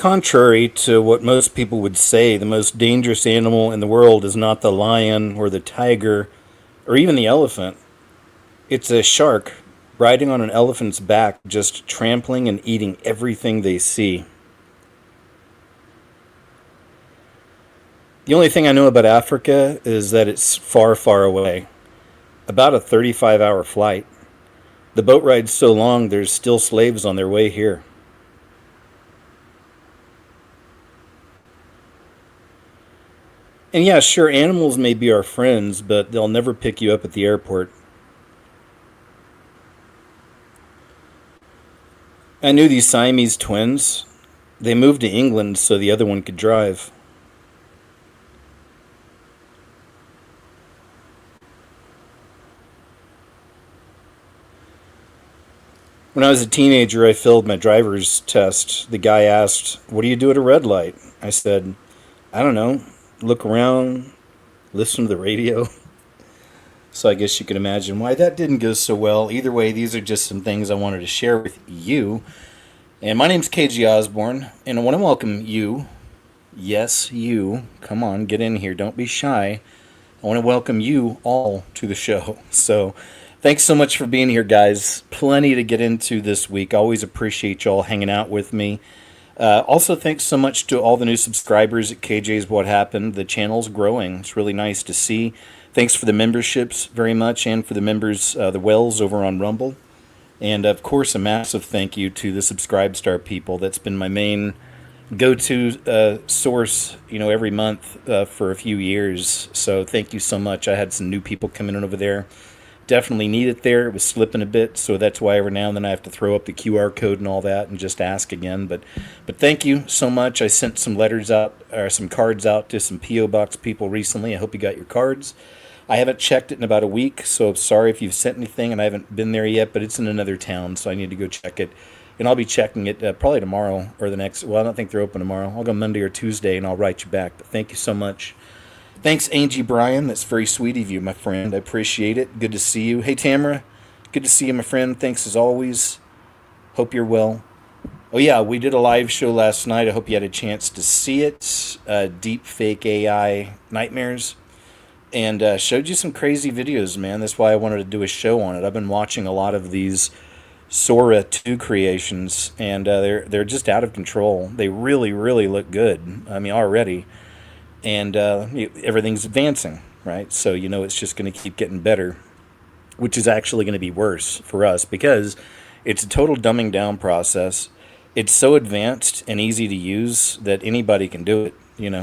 Contrary to what most people would say, the most dangerous animal in the world is not the lion or the tiger or even the elephant. It's a shark riding on an elephant's back, just trampling and eating everything they see. The only thing I know about Africa is that it's far, far away. About a 35-hour flight. The boat ride's so long, there's still slaves on their way here. And yeah, sure, animals may be our friends, but they'll never pick you up at the airport. I knew these Siamese twins. They moved to England so the other one could drive. When I was a teenager, I failed my driver's test. The guy asked, "What do you do at a red light?" I said, "I don't know. Look around, listen to the radio." So I guess you can imagine why that didn't go so well. Either way, these are just some things I wanted to share with you. And my name's KG Osborne, and I want to welcome you. Yes, you. Come on, get in here. Don't be shy. I want to welcome you all to the show. So thanks so much for being here, guys. Plenty to get into this week. Always appreciate y'all hanging out with me. Also, thanks so much to all the new subscribers at KJ's What Happened. The channel's growing. It's really nice to see. Thanks for the memberships very much, and for the members, the Wells over on Rumble. And, of course, a massive thank you to the Subscribe Star people. That's been my main go-to source, every month for a few years. So thank you so much. I had some new people coming in over there. Definitely need it there. It was slipping a bit, so that's why every now and then I have to throw up the QR code and all that and just ask again. But thank you so much. I sent some letters out, or some cards out to some P.O. Box people recently. I hope you got your cards. I haven't checked it in about a week, so sorry if you've sent anything and I haven't been there yet, but it's in another town, so I need to go check it. And I'll be checking it probably tomorrow or the next, well, I don't think they're open tomorrow. I'll go Monday or Tuesday and I'll write you back. But thank you so much. Thanks, Angie Bryan. That's very sweet of you, my friend. I appreciate it. Good to see you. Hey, Tamara. Good to see you, my friend. Thanks as always. Hope you're well. Oh, yeah, we did a live show last night. I hope you had a chance to see it. Deep fake AI nightmares. And showed you some crazy videos, man. That's why I wanted to do a show on it. I've been watching a lot of these Sora 2 creations, and they're just out of control. They really, really look good. I mean, already. And everything's advancing, right? So it's just going to keep getting better, which is actually going to be worse for us because it's a total dumbing down process. It's so advanced and easy to use that anybody can do it,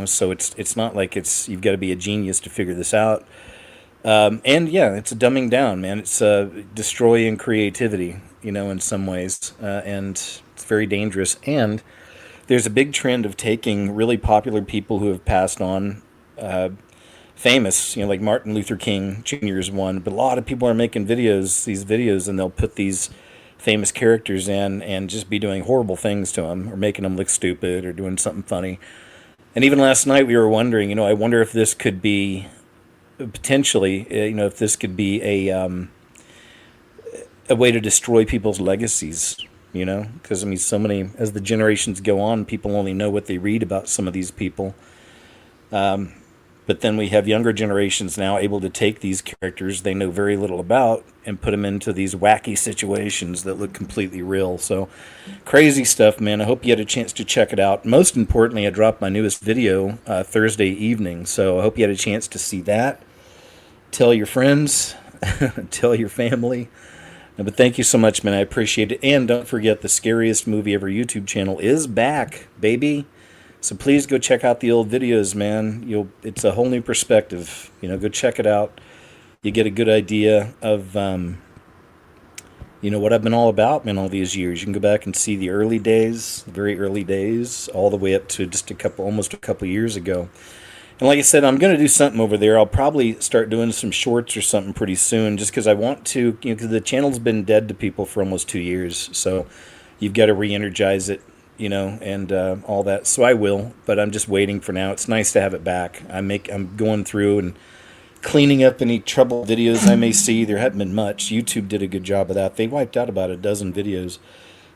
so it's not like you've got to be a genius to figure this out. And yeah, it's a dumbing down, man. It's destroying creativity, in some ways, and it's very dangerous. And there's a big trend of taking really popular people who have passed on, famous, like Martin Luther King Jr. is one, but a lot of people are making these videos, and they'll put these famous characters in and just be doing horrible things to them, or making them look stupid, or doing something funny. And even last night we were wondering, I wonder if this could be potentially, if this could be a way to destroy people's legacies. Because so many, as the generations go on, people only know what they read about some of these people. But then we have younger generations now able to take these characters they know very little about and put them into these wacky situations that look completely real. So crazy stuff, man. I hope you had a chance to check it out. Most importantly, I dropped my newest video Thursday evening, so I hope you had a chance to see that. Tell your friends, tell your family. But thank you so much, man. I appreciate it. And don't forget, the Scariest Movie Ever YouTube channel is back, baby. So please go check out the old videos, man. It's a whole new perspective. Go check it out. You get a good idea of, what I've been all about, man, all these years. You can go back and see the early days, the very early days, all the way up to just almost a couple years ago. And like I said, I'm going to do something over there. I'll probably start doing some shorts or something pretty soon, just because I want to, because the channel's been dead to people for almost 2 years. So you've got to re-energize it, and all that. So I will, but I'm just waiting for now. It's nice to have it back. I'm going through and cleaning up any trouble videos I may see. There haven't been much. YouTube did a good job of that. They wiped out about a dozen videos.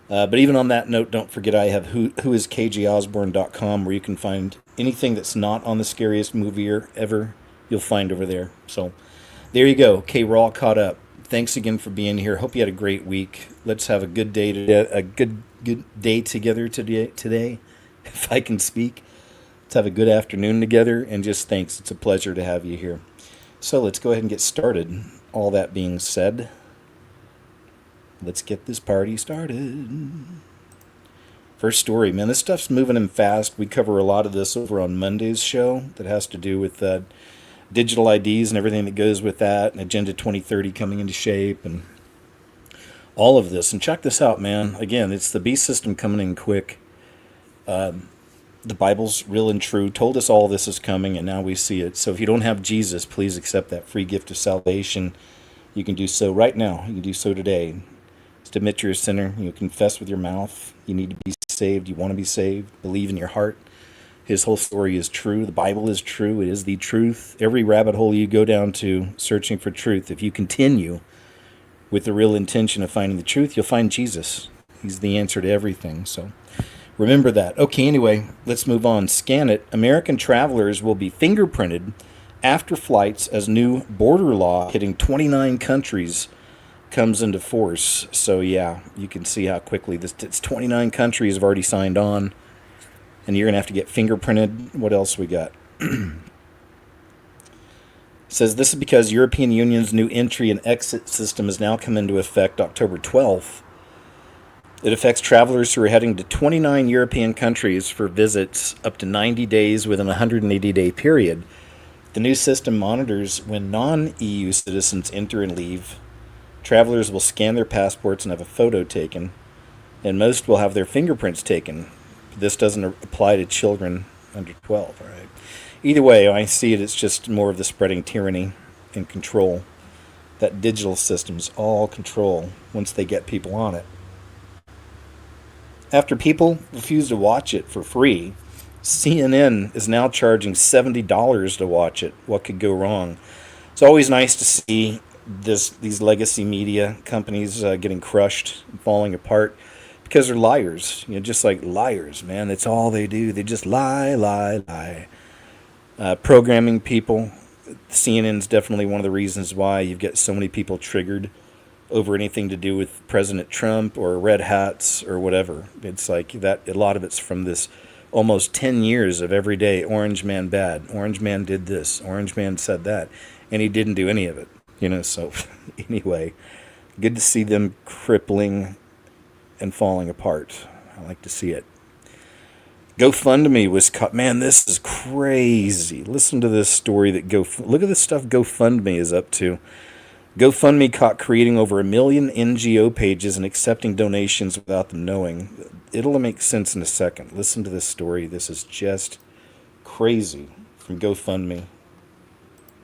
But even on that note, don't forget I have whoiskjosborne.com where you can find anything that's not on the scariest movie ever, you'll find over there. So there you go. Okay, we're all caught up. Thanks again for being here. Hope you had a great week. Let's have a good day today, a good day together today, if I can speak. Let's have a good afternoon together, and just thanks. It's a pleasure to have you here. So let's go ahead and get started. All that being said, let's get this party started. First story, man, this stuff's moving in fast. We cover a lot of this over on Monday's show that has to do with digital IDs and everything that goes with that, and Agenda 2030 coming into shape, and all of this. And check this out, man. Again, it's the beast system coming in quick. The Bible's real and true, told us all this is coming, and now we see it. So if you don't have Jesus, please accept that free gift of salvation. You can do so right now. You can do so today. Just admit you're a sinner. You confess with your mouth. You need to be saved. You want to be saved. Believe in your heart. His whole story is true. The Bible is true. It is the truth. Every rabbit hole you go down to searching for truth, if you continue with the real intention of finding the truth, you'll find Jesus. He's the answer to everything. So remember that. Okay, anyway, let's move on. Scan it. American travelers will be fingerprinted after flights as new border law hitting 29 countries comes into force. So yeah, you can see how quickly it's 29 countries have already signed on, and you're going to have to get fingerprinted. What else we got? Says this is because European Union's new entry and exit system has now come into effect October 12th. It affects travelers who are heading to 29 European countries for visits up to 90 days within a 180-day period. The new system monitors when non-EU citizens enter and leave. Travelers will scan their passports and have a photo taken, and most will have their fingerprints taken. This doesn't apply to children under 12, all right? Either way, I see it, it's just more of the spreading tyranny and control. That digital system's all control once they get people on it. After people refuse to watch it for free, CNN is now charging $70 to watch it. What could go wrong? It's always nice to see these legacy media companies getting crushed and falling apart because they're liars. Just like liars, man. That's all they do. They just lie, lie, lie. Programming people. CNN's definitely one of the reasons why you've got so many people triggered over anything to do with President Trump or red hats or whatever. It's like that. A lot of it's from this almost 10 years of every day, orange man bad, orange man did this, orange man said that, and he didn't do any of it. So anyway, good to see them crippling and falling apart. I like to see it. GoFundMe was caught. Man, this is crazy. Listen to this story that look at the stuff GoFundMe is up to. GoFundMe caught creating over 1 million NGO pages and accepting donations without them knowing. It'll make sense in a second. Listen to this story. This is just crazy from GoFundMe.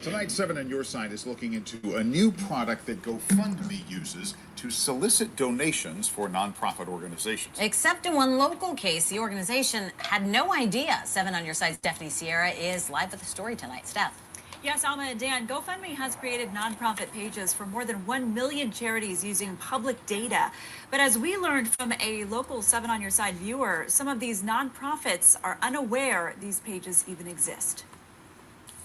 Tonight, 7 on Your Side is looking into a new product that GoFundMe uses to solicit donations for nonprofit organizations. Except in one local case, the organization had no idea. 7 on Your Side's Stephanie Sierra is live with the story tonight. Steph. Yes, Alma and Dan, GoFundMe has created nonprofit pages for more than 1 million charities using public data. But as we learned from a local 7 on Your Side viewer, some of these nonprofits are unaware these pages even exist.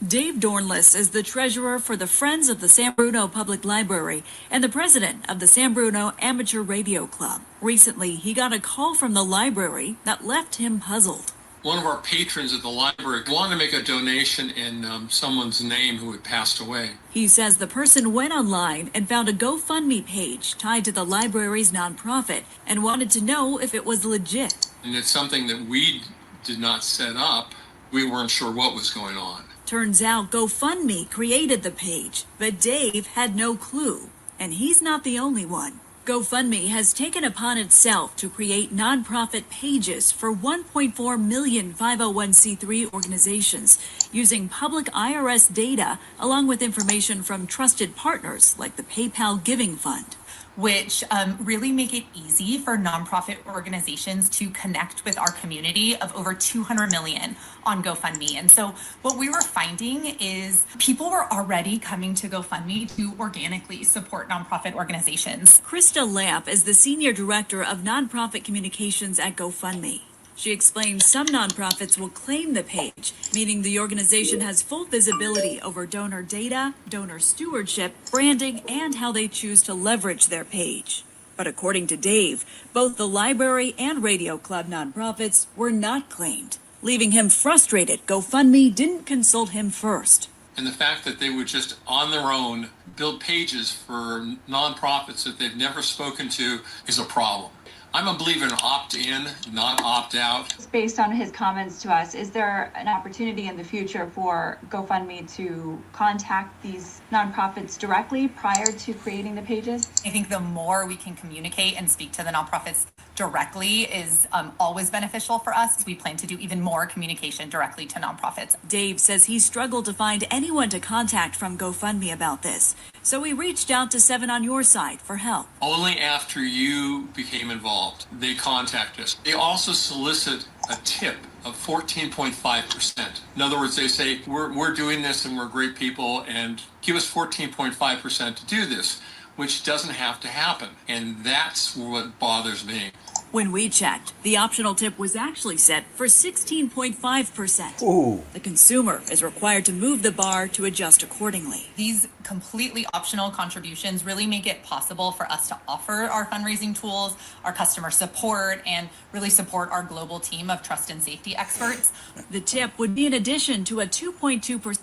Dave Dornless is the treasurer for the Friends of the San Bruno Public Library and the president of the San Bruno Amateur Radio Club. Recently, he got a call from the library that left him puzzled. One of our patrons at the library wanted to make a donation in someone's name who had passed away. He says the person went online and found a GoFundMe page tied to the library's nonprofit and wanted to know if it was legit. And it's something that we did not set up. We weren't sure what was going on. Turns out GoFundMe created the page, but Dave had no clue, and he's not the only one. GoFundMe has taken upon itself to create nonprofit pages for 1.4 million 501c3 organizations using public IRS data along with information from trusted partners like the PayPal Giving Fund. which really make it easy for nonprofit organizations to connect with our community of over 200 million on GoFundMe. And so what we were finding is people were already coming to GoFundMe to organically support nonprofit organizations. Krista Lamp is the Senior Director of Nonprofit Communications at GoFundMe. She explains some nonprofits will claim the page, meaning the organization has full visibility over donor data, donor stewardship, branding, and how they choose to leverage their page. But according to Dave, both the library and radio club nonprofits were not claimed, leaving him frustrated GoFundMe didn't consult him first. And the fact that they would just on their own build pages for nonprofits that they've never spoken to is a problem. I'm a believer in opt-in, not opt-out. Based on his comments to us, is there an opportunity in the future for GoFundMe to contact these nonprofits directly prior to creating the pages? I think the more we can communicate and speak to the nonprofits directly is always beneficial for us. We plan to do even more communication directly to nonprofits. Dave says he struggled to find anyone to contact from GoFundMe about this, so he reached out to 7 on Your Side for help. Only after you became involved, they contact us. They also solicit a tip of 14.5%. In other words, they say, we're doing this and we're great people and give us 14.5% to do this, which doesn't have to happen. And that's what bothers me. When we checked, the optional tip was actually set for 16.5%. Ooh. The consumer is required to move the bar to adjust accordingly. These completely optional contributions really make it possible for us to offer our fundraising tools, our customer support, and really support our global team of trust and safety experts. The tip would be in addition to a 2.2%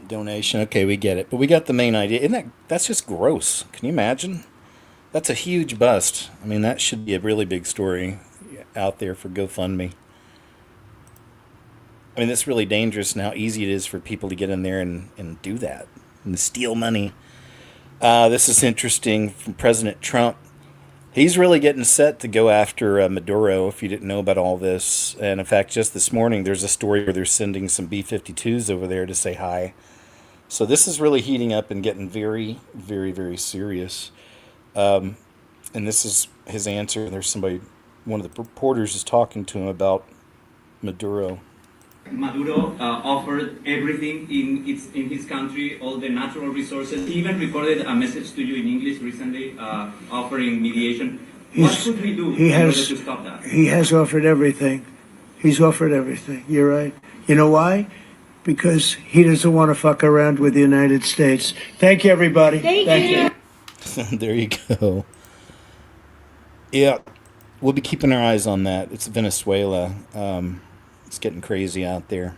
Donation. Okay, we get it. But we got the main idea. That's just gross. Can you imagine? That's a huge bust. I mean, that should be a really big story out there for GoFundMe. I mean, it's really dangerous and how easy it is for people to get in there and do that and steal money. This is interesting from President Trump. He's really getting set to go after Maduro, if you didn't know about all this. And in fact, just this morning, there's a story where they're sending some B-52s over there to say hi. So this is really heating up and getting very, very, very serious. And this is his answer. There's one of the reporters is talking to him about Maduro. Maduro offered everything in his country, all the natural resources. He even recorded a message to you in English recently, offering mediation. What should we do in order to stop that? He has offered everything. He's offered everything. You're right. You know why? Because he doesn't want to fuck around with the United States. Thank you, everybody. Thank you. There you go. Yeah, we'll be keeping our eyes on that. It's Venezuela. It's getting crazy out there.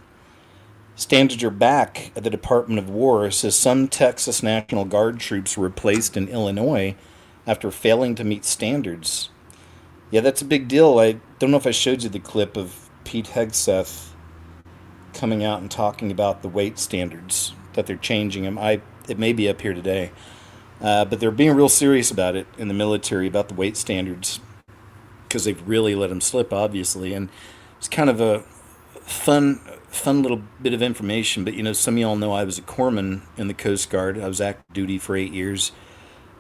Standards are back at the Department of War. Says some Texas National Guard troops were placed in Illinois after failing to meet standards. Yeah, that's a big deal. I don't know if I showed you the clip of Pete Hegseth coming out and talking about the weight standards, that they're changing them. It may be up here today. But they're being real serious about it in the military, about the weight standards, because they've really let them slip, obviously. And it's kind of a fun little bit of information. But, some of y'all know I was a corpsman in the Coast Guard. I was active duty for 8 years.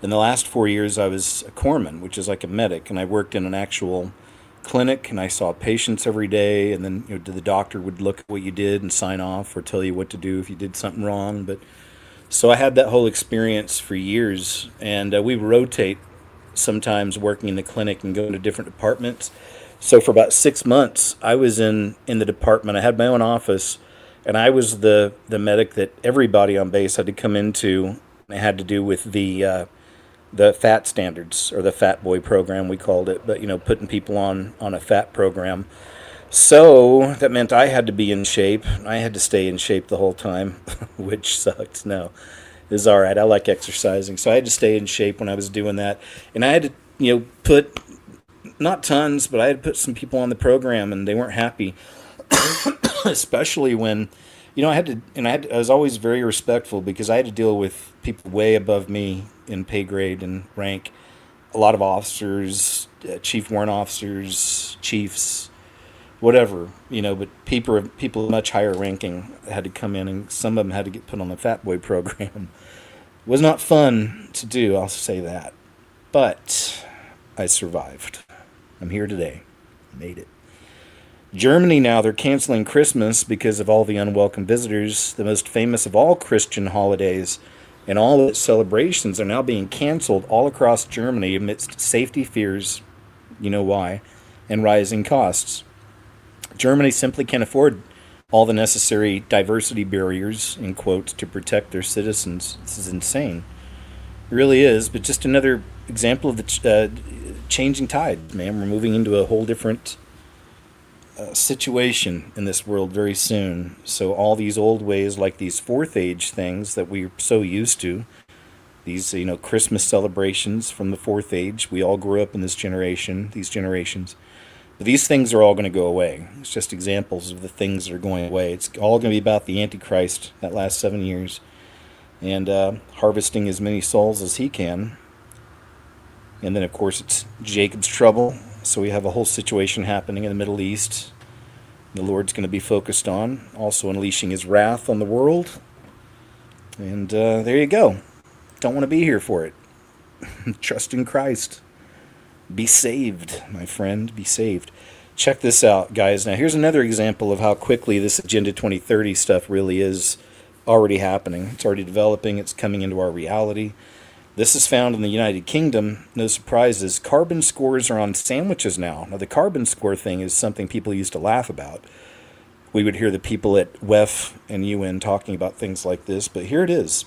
In the last 4 years, I was a corpsman, which is like a medic. And I worked in an actual clinic, and I saw patients every day. And then the doctor would look at what you did and sign off or tell you what to do if you did something wrong. So I had that whole experience for years, and we rotate sometimes working in the clinic and going to different departments. So for about 6 months, I was in the department. I had my own office, and I was the medic that everybody on base had to come into. It had to do with the FAT standards, or the Fat Boy program, we called it, but putting people on a FAT program. So that meant I had to be in shape. I had to stay in shape the whole time, which sucked. No, it was all right. I like exercising. So I had to stay in shape when I was doing that. And I had to, put, not tons, but I had to put some people on the program, and they weren't happy. Especially when, I was always very respectful, because I had to deal with people way above me in pay grade and rank. A lot of officers, chief warrant officers, chiefs, whatever, but people much higher ranking had to come in, and some of them had to get put on the Fat Boy program. It was not fun to do, I'll say that. But I survived. I'm here today. Made it. Germany now, they're canceling Christmas because of all the unwelcome visitors. The most famous of all Christian holidays and all its celebrations are now being canceled all across Germany amidst safety fears, you know why, and rising costs. Germany simply can't afford all the necessary diversity barriers, in quotes, to protect their citizens. This is insane. It really is, but just another example of the changing tide, man. We're moving into a whole different situation in this world very soon. So all these old ways, like these fourth age things that we're so used to, these Christmas celebrations from the fourth age, we all grew up in this generation, these generations. But these things are all going to go away. It's just examples of the things that are going away. It's all going to be about the Antichrist that last 7 years, and harvesting as many souls as he can. And then, of course, it's Jacob's trouble. So we have a whole situation happening in the Middle East. The Lord's going to be focused on, also unleashing his wrath on the world. And there you go. Don't want to be here for it. Trust in Christ. Be saved, my friend. Be saved. Check this out, guys. Now, here's another example of how quickly this Agenda 2030 stuff really is already happening. It's already developing. It's coming into our reality. This is found in the United Kingdom. No surprises. Carbon scores are on sandwiches now. Now, the carbon score thing is something people used to laugh about. We would hear the people at WEF and UN talking about things like this, but here it is.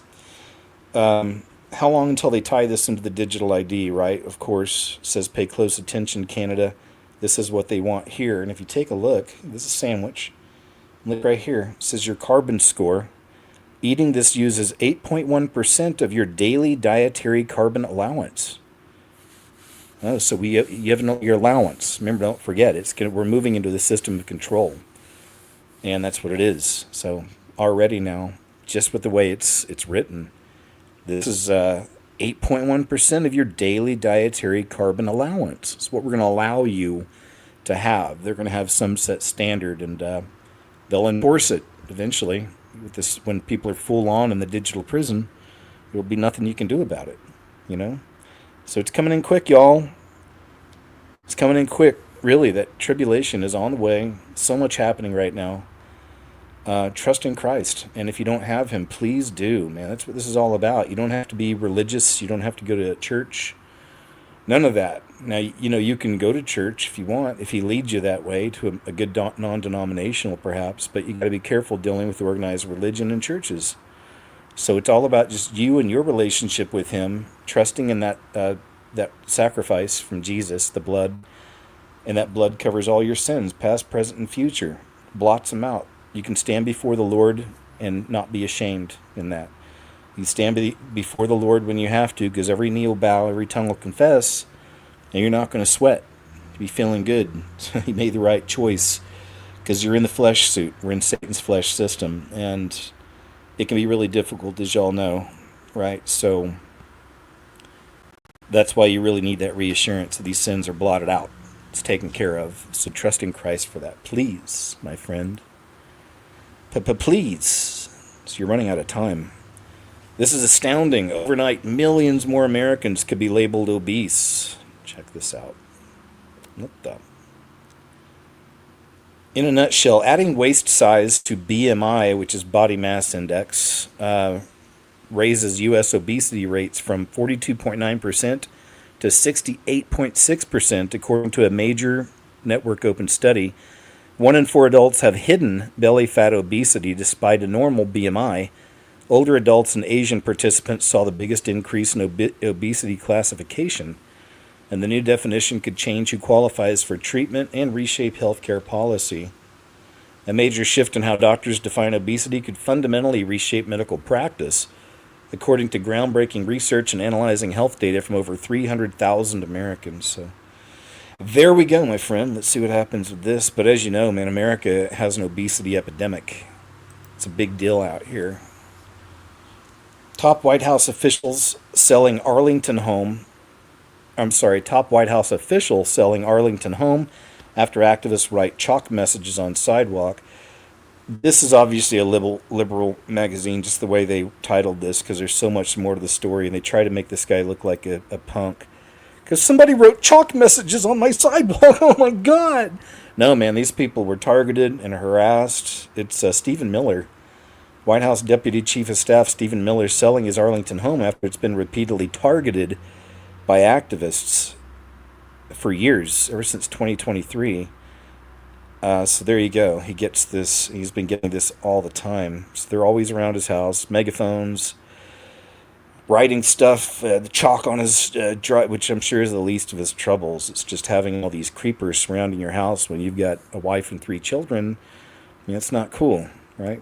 How long until they tie this into the digital ID, right? Of course, it says pay close attention, Canada. This is what they want here. And if you take a look, this is a sandwich. Look right here. It says your carbon score. Eating this uses 8.1% of your daily dietary carbon allowance. Oh, so you have your allowance. Remember, don't forget, we're moving into the system of control. And that's what it is. So already now, just with the way it's written, this is 8.1% of your daily dietary carbon allowance. It's what we're going to allow you to have. They're going to have some set standard, and they'll enforce it eventually. With this, when people are full on in the digital prison, there'll be nothing you can do about it, So it's coming in quick, y'all. It's coming in quick. Really, that tribulation is on the way. So much happening right now. Trust in Christ, and if you don't have him, please do, man. That's what this is all about. You don't have to be religious. You don't have to go to church. None of that. Now, you can go to church if you want, if he leads you that way to a good non-denominational perhaps, but you got to be careful dealing with organized religion and churches. So it's all about just you and your relationship with him, trusting in that sacrifice from Jesus, the blood, and that blood covers all your sins, past, present, and future, blots them out. You can stand before the Lord and not be ashamed in that. You stand before the Lord when you have to, because every knee will bow, every tongue will confess, and you're not going to sweat. You'll be feeling good. You made the right choice, because you're in the flesh suit. We're in Satan's flesh system, and it can be really difficult, as y'all know, right? So that's why you really need that reassurance that these sins are blotted out. It's taken care of. So trust in Christ for that. Please, my friend. Please. So you're running out of time. This is astounding. Overnight, millions more Americans could be labeled obese. Check this out. What the? In a nutshell, adding waist size to BMI, which is body mass index, raises U.S. obesity rates from 42.9% to 68.6%, according to a major network open study. 1 in 4 adults have hidden belly fat obesity despite a normal BMI. Older adults and Asian participants saw the biggest increase in obesity classification, and the new definition could change who qualifies for treatment and reshape healthcare policy. A major shift in how doctors define obesity could fundamentally reshape medical practice, according to groundbreaking research and analyzing health data from over 300,000 Americans. So there we go, my friend. Let's see what happens with this. But as you know, man, America has an obesity epidemic. It's a big deal out here. Top White House official selling Arlington home after activists write chalk messages on sidewalk. This is obviously a liberal magazine, just the way they titled this, because there's so much more to the story, and they try to make this guy look like a punk. because somebody wrote chalk messages on my sidewalk. Oh my God. No, man, these people were targeted and harassed. It's Stephen Miller, White House Deputy Chief of Staff Stephen Miller, selling his Arlington home after it's been repeatedly targeted by activists for years, ever since 2023. So there you go. He gets this. He's been getting this all the time. So they're always around his house, megaphones, writing stuff, the chalk on his drive, which I'm sure is the least of his troubles. It's just having all these creepers surrounding your house when you've got a wife and 3 children. I mean, it's not cool, right?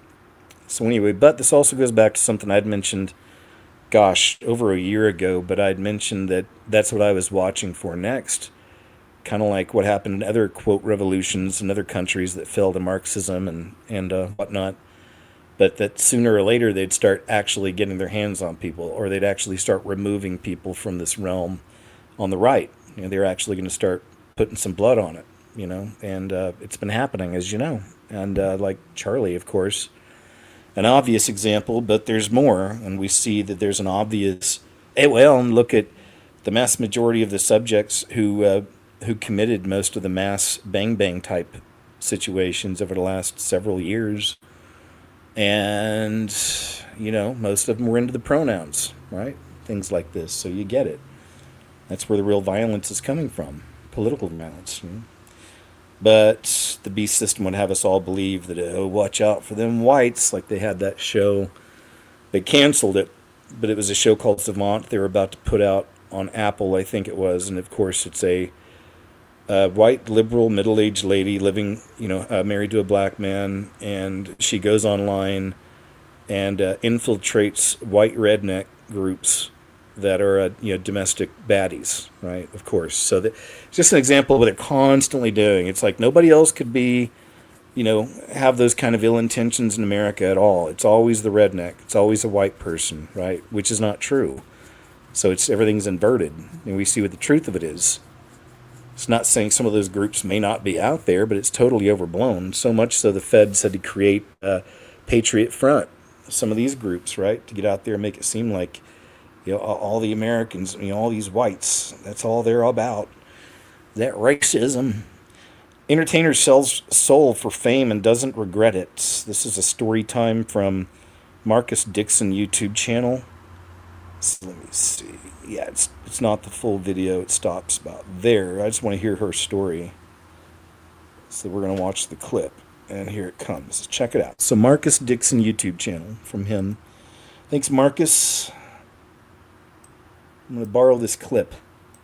So anyway, but this also goes back to something I'd mentioned, gosh, over a year ago. But I'd mentioned that that's what I was watching for next. Kind of like what happened in other, quote, revolutions in other countries that fell to Marxism and whatnot. But that sooner or later they'd start actually getting their hands on people, or they'd actually start removing people from this realm on the right. You know, they're actually going to start putting some blood on it, you know, and it's been happening, as you know. And like Charlie, of course, an obvious example, but there's more, and we see that there's an obvious, well, and look at the mass majority of the subjects who committed most of the mass bang bang type situations over the last several years. And, you know, most of them were into the pronouns, right? Things like this. So you get it. That's where the real violence is coming from. Political violence. You know? But the beast system would have us all believe that, oh, watch out for them whites. Like they had that show. They canceled it, but it was a show called Savant they were about to put out on Apple, I think it was. And, of course, it's a white liberal middle-aged lady living, you know, married to a black man, and she goes online and infiltrates white redneck groups that are, you know, domestic baddies, right? Of course. So that, it's just an example of what they're constantly doing. It's like nobody else could be, you know, have those kind of ill intentions in America at all. It's always the redneck. It's always a white person, right? Which is not true. So it's everything's inverted, and we see what the truth of it is. It's not saying some of those groups may not be out there, but it's totally overblown. So much so the feds had to create a Patriot Front. Some of these groups, right, to get out there and make it seem like, you know, all the Americans, you know, all these whites, that's all they're about. That racism. Entertainer sells soul for fame and doesn't regret it. This is a story time from Marcus Dixon YouTube channel. So let me see. Yeah, it's not the full video. It stops about there. I just want to hear her story. So we're going to watch the clip. And here it comes. Check it out. So Marcus Dixon YouTube channel from him. Thanks, Marcus. I'm going to borrow this clip.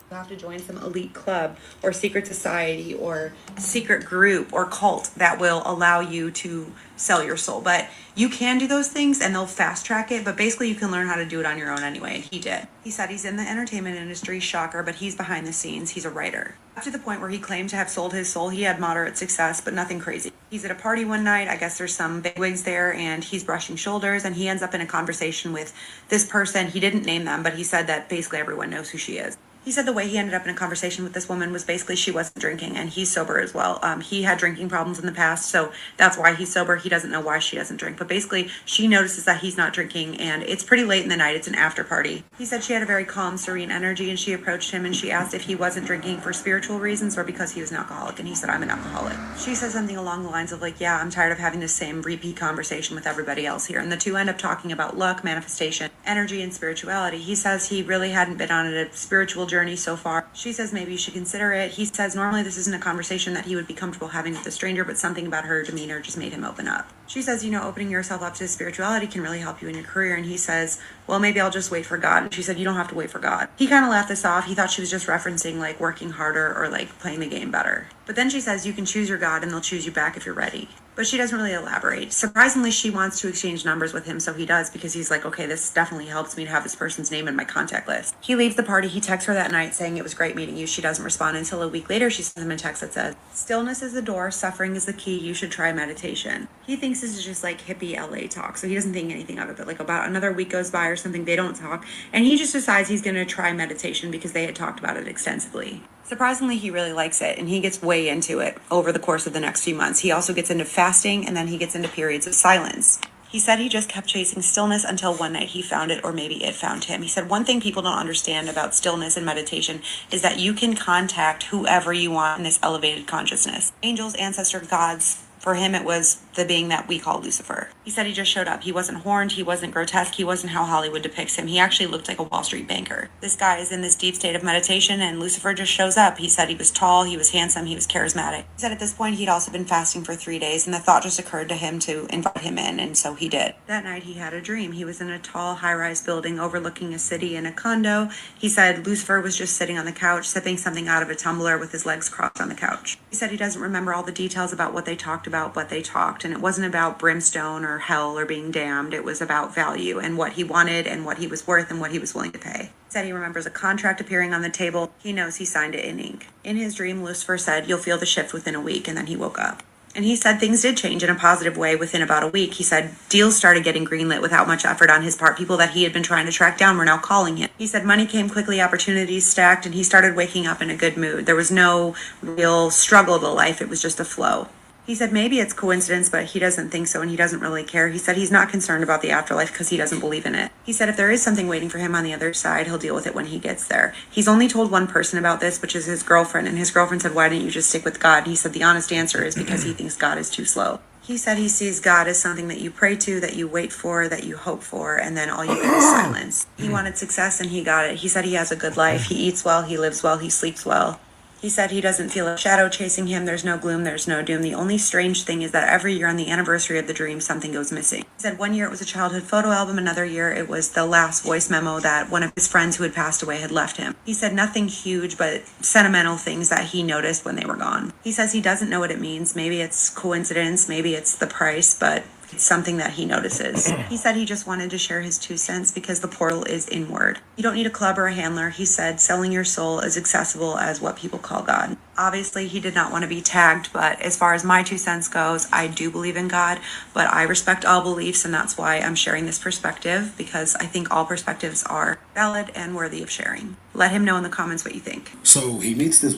You have to join some elite club or secret society or secret group or cult that will allow you to sell your soul. But you can do those things and they'll fast track it, but basically you can learn how to do it on your own anyway, and he did. He said he's in the entertainment industry, shocker, but he's behind the scenes. He's a writer. Up to the point where he claimed to have sold his soul, he had moderate success, but nothing crazy. He's at a party one night, I guess there's some bigwigs there, and he's brushing shoulders, and he ends up in a conversation with this person. He didn't name them, but he said that basically everyone knows who she is. He said the way he ended up in a conversation with this woman was basically she wasn't drinking, and he's sober as well. He had drinking problems in the past, so that's why he's sober. He doesn't know why she doesn't drink, but basically she notices that he's not drinking, and it's pretty late in the night. It's an after party. He said she had a very calm, serene energy, and she approached him and she asked if he wasn't drinking for spiritual reasons or because he was an alcoholic, and he said, I'm an alcoholic. She said something along the lines of like, yeah, I'm tired of having the same repeat conversation with everybody else here, and the two end up talking about luck, manifestation, energy, and spirituality. He says he really hadn't been on a spiritual journey so far. She says maybe you should consider it. He says normally this isn't a conversation that he would be comfortable having with a stranger, but something about her demeanor just made him open up. She says, you know, opening yourself up to spirituality can really help you in your career. And he says, well, maybe I'll just wait for God. And she said, you don't have to wait for God. He kind of laughed this off. He thought she was just referencing like working harder or like playing the game better. But then she says, you can choose your God and they'll choose you back if you're ready. But she doesn't really elaborate. Surprisingly, she wants to exchange numbers with him, so he does, because he's like, okay, this definitely helps me to have this person's name in my contact list. He leaves the party. He texts her that night saying it was great meeting you. She doesn't respond until a week later. She sends him a text that says, stillness is the door, suffering is the key, you should try meditation. He thinks this is just like hippie LA talk, so he doesn't think anything of it. But like about another week goes by or something, they don't talk, and he just decides he's going to try meditation because they had talked about it extensively. Surprisingly, he really likes it, and he gets way into it over the course of the next few months. He also gets into fasting, and then he gets into periods of silence. He said he just kept chasing stillness until one night he found it, or maybe it found him. He said one thing people don't understand about stillness and meditation is that you can contact whoever you want in this elevated consciousness. Angels, ancestor, gods. For him, it was the being that we call Lucifer. He said he just showed up. He wasn't horned, he wasn't grotesque, he wasn't how Hollywood depicts him. He actually looked like a Wall Street banker. This guy is in this deep state of meditation, and Lucifer just shows up. He said he was tall, he was handsome, he was charismatic. He said at this point he'd also been fasting for 3 days, and the thought just occurred to him to invite him in, and so he did. That night he had a dream. He was in a tall, high-rise building overlooking a city in a condo. He said Lucifer was just sitting on the couch, sipping something out of a tumbler with his legs crossed on the couch. He said he doesn't remember all the details about what they talked about, but they talked, and it wasn't about brimstone or hell or being damned. It was about value and what he wanted and what he was worth and what he was willing to pay. He said he remembers a contract appearing on the table. He knows he signed it in ink. In his dream, Lucifer said, "You'll feel the shift within a week," and then he woke up. And he said things did change in a positive way within about a week. He said deals started getting greenlit without much effort on his part. People that he had been trying to track down were now calling him. He said money came quickly, opportunities stacked, and he started waking up in a good mood. There was no real struggle to life. It was just a flow. He said maybe it's coincidence, but he doesn't think so, and he doesn't really care. He said he's not concerned about the afterlife because he doesn't believe in it. He said if there is something waiting for him on the other side, he'll deal with it when he gets there. He's only told one person about this, which is his girlfriend, and his girlfriend said, "Why didn't you just stick with God?" And he said the honest answer is because he thinks God is too slow. He said he sees God as something that you pray to, that you wait for, that you hope for, and then all you get is silence. He wanted success and he got it. He said he has a good life. He eats well, he lives well, he sleeps well. He said he doesn't feel a shadow chasing him. There's no gloom, there's no doom. The only strange thing is that every year on the anniversary of the dream, something goes missing. He said one year it was a childhood photo album, another year it was the last voice memo that one of his friends who had passed away had left him. He said nothing huge, but sentimental things that he noticed when they were gone. He says he doesn't know what it means. Maybe it's coincidence, maybe it's the price, but it's something that he notices. He said he just wanted to share his 2 cents because the portal is inward. You don't need a club or a handler. He said selling your soul is accessible as what people call God. Obviously, he did not want to be tagged, but as far as my 2 cents goes, I do believe in God, but I respect all beliefs, and that's why I'm sharing this perspective, because I think all perspectives are valid and worthy of sharing. Let him know in the comments what you think. So he meets this.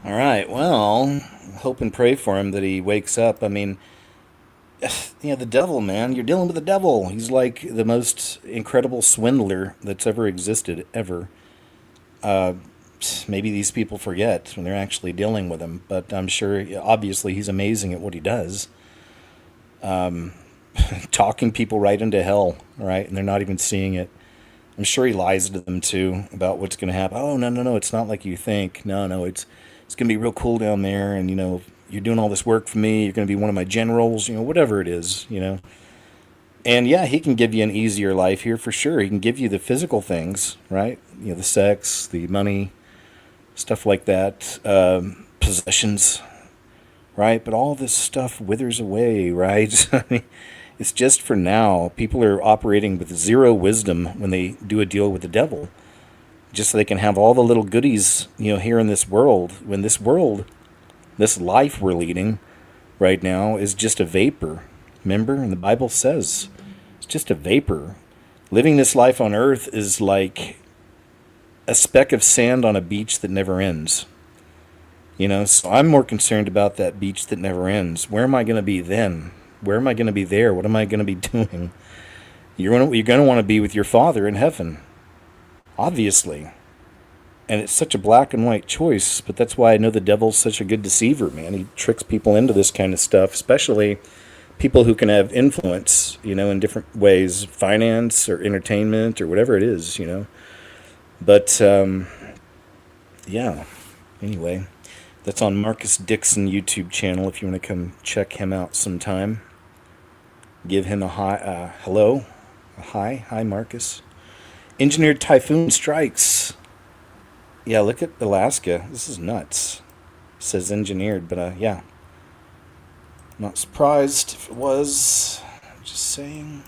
All right, well, hope and pray for him that he wakes up. I mean, the devil, man. You're dealing with the devil. He's like the most incredible swindler that's ever existed, ever. Maybe these people forget when they're actually dealing with him, but I'm sure, obviously, he's amazing at what he does. Talking people right into hell, right? And they're not even seeing it. I'm sure he lies to them, too, about what's going to happen. Oh, no, it's not like you think. No, it's going to be real cool down there, and, you're doing all this work for me, you're going to be one of my generals, whatever it is, And yeah, he can give you an easier life here for sure. He can give you the physical things, right? The sex, the money, stuff like that, possessions, right? But all this stuff withers away, right? I mean, it's just for now. People are operating with zero wisdom when they do a deal with the devil, just so they can have all the little goodies, here in this world, when this life we're leading right now is just a vapor. Remember? And the Bible says it's just a vapor. Living this life on earth is like a speck of sand on a beach that never ends. So I'm more concerned about that beach that never ends. Where am I going to be then? Where am I going to be there? What am I going to be doing? You're going to want to be with your Father in heaven. Obviously. And it's such a black and white choice, but that's why I know the devil's such a good deceiver, man. He tricks people into this kind of stuff, especially people who can have influence, in different ways, finance or entertainment or whatever it is, But, yeah, anyway, that's on Marcus Dixon YouTube channel if you want to come check him out sometime. Give him a hi, hello, a hi Marcus. Engineered typhoon strikes. Yeah, look at Alaska. This is nuts. It says engineered, but yeah. Not surprised if it was. Just saying.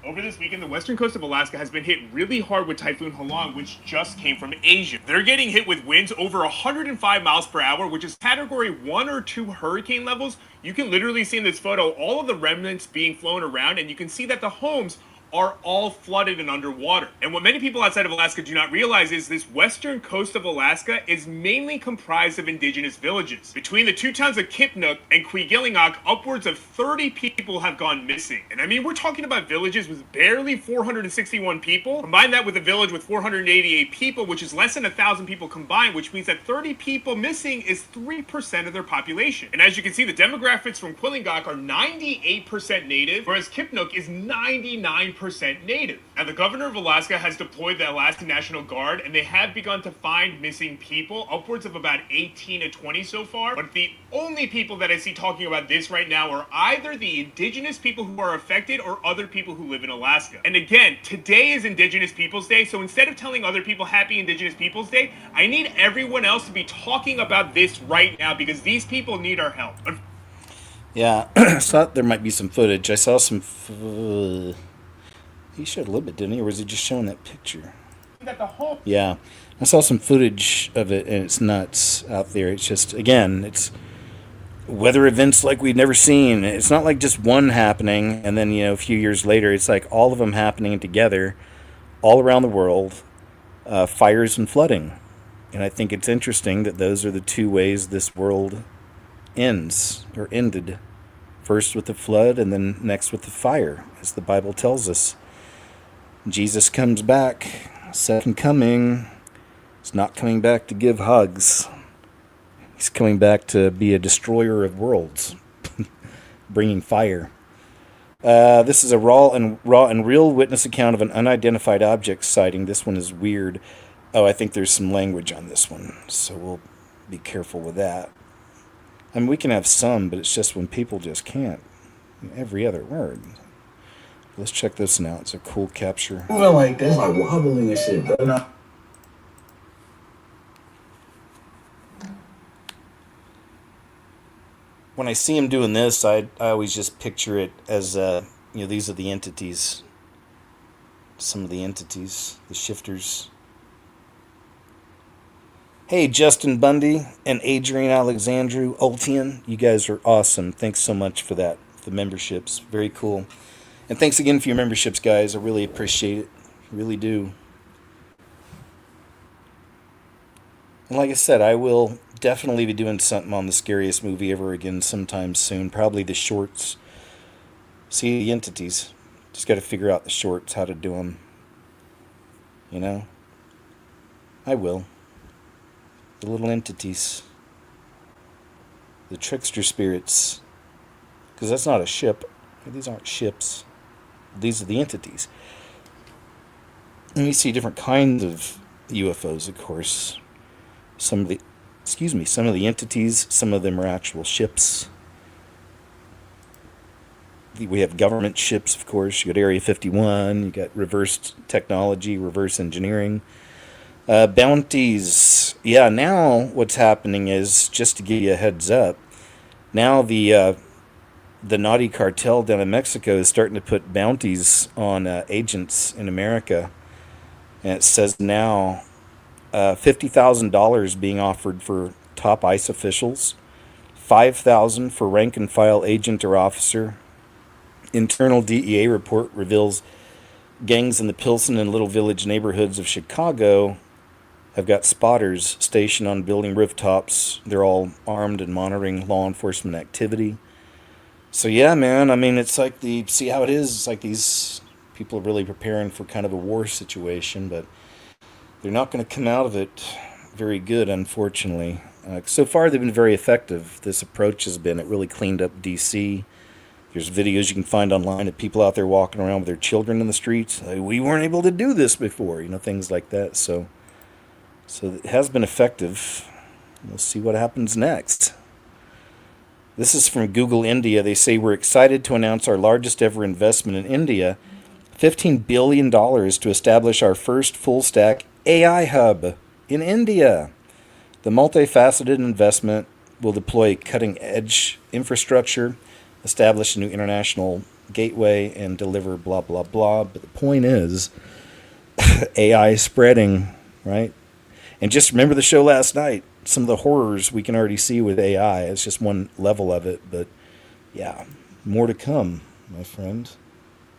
Over this weekend, the western coast of Alaska has been hit really hard with Typhoon Halong, which just came from Asia. They're getting hit with winds over 105 miles per hour, which is category 1 or 2 hurricane levels. You can literally see in this photo all of the remnants being flown around, and you can see that the homes are all flooded and underwater. And what many people outside of Alaska do not realize is this western coast of Alaska is mainly comprised of indigenous villages. Between the two towns of Kipnuk and Quigilingok, upwards of 30 people have gone missing. And I mean, we're talking about villages with barely 461 people. Combine that with a village with 488 people, which is less than 1,000 people combined, which means that 30 people missing is 3% of their population. And as you can see, the demographics from Quilingok are 98% native, whereas Kipnuk is 99% native. Now, the governor of Alaska has deployed the Alaska National Guard, and they have begun to find missing people, upwards of about 18 to 20 so far. But the only people that I see talking about this right now are either the indigenous people who are affected or other people who live in Alaska. And again, today is Indigenous Peoples Day, so instead of telling other people Happy Indigenous Peoples Day, I need everyone else to be talking about this right now because these people need our help. Yeah, I thought there might be some footage. I saw some. He showed a little bit, didn't he? Or was he just showing that picture? Yeah, I saw some footage of it, and it's nuts out there. It's just, again, it's weather events like we've never seen. It's not like just one happening, and then, a few years later, it's like all of them happening together all around the world, fires and flooding. And I think it's interesting that those are the two ways this world ends, or ended. First with the flood, and then next with the fire, as the Bible tells us. Jesus comes back, second coming. He's not coming back to give hugs. He's coming back to be a destroyer of worlds, bringing fire. This is a raw and real witness account of an unidentified object sighting. This one is weird. Oh, I think there's some language on this one, so we'll be careful with that. I mean, we can have some, but it's just when people just can't. Every other word. Let's check this one out. It's a cool capture. Moving like this, like wobbling and shit, bro. No. When I see him doing this, I always just picture it as, these are the entities. Some of the entities, the shifters. Hey, Justin Bundy and Adrian Alexandru Ultian, you guys are awesome. Thanks so much for that, the memberships. Very cool. And thanks again for your memberships, guys. I really appreciate it. Really do. And like I said, I will definitely be doing something on the scariest movie ever again sometime soon. Probably the shorts. See the entities. Just got to figure out the shorts, how to do them. I will. The little entities. The trickster spirits. Because that's not a ship. These aren't ships. These are the entities. And we see different kinds of UFOs, of course. Some of the entities, some of them are actual ships. We have government ships, of course. You got Area 51, you got reverse technology, reverse engineering. Bounties. Yeah, now what's happening is, just to give you a heads up, now the naughty cartel down in Mexico is starting to put bounties on agents in America. And it says now $50,000 being offered for top ICE officials, $5,000 for rank and file agent or officer. Internal DEA report reveals gangs in the Pilsen and Little Village neighborhoods of Chicago have got spotters stationed on building rooftops. They're all armed and monitoring law enforcement activity. So yeah, man, I mean, it's like see how it is? It's like these people are really preparing for kind of a war situation, but they're not going to come out of it very good, unfortunately. So far, they've been very effective. This approach has been, it really cleaned up D.C. There's videos you can find online of people out there walking around with their children in the streets. We weren't able to do this before, things like that. So it has been effective. We'll see what happens next. This is from Google India. They say, we're excited to announce our largest ever investment in India, $15 billion to establish our first full-stack AI hub in India. The multifaceted investment will deploy cutting-edge infrastructure, establish a new international gateway, and deliver blah, blah, blah. But the point is, AI is spreading, right? And just remember the show last night. Some of the horrors we can already see with AI. It's just one level of it. But yeah, more to come, my friend.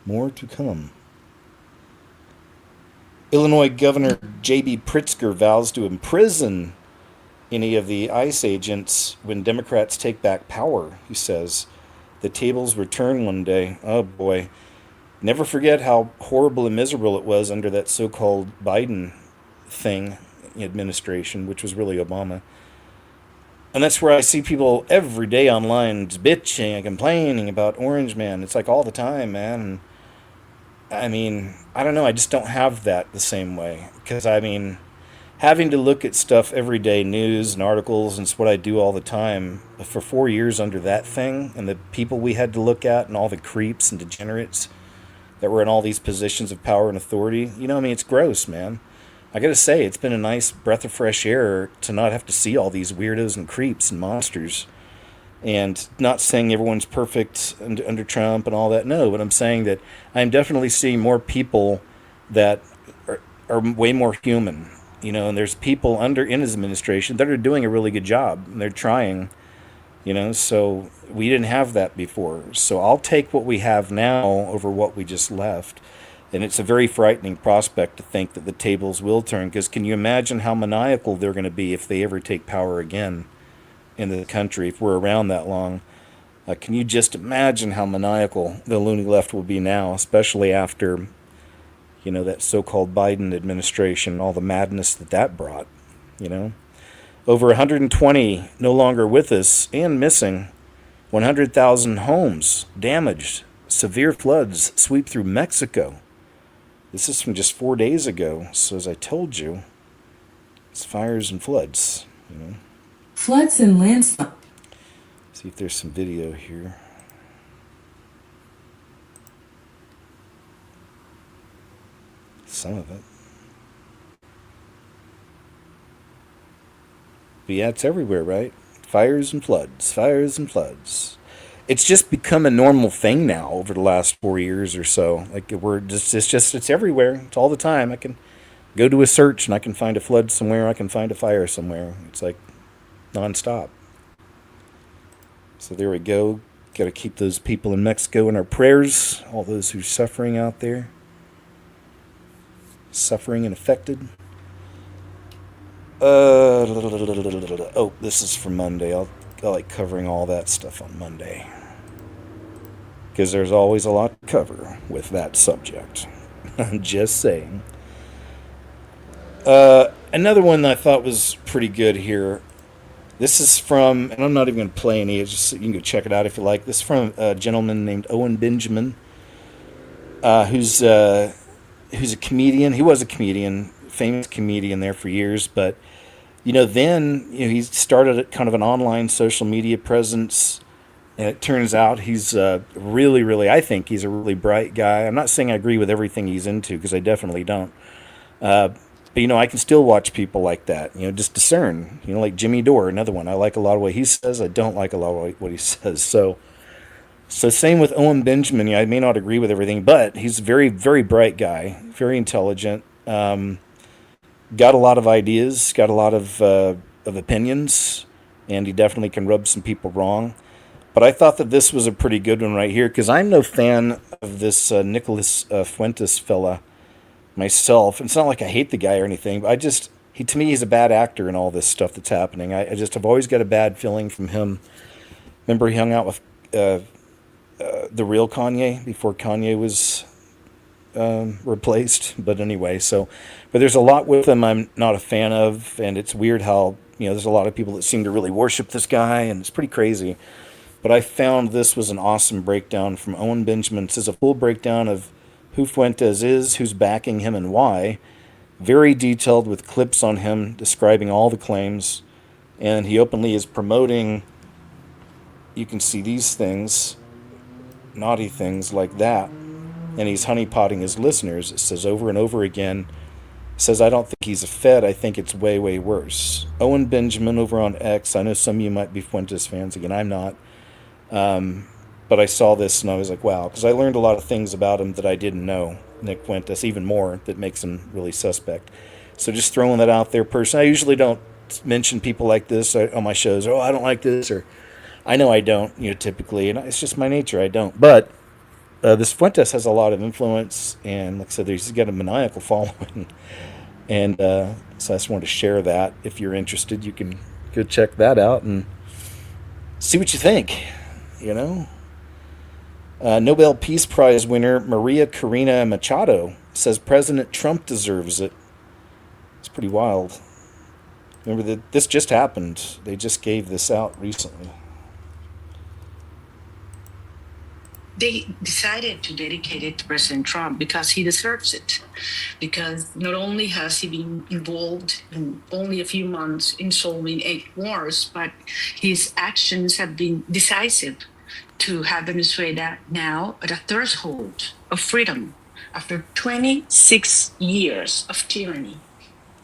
More to come. Illinois Governor J.B. Pritzker vows to imprison any of the ICE agents when Democrats take back power, he says. The tables will turn one day. Oh boy. Never forget how horrible and miserable it was under that so-called Biden thing administration, which was really Obama. And that's where I see people every day online bitching and complaining about Orange Man. It's like all the time, man. And I mean, I don't know. I just don't have that the same way. Because, I mean, having to look at stuff every day, news and articles, and it's what I do all the time. For 4 years under that thing, and the people we had to look at, and all the creeps and degenerates that were in all these positions of power and authority, you know, I mean, it's gross, man. I gotta say, it's been a nice breath of fresh air to not have to see all these weirdos and creeps and monsters. And not saying everyone's perfect under Trump and all that, no, but I'm saying that I'm definitely seeing more people that are way more human, you know, and there's people in his administration that are doing a really good job, and they're trying, you know, so we didn't have that before. So I'll take what we have now over what we just left. And it's a very frightening prospect to think that the tables will turn, because can you imagine how maniacal they're going to be if they ever take power again in the country, if we're around that long? Can you just imagine how maniacal the loony left will be now, especially after, you know, that so-called Biden administration, all the madness that brought, you know? Over 120 no longer with us and missing. 100,000 homes damaged. Severe floods sweep through Mexico. This is from just 4 days ago. So as I told you, it's fires and floods. You know. Floods and landslides. See if there's some video here. Some of it. But yeah, it's everywhere, right? Fires and floods, fires and floods. It's just become a normal thing now over the last 4 years or so. Like it's everywhere. It's all the time. I can go to a search and I can find a flood somewhere. I can find a fire somewhere. It's like nonstop. So there we go. Got to keep those people in Mexico in our prayers. All those who are suffering out there. Suffering and affected. Oh, this is for Monday. I like covering all that stuff on Monday, because there's always a lot to cover with that subject. I'm just saying. Another one that I thought was pretty good here. This is from, and I'm not even going to play any. It's just, you can go check it out if you like. This is from a gentleman named Owen Benjamin, who's a comedian. He was a comedian, famous comedian there for years, but then he started kind of an online social media presence, and it turns out he's really, really, I think he's a really bright guy. I'm not saying I agree with everything he's into, because I definitely don't. But I can still watch people like that. Just discern. Like Jimmy Dore, another one. I like a lot of what he says. I don't like a lot of what he says. So same with Owen Benjamin. I may not agree with everything, but he's a very, very bright guy, very intelligent. Got a lot of ideas, got a lot of opinions, and he definitely can rub some people wrong. But I thought that this was a pretty good one right here, because I'm no fan of this Nicholas Fuentes fella myself. It's not like I hate the guy or anything, but to me, he's a bad actor in all this stuff that's happening. I just have always got a bad feeling from him. Remember, he hung out with the real Kanye before Kanye was replaced. But anyway, but there's a lot with him I'm not a fan of, and it's weird how there's a lot of people that seem to really worship this guy, and it's pretty crazy. But I found this was an awesome breakdown from Owen Benjamin. This is a full breakdown of who Fuentes is, who's backing him, and why. Very detailed, with clips on him describing all the claims, and he openly is promoting. You can see these things, naughty things like that. And he's honeypotting his listeners. It says over and over again, says, I don't think he's a Fed. I think it's way, way worse. Owen Benjamin over on X. I know some of you might be Fuentes fans. Again, I'm not. But I saw this and I was like, wow. Because I learned a lot of things about him that I didn't know. Nick Fuentes, even more, that makes him really suspect. So just throwing that out there. Personally, I usually don't mention people like this on my shows. Oh, I don't like this. Or I know I don't, typically. And it's just my nature. I don't. But this Fuentes has a lot of influence, and like I said, he's got a maniacal following. And so I just wanted to share that. If you're interested, you can go check that out and see what you think. You know, Nobel Peace Prize winner Maria Corina Machado says President Trump deserves it. It's pretty wild. Remember that this just happened. They just gave this out recently. They decided to dedicate it to President Trump because he deserves it. Because not only has he been involved in only a few months in solving 8 wars, but his actions have been decisive to have Venezuela now at a threshold of freedom after 26 years of tyranny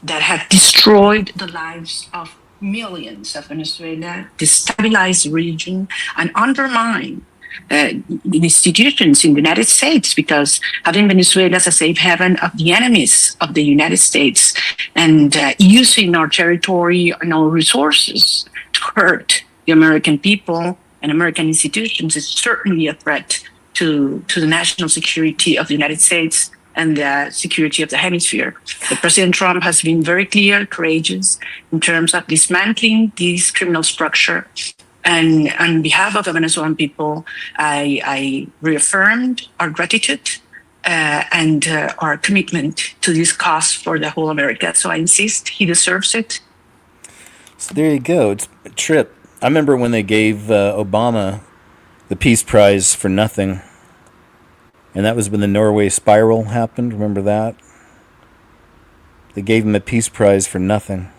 that have destroyed the lives of millions of Venezuela, destabilized the region, and undermined the institutions in the United States, because having Venezuela as a safe haven of the enemies of the United States and using our territory and our resources to hurt the American people and American institutions is certainly a threat to the national security of the United States and the security of the hemisphere. But President Trump has been very clear, courageous in terms of dismantling this criminal structure. And on behalf of the Venezuelan people, I reaffirmed our gratitude and our commitment to this cause for the whole America. So I insist he deserves it. So there you go. It's a trip. I remember when they gave Obama the Peace Prize for nothing. And that was when the Norway spiral happened. Remember that? They gave him a Peace Prize for nothing.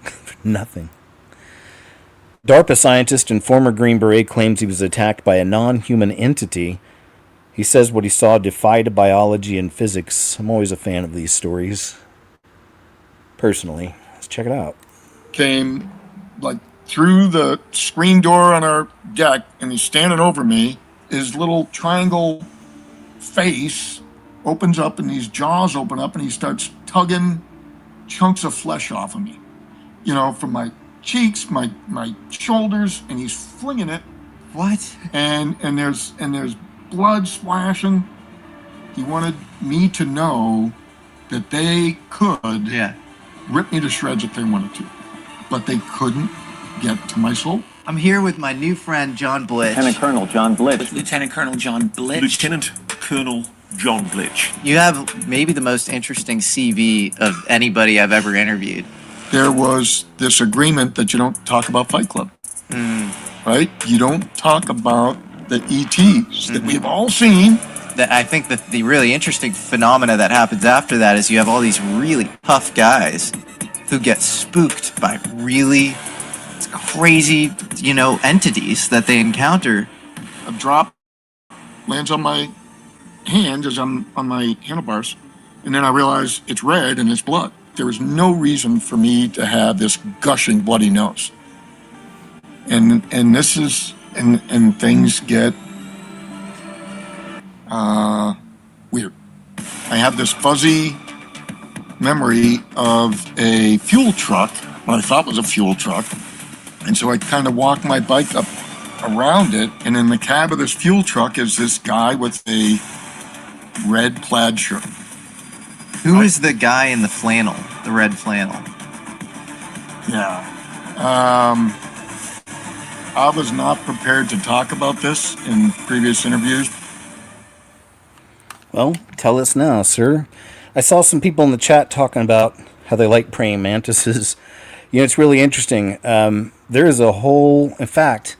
For nothing. DARPA scientist and former Green Beret claims he was attacked by a non-human entity. He says what he saw defied biology and physics. I'm always a fan of these stories. Personally. Let's check it out. Came like through the screen door on our deck, and he's standing over me. His little triangle face opens up and these jaws open up and he starts tugging chunks of flesh off of me. You know, from my cheeks, my shoulders, and he's flinging it. What? And there's blood splashing. He wanted me to know that they could rip me to shreds if they wanted to, but they couldn't get to my soul. I'm here with my new friend, John Blitch. Lieutenant Colonel John Blitch. Lieutenant Colonel John Blitch. Lieutenant Colonel John Blitch. You have maybe the most interesting CV of anybody I've ever interviewed. There was this agreement that you don't talk about Fight Club, right? You don't talk about the ETs that we've all seen. That I think that the really interesting phenomena that happens after that is you have all these really tough guys who get spooked by really crazy, entities that they encounter. A drop lands on my hand as I'm on my handlebars, and then I realize it's red and it's blood. There was no reason for me to have this gushing bloody nose. And this is, and things get weird. I have this fuzzy memory of a fuel truck, what I thought was a fuel truck. And so I kind of walk my bike up around it, and in the cab of this fuel truck is this guy with a red plaid shirt. Who is the guy in the flannel, the red flannel? Yeah. I was not prepared to talk about this in previous interviews. Well, tell us now, sir. I saw some people in the chat talking about how they like praying mantises. It's really interesting. There is a whole, in fact,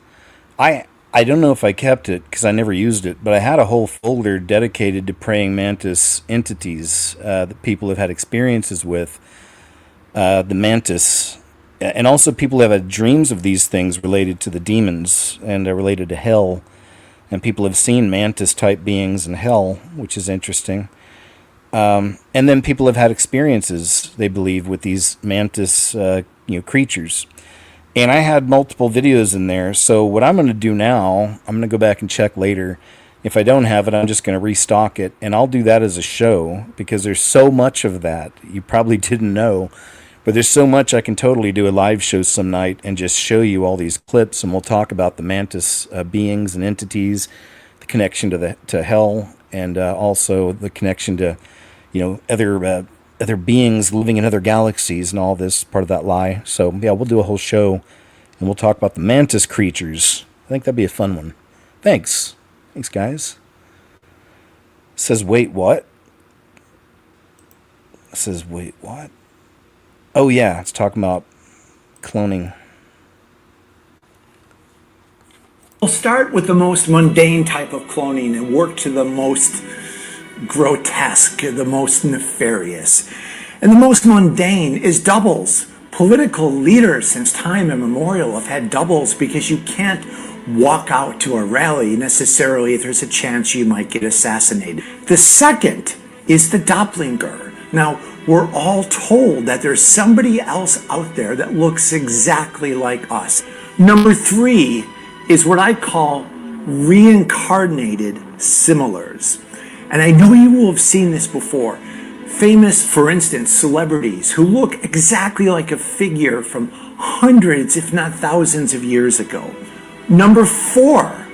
I don't know if I kept it because I never used it, but I had a whole folder dedicated to praying mantis entities that people have had experiences with, the mantis, and also people have had dreams of these things related to the demons and related to hell, and people have seen mantis-type beings in hell, which is interesting. And then people have had experiences, they believe, with these mantis creatures. And I had multiple videos in there. So what I'm going to do now, I'm going to go back and check later. If I don't have it, I'm just going to restock it. And I'll do that as a show because there's so much of that. You probably didn't know. But there's so much I can totally do a live show some night and just show you all these clips. And we'll talk about the mantis beings and entities the connection to hell, and also the connection to, other beings living in other galaxies, and all this part of that lie. So yeah, we'll do a whole show, and we'll talk about the mantis creatures. I think that'd be a fun one. Thanks, guys. It says wait what? It says wait what? Oh yeah, it's talking about cloning. We'll start with the most mundane type of cloning and work to the most grotesque, the most nefarious. And the most mundane is doubles. Political leaders since time immemorial have had doubles because you can't walk out to a rally necessarily if there's a chance you might get assassinated. The second is the doppelganger. Now, we're all told that there's somebody else out there that looks exactly like us. Number 3 is what I call reincarnated similars. And I know you will have seen this before. Famous, for instance, celebrities who look exactly like a figure from hundreds, if not thousands of years ago. Number 4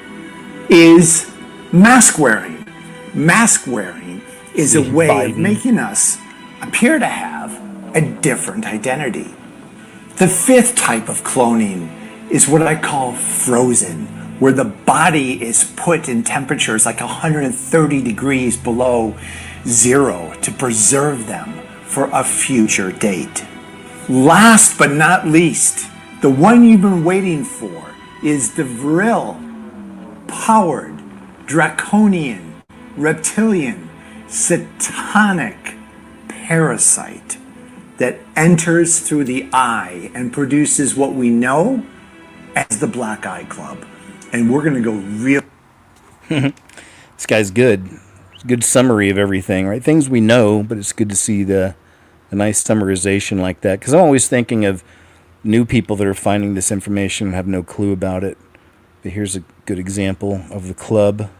is mask wearing. Mask wearing is a way of making us appear to have a different identity. The 5th type of cloning is what I call frozen, where the body is put in temperatures like 130 degrees below zero to preserve them for a future date. Last but not least, the one you've been waiting for is the vril, powered, draconian, reptilian, satanic parasite that enters through the eye and produces what we know as the Black Eye Club. And we're going to go real. This guy's good. Good summary of everything, right? Things we know, but it's good to see a nice summarization like that. Because I'm always thinking of new people that are finding this information and have no clue about it. But here's a good example of the club.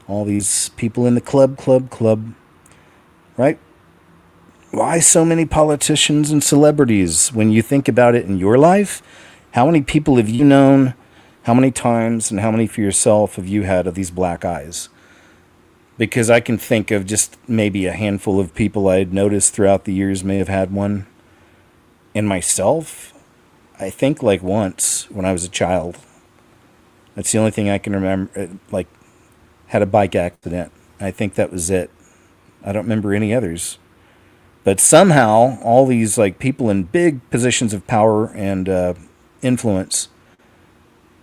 All these people in the club, right? Why so many politicians and celebrities? When you think about it in your life, how many people have you known? How many times and how many for yourself have you had of these black eyes? Because I can think of just maybe a handful of people I had noticed throughout the years may have had one. And myself, I think like once when I was a child. That's the only thing I can remember, like had a bike accident. I think that was it. I don't remember any others. But somehow all these like people in big positions of power and influence,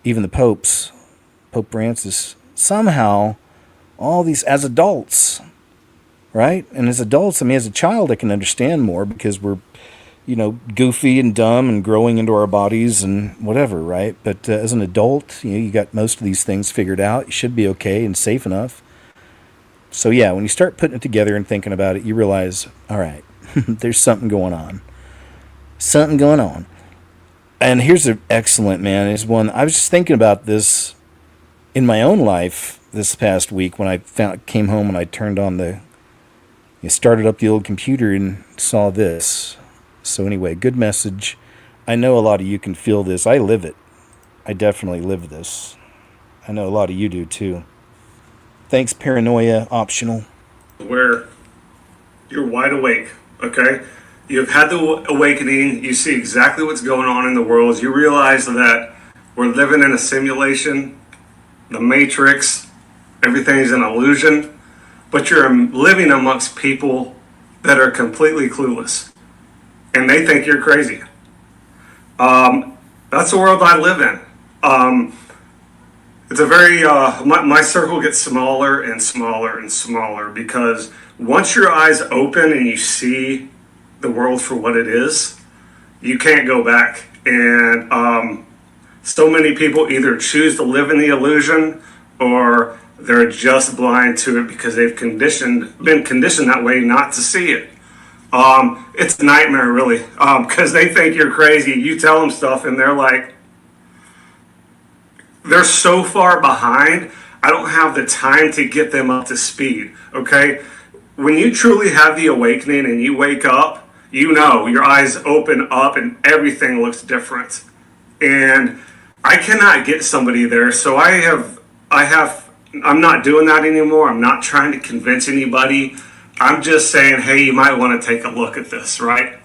even the popes, Pope Francis, somehow all these as adults, right? And as adults, I mean, as a child, I can understand more because we're, goofy and dumb and growing into our bodies and whatever, right? But as an adult, you got most of these things figured out. You should be okay and safe enough. So yeah, when you start putting it together and thinking about it, you realize, all right, there's something going on. Something going on. And here's an excellent, man, is one, I was just thinking about this in my own life this past week when I came home and I turned on started up the old computer and saw this. So anyway, good message. I know a lot of you can feel this. I live it. I definitely live this. I know a lot of you do too. Thanks, paranoia optional. Where you're wide awake, okay? You've had the awakening. You see exactly what's going on in the world. You realize that we're living in a simulation, the Matrix, everything's an illusion, but you're living amongst people that are completely clueless, and they think you're crazy. That's the world I live in. It's a very, my circle gets smaller and smaller and smaller because once your eyes open and you see the world for what it is, you can't go back. And so many people either choose to live in the illusion or they're just blind to it because they've been conditioned that way not to see it. It's a nightmare, really, because they think you're crazy. You tell them stuff and they're like, they're so far behind, I don't have the time to get them up to speed, okay? When you truly have the awakening and you wake up, your eyes open up and everything looks different. And I cannot get somebody there, so I have I'm not doing that anymore. I'm not trying to convince anybody. I'm just saying, hey, you might want to take a look at this, right?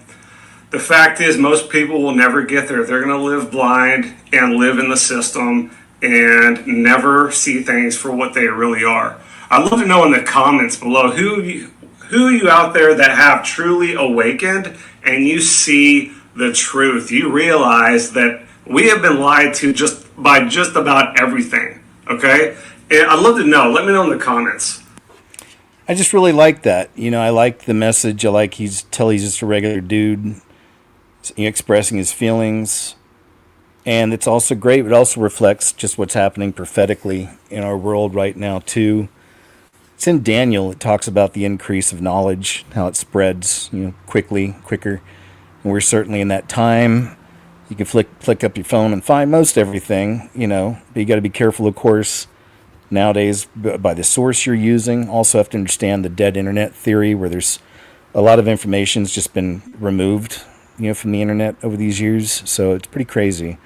The fact is, most people will never get there. They're going to live blind and live in the system and never see things for what they really are. I'd love to know in the comments below who you out there that have truly awakened and you see the truth. You realize that we have been lied to by just about everything. Okay, and I'd love to know. Let me know in the comments. I just really like that. I like the message. I like he's just a regular dude expressing his feelings. And it's also great. It also reflects just what's happening prophetically in our world right now, too. It's in Daniel. It talks about the increase of knowledge, how it spreads, quicker. And we're certainly in that time. You can flick up your phone and find most everything, But you got to be careful, of course, nowadays by the source you're using. Also have to understand the dead internet theory, where there's a lot of information's just been removed, from the internet over these years. So it's pretty crazy.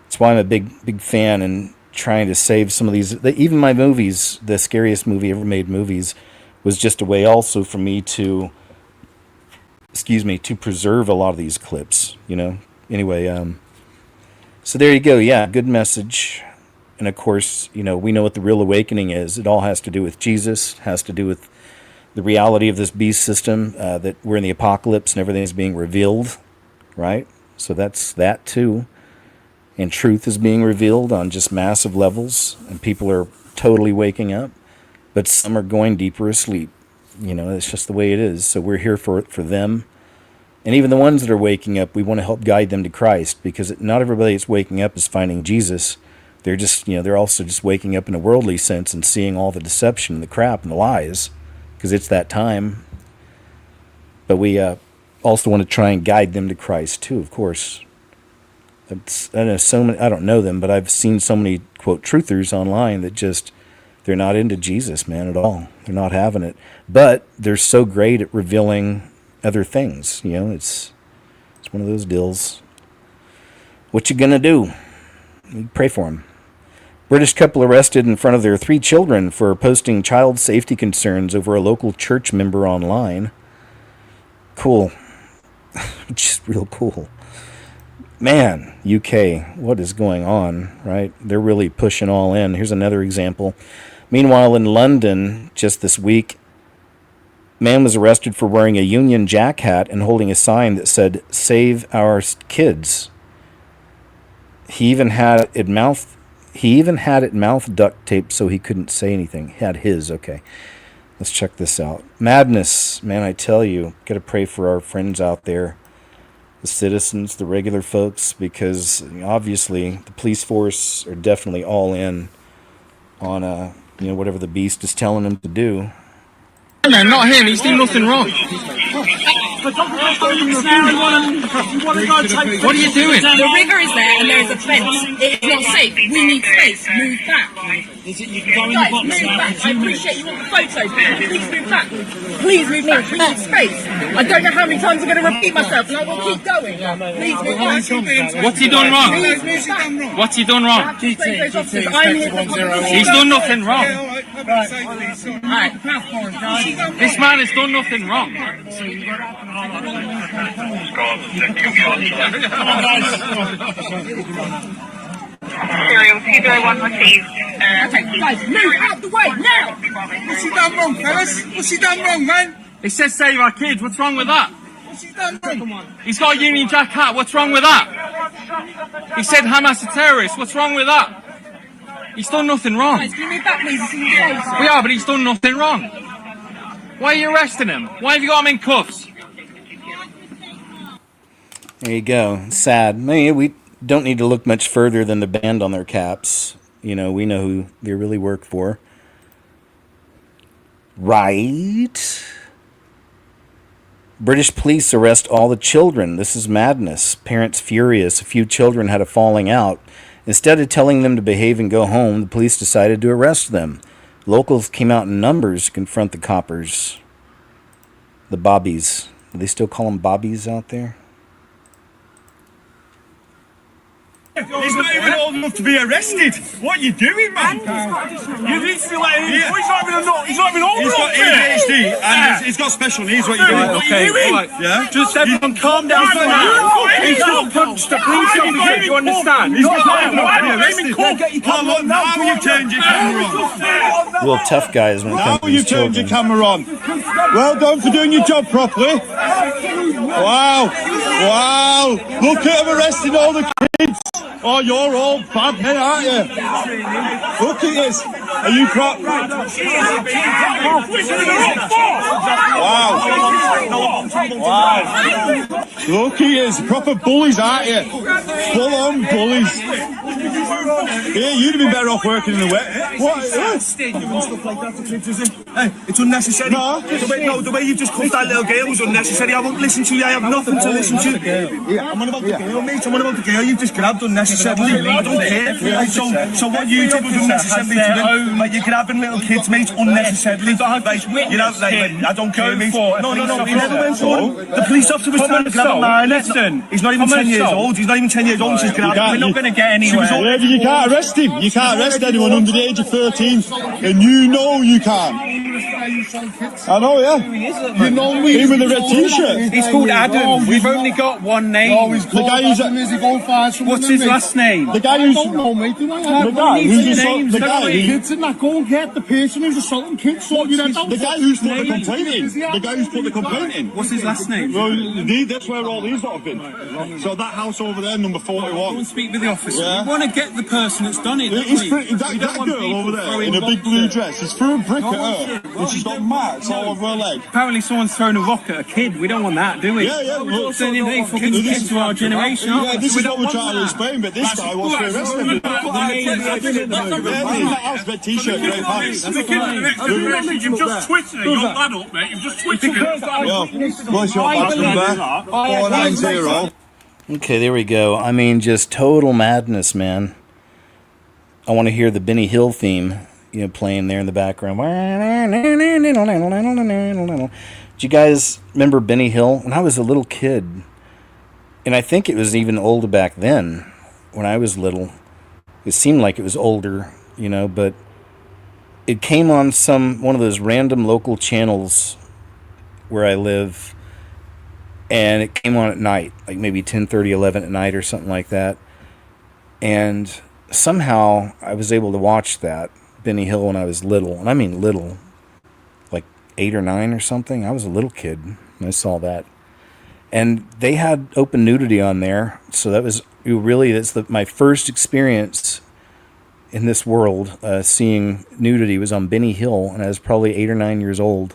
That's why I'm a big fan and trying to save some of these. Even my movies, the scariest movie ever made movies, was just a way also for me to, to preserve a lot of these clips, Anyway, so there you go. Yeah, good message. And of course, we know what the real awakening is. It all has to do with Jesus, has to do with the reality of this beast system, that we're in the apocalypse and everything is being revealed, right? So that's that too. And truth is being revealed on just massive levels, and people are totally waking up, but some are going deeper asleep. It's just the way it is. So we're here for them. And even the ones that are waking up, we want to help guide them to Christ, because not everybody that's waking up is finding Jesus. They're just, they're also just waking up in a worldly sense and seeing all the deception and the crap and the lies, because it's that time. But we also want to try and guide them to Christ too, of course. I know so many, I don't know them, but I've seen so many, quote, truthers online that just, they're not into Jesus, man, at all. They're not having it. But they're so great at revealing other things. It's one of those deals. What you gonna do? You pray for them. British couple arrested in front of their 3 children for posting child safety concerns over a local church member online. Cool. Just real cool. Man, UK, what is going on, right? They're really pushing all in. Here's another example. Meanwhile, in London, just this week, man was arrested for wearing a Union Jack hat and holding a sign that said, "Save our kids." He even had it mouth duct taped so he couldn't say anything. He had his, okay. Let's check this out. Madness, man, I tell you, gotta pray for our friends out there. The citizens, the regular folks, because obviously the police force are definitely all in on whatever the beast is telling them to do. No, not him. He's doing nothing wrong. What are you doing? The rigger is there and there is a fence. It is not safe. We need space. Move back. Guys, move back. I appreciate you want the photos, but please move back. Please move back. We need space. I don't know how many times I'm going to repeat myself, and I will keep going. Please move back. What's he done wrong? Please move back. What's he done wrong? I'm here for He's done nothing wrong. Alright, This man has done nothing wrong. Okay, guys, move out the way now! What's he done wrong, fellas? What's he done wrong, man? He says save our kids. What's wrong with that? What's he done wrong? He's got a Union Jack hat. What's wrong with that? He said Hamas are terrorists. What's wrong with that? He's done nothing wrong. Guys, can you move back, please? This isn't safe. We are, but he's done nothing wrong. Why are you arresting him? Why have you got him in cuffs? There you go. Sad. I mean, we don't need to look much further than the band on their caps. We know who they really work for. Right? British police arrest all the children. This is madness. Parents furious. A few children had a falling out. Instead of telling them to behave and go home, the police decided to arrest them. Locals came out in numbers to confront the coppers. The bobbies. Do they still call them bobbies out there? He's not even old enough to be arrested. What are you doing, man? You need to let him. Yeah. He's not even a nut. He's not even old He's got ADHD and he's got special needs. What are you doing? Okay, right. Yeah. Just everyone calm down for now. He's not punched the police officer. You understand? He's got now you change your camera on. Real tough guys when it comes Now to you these turned children. your camera on. Well done for doing your job properly. Wow. Wow. Look at him arresting all the kids. Oh, you're all bad men, aren't you? Look at this. Are you crap? Wow. Wow. Look at this. Proper bullies, aren't you? Full on bullies. Yeah, you'd have been better off working in the wet. What? Stuff like that to kids, is it? Hey, it's unnecessary. No, the way you've just cuffed that little girl was unnecessary. I won't listen to you. I have nothing to listen to. Yeah, I'm on about the girl, mate. I'm on about the girl you've just grabbed unnecessarily. I don't care. Right, so what you did was unnecessarily. Like, you're grabbing little kids, mate, unnecessarily. Right, you know, like, I don't care, mate. No, he never went for it. The police officer was trying to grab a man. Listen, he's not even 10 years old. He's not even 10 years old. She's grabbed him. We're not going to get anywhere. Yeah, you can't arrest him. You can't arrest anyone under the age of 13, and you know you can't. I know, yeah. You know me. Him with the red t-shirt. He's called Adam. We've only got one name. The guy who's What's his last name? the guy who's The kids in that go and get the person who's assaulting kids. So you know the guy who's put the complaint in. The guy who's put the complaint in. What's his last name? Well, that's where all these lot have been. So that house over there, number 41. Go and speak with the officer. Yeah. We want to get the person that's done it. That girl over there in a big blue dress is threw a brick at her, and she's got marks all over her leg. Apparently someone's thrown a rock at a kid. We don't want that, do we? Yeah. We're sending they fucking kids to our generation, aren't we? Yeah, this is what we're trying to explain, but this guy wants to arrest everybody. That red t-shirt, grey pants. You've just twisted it. You're that up, mate. You've just twisted it. What's your badge number? 490. Okay, there we go. I mean, just total madness, man. I want to hear the Benny Hill theme, playing there in the background. Do you guys remember Benny Hill? When I was a little kid, and I think it was even older back then, when I was little. It seemed like it was older, but it came on one of those random local channels where I live, and it came on at night, like maybe 10:30, 11 at night or something like that. And somehow I was able to watch that, Benny Hill, when I was little. And I mean little, like 8 or 9 or something. I was a little kid when I saw that. And they had open nudity on there, so that's my first experience in this world, seeing nudity was on Benny Hill, and I was probably 8 or 9 years old.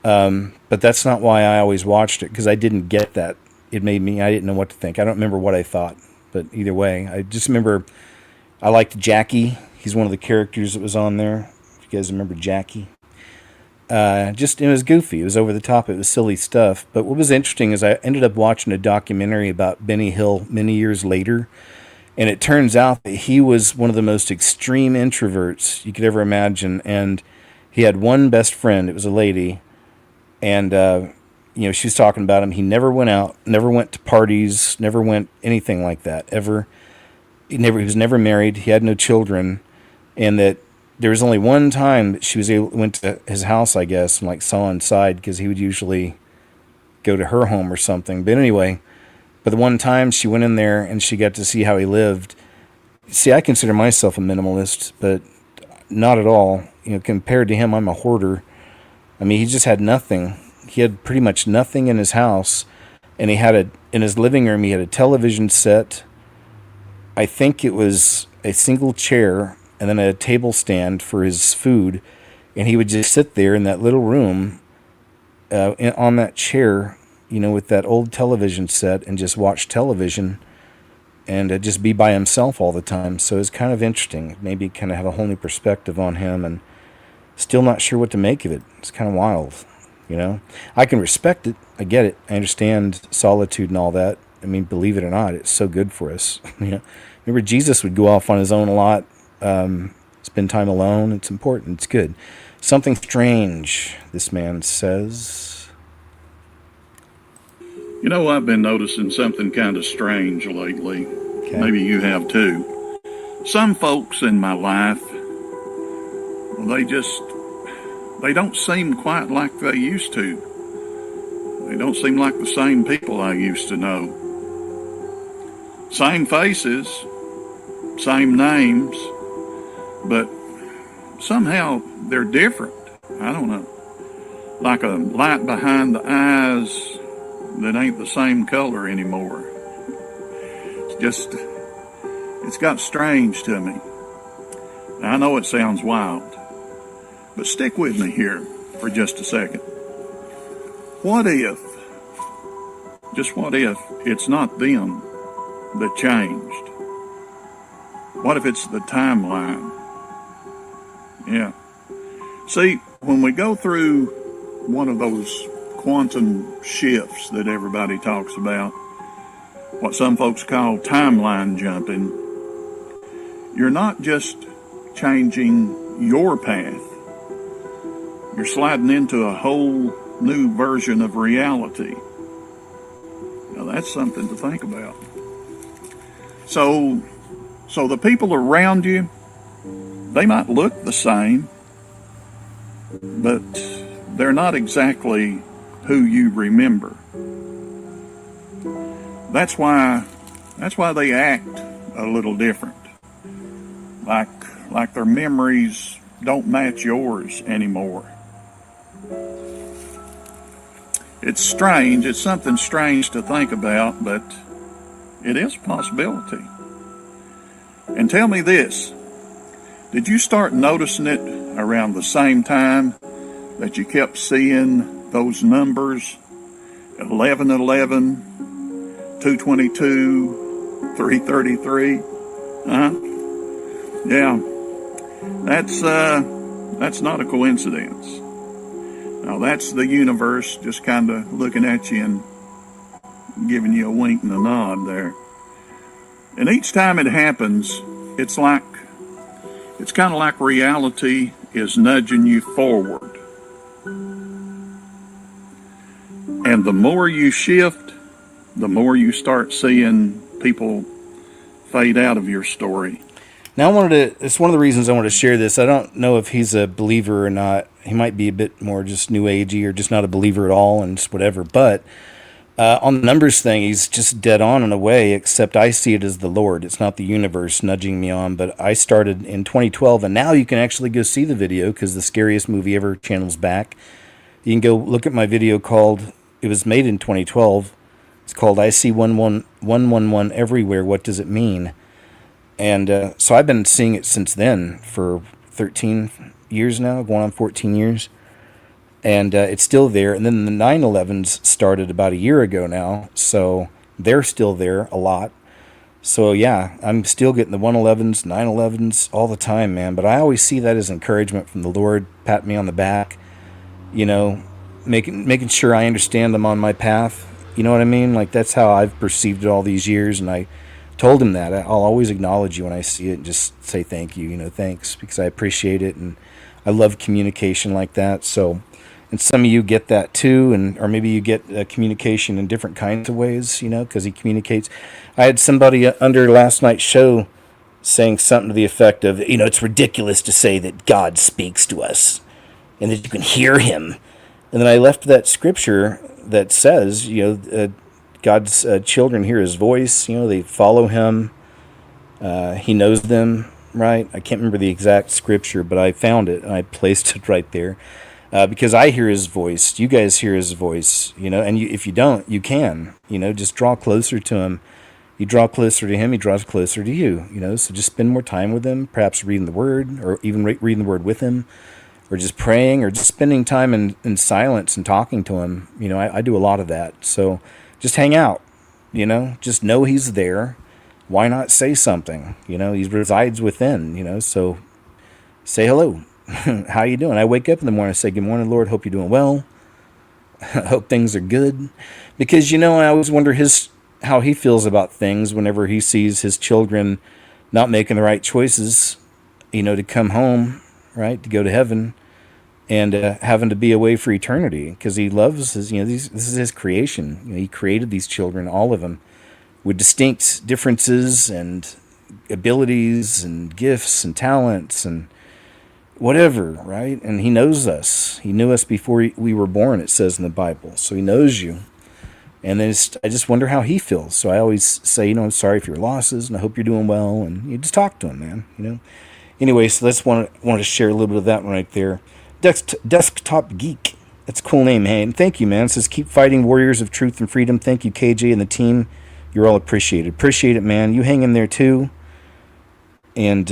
But that's not why I always watched it, because I didn't get that. I didn't know what to think. I don't remember what I thought, but either way, I just remember I liked Jackie. He's one of the characters that was on there. If you guys remember Jackie. It was goofy. It was over the top. It was silly stuff. But what was interesting is I ended up watching a documentary about Benny Hill many years later. And it turns out that he was one of the most extreme introverts you could ever imagine. And he had one best friend. It was a lady. And, she was talking about him. He never went out, never went to parties, never went anything like that, ever. He was never married. He had no children. And that there was only one time that went to his house, I guess, and saw inside, because he would usually go to her home or something. But anyway, the one time she went in there and she got to see how he lived. See, I consider myself a minimalist, but not at all. Compared to him, I'm a hoarder. I mean, he just had nothing. He had pretty much nothing in his house, and in his living room, he had a television set. I think it was a single chair, and then a table stand for his food, and he would just sit there in that little room on that chair, with that old television set, and just watch television, and just be by himself all the time. So it's kind of interesting. Maybe kind of have a whole new perspective on him, and still not sure what to make of it. It's kind of wild, I can respect it. I get it. I understand solitude and all that. I mean, believe it or not, it's so good for us. Remember, Jesus would go off on his own a lot. Spend time alone. It's important. It's good. Something strange, this man says. I've been noticing something kind of strange lately. Okay. Maybe you have too. Some folks in my life, they don't seem quite like they used to. They don't seem like the same people I used to know. Same faces, same names, but somehow they're different. I don't know. Like a light behind the eyes that ain't the same color anymore. It's got strange to me. I know it sounds wild, but stick with me here for just a second. What if, just what if, it's not them that changed? What if it's the timeline? Yeah. See, when we go through one of those quantum shifts that everybody talks about, what some folks call timeline jumping, you're not just changing your path. You're sliding into a whole new version of reality. Now that's something to think about. So the people around you, they might look the same, but they're not exactly who you remember. That's why they act a little different. Like their memories don't match yours anymore. It's strange. It's something strange to think about, but it is a possibility. And tell me this, did you start noticing it around the same time that you kept seeing those numbers, 1111, 222, 333? Yeah, that's not a coincidence. Now that's the universe just kind of looking at you and giving you a wink and a nod there. And each time it happens, it's kind of like reality is nudging you forward. And the more you shift, the more you start seeing people fade out of your story. Now it's one of the reasons I wanted to share this. I don't know if he's a believer or not. He might be a bit more just new agey or just not a believer at all and just whatever. But on the numbers thing, he's just dead on in a way, except I see it as the Lord. It's not the universe nudging me on. But I started in 2012, and now you can actually go see the video because the scariest movie ever channel's back. You can go look at my video it was made in 2012. It's called I See 111 Everywhere. What does it mean? And so I've been seeing it since then for 13 years now, going on 14 years. And it's still there. And then the 9/11s started about a year ago now. So they're still there a lot. So yeah, I'm still getting the 111s, 9/11s all the time, man. But I always see that as encouragement from the Lord, patting me on the back, making sure I understand I'm on my path. You know what I mean? Like that's how I've perceived it all these years. And I told him that I'll always acknowledge you when I see it and just say thank you, thanks, because I appreciate it and I love communication like that. So, and some of you get that too, or maybe you get communication in different kinds of ways, because he communicates. I had somebody under last night's show saying something to the effect of, it's ridiculous to say that God speaks to us and that you can hear him. And then I left that scripture that says, God's children hear his voice, they follow him, he knows them, right? I can't remember the exact scripture, but I found it and I placed it right there because I hear his voice. You guys hear his voice, and if you don't, you can, just draw closer to him. You draw closer to him, he draws closer to you, so just spend more time with him, perhaps reading the word or even reading the word with him, or just praying or just spending time in silence and talking to him. I do a lot of that. So just hang out, just know he's there. Why not say something? He resides within, so say hello. How you doing? I wake up in the morning and say, good morning, Lord. Hope you're doing well. Hope things are good. Because, I always wonder how he feels about things whenever he sees his children not making the right choices, to come home, right, to go to heaven, and having to be away for eternity, because he loves his, this is his creation. He created these children, all of them, with distinct differences and, abilities and gifts and talents and whatever, right? And he knows us. He knew us before we were born, it says in the Bible. So he knows you. And then I just wonder how he feels. So I always say, I'm sorry for your losses, and I hope you're doing well. And you just talk to him, man. Anyway, so that's want to share a little bit of that one right there. Desktop Geek. That's a cool name, hey. And thank you, man. It says, keep fighting, warriors of truth and freedom. Thank you, KJ and the team. You're all appreciated. Appreciate it, man. You hang in there, too. And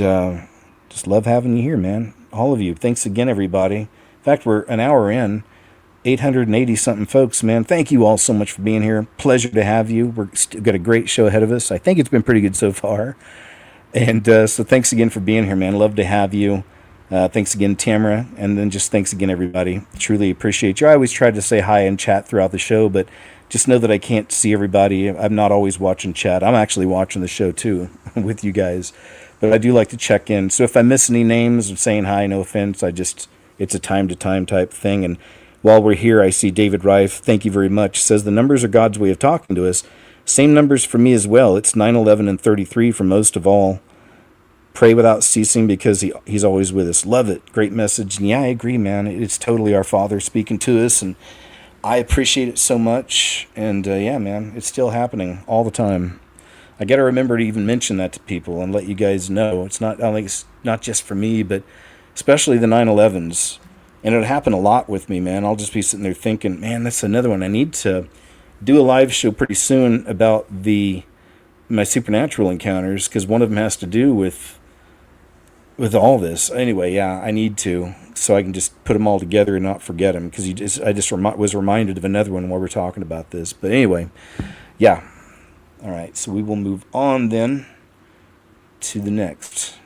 just love having you here, man. All of you. Thanks again, everybody. In fact, we're an hour in. 880-something folks, man. Thank you all so much for being here. Pleasure to have you. We've got a great show ahead of us. I think it's been pretty good so far. And so thanks again for being here, man. Love to have you. Thanks again, Tamara. And then just thanks again, everybody. Truly appreciate you. I always try to say hi and chat throughout the show, but just know that I can't see everybody. I'm not always watching chat. I'm actually watching the show, too, with you guys. But I do like to check in. So if I miss any names, I'm saying hi, no offense. It's a time-to-time type thing. And while we're here, I see David Rife. Thank you very much. Says the numbers are God's way of talking to us. Same numbers for me as well. It's 9/11 and 33 for most of all. Pray without ceasing because he's always with us. Love it. Great message. And yeah, I agree, man. It's totally our Father speaking to us, and I appreciate it so much. And yeah, man, it's still happening all the time. I got to remember to even mention that to people and let you guys know. It's not only it's not just for me, but especially the 9/11s. And it happened a lot with me, man. I'll just be sitting there thinking, man, that's another one. I need to do a live show pretty soon about my supernatural encounters, because one of them has to do with all this. Anyway, yeah, I need to, so I can just put them all together and not forget them, because I just was reminded of another one while we're talking about this. But anyway, yeah. All right, so we will move on then to the next.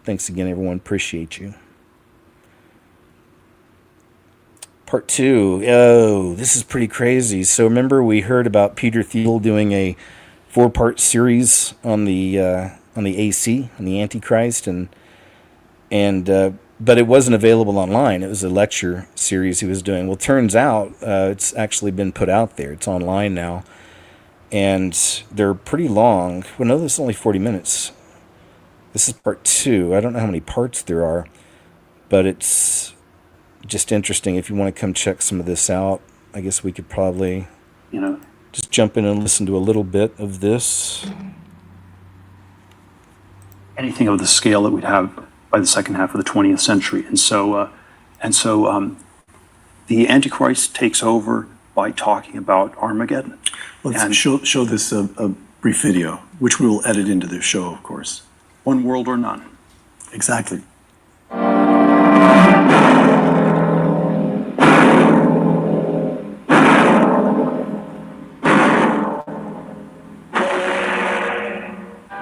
Thanks again, everyone. Appreciate you. Part 2. Oh, this is pretty crazy. So remember we heard about Peter Thiel doing a 4-part series on the AC, on the Antichrist, but it wasn't available online. It was a lecture series he was doing. Well, turns out it's actually been put out there. It's online now, and they're pretty long. Well, no, this is only 40 minutes. This is part 2. I don't know how many parts there are, but it's just interesting. If you want to come check some of this out, I guess we could probably, just jump in and listen to a little bit of this. Anything of the scale that we'd have by the second half of the 20th century. And so the Antichrist takes over by talking about Armageddon. Let's show this a brief video, which we will edit into the show, of course. One world or none. Exactly.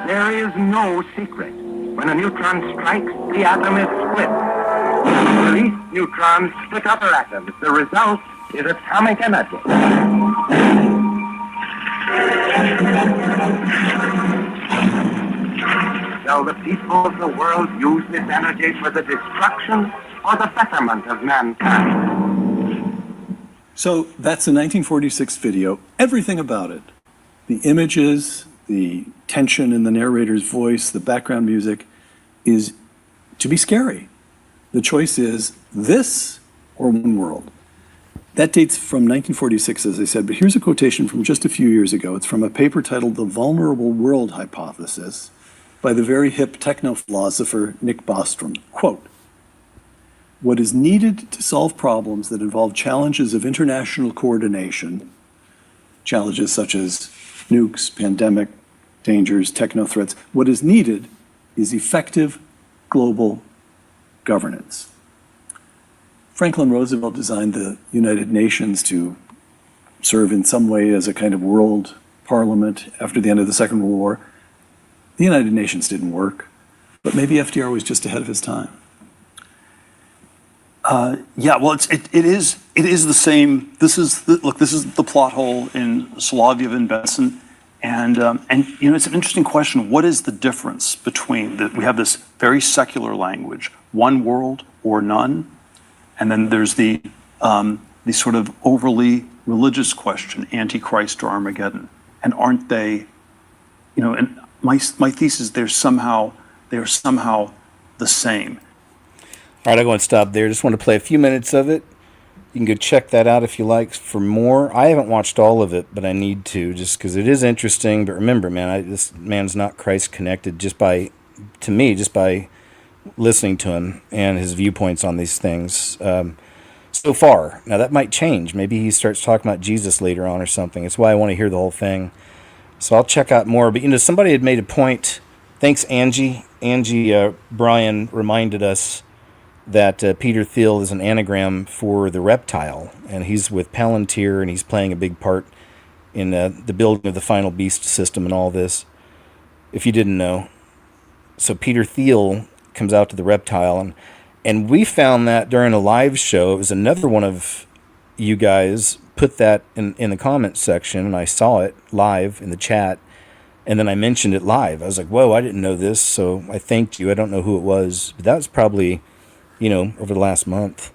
There is no secret. When a neutron strikes, the atom is split. Released neutrons split other atoms. The result is atomic energy. Shall the people of the world use this energy for the destruction or the betterment of mankind? So that's the 1946 video. Everything about it. The images, the tension in the narrator's voice, the background music is to be scary. The choice is this or one world. That dates from 1946, as I said, but here's a quotation from just a few years ago. It's from a paper titled The Vulnerable World Hypothesis by the very hip techno-philosopher Nick Bostrom. Quote, "What is needed to solve problems that involve challenges of international coordination, challenges such as nukes, pandemic dangers, techno threats, what is needed is effective global governance." Franklin Roosevelt designed the United Nations to serve in some way as a kind of world parliament after the end of the Second World War. The United Nations didn't work, but maybe FDR was just ahead of his time. Yeah, well, it is the same. This is the plot hole in Soloviev and Benson, and it's an interesting question. What is the difference between that? We have this very secular language, one world or none, and then there's the sort of overly religious question, Antichrist or Armageddon, and aren't they? And my thesis, they are somehow the same. All right, I'm going to stop there. Just want to play a few minutes of it. You can go check that out if you like for more. I haven't watched all of it, but I need to just because it is interesting. But remember, man, this man's not Christ connected just by listening to him and his viewpoints on these things so far. Now, that might change. Maybe he starts talking about Jesus later on or something. That's why I want to hear the whole thing. So I'll check out more. But, somebody had made a point. Thanks, Angie. Brian reminded us that Peter Thiel is an anagram for the reptile, and he's with Palantir, and he's playing a big part in the building of the Final Beast system and all this, if you didn't know. So Peter Thiel comes out to the reptile, and we found that during a live show. It was another one of you guys put that in the comments section, and I saw it live in the chat, and then I mentioned it live. I was like, whoa, I didn't know this, so I thanked you. I don't know who it was, but that was probably over the last month.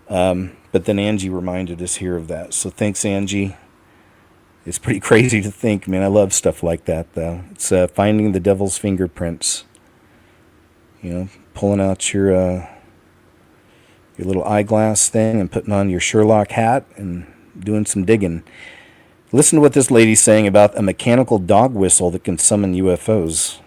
But then Angie reminded us here of that. So thanks, Angie. It's pretty crazy to think, man. I love stuff like that, though. It's finding the devil's fingerprints. Pulling out your little eyeglass thing and putting on your Sherlock hat and doing some digging. Listen to what this lady's saying about a mechanical dog whistle that can summon UFOs.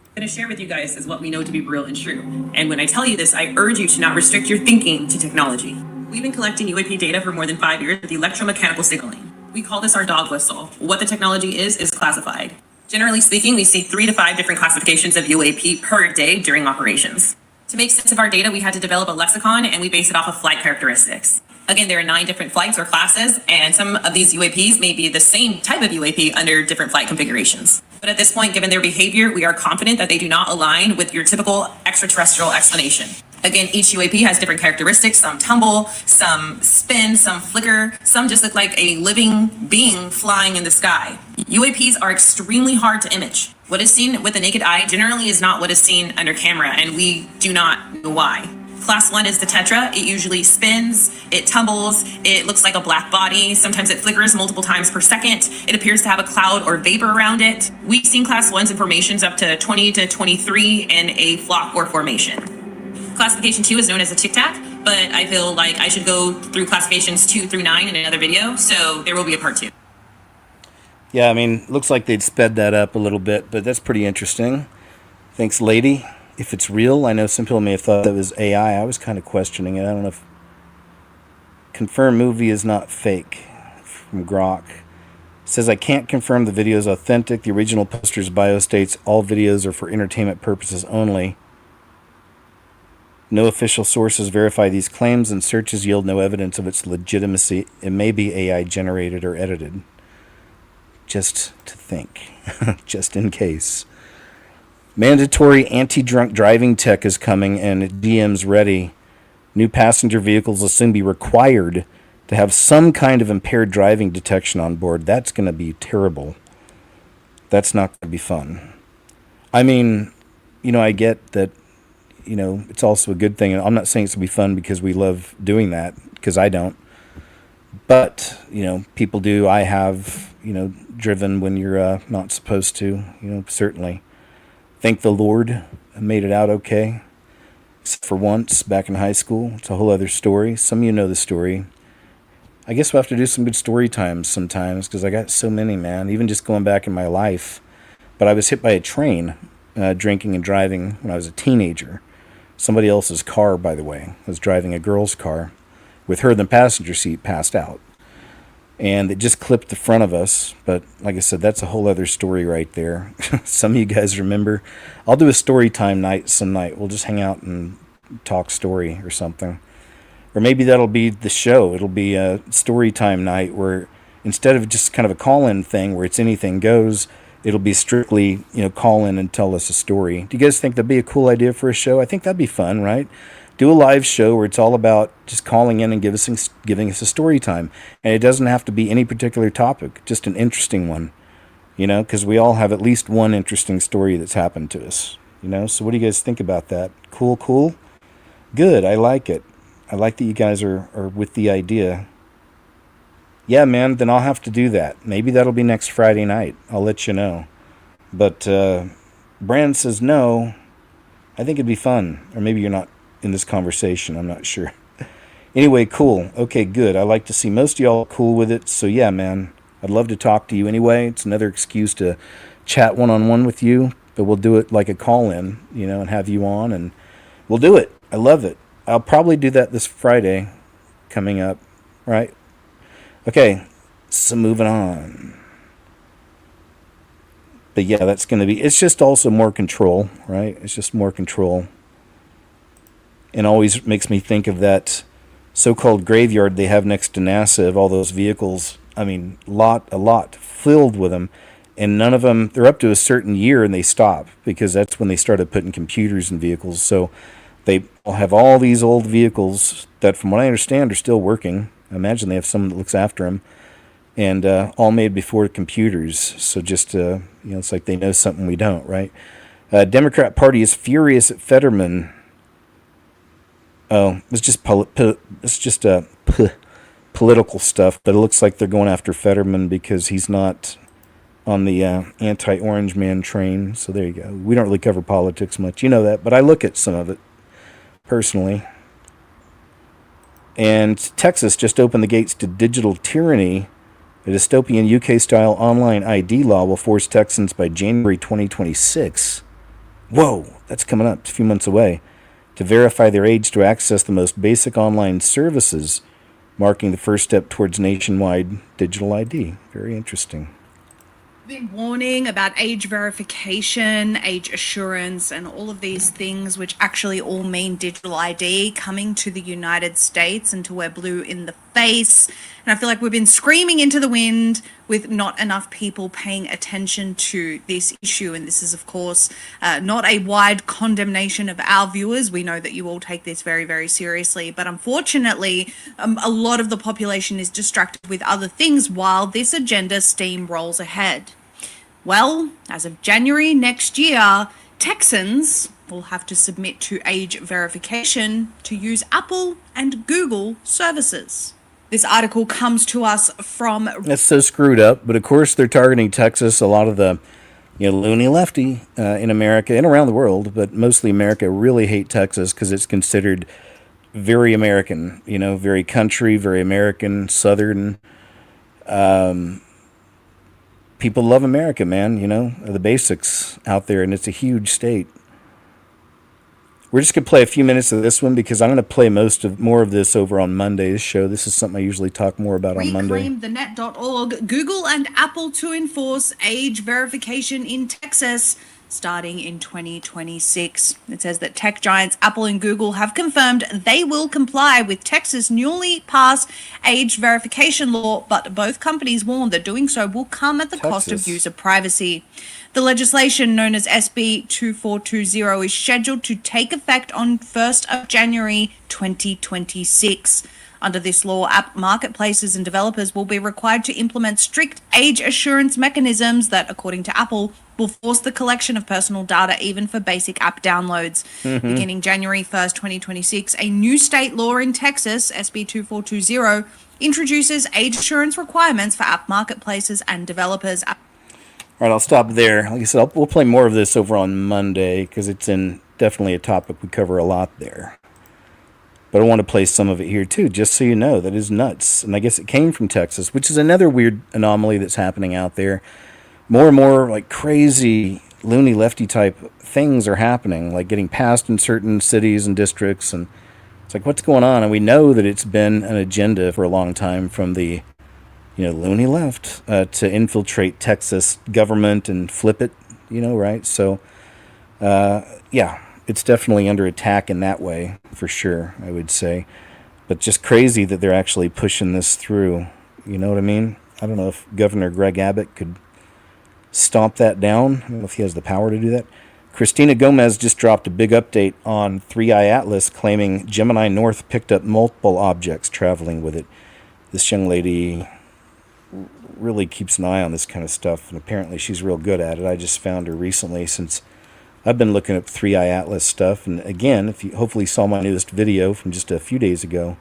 I'm going to share with you guys is what we know to be real and true. And when I tell you this, I urge you to not restrict your thinking to technology. We've been collecting UAP data for more than 5 years with electromechanical signaling. We call this our dog whistle. What the technology is classified. Generally speaking, we see 3 to 5 different classifications of UAP per day during operations. To make sense of our data, we had to develop a lexicon, and we base it off of flight characteristics. Again, there are 9 different flights or classes, and some of these UAPs may be the same type of UAP under different flight configurations. But at this point, given their behavior, we are confident that they do not align with your typical extraterrestrial explanation. Again, each UAP has different characteristics. Some tumble, some spin, some flicker, some just look like a living being flying in the sky. UAPs are extremely hard to image. What is seen with the naked eye generally is not what is seen under camera, and we do not know why. Class 1 is the tetra. It usually spins, it tumbles, it looks like a black body. Sometimes it flickers multiple times per second. It appears to have a cloud or vapor around it. We've seen class 1's in formations up to 20 to 23 in a flock or formation. Classification 2 is known as a tic-tac, but I feel like I should go through classifications 2 through 9 in another video, so there will be a part 2. Yeah, looks like they'd sped that up a little bit, but that's pretty interesting. Thanks, lady. If it's real, I know some people may have thought that was AI. I was kind of questioning it. I don't know if... Confirm movie is not fake. From Grok. Says, I can't confirm the video is authentic. The original poster's bio states all videos are for entertainment purposes only. No official sources verify these claims, and searches yield no evidence of its legitimacy. It may be AI generated or edited. Just to think. Just in case. Mandatory anti-drunk driving tech is coming, and DM's ready. New passenger vehicles will soon be required to have some kind of impaired driving detection on board. That's going to be terrible. That's not going to be fun. I get that, it's also a good thing. And I'm not saying it's going to be fun because we love doing that, because I don't. But, people do. I have, driven when you're not supposed to, certainly. Thank the Lord I made it out okay. Except for once, back in high school. It's a whole other story. Some of you know the story. I guess we'll have to do some good story times sometimes, because I got so many, man. Even just going back in my life. But I was hit by a train, drinking and driving when I was a teenager. Somebody else's car, by the way. I was driving a girl's car. With her in the passenger seat, passed out. And it just clipped the front of us. But like I said, that's a whole other story right there. Some of you guys remember. I'll do a story time night some night. We'll just hang out and talk story or something. Or maybe that'll be the show. It'll be a story time night where instead of just kind of a call-in thing where it's anything goes, it'll be strictly, call in and tell us a story. Do you guys think that'd be a cool idea for a show? I think that'd be fun, right? Do a live show where it's all about just calling in and giving us a story time. And it doesn't have to be any particular topic, just an interesting one, because we all have at least one interesting story that's happened to us, So what do you guys think about that? Cool? Good, I like it. I like that you guys are with the idea. Yeah, man, then I'll have to do that. Maybe that'll be next Friday night. I'll let you know. But Brand says no. I think it'd be fun. Or maybe you're not in this conversation. I'm not sure. Anyway, cool. Okay, good. I like to see most of y'all cool with it. So yeah, man, I'd love to talk to you anyway. It's another excuse to chat one-on-one with you. But we'll do it like a call-in, and have you on. And we'll do it. I love it. I'll probably do that this Friday coming up. Right? Okay, so moving on. But yeah, that's going to be, it's just also more control, right? It's just more control. And always makes me think of that so-called graveyard they have next to NASA of all those vehicles. I mean, a lot filled with them. And none of them, they're up to a certain year and they stop because that's when they started putting computers in vehicles. So they have all these old vehicles that, from what I understand, are still working. I imagine they have someone that looks after them, and all made before computers. So just, it's like they know something we don't, right? Democrat Party is furious at Fetterman. Oh, it's just political stuff, but it looks like they're going after Fetterman because he's not on the anti-orange man train. So there you go. We don't really cover politics much, you know that, but I look at some of it personally. And Texas just opened the gates to digital tyranny. A dystopian UK-style online ID law will force Texans by January 2026. Whoa, that's coming up. It's a few months away. To verify their age to access the most basic online services, marking the first step towards nationwide digital ID. Very interesting. Been warning about age verification, age assurance, and all of these things, which actually all mean digital ID coming to the United States until we're blue in the face. And I feel like we've been screaming into the wind with not enough people paying attention to this issue. And this is, of course, not a wide condemnation of our viewers. We know that you all take this very, very seriously. But unfortunately, a lot of the population is distracted with other things while this agenda steamrolls ahead. Well, as of January next year, Texans will have to submit to age verification to use Apple and Google services. This article comes to us from... That's so screwed up, but of course they're targeting Texas. A lot of the loony lefty in America and around the world, but mostly America, really hate Texas because it's considered very American, very country, very American, southern. People love America, man, the basics out there, and it's a huge state. We're just going to play a few minutes of this one because I'm going to play more of this over on Monday's show. This is something I usually talk more about on Monday. ReclaimTheNet.org, Google and Apple to enforce age verification in Texas starting in 2026. It says that tech giants Apple and Google have confirmed they will comply with Texas' newly passed age verification law, but both companies warn that doing so will come at the cost of user privacy. The legislation, known as SB 2420, is scheduled to take effect on 1st of January 2026. Under this law, app marketplaces and developers will be required to implement strict age assurance mechanisms that, according to Apple, will force the collection of personal data even for basic app downloads. Beginning January 1st, 2026, a new state law in Texas, SB 2420, introduces age assurance requirements for app marketplaces and developers. All right, I'll stop there. Like I said, we'll play more of this over on Monday because it's definitely a topic we cover a lot there. But I want to play some of it here too, just so you know. That is nuts. And I guess it came from Texas, which is another weird anomaly that's happening out there. More and more like crazy loony lefty type things are happening, like getting passed in certain cities and districts. And it's like, what's going on? And we know that it's been an agenda for a long time from the loony left to infiltrate Texas government and flip it, right? So, yeah, it's definitely under attack in that way, for sure, I would say. But just crazy that they're actually pushing this through. You know what I mean? I don't know if Governor Greg Abbott could stomp that down. I don't know if he has the power to do that. Christina Gomez just dropped a big update on 3i Atlas, claiming Gemini North picked up multiple objects traveling with it. This young lady really keeps an eye on this kind of stuff, and apparently she's real good at it. I just found her recently since I've been looking up 3i Atlas stuff. And again, if you hopefully saw my newest video from just a few days ago,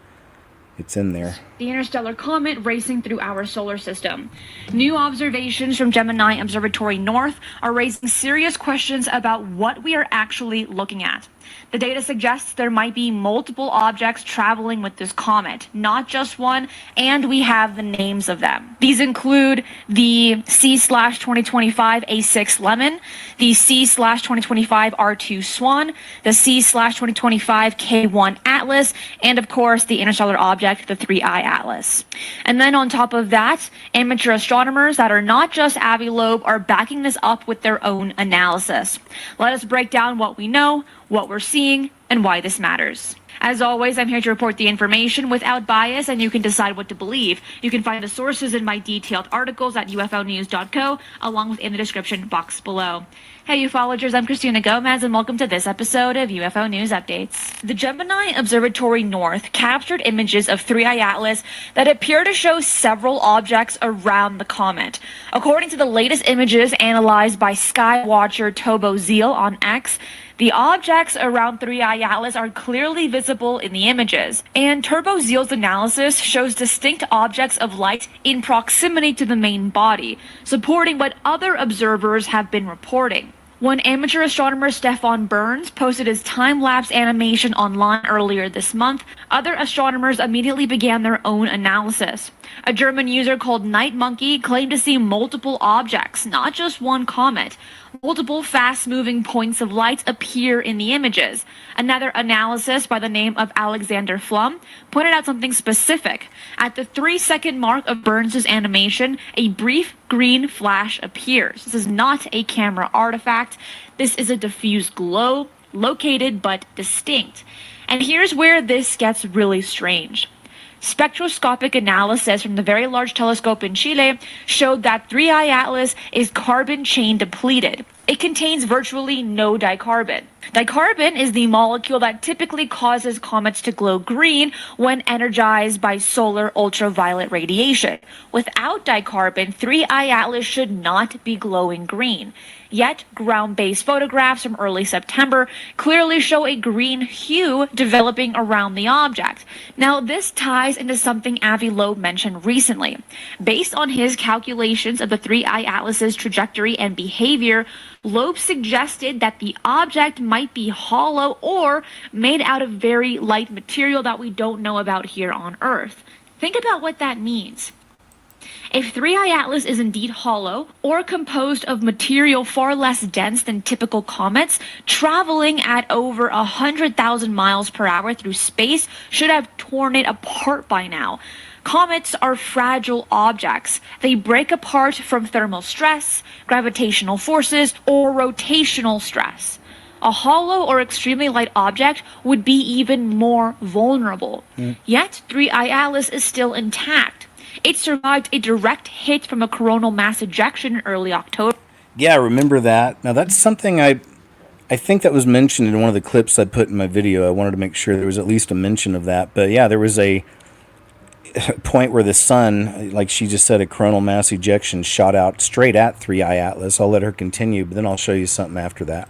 It's in there. The interstellar comet racing through our solar system. New observations from Gemini Observatory North are raising serious questions about what we are actually looking at. The data suggests there might be multiple objects traveling with this comet, not just one, and we have the names of them. These include the C/2025 A6 Lemon, the C/2025 R2 Swan, the C/2025 K1 Atlas, and of course the interstellar object, the 3I Atlas. And then on top of that, amateur astronomers that are not just Avi Loeb are backing this up with their own analysis. Let us break down what we know, what we're seeing, and why this matters. As always, I'm here to report the information without bias, and you can decide what to believe. You can find the sources in my detailed articles at ufonews.co, along with in the description box below. Hey ufologers, I'm Christina Gomez, and welcome to this episode of UFO News Updates. The Gemini Observatory North captured images of 3I Atlas that appear to show several objects around the comet. According to the latest images analyzed by Skywatcher Tobo Zeal on X, the objects around 3I Atlas are clearly visible in the images, and Turbo Zeal's analysis shows distinct objects of light in proximity to the main body, supporting what other observers have been reporting. When amateur astronomer Stefan Burns posted his time-lapse animation online earlier this month, other astronomers immediately began their own analysis. A German user called Night Monkey claimed to see multiple objects, not just one comet. Multiple fast-moving points of light appear in the images. Another analysis by the name of Alexander Flum pointed out something specific. At the 3-second mark of Burns' animation, a brief green flash appears. This is not a camera artifact. This is a diffused glow, located but distinct. And here's where this gets really strange. Spectroscopic analysis from the Very Large Telescope in Chile showed that 3I Atlas is carbon chain depleted. It contains virtually no dicarbon. Dicarbon is the molecule that typically causes comets to glow green when energized by solar ultraviolet radiation. Without dicarbon, 3I Atlas should not be glowing green. Yet, ground-based photographs from early September clearly show a green hue developing around the object. Now, this ties into something Avi Loeb mentioned recently. Based on his calculations of the 3I Atlas's trajectory and behavior, Loeb suggested that the object might be hollow or made out of very light material that we don't know about here on Earth. Think about what that means. If 3I Atlas is indeed hollow or composed of material far less dense than typical comets, traveling at over 100,000 miles per hour through space should have torn it apart by now. Comets are fragile objects. They break apart from thermal stress, gravitational forces, or rotational stress. A hollow or extremely light object would be even more vulnerable. Yet, 3I Atlas is still intact. It survived a direct hit from a coronal mass ejection in early October. Yeah, I remember that. Now, that's something I think that was mentioned in one of the clips I put in my video. I wanted to make sure there was at least a mention of that. But yeah, there was a point where the sun, like she just said, a coronal mass ejection shot out straight at 3I Atlas. I'll let her continue, but then I'll show you something after that.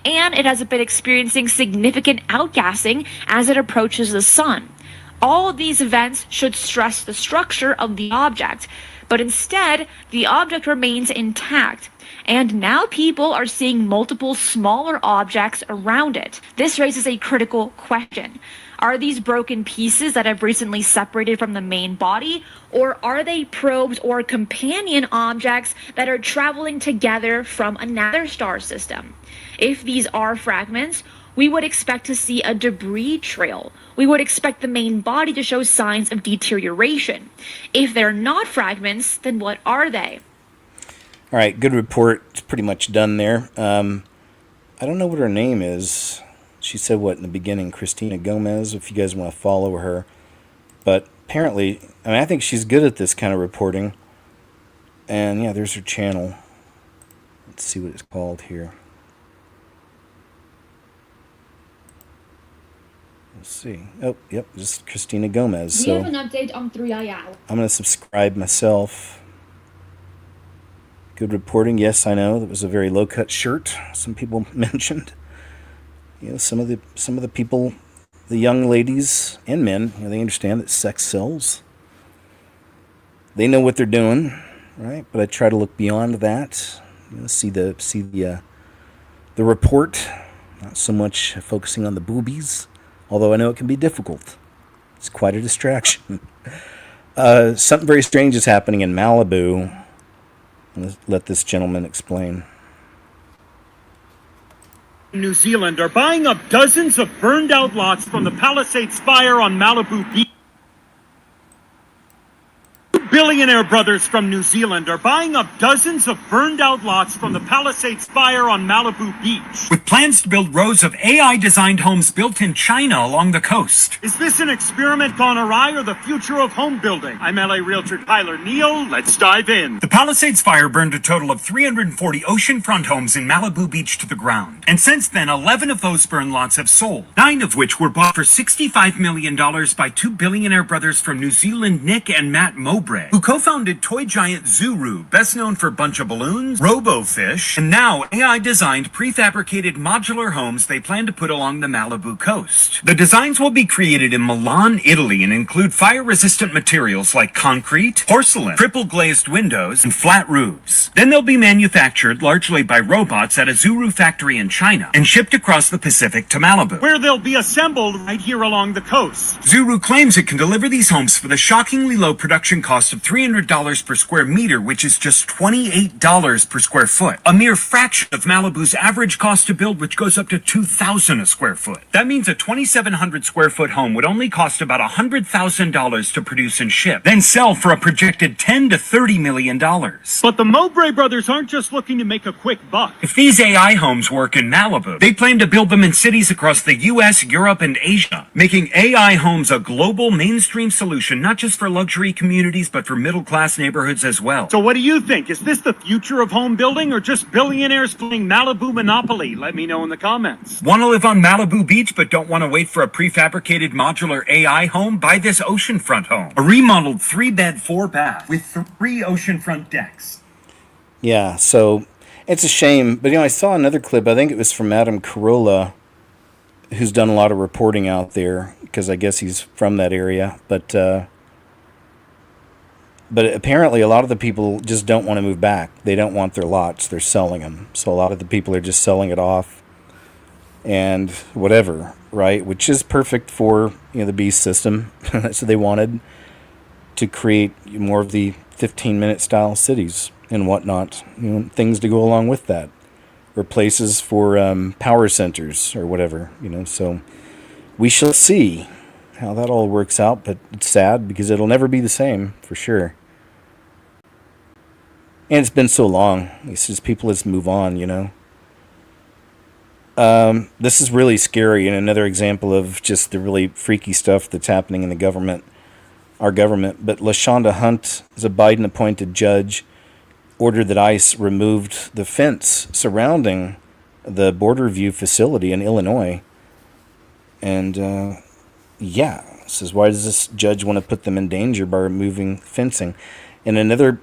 And it has been experiencing significant outgassing as it approaches the sun. All of these events should stress the structure of the object, but instead, the object remains intact. And now people are seeing multiple smaller objects around it. This raises a critical question. Are these broken pieces that have recently separated from the main body, or are they probes or companion objects that are traveling together from another star system? If these are fragments, we would expect to see a debris trail. We would expect the main body to show signs of deterioration. If they're not fragments, then what are they? All right, good report. It's pretty much done there. I don't know what her name is. She said what in the beginning, Christina Gomez, if you guys want to follow her. But apparently, I think she's good at this kind of reporting. And yeah, there's her channel. Let's see what it's called here. Let's see. Oh, yep, just Christina Gomez. We So have an update on 3I Atlas. I'm going to subscribe myself. Good reporting. Yes, I know that was a very low-cut shirt. Some people mentioned. You know, some of the people the young ladies and men, they understand that sex sells. They know what they're doing, right? But I try to look beyond that. See the report, not so much focusing on the boobies, although I know it can be difficult. It's quite a distraction. Something very strange is happening in Malibu. Let's let this gentleman explain. New Zealand are buying up dozens of burned out lots from the Palisades fire on Malibu Beach. Billionaire brothers from New Zealand are buying up dozens of burned out lots from the Palisades fire on Malibu Beach, with plans to build rows of AI-designed homes built in China along the coast. Is this an experiment gone awry or the future of home building? I'm LA Realtor Tyler Neal. Let's dive in. The Palisades fire burned a total of 340 oceanfront homes in Malibu Beach to the ground. And since then, 11 of those burned lots have sold, 9 of which were bought for $65 million by 2 billionaire brothers from New Zealand, Nick and Matt Mowbray, who co-founded toy giant Zuru, best known for Bunch of Balloons, RoboFish, and now AI-designed prefabricated modular homes they plan to put along the Malibu coast. The designs will be created in Milan, Italy, and include fire-resistant materials like concrete, porcelain, triple-glazed windows, and flat roofs. Then they'll be manufactured largely by robots at a Zuru factory in China and shipped across the Pacific to Malibu, where they'll be assembled right here along the coast. Zuru claims it can deliver these homes for the shockingly low production cost of $300 per square meter, which is just $28 per square foot. A mere fraction of Malibu's average cost to build, which goes up to $2,000 a square foot. That means a 2,700 square foot home would only cost about $100,000 to produce and ship, then sell for a projected $10 to $30 million. But the Mowbray brothers aren't just looking to make a quick buck. If these AI homes work in Malibu, they plan to build them in cities across the US, Europe, and Asia, making AI homes a global mainstream solution, not just for luxury communities, but for middle-class neighborhoods as well. So what do you think? Is this the future of home building or just billionaires playing Malibu Monopoly? Let me know in the comments. Want to live on Malibu Beach but don't want to wait for a prefabricated modular AI home? Buy this oceanfront home. A remodeled 3-bed, 4-bath with 3 oceanfront decks. Yeah, so it's a shame. But, I saw another clip. I think it was from Adam Carolla, who's done a lot of reporting out there because I guess he's from that area. But apparently a lot of the people just don't want to move back. They don't want their lots. They're selling them. So a lot of the people are just selling it off and whatever, right? Which is perfect for, the beast system. That's what they wanted, to create more of the 15-minute style cities and whatnot. Things to go along with that. Or places for power centers or whatever, So we shall see how that all works out. But it's sad because it'll never be the same, for sure. And it's been so long. It's just people just move on, This is really scary and another example of just the really freaky stuff that's happening in the government, our government. But LaShonda Hunt is a Biden-appointed judge, ordered that ICE removed the fence surrounding the Border View facility in Illinois. And, says, why does this judge want to put them in danger by removing fencing? And another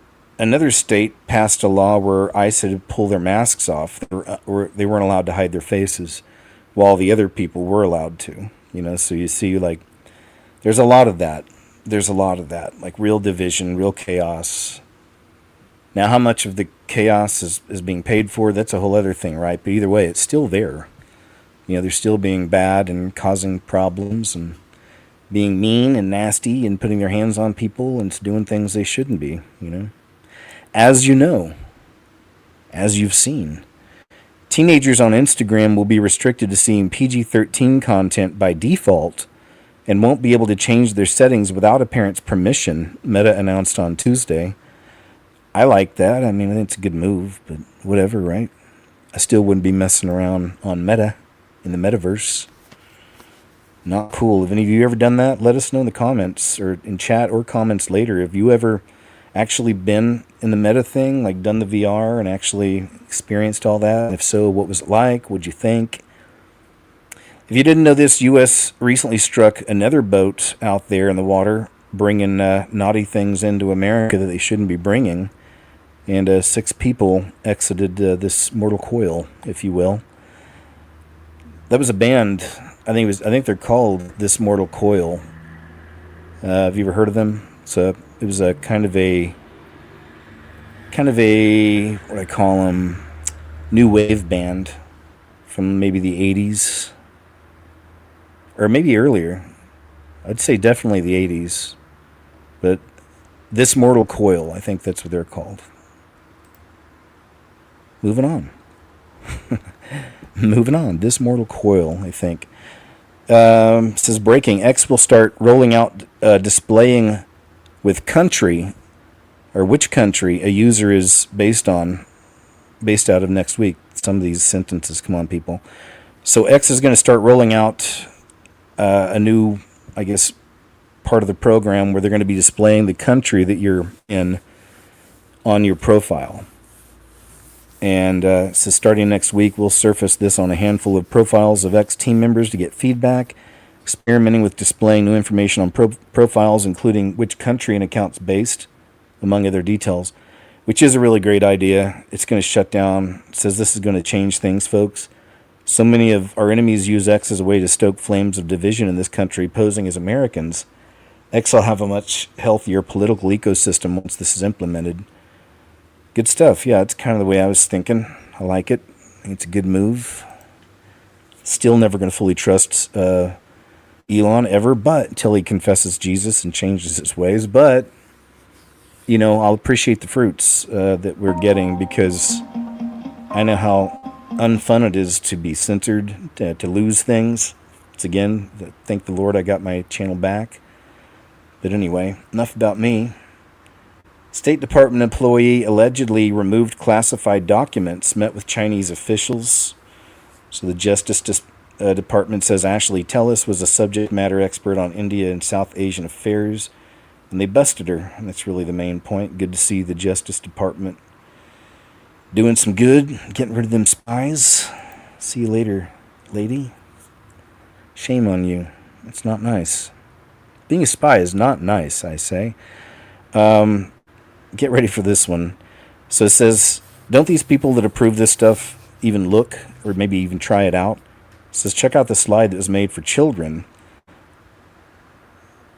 state passed a law where ICE had to pull their masks off. They weren't allowed to hide their faces, while the other people were allowed to. So you see, there's a lot of that. Like real division, real chaos. Now, how much of the chaos is being paid for, that's a whole other thing, right? But either way, it's still there. They're still being bad and causing problems and being mean and nasty and putting their hands on people and doing things they shouldn't be, As you've seen. Teenagers on Instagram will be restricted to seeing PG-13 content by default and won't be able to change their settings without a parent's permission, Meta announced on Tuesday. I like that. I think it's a good move, but whatever, right? I still wouldn't be messing around on Meta, in the metaverse. Not cool. Have any of you ever done that? Let us know in the comments or in chat or comments later. Have you ever actually been in the Meta thing, like done the VR and actually experienced all that? And if so, what was it like? What'd you think? If you didn't know this, U.S. recently struck another boat out there in the water, bringing naughty things into America that they shouldn't be bringing. And 6 people exited this mortal coil, if you will. That was a band I think they're called This Mortal Coil. Have you ever heard of them? It was a kind of a what do I call them, new wave band from maybe the 80s or maybe earlier. I'd say definitely the 80s. But This Mortal Coil, I think that's what they're called. Moving on. Moving on. This Mortal Coil, I think. Says breaking. X will start rolling out displaying with country, or which country a user is based out of next week. Some of these sentences, come on, people. So X is going to start rolling out a new, I guess, part of the program where they're going to be displaying the country that you're in on your profile. And so starting next week, we'll surface this on a handful of profiles of X team members to get feedback, experimenting with displaying new information on profiles, including which country an account's based, among other details, which is a really great idea. It's going to shut down. It says this is going to change things, folks. So many of our enemies use X as a way to stoke flames of division in this country, posing as Americans. X will have a much healthier political ecosystem once this is implemented. Good stuff. Yeah, it's kind of the way I was thinking. I like it. I think it's a good move. Still never going to fully trust Elon ever, but until he confesses Jesus and changes his ways. But, I'll appreciate the fruits that we're getting, because I know how unfun it is to be censored, to lose things. It's again, thank the Lord I got my channel back. But anyway, enough about me. State Department employee allegedly removed classified documents, met with Chinese officials. So the Justice Department says Ashley Tellis was a subject matter expert on India and South Asian affairs, and they busted her. And that's really the main point. Good to see the Justice Department doing some good, getting rid of them spies. See you later, lady. Shame on you. It's not nice. Being a spy is not nice, I say. Get ready for this one. So it says, don't these people that approve this stuff even look or maybe even try it out? It says, check out the slide that was made for children.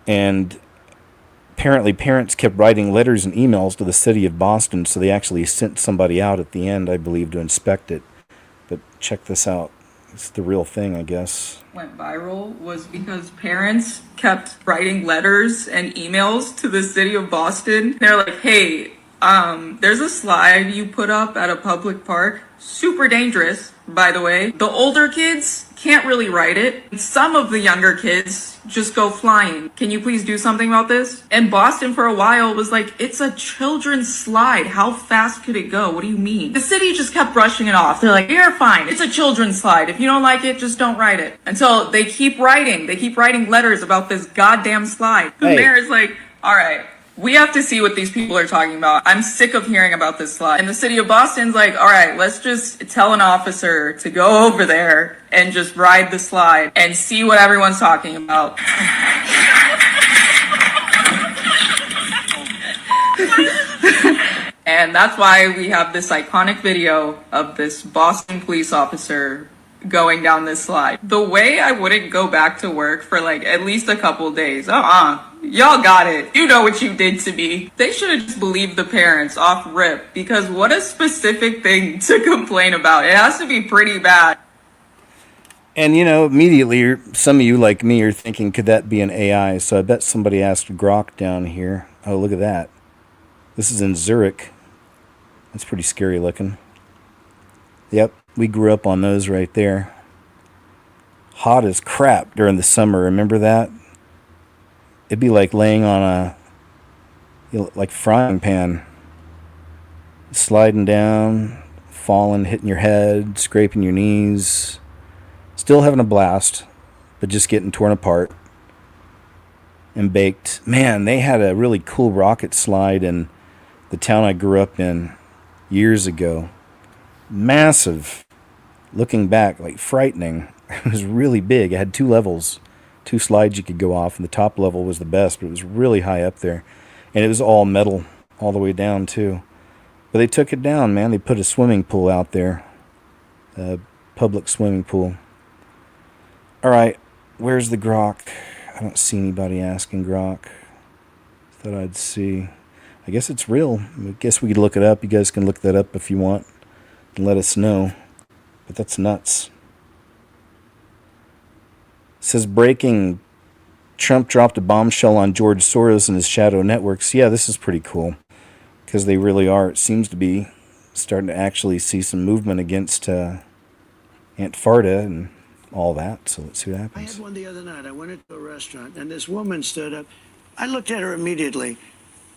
And apparently parents kept writing letters and emails to the city of Boston, so they actually sent somebody out at the end, I believe, to inspect it. But check this out. It's the real thing, I guess. Went viral was because parents kept writing letters and emails to the city of Boston. They're like, hey, there's a slide you put up at a public park. Super dangerous, by the way. The older kids can't really write it. Some of the younger kids just go flying. Can you please do something about this? And Boston for a while was like, it's a children's slide. How fast could it go? What do you mean? The city just kept brushing it off. They're like, you're fine. It's a children's slide. If you don't like it, just don't write it. Until they keep writing. They keep writing letters about this goddamn slide. The mayor is like, all right, we have to see what these people are talking about. I'm sick of hearing about this slide. And the city of Boston's like, all right, let's just tell an officer to go over there and just ride the slide and see what everyone's talking about. And that's why we have this iconic video of this Boston police officer going down this slide. The way I wouldn't go back to work for like at least a couple days. Y'all got it. You know what you did to me. They should have just believed the parents off rip, because what a specific thing to complain about. It has to be pretty bad. And, immediately some of you like me are thinking, could that be an AI? So I bet somebody asked Grok down here. Oh, look at that. This is in Zurich. That's pretty scary looking. Yep, we grew up on those right there. Hot as crap during the summer. Remember that? It'd be like laying on a like frying pan, sliding down, falling, hitting your head, scraping your knees, still having a blast, but just getting torn apart and baked. Man, they had a really cool rocket slide in the town I grew up in years ago. Massive. Looking back, like frightening. It was really big. It had 2 levels. 2 slides you could go off, and the top level was the best, but it was really high up there. And it was all metal all the way down, too. But they took it down, man. They put a swimming pool out there. A public swimming pool. All right. Where's the grok? I don't see anybody asking grok. Thought I'd see. I guess it's real. I guess we could look it up. You guys can look that up if you want and let us know. But that's nuts. It says breaking. Trump dropped a bombshell on George Soros and his shadow networks. Yeah, this is pretty cool. Because they really are. It seems to be starting to actually see some movement against Aunt Farta and all that. So let's see what I happens. had one the other night. I went into a restaurant, and this woman stood up. I looked at her immediately.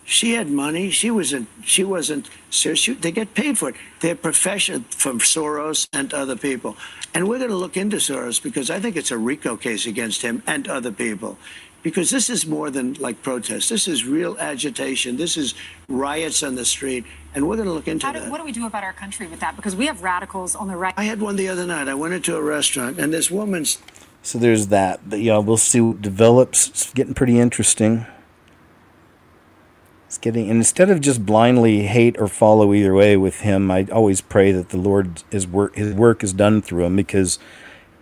She had money. She wasn't serious. They get paid for it. They're professional from Soros and other people. And we're going to look into Soros because I think it's a RICO case against him and other people. Because this is more than like protest. This is real agitation. This is riots on the street. And we're going to look into that. What do we do about our country with that? Because we have radicals on the right. I had one the other night. I went into a restaurant, and this woman's... So there's that. But, yeah, we'll see what develops. It's getting pretty interesting. It's getting, and instead of just blindly hate or follow either way with him, I always pray that the Lord, his work is done through him because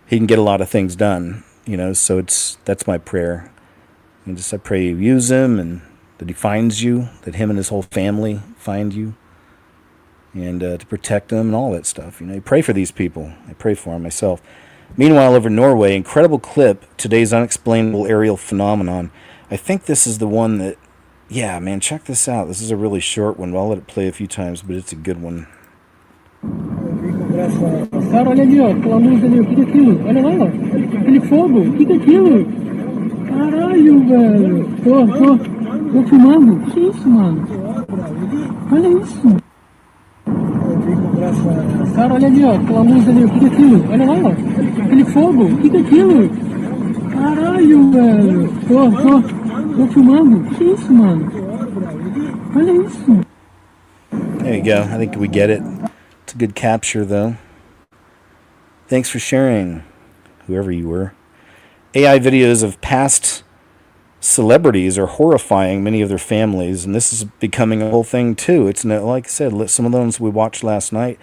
he can get a lot of things done. So that's my prayer. And I pray you use him and that he finds you, that him and his whole family find you, and to protect them and all that stuff. You pray for these people. I pray for them myself. Meanwhile, over Norway, incredible clip, today's unexplainable aerial phenomenon. I think this is the one that, yeah, man, check this out. This is a really short one. I'll let it play a few times, but it's a good one. Cara, olha ali, ó, aquela luz ali, o que é aquilo? Olha lá, ó, aquele fogo, o que é aquilo? Caralho, velho, tô filmando, que isso, mano? Olha isso. Cara, olha ali, ó, aquela luz ali, o que é aquilo? Olha lá, ó, aquele fogo, o que é aquilo? Caralho, velho, tô filmando, que isso, mano? Olha isso. There you go. I think we get it. It's a good capture, though. Thanks for sharing, whoever you were. AI videos of past celebrities are horrifying many of their families, and this is becoming a whole thing, too. It's like I said, some of the ones we watched last night.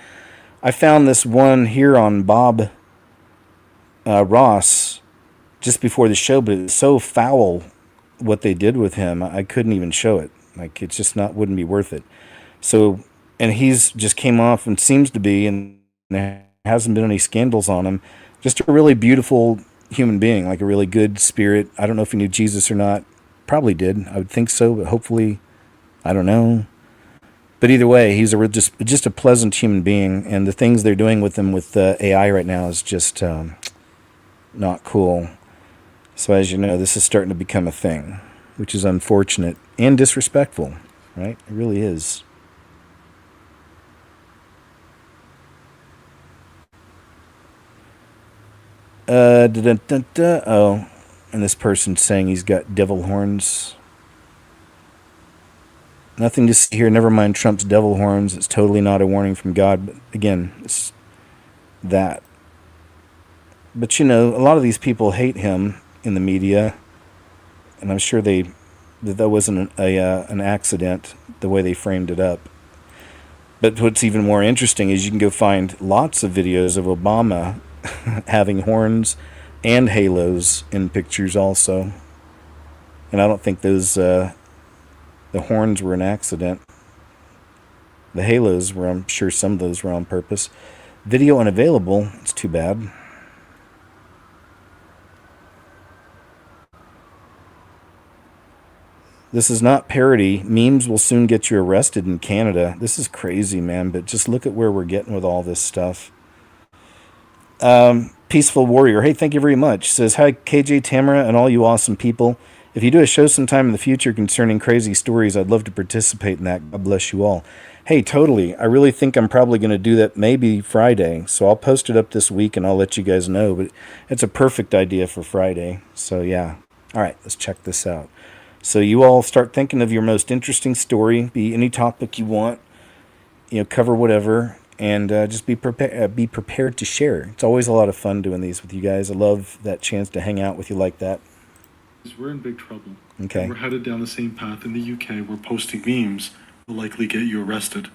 I found this one here on Bob Ross just before the show, but it's so foul what they did with him. I couldn't even show it. Like, it's just wouldn't be worth it. So, and he's just came off and seems to be, and there hasn't been any scandals on him. Just a really beautiful human being, like a really good spirit. I don't know if he knew Jesus or not. Probably did. I would think so, but hopefully, I don't know. But either way, he's just a pleasant human being, and the things they're doing with him with AI right now is just not cool. So as you know, this is starting to become a thing, which is unfortunate and disrespectful, right? It really is. Oh, and this person's saying he's got devil horns. Nothing to see here. Never mind Trump's devil horns. It's totally not a warning from God. But again, it's that. But a lot of these people hate him in the media, and I'm sure that wasn't an accident the way they framed it up. But what's even more interesting is you can go find lots of videos of Obama having horns and halos in pictures also. And I don't think those the horns were an accident. The halos were, I'm sure some of those were on purpose. Video unavailable. It's too bad. This is not parody. Memes will soon get you arrested in Canada. This is crazy, man, but just look at where we're getting with all this stuff. Peaceful Warrior, hey, thank you very much. Says, hi, KJ, Tamara, and all you awesome people. If you do a show sometime in the future concerning crazy stories, I'd love to participate in that. God bless you all. Hey, totally. I really think I'm probably going to do that maybe Friday. So I'll post it up this week and I'll let you guys know. But it's a perfect idea for Friday. So yeah. All right, let's check this out. So you all start thinking of your most interesting story. Be any topic you want. Cover whatever. And just be prepared to share. It's always a lot of fun doing these with you guys. I love that chance to hang out with you like that. We're in big trouble. Okay. We're headed down the same path in the UK where posting memes will likely get you arrested.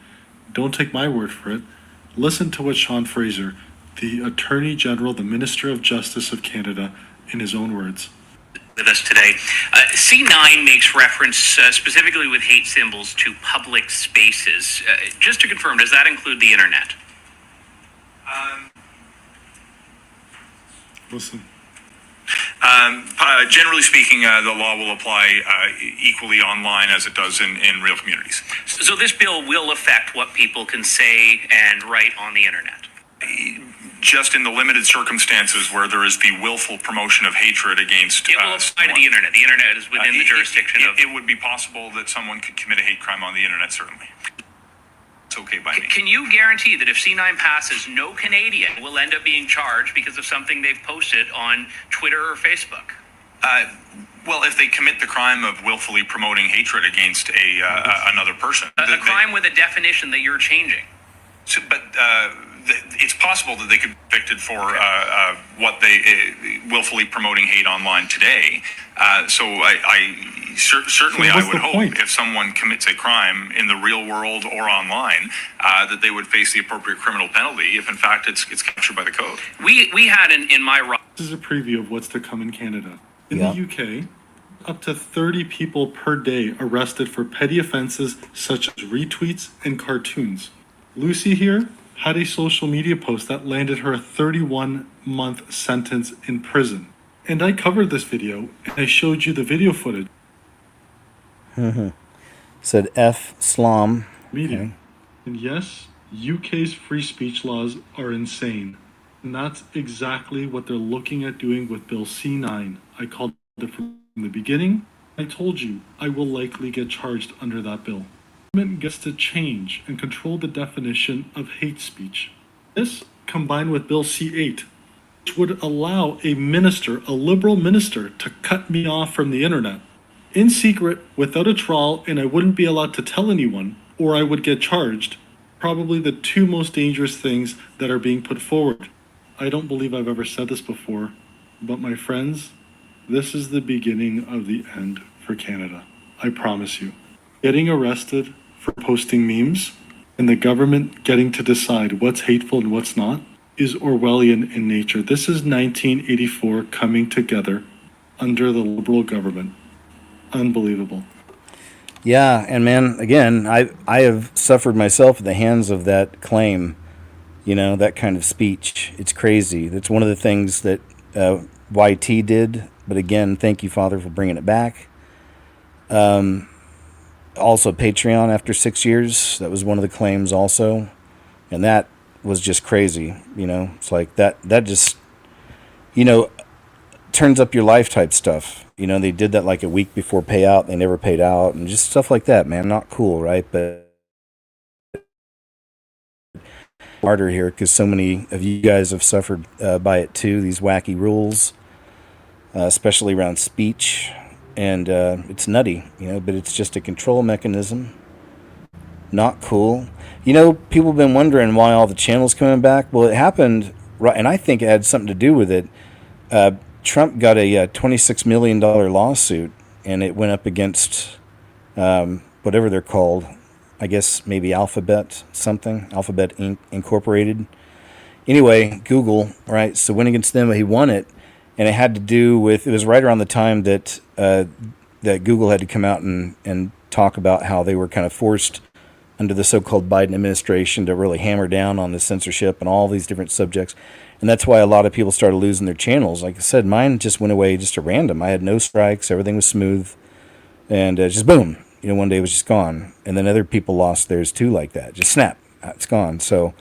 Don't take my word for it. Listen to what Sean Fraser, the Attorney General, the Minister of Justice of Canada, in his own words. With us today. C9 makes reference specifically with hate symbols to public spaces. Just to confirm, does that include the internet? Listen. Generally speaking, the law will apply equally online as it does in real communities. So this bill will affect what people can say and write on the internet? Just in the limited circumstances where there is the willful promotion of hatred against It will apply to the internet. The internet is within the jurisdiction of... It would be possible that someone could commit a hate crime on the internet, certainly. It's okay by me. Can you guarantee that if C9 passes, no Canadian will end up being charged because of something they've posted on Twitter or Facebook? Well, if they commit the crime of willfully promoting hatred against another person. A crime with a definition that you're changing. But it's possible that they could be convicted for what they willfully promoting hate online today. Certainly I would hope if someone commits a crime in the real world or online that they would face the appropriate criminal penalty if in fact it's captured by the code. We had in my... This is a preview of what's to come in Canada. In the UK, up to 30 people per day arrested for petty offenses such as retweets and cartoons. Lucy here had a social media post that landed her a 31-month sentence in prison. And I covered this video, and I showed you the video footage. Said F. Slom. Media. Okay. And yes, UK's free speech laws are insane. And that's exactly what they're looking at doing with Bill C9. I called it from the beginning. I told you I will likely get charged under that bill. The government gets to change and control the definition of hate speech. This, combined with Bill C8, which would allow a minister, a liberal minister, to cut me off from the internet in secret without a trial, and I wouldn't be allowed to tell anyone, or I would get charged. Probably the two most dangerous things that are being put forward. I don't believe I've ever said this before, but my friends, this is the beginning of the end for Canada. I promise you. Getting arrested for posting memes and the government getting to decide what's hateful and what's not is Orwellian in nature. This is 1984 coming together under the Liberal government. Unbelievable. Yeah, and man, again, I have suffered myself at the hands of that claim, you know, that kind of speech. It's crazy. That's one of the things that YT did. But again, thank you, Father, for bringing it back. Also, Patreon after 6 years. That was one of the claims also. And that was just crazy. You know, it's like that just, you know, turns up your life type stuff. You know, they did that like a week before payout. They never paid out and just stuff like that, man. Not cool, right? But harder here because so many of you guys have suffered by it too. These wacky rules, especially around speech. And it's nutty, you know, but it's just a control mechanism. Not cool. You know, people have been wondering why all the channels coming back. Well, it happened, right, and I think it had something to do with it. Trump got a $26 million lawsuit, and it went up against whatever they're called. I guess maybe Alphabet something, Alphabet Inc. Incorporated. Anyway, Google, right, so went against them, he won it. And it had to do with, it was right around the time that that Google had to come out and talk about how they were kind of forced under the so-called Biden administration to really hammer down on the censorship and all these different subjects. And that's why a lot of people started losing their channels. Like I said, mine just went away just at random. I had no strikes. Everything was smooth. And just boom, you know, one day it was just gone. And then other people lost theirs too like that. Just snap, it's gone. So,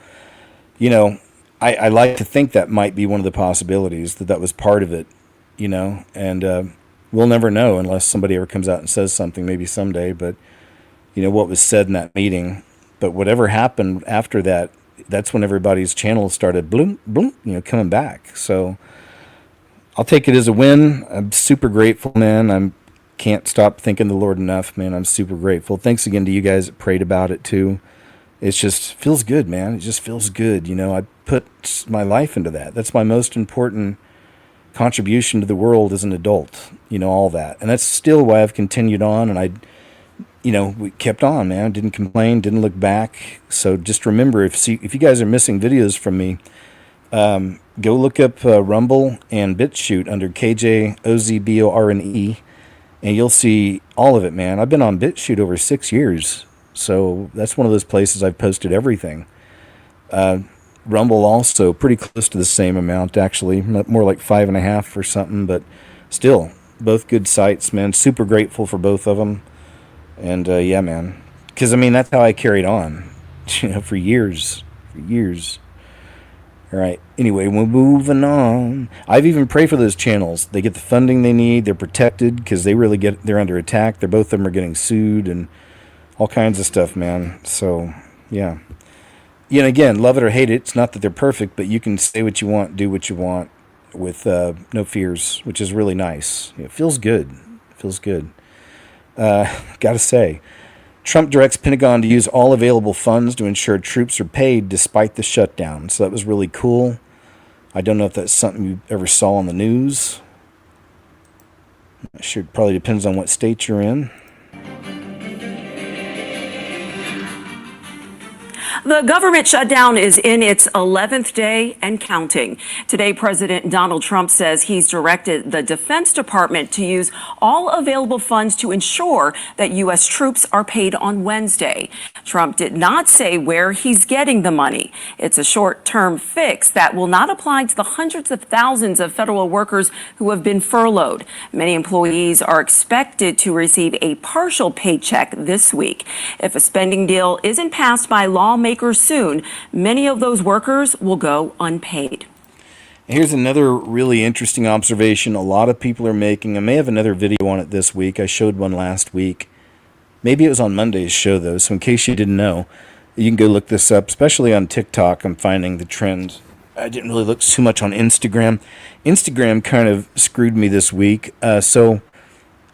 you know, I like to think that might be one of the possibilities, that was part of it, you know, and we'll never know unless somebody ever comes out and says something, maybe someday, but, you know, what was said in that meeting. But whatever happened after that, that's when everybody's channels started bloom, bloom, you know, coming back. So I'll take it as a win. I'm super grateful, man. I can't stop thanking the Lord enough, man. I'm super grateful. Thanks again to you guys that prayed about it too. It just feels good, man. It just feels good. You know, I put my life into that. That's my most important contribution to the world as an adult, you know, all that. And that's still why I've continued on. And we kept on, man. Didn't complain, didn't look back. So just remember, if you guys are missing videos from me, go look up Rumble and BitChute under KJOZBORNE, and you'll see all of it, man. I've been on BitChute over 6 years, so that's one of those places I've posted everything. Rumble also pretty close to the same amount, actually, more like 5.5 or something, but still, both good sites, man. Super grateful for both of them, and yeah, man, because I mean that's how I carried on, for years, All right. Anyway, we're moving on. I've even prayed for those channels. They get the funding they need. They're protected because they're under attack. Both of them are getting sued and all kinds of stuff, man. So, yeah. Again, love it or hate it. It's not that they're perfect, but you can say what you want, do what you want with no fears, which is really nice. It feels good. Gotta say. Trump directs Pentagon to use all available funds to ensure troops are paid despite the shutdown. So that was really cool. I don't know if that's something you ever saw on the news. I'm sure it probably depends on what state you're in. The government shutdown is in its 11th day and counting. Today, President Donald Trump says he's directed the Defense Department to use all available funds to ensure that U.S. troops are paid on Wednesday. Trump did not say where he's getting the money. It's a short-term fix that will not apply to the hundreds of thousands of federal workers who have been furloughed. Many employees are expected to receive a partial paycheck this week. If a spending deal isn't passed by lawmakers soon, many of those workers will go unpaid. Here's another really interesting observation a lot of people are making. I may have another video on it this week. I showed one last week. Maybe it was on Monday's show, though, so in case you didn't know, you can go look this up, especially on TikTok. I'm finding the trend. I didn't really look too much on Instagram. Instagram kind of screwed me this week. So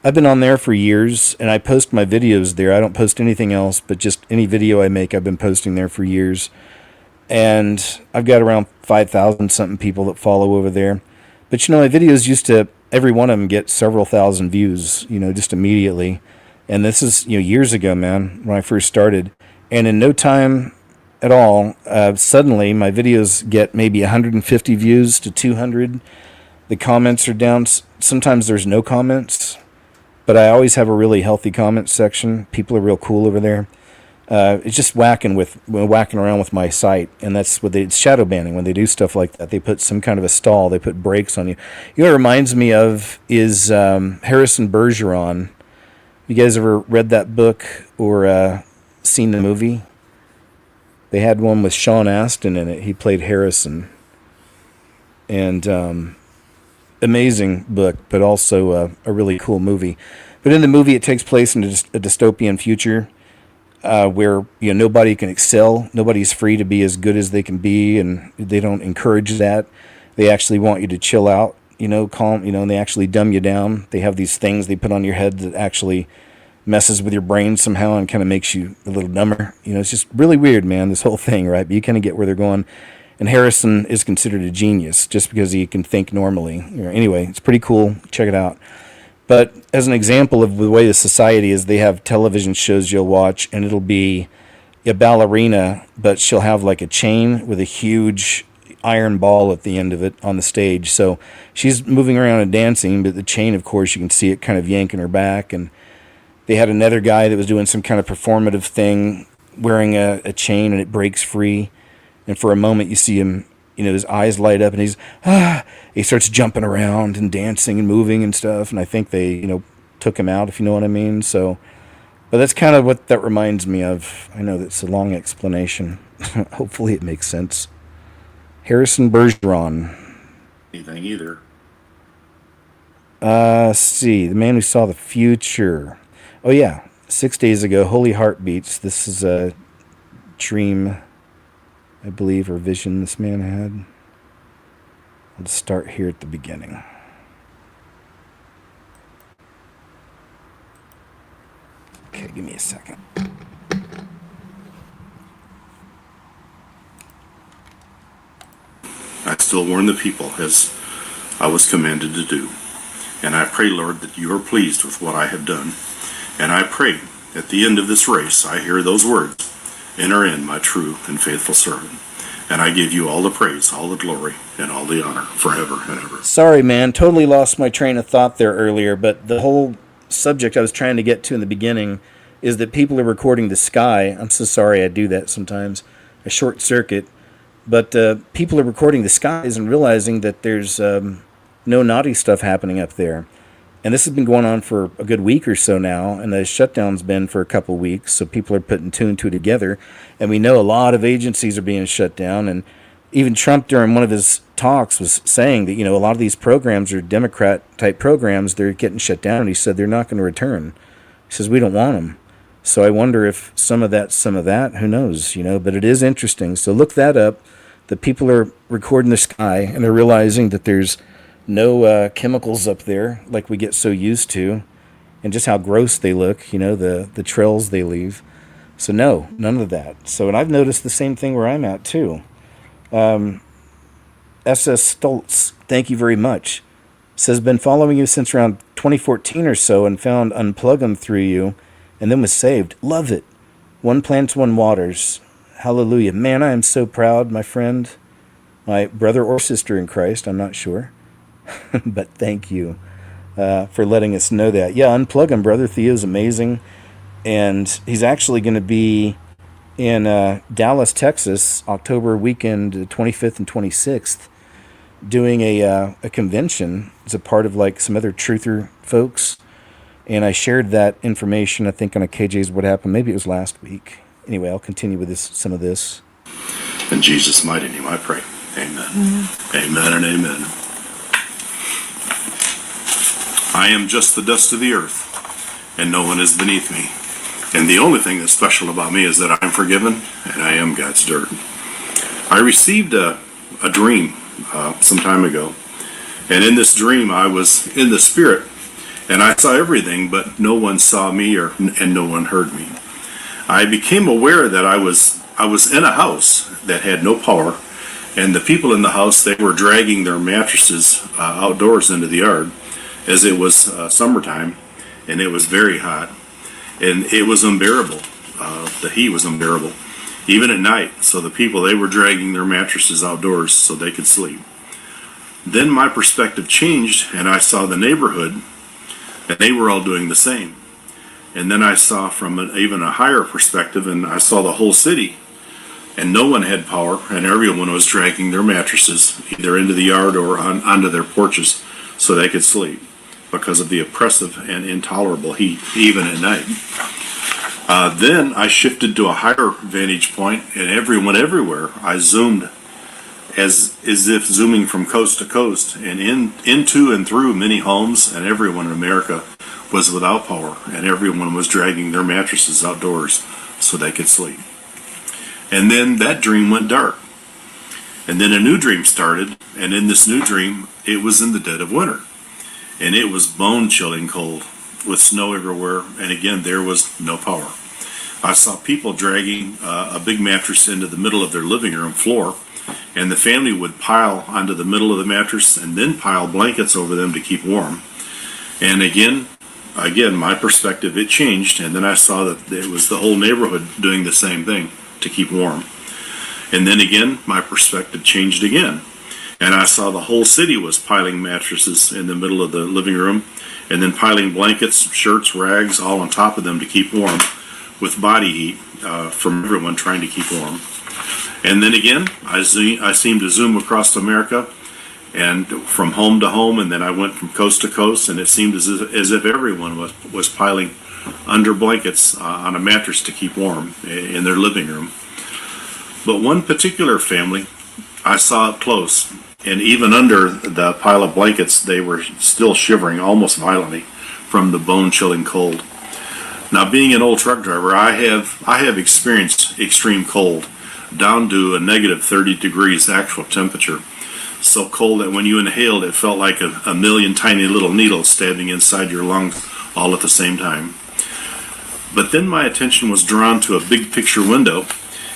I've been on there for years, and I post my videos there. I don't post anything else, but just any video I make, I've been posting there for years. And I've got around 5,000-something people that follow over there. But, my videos used to, every one of them, get several thousand views, just immediately. And this is, years ago, man, when I first started. And in no time at all, suddenly my videos get maybe 150 views to 200. The comments are down. Sometimes there's no comments. But I always have a really healthy comment section. People are real cool over there. It's just whacking around with my site, and that's what it's shadow banning. When they do stuff like that, they put some kind of a stall. They put brakes on you. What it reminds me of is Harrison Bergeron. You guys ever read that book or seen the movie? They had one with Sean Astin in it. He played Harrison, and amazing book, but also a really cool movie. But in the movie, it takes place in a dystopian future where nobody can excel. Nobody's free to be as good as they can be, and they don't encourage that. They actually want you to chill out, calm, and they actually dumb you down. They have these things they put on your head that actually messes with your brain somehow and kind of makes you a little dumber. It's just really weird, man, this whole thing, right? But you kind of get where they're going. And Harrison is considered a genius just because he can think normally. Anyway, it's pretty cool. Check it out. But as an example of the way the society is, they have television shows you'll watch, and it'll be a ballerina, but she'll have like a chain with a huge iron ball at the end of it on the stage. So she's moving around and dancing, but the chain, of course, you can see it kind of yanking her back. And they had another guy that was doing some kind of performative thing, wearing a chain, and it breaks free. And for a moment, you see him, his eyes light up, and he starts jumping around and dancing and moving and stuff. And I think they, took him out, if you know what I mean. So, but that's kind of what that reminds me of. I know that's a long explanation. Hopefully it makes sense. Harrison Bergeron. Anything either. Let's see. The Man Who Saw the Future. Oh, yeah. 6 days ago, Holy Heartbeats. This is a dream, I believe, or vision this man had. Let's start here at the beginning. Okay, give me a second. I still warn the people as I was commanded to do. And I pray, Lord, that you are pleased with what I have done. And I pray at the end of this race, I hear those words, "Enter in, my true and faithful servant." And I give you all the praise, all the glory, and all the honor forever and ever. Sorry, man. Totally lost my train of thought there earlier, but the whole subject I was trying to get to in the beginning is that people are recording the sky. I'm so sorry I do that sometimes. A short circuit. But people are recording the skies and realizing that there's no naughty stuff happening up there. And this has been going on for a good week or so now, and the shutdown's been for a couple weeks, so people are putting two and two together. And we know a lot of agencies are being shut down, and even Trump during one of his talks was saying that, a lot of these programs are Democrat-type programs, they're getting shut down, and he said they're not going to return. He says, we don't want them. So I wonder if some of that, who knows, but it is interesting. So look that up. The people are recording the sky, and they're realizing that there's no chemicals up there like we get so used to, and just how gross they look, the trails they leave. So no, none of that. So, and I've noticed the same thing where I'm at too. SS Stoltz, thank you very much. Says, been following you since around 2014 or so and found Unplug 'em through you and then was saved. Love it. One plants, one waters. Hallelujah. Man, I am so proud, my friend, my brother or sister in Christ, I'm not sure. But thank you for letting us know that. Yeah, Unplug 'em, Brother Theo's amazing. And he's actually going to be in Dallas, Texas, October weekend, 25th and 26th, doing a convention as a part of like some other truther folks. And I shared that information, I think, on a KJ's What Happened. Maybe it was last week. Anyway, I'll continue with some of this. In Jesus' mighty name I pray. Amen. Amen and amen. I am just the dust of the earth, and no one is beneath me. And the only thing that's special about me is that I'm forgiven, and I am God's dirt. I received a dream some time ago, and in this dream I was in the Spirit, and I saw everything, but no one saw me, and no one heard me. I became aware that I was in a house that had no power, and the people in the house, they were dragging their mattresses outdoors into the yard, as it was summertime, and it was very hot, and it was unbearable. The heat was unbearable, even at night. So the people, they were dragging their mattresses outdoors so they could sleep. Then my perspective changed, and I saw the neighborhood, and they were all doing the same. And then I saw from even a higher perspective, and I saw the whole city, and no one had power, and everyone was dragging their mattresses either into the yard or onto their porches so they could sleep, because of the oppressive and intolerable heat, even at night. Then I shifted to a higher vantage point, and everyone everywhere, I zoomed as if zooming from coast to coast, and into and through many homes, and everyone in America was without power, and everyone was dragging their mattresses outdoors so they could sleep. And then that dream went dark. And then a new dream started, and in this new dream, it was in the dead of winter. And it was bone-chilling cold, with snow everywhere, and again, there was no power. I saw people dragging a big mattress into the middle of their living room floor, and the family would pile onto the middle of the mattress and then pile blankets over them to keep warm. And again, my perspective, it changed, and then I saw that it was the whole neighborhood doing the same thing to keep warm. And then again, my perspective changed again. And I saw the whole city was piling mattresses in the middle of the living room, and then piling blankets, shirts, rags, all on top of them to keep warm, with body heat from everyone trying to keep warm. And then again, I seemed to zoom across America, and from home to home, and then I went from coast to coast, and it seemed as if everyone was piling under blankets on a mattress to keep warm in their living room. But one particular family, I saw up close, and even under the pile of blankets, they were still shivering almost violently from the bone-chilling cold. Now, being an old truck driver, I have experienced extreme cold, down to a negative 30 degrees actual temperature. So cold that when you inhaled, it felt like a million tiny little needles stabbing inside your lungs all at the same time. But then my attention was drawn to a big picture window,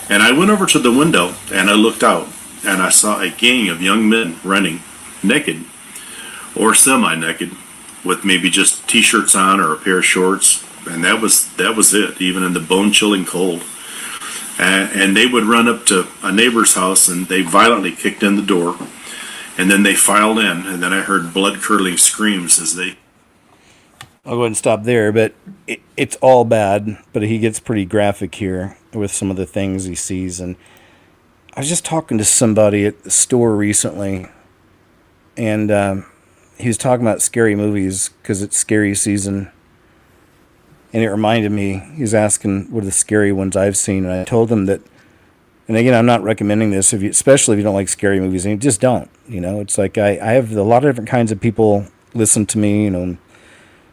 and I went over to the window and I looked out, and I saw a gang of young men running, naked or semi-naked, with maybe just t-shirts on or a pair of shorts, and that was it, even in the bone-chilling cold. And they would run up to a neighbor's house and they violently kicked in the door. And then they filed in, and then I heard blood-curdling screams as they... I'll go ahead and stop there, but it's all bad, but he gets pretty graphic here with some of the things he sees. And I was just talking to somebody at the store recently, and he was talking about scary movies because it's scary season. And it reminded me, he was asking what are the scary ones I've seen, and I told him that, and again, I'm not recommending this, especially if you don't like scary movies, and you just don't. It's like I have a lot of different kinds of people listen to me,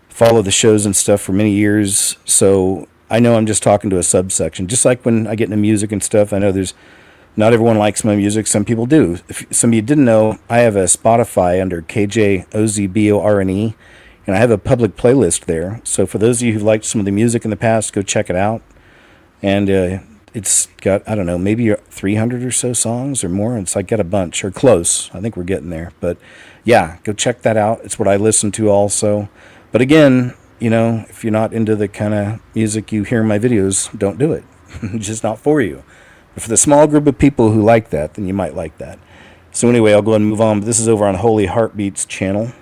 follow the shows and stuff for many years, so I know I'm just talking to a subsection. Just like when I get into music and stuff, I know not everyone likes my music. Some people do. If some of you didn't know, I have a Spotify under KJOZBORNE, and I have a public playlist there. So for those of you who've liked some of the music in the past, go check it out. And it's got, I don't know, maybe 300 or so songs or more. It's like got a bunch, or close. I think we're getting there. But yeah, go check that out. It's what I listen to also. But again, if you're not into the kind of music you hear in my videos, don't do it. It's just not for you. But for the small group of people who like that, then you might like that. So anyway, I'll go ahead and move on. This is over on Holy Heartbeats channel.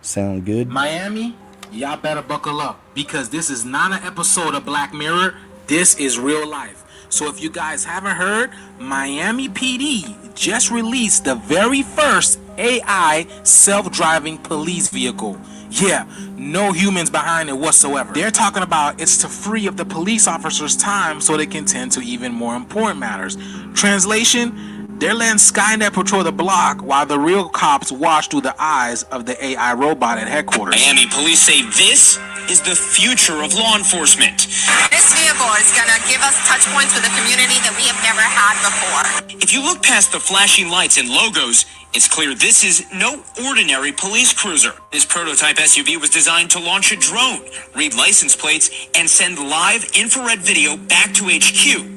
Sound good? Miami, y'all better buckle up because this is not an episode of Black Mirror. This is real life. So if you guys haven't heard, Miami PD just released the very first AI self-driving police vehicle. Yeah, no humans behind it whatsoever. They're talking about it's to free up the police officers' time so they can tend to even more important matters. Translation, they're letting Skynet patrol the block while the real cops watch through the eyes of the AI robot at headquarters. Miami police say this is the future of law enforcement. This vehicle is going to give us touch points with the community that we have never had before. If you look past the flashing lights and logos, it's clear this is no ordinary police cruiser. This prototype SUV was designed to launch a drone, read license plates, and send live infrared video back to HQ.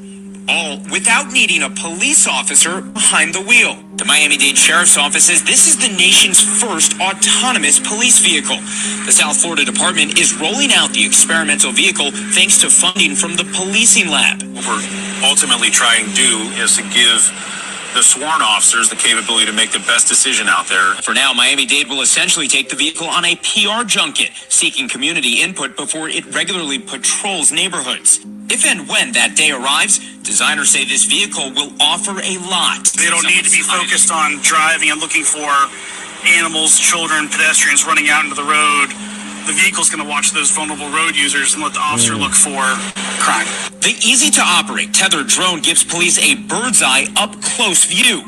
All without needing a police officer behind the wheel. The Miami-Dade Sheriff's Office says this is the nation's first autonomous police vehicle. The South Florida Department is rolling out the experimental vehicle thanks to funding from the policing lab. What we're ultimately trying to do is to give the sworn officers the capability to make the best decision out there. For now, Miami-Dade will essentially take the vehicle on a PR junket, seeking community input before it regularly patrols neighborhoods. If and when that day arrives, designers say this vehicle will offer a lot. They don't need to be focused on driving and looking for animals, children, pedestrians running out into the road. The vehicle's going to watch those vulnerable road users and let the officer look for crime. The easy-to-operate tethered drone gives police a bird's-eye, up-close view,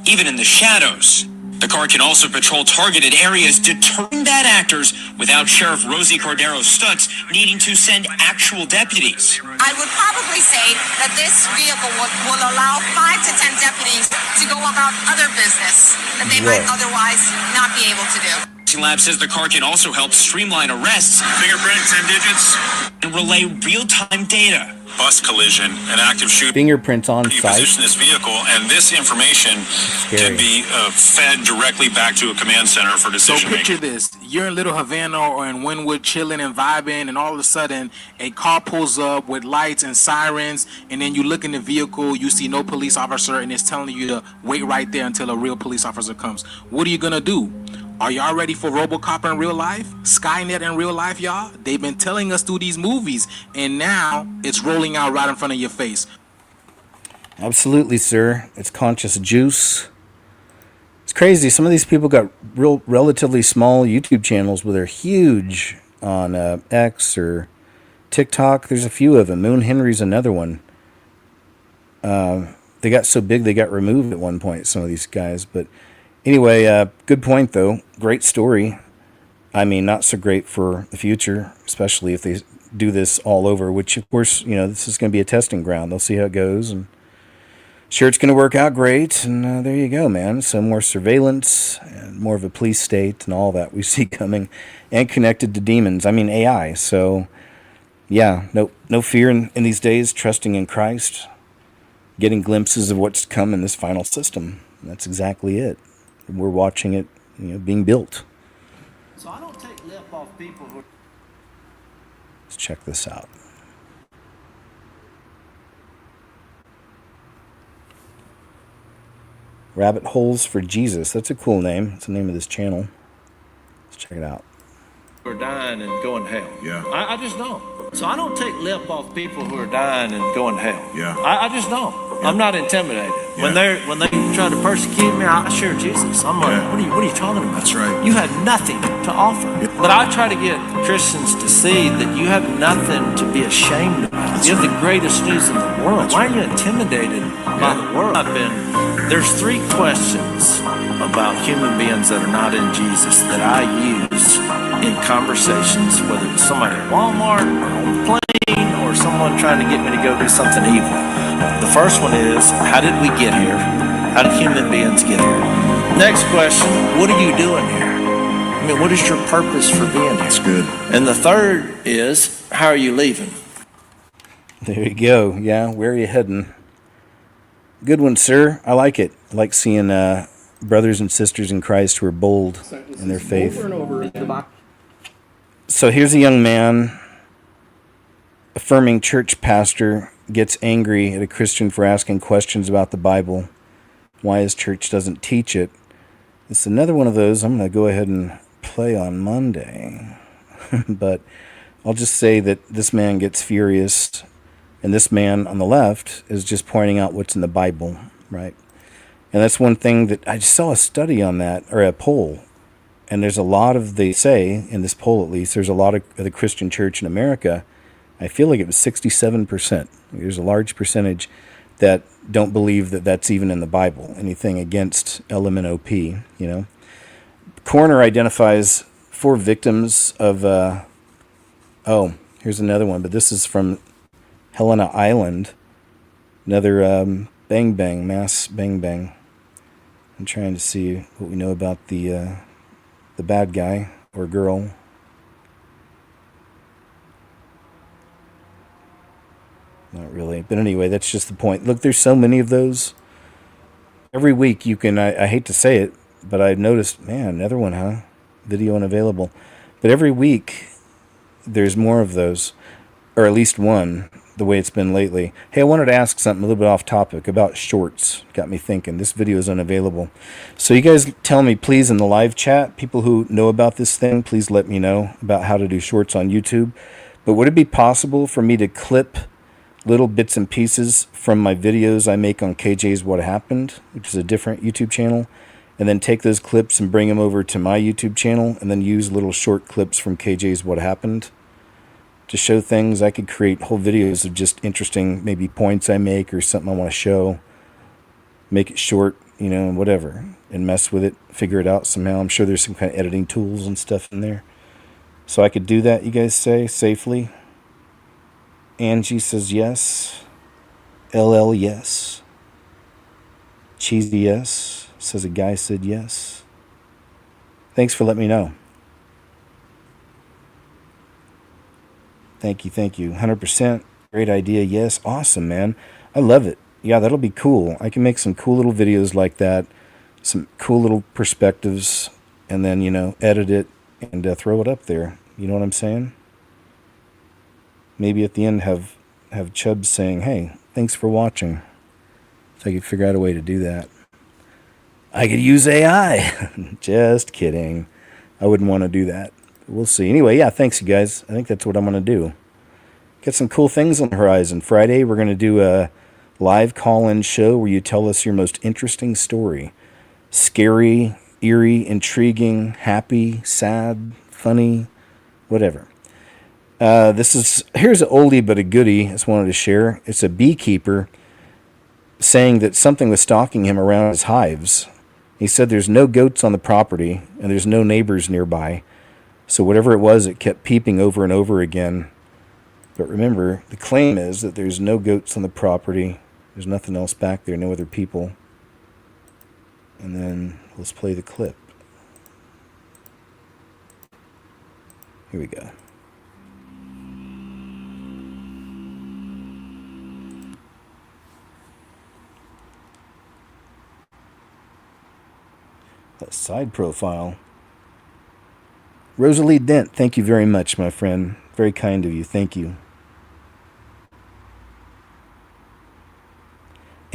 even in the shadows. The car can also patrol targeted areas, deterring bad actors without Sheriff Rosie Cordero-Stutz needing to send actual deputies. I would probably say that this vehicle will allow 5 to 10 deputies to go about other business that they might otherwise not be able to do. Lab says the car can also help streamline arrests, fingerprints and digits, and relay real-time data. Bus collision, an active shooter. Fingerprints on you site. position this vehicle, and this information can be fed directly back to a command center for decision So making. picture this: you're in Little Havana or in Wynwood, chilling and vibing, and all of a sudden, a car pulls up with lights and sirens, and then you look in the vehicle, you see no police officer, and it's telling you to wait right there until a real police officer comes. What are you gonna do? Are y'all ready for RoboCop in real life? Skynet in real life, y'all? They've been telling us through these movies, and now it's rolling out right in front of your face. Absolutely, sir. It's conscious juice. It's crazy. Some of these people got relatively small YouTube channels, but they're huge on X or TikTok. There's a few of them. Moon Henry's another one. They got so big they got removed at one point, some of these guys, but anyway, good point, though. Great story. I mean, not so great for the future, especially if they do this all over, which, of course, this is going to be a testing ground. They'll see how it goes, and sure, it's going to work out great, and there you go, man. So more surveillance, and more of a police state, and all that we see coming, and connected to demons. I mean, AI. So, yeah, no fear in these days, trusting in Christ, getting glimpses of what's to come in this final system. That's exactly it. We're watching it, being built. So I don't take lip off people who... Let's check this out. Rabbit Holes for Jesus. That's a cool name. That's the name of this channel. Let's check it out. Who are dying and going to hell. Yeah. I just don't. So I don't take lip off people who are dying and going to hell. Yeah. I just don't. I'm not intimidated. When they try to persecute me, I share Jesus. I'm like, what are you talking about? That's right. You have nothing to offer. But I try to get Christians to see that you have nothing to be ashamed about. You have the greatest news in the world. Why are you intimidated by the world? There's 3 questions about human beings that are not in Jesus that I use in conversations, whether it's somebody at Walmart or on the plane or someone trying to get me to go do something evil. The first one is, how did we get here? How did human beings get here? Next question, what are you doing here? I mean, what is your purpose for being here? That's good. And the third is, how are you leaving? There you go. Yeah, where are you heading? Good one, sir. I like it. I like seeing brothers and sisters in Christ who are bold in their faith. So here's a young man, affirming church pastor, gets angry at a Christian for asking questions about the Bible, why his church doesn't teach it. It's another one of those I'm going to go ahead and play on Monday. But I'll just say that this man gets furious, and this man on the left is just pointing out what's in the Bible, right? And that's one thing that I just saw a study on that, or a poll. And there's a lot of, they say, in this poll at least, there's a lot of the Christian church in America, I feel like it was 67%. There's a large percentage that don't believe that that's even in the Bible, anything against LMNOP, you know. Coroner identifies 4 victims of, here's another one, but this is from Helena Island. Another mass bang bang. I'm trying to see what we know about the bad guy or girl. Not really. But anyway, that's just the point. Look, there's so many of those. Every week you can, I hate to say it, but I've noticed, man, another one, huh? Video unavailable. But every week there's more of those, or at least one, the way it's been lately. Hey, I wanted to ask something a little bit off topic about shorts. Got me thinking. This video is unavailable. So you guys tell me, please, in the live chat, people who know about this thing, please let me know about how to do shorts on YouTube. But would it be possible for me to clip little bits and pieces from my videos I make on KJ's What Happened, which is a different YouTube channel, and then take those clips and bring them over to my YouTube channel, and then use little short clips from KJ's What Happened to show things? I could create whole videos of just interesting maybe points I make or something I want to show, make it short, you know, whatever, and mess with it, figure it out somehow. I'm sure there's some kind of editing tools and stuff in there. So I could do that, you guys say, safely. Angie says yes. LL yes. Cheesy yes. Says a guy said yes. Thanks for letting me know. Thank you, thank you. 100%. Great idea, yes. Awesome, man. I love it. Yeah, that'll be cool. I can make some cool little videos like that. Some cool little perspectives. And then, you know, edit it and throw it up there. You know what I'm saying? Maybe at the end have Chubbs saying, hey, thanks for watching. So I could figure out a way to do that. I could use AI. Just kidding. I wouldn't want to do that. We'll see. Anyway, yeah, thanks, you guys. I think that's what I'm going to do. Got some cool things on the horizon. Friday, we're going to do a live call-in show where you tell us your most interesting story. Scary, eerie, intriguing, happy, sad, funny, whatever. Here's an oldie but a goodie I just wanted to share. It's a beekeeper saying that something was stalking him around his hives. He said there's no goats on the property and there's no neighbors nearby. So whatever it was, it kept peeping over and over again. But remember, the claim is that there's no goats on the property. There's nothing else back there, no other people. And then let's play the clip. Here we go. That side profile. Rosalie Dent, thank you very much, my friend. Very kind of you. Thank you.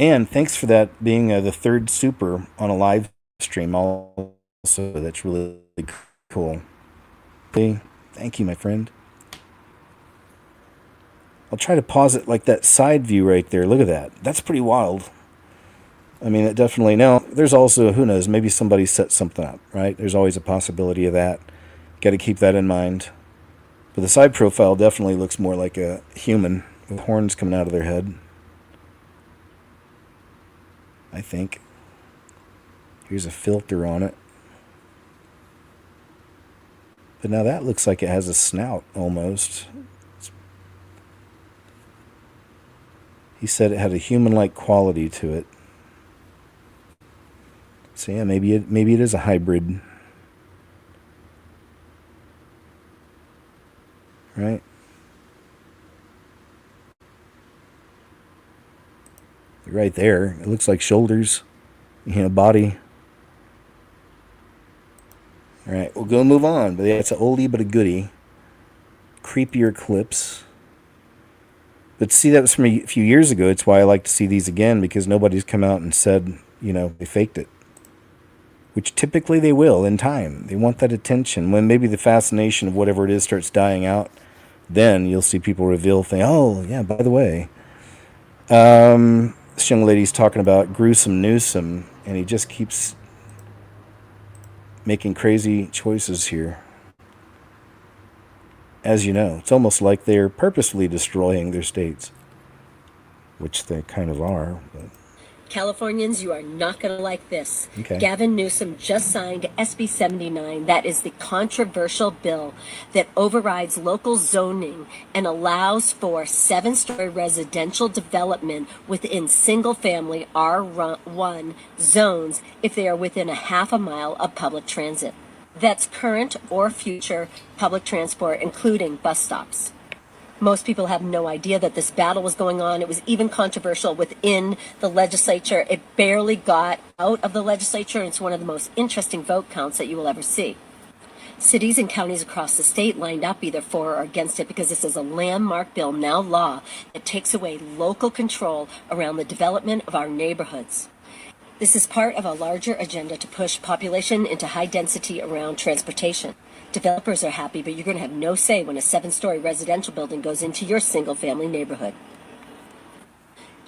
And thanks for that being the third super on a live stream. Also, that's really cool. Okay, thank you, my friend. I'll try to pause it like that side view right there. Look at that. That's pretty wild. I mean, it definitely. Now, there's also, who knows, maybe somebody set something up, right? There's always a possibility of that. Got to keep that in mind. But the side profile definitely looks more like a human with horns coming out of their head. I think. Here's a filter on it. But now that looks like it has a snout almost. He said it had a human-like quality to it. So yeah, maybe it is a hybrid. Right? Right there. It looks like shoulders. Body. Alright, we'll go move on. But yeah, it's an oldie but a goodie. Creepier clips. But see, that was from a few years ago. It's why I like to see these again, because nobody's come out and said, they faked it. Which typically they will in time. They want that attention. When maybe the fascination of whatever it is starts dying out, then you'll see people reveal things. Oh, yeah, by the way. This young lady's talking about gruesome Newsom, and he just keeps making crazy choices here. As you know, it's almost like they're purposefully destroying their states, which they kind of are. But. Californians, you are not going to like this. Okay. Gavin Newsom just signed SB 79. That is the controversial bill that overrides local zoning and allows for 7-story residential development within single-family R1 zones if they are within a half a mile of public transit. That's current or future public transport, including bus stops. Most people have no idea that this battle was going on. It was even controversial within the legislature. It barely got out of the legislature, and it's one of the most interesting vote counts that you will ever see. Cities and counties across the state lined up either for or against it because this is a landmark bill, now law, that takes away local control around the development of our neighborhoods. This is part of a larger agenda to push population into high density around transportation. Developers are happy, but you're going to have no say when a 7-story residential building goes into your single-family neighborhood.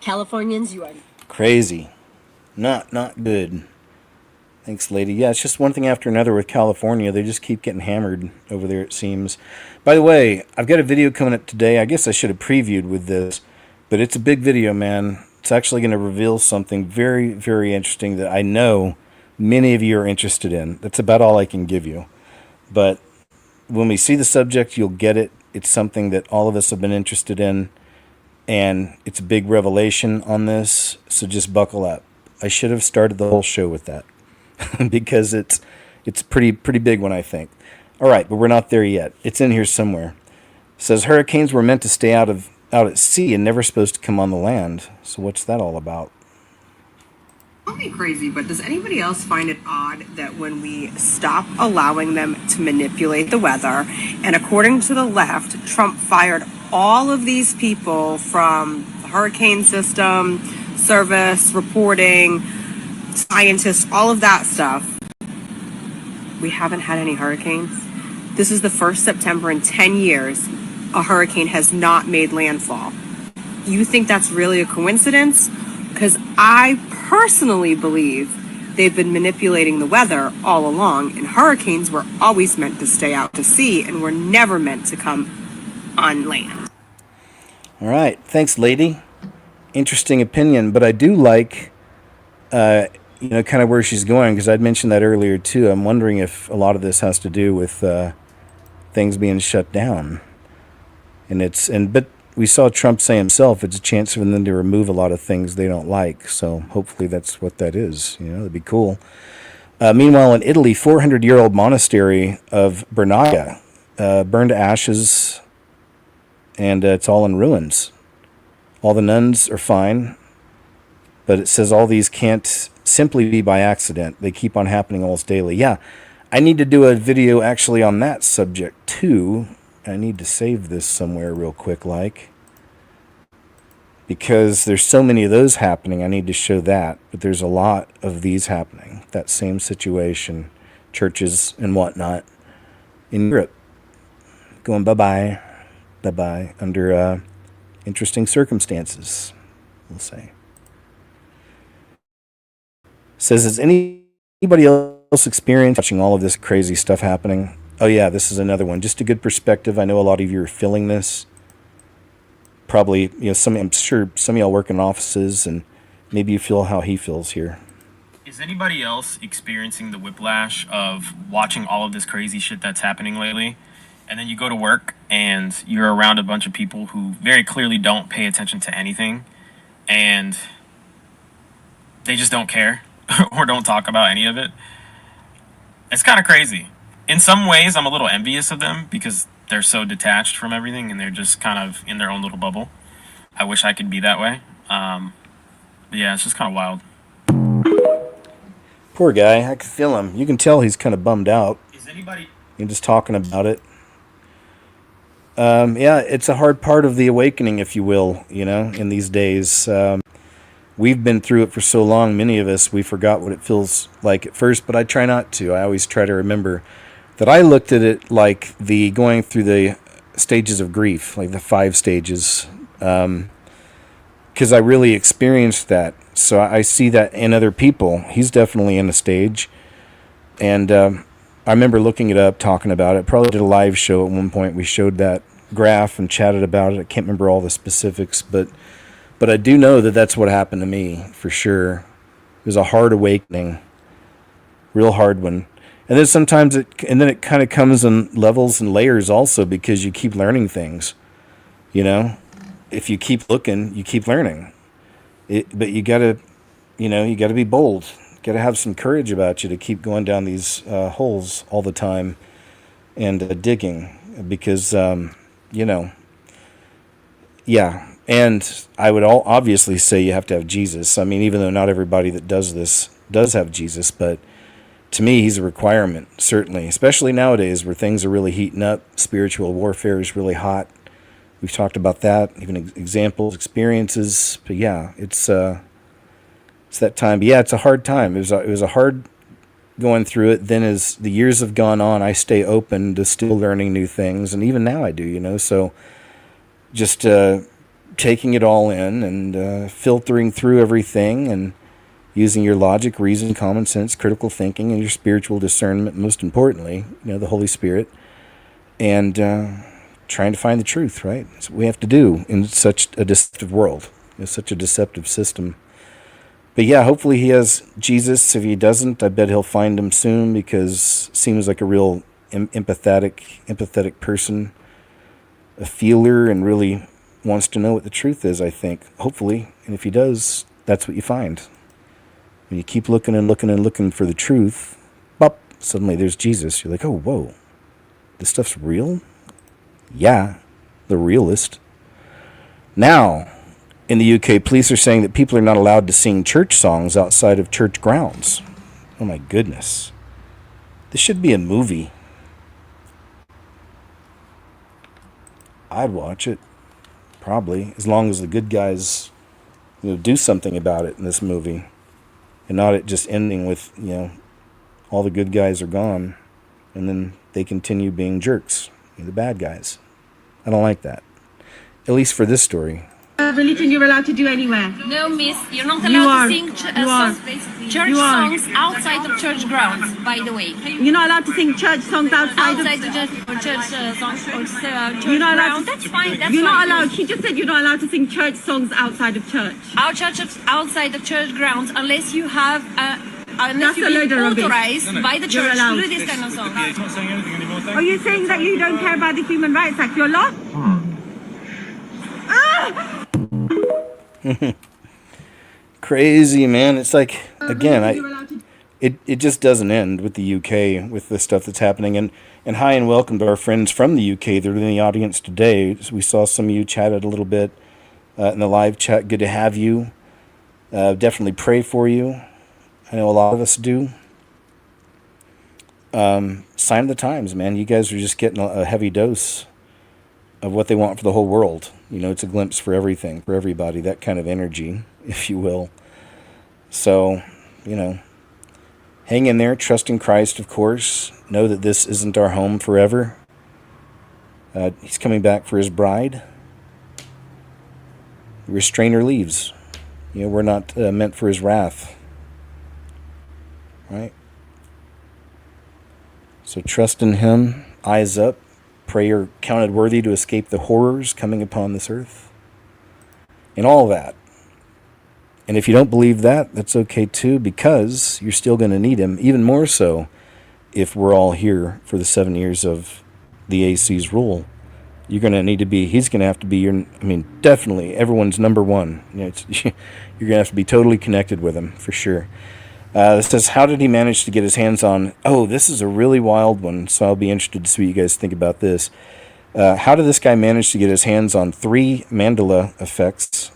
Californians, you are... Crazy. Not good. Thanks, lady. Yeah, it's just one thing after another with California. They just keep getting hammered over there, it seems. By the way, I've got a video coming up today. I guess I should have previewed with this, but it's a big video, man. It's actually going to reveal something very, very interesting that I know many of you are interested in. That's about all I can give you. But when we see the subject, you'll get it. It's something that all of us have been interested in, and it's a big revelation on this, so just buckle up. I should have started the whole show with that because it's pretty big one, I think. All right, but we're not there yet. It's in here somewhere. It says hurricanes were meant to stay out at sea and never supposed to come on the land. So what's that all about? Call me crazy, but does anybody else find it odd that when we stop allowing them to manipulate the weather, and according to the left, Trump fired all of these people from the hurricane system, service, reporting, scientists, all of that stuff, we haven't had any hurricanes? This is the first September in 10 years a hurricane has not made landfall. You think that's really a coincidence? Because I personally believe they've been manipulating the weather all along, and hurricanes were always meant to stay out to sea and were never meant to come on land. All right. Thanks, lady. Interesting opinion, but I do like, kind of where she's going, because I'd mentioned that earlier, too. I'm wondering if a lot of this has to do with things being shut down. But we saw Trump say himself, it's a chance for them to remove a lot of things they don't like. So hopefully that's what that is. That'd be cool. Meanwhile, in Italy, 400-year-old monastery of Bernaga burned to ashes, and it's all in ruins. All the nuns are fine, but it says all these can't simply be by accident. They keep on happening almost daily. Yeah, I need to do a video actually on that subject, too. I need to save this somewhere real quick, because there's so many of those happening. I need to show that, but there's a lot of these happening. That same situation, churches and whatnot in Europe going bye bye under interesting circumstances, we'll say. Says, has anybody else experienced watching all of this crazy stuff happening? Oh yeah, this is another one. Just a good perspective. I know a lot of you are feeling this. Probably, I'm sure some of y'all work in offices, and maybe you feel how he feels here. Is anybody else experiencing the whiplash of watching all of this crazy shit that's happening lately? And then you go to work and you're around a bunch of people who very clearly don't pay attention to anything, and they just don't care or don't talk about any of it. It's kind of crazy. In some ways, I'm a little envious of them because they're so detached from everything and they're just kind of in their own little bubble. I wish I could be that way. But yeah, it's just kind of wild. Poor guy. I can feel him. You can tell he's kind of bummed out. Is anybody... You're just talking about it. Yeah, it's a hard part of the awakening, if you will, in these days. We've been through it for so long, many of us, we forgot what it feels like at first, but I try not to. I always try to remember that I looked at it like the going through the stages of grief, like the 5 stages, because I really experienced that. So I see that in other people. He's definitely in a stage, and I remember looking it up, talking about it. Probably did a live show at one point. We showed that graph and chatted about it. I can't remember all the specifics, but I do know that that's what happened to me, for sure. It was a hard awakening, real hard one. And then sometimes it kind of comes in levels and layers also, because you keep learning things, If you keep looking, you keep learning. But you gotta be bold. You gotta have some courage about you to keep going down these holes all the time and digging, because, yeah. And I would obviously say you have to have Jesus. I mean, even though not everybody that does this does have Jesus, but to me, he's a requirement, certainly, especially nowadays where things are really heating up. Spiritual warfare is really hot. We've talked about that, even examples, experiences. But yeah, it's that time. But yeah, it's a hard time. It was a hard going through it. Then as the years have gone on, I stay open to still learning new things, and even now I do. So just taking it all in and filtering through everything and using your logic, reason, common sense, critical thinking, and your spiritual discernment, most importantly, the Holy Spirit, and trying to find the truth, right? That's what we have to do in such a deceptive world, such a deceptive system. But yeah, hopefully he has Jesus. If he doesn't, I bet he'll find him soon, because seems like a real empathetic person, a feeler, and really wants to know what the truth is, I think. Hopefully. And if he does, that's what you find. When you keep looking and looking and looking for the truth, bop, suddenly there's Jesus. You're like, oh, whoa, this stuff's real? Yeah, the realist. Now, in the UK, police are saying that people are not allowed to sing church songs outside of church grounds. Oh my goodness. This should be a movie. I'd watch it. Probably, as long as the good guys, do something about it in this movie, and not it just ending with, all the good guys are gone, and then they continue being jerks, the bad guys. I don't like that, at least for this story. Religion you're allowed to do anywhere. No, miss, you're not allowed to sing church songs outside of church grounds, by the way. You're not allowed to sing church songs outside of church songs or church you're not allowed grounds. That's fine. You're not allowed. She just said you're not allowed to sing church songs outside of church. Outside of church grounds, unless you have That's a load of rubbish. authorized by the church to do this kind of song. Are you saying that you don't care about the Human Rights Act? You're lost? Crazy, man. It's like, again, it just doesn't end with the UK, with the stuff that's happening. And hi and welcome to our friends from the UK. They're in the audience today. We saw some of you chatted a little bit in the live chat. Good to have you. Definitely pray for you. I know a lot of us do. Sign of the times, man. You guys are just getting a heavy dose. of what they want for the whole world. You know, it's a glimpse for everything, for everybody, that kind of energy, if you will. So, you know, hang in there, trust in Christ, of course. Know that this isn't our home forever. He's coming back for his bride. The restrainer leaves. You know, we're not meant for his wrath. Right? So trust in him, eyes up, pray you're counted worthy to escape the horrors coming upon this earth. And all that. And if you don't believe that, that's okay too, because you're still going to need him, even more so if we're all here for the 7 years of the AC's rule. You're going to need to be, he's going to have to be your, I mean, definitely everyone's number one. You know, you're going to have to be totally connected with him, for sure. This says, how did he manage to get his hands on, oh, this is a really wild one, so I'll be interested to see what you guys think about this. How did this guy manage to get his hands on 3 Mandela effects?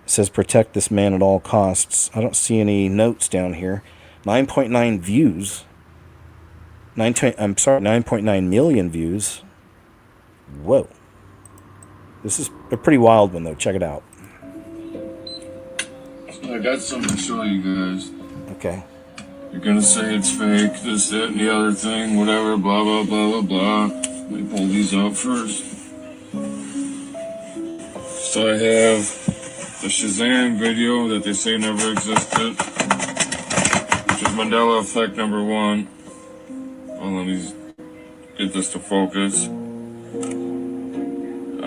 It says, protect this man at all costs. I don't see any notes down here. 9.9 views. 9.9 million views. Whoa. This is a pretty wild one, though. Check it out. I got something to show you guys. Okay. You're gonna say it's fake, this, that, and the other thing, whatever, blah, blah, blah, blah, blah. Let me pull these out first. So I have the Shazam video that they say never existed, which is Mandela Effect number 1. Well, let me get this to focus. I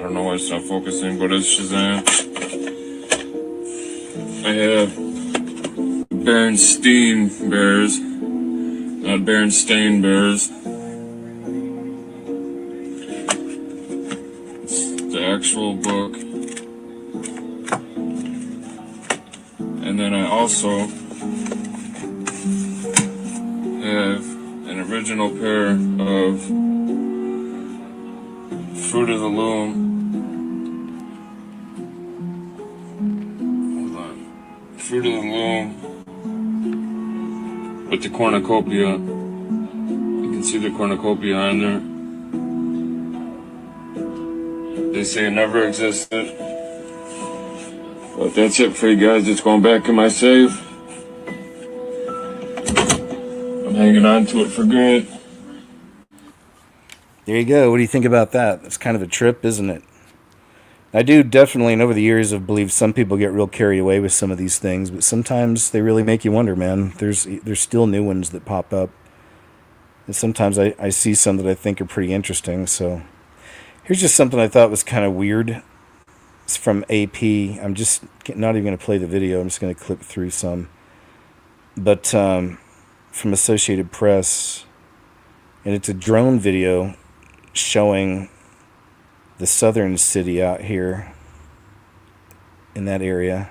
don't know why it's not focusing, but it's Shazam. I have Berenstain Bears, not Berenstain Bears. It's the actual book. And then I also have an original pair of Fruit of the Loom. Fruit of the Loom with the cornucopia. You can see the cornucopia on there. They say it never existed. But that's it for you guys. It's going back in my safe. I'm hanging on to it for good. There you go. What do you think about that? That's kind of a trip, isn't it? I do definitely, and over the years, have believed some people get real carried away with some of these things, but sometimes they really make you wonder, man. There's still new ones that pop up. And sometimes I see some that I think are pretty interesting. So here's just something I thought was kind of weird. It's from AP. I'm just not even going to play the video. I'm just going to clip through some. But from Associated Press, and it's a drone video showing the southern city out here in that area,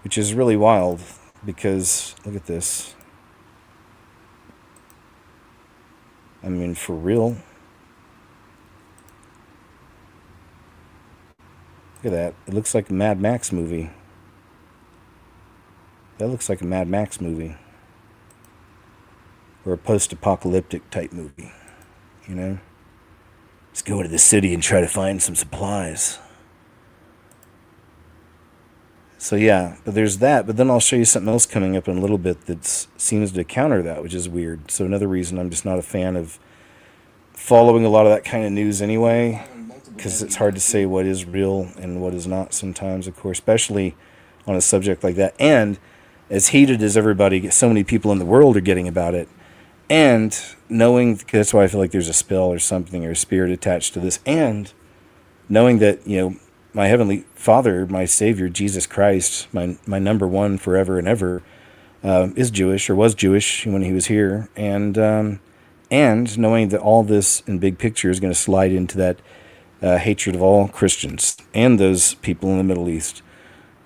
which is really wild because look at this. I mean, for real. Look at that. It looks like a Mad Max movie. That looks like a Mad Max movie. Or a post-apocalyptic type movie. You know? Let's go to the city and try to find some supplies. So yeah, but there's that. But then I'll show you something else coming up in a little bit that seems to counter that, which is weird. So another reason I'm just not a fan of following a lot of that kind of news anyway, because it's hard to say what is real and what is not sometimes, of course, especially on a subject like that. And as heated as everybody, so many people in the world are getting about it, and knowing, that's why I feel like there's a spell or something or a spirit attached to this, and knowing that, you know, my Heavenly Father, my Savior, Jesus Christ, my number one forever and ever, is Jewish, or was Jewish when he was here, and knowing that all this in big picture is going to slide into that hatred of all Christians and those people in the Middle East,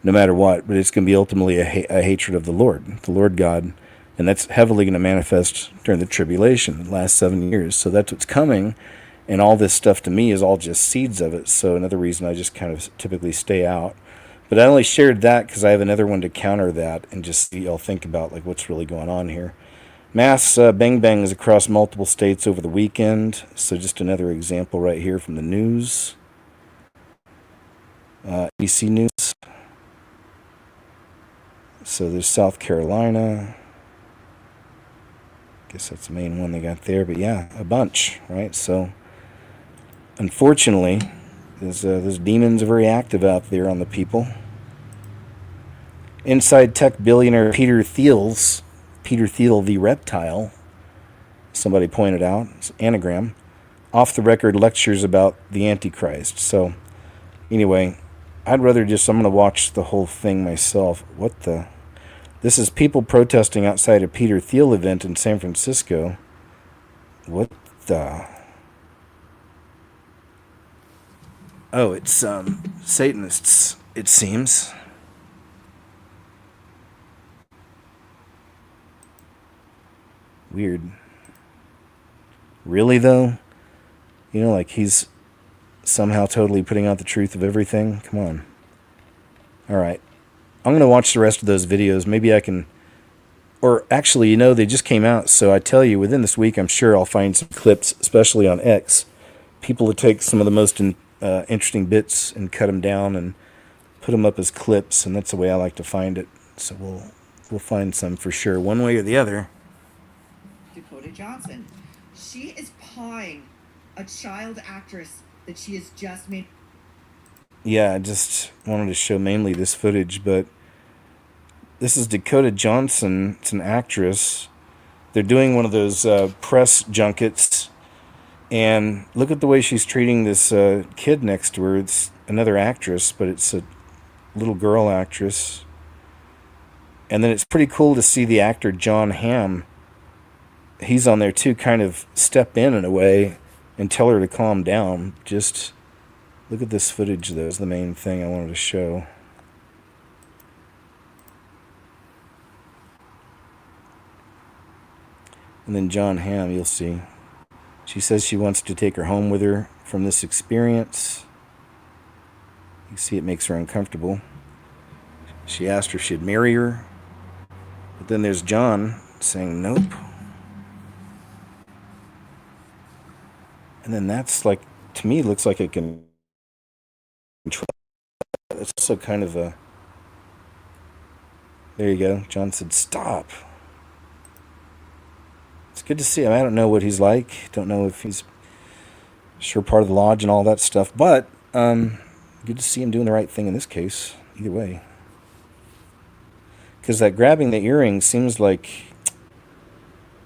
no matter what, but it's going to be ultimately a hatred of the Lord God. And that's heavily going to manifest during the tribulation, the last 7 years. So that's what's coming. And all this stuff to me is all just seeds of it. So another reason I just kind of typically stay out. But I only shared that because I have another one to counter that and just see y'all think about like what's really going on here. Mass bang bangs across multiple states over the weekend. So just another example right here from the news. ABC News. So there's South Carolina. Guess that's the main one they got there. But yeah, a bunch, right? So unfortunately, those demons are very active out there on the people. Inside tech billionaire Peter Thiel the reptile, somebody pointed out, it's an anagram, off the record lectures about the Antichrist. So anyway, I'm going to watch the whole thing myself. This is people protesting outside a Peter Thiel event in San Francisco. What the? Oh, it's Satanists, it seems. Weird. Really, though? You know, like he's somehow totally putting out the truth of everything? Come on. Alright. I'm going to watch the rest of those videos. Maybe I can... Or actually, you know, they just came out, so I tell you, within this week, I'm sure I'll find some clips, especially on X. People to take some of the most interesting bits and cut them down and put them up as clips, and that's the way I like to find it. So we'll find some for sure, one way or the other. Dakota Johnson. She is pawing a child actress that she has just made. Yeah, I just wanted to show mainly this footage, but this is Dakota Johnson. It's an actress. They're doing one of those press junkets, and look at the way she's treating this kid next to her. It's another actress, but it's a little girl actress. And then it's pretty cool to see the actor John Hamm. He's on there too, kind of step in a way and tell her to calm down. Just look at this footage, though, is the main thing I wanted to show. And then John Hamm, you'll see. She says she wants to take her home with her from this experience. You see it makes her uncomfortable. She asked her if she'd marry her. But then there's John saying nope. And then that's like, to me, looks like it can control. It's also kind of a... There you go. John said stop. It's good to see him. I don't know what he's like. Don't know if he's sure part of the lodge and all that stuff. But good to see him doing the right thing in this case. Either way. Because that grabbing the earring seems like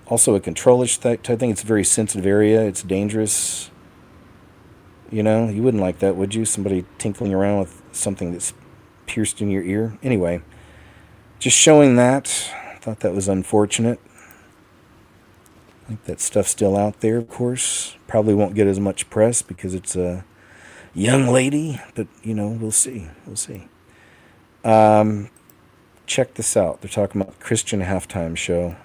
also a control-ish type thing. It's a very sensitive area. It's dangerous. You know, you wouldn't like that, would you? Somebody tinkling around with something that's pierced in your ear. Anyway, just showing that. I thought that was unfortunate. I think that stuff's still out there, of course. Probably won't get as much press because it's a young lady. But, you know, we'll see. We'll see. Check this out. They're talking about the Christian halftime show.